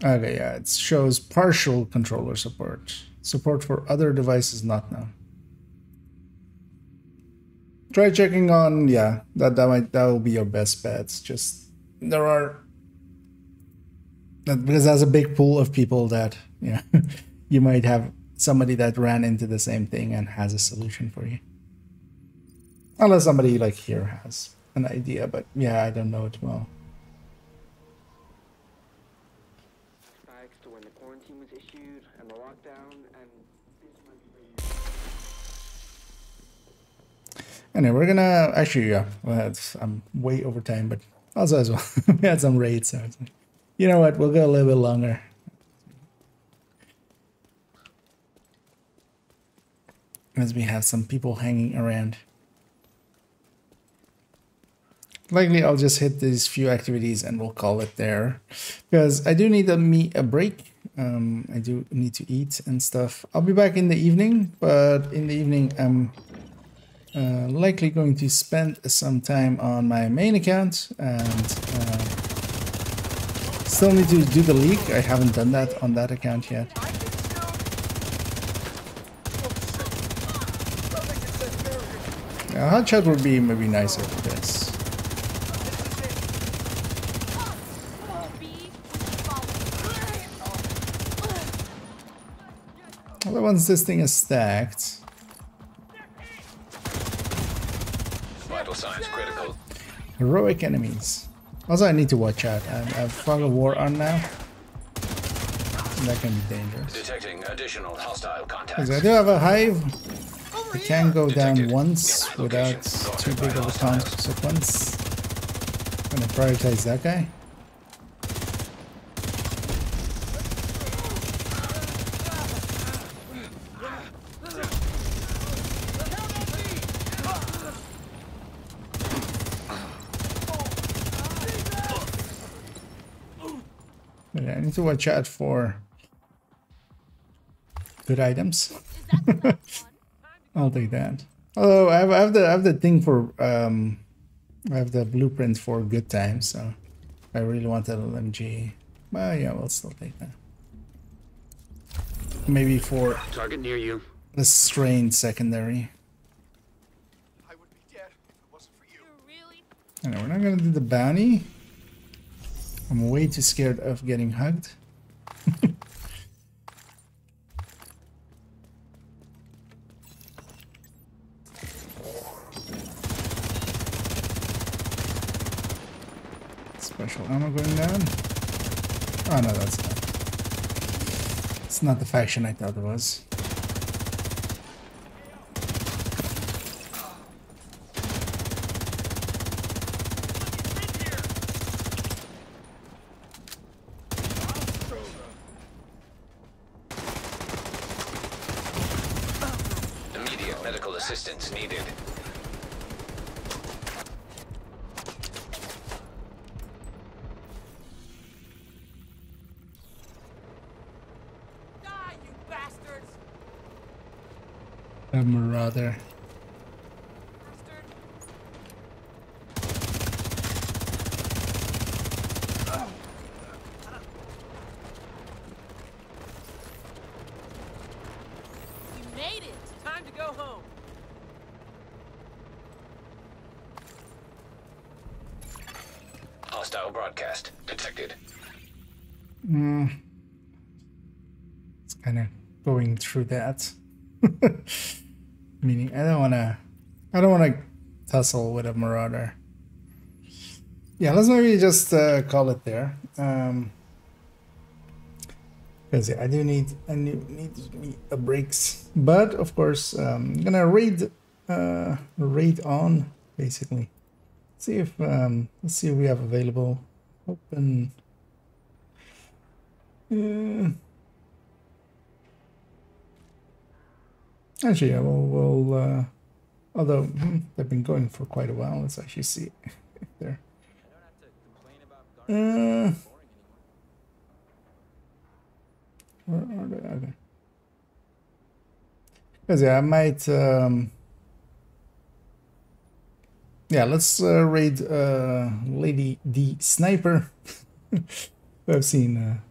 Okay, yeah, it shows partial controller support. Support for other devices not known. Try checking on, yeah, that will be your best bets. Just there are, because that's a big pool of people that, you know, you might have somebody that ran into the same thing and has a solution for you. Unless somebody like here has an idea, but yeah, I don't know it well. Back to when the quarantine was issued and the lockdown and Anyway, we're gonna actually, yeah, I'm way over time, but also as well, we had some raids, so it's like, you know what, we'll go a little bit longer. As we have some people hanging around. Likely I'll just hit these few activities and we'll call it there. Because I do need a break. I do need to eat and stuff. I'll be back in the evening, but in the evening I'm likely going to spend some time on my main account and still need to do the leak. I haven't done that on that account yet. Hot chat would be maybe nicer for this. Well, once this thing is stacked. Vital signs critical. Heroic enemies. Also, I need to watch out. I have Fog of War on now. That can be dangerous. Detecting additional hostile contacts. Because I do have a hive. I can go down once without too big of a consequence. I'm gonna prioritize that guy. But I need to watch out for good items. I'll take that. Although I have the thing for I have the blueprint for good times, so if I really want that LMG, well, yeah, we'll still take that. Maybe for target near you. The strained secondary. I would be dead if it wasn't for you. Anyway, we're not gonna do the bounty. I'm way too scared of getting hugged. Special ammo going down. Oh no, that's not. It's not the faction I thought it was. Immediate medical assistance needed. A marauder. We made it! Time to go home. Hostile broadcast detected. It's kind of going through that. Meaning, I don't wanna tussle with a marauder. Yeah, let's maybe just call it there. Because yeah, I need a breaks. But of course, I'm gonna raid on basically. See if let's see if we have available open. Actually, yeah, we'll although they've been going for quite a while. Let's actually see if they're. Where are they? Okay. Because yeah, I might. Yeah, let's raid Lady D Sniper. I've seen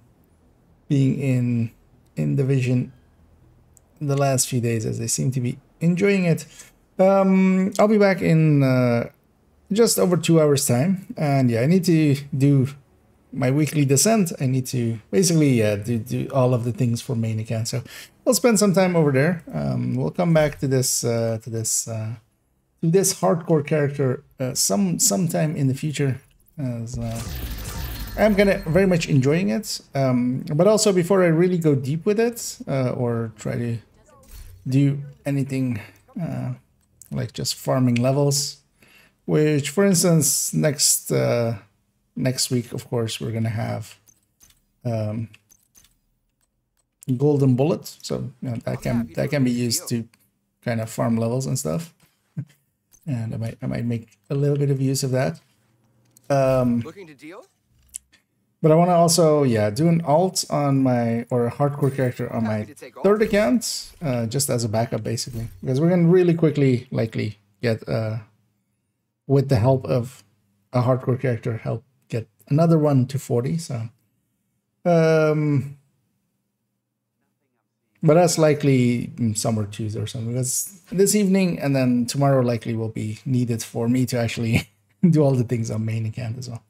being in Division the last few days, as they seem to be enjoying it. I'll be back in just over 2 hours time, and yeah, I need to do my weekly descent. I need to basically do all of the things for main account, so I'll spend some time over there. We'll come back to this hardcore character sometime in the future, as I'm very much enjoying it. But also, before I really go deep with it, or try to do anything like just farming levels, which, for instance, next week, of course, we're gonna have golden bullet, so you know, that can be used to kind of farm levels and stuff. And I might make a little bit of use of that. Looking to deal? But I want to also, yeah, do an alt on my, or a hardcore character on my third account, just as a backup, basically. Because we're going to really quickly, likely, get, with the help of a hardcore character, help get another one to 40, so. But that's likely somewhere Tuesday or something, because this evening and then tomorrow likely will be needed for me to actually do all the things on main account as well.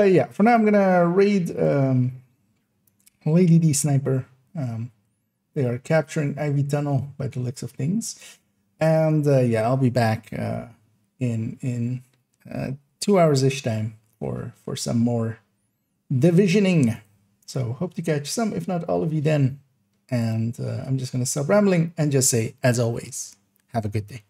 Yeah, for now I'm gonna raid Lady D Sniper. They are capturing Ivy Tunnel by the looks of things, and yeah, I'll be back in 2 hours ish time for some more divisioning. So hope to catch some, if not all of you then. And I'm just gonna stop rambling and just say, as always, have a good day.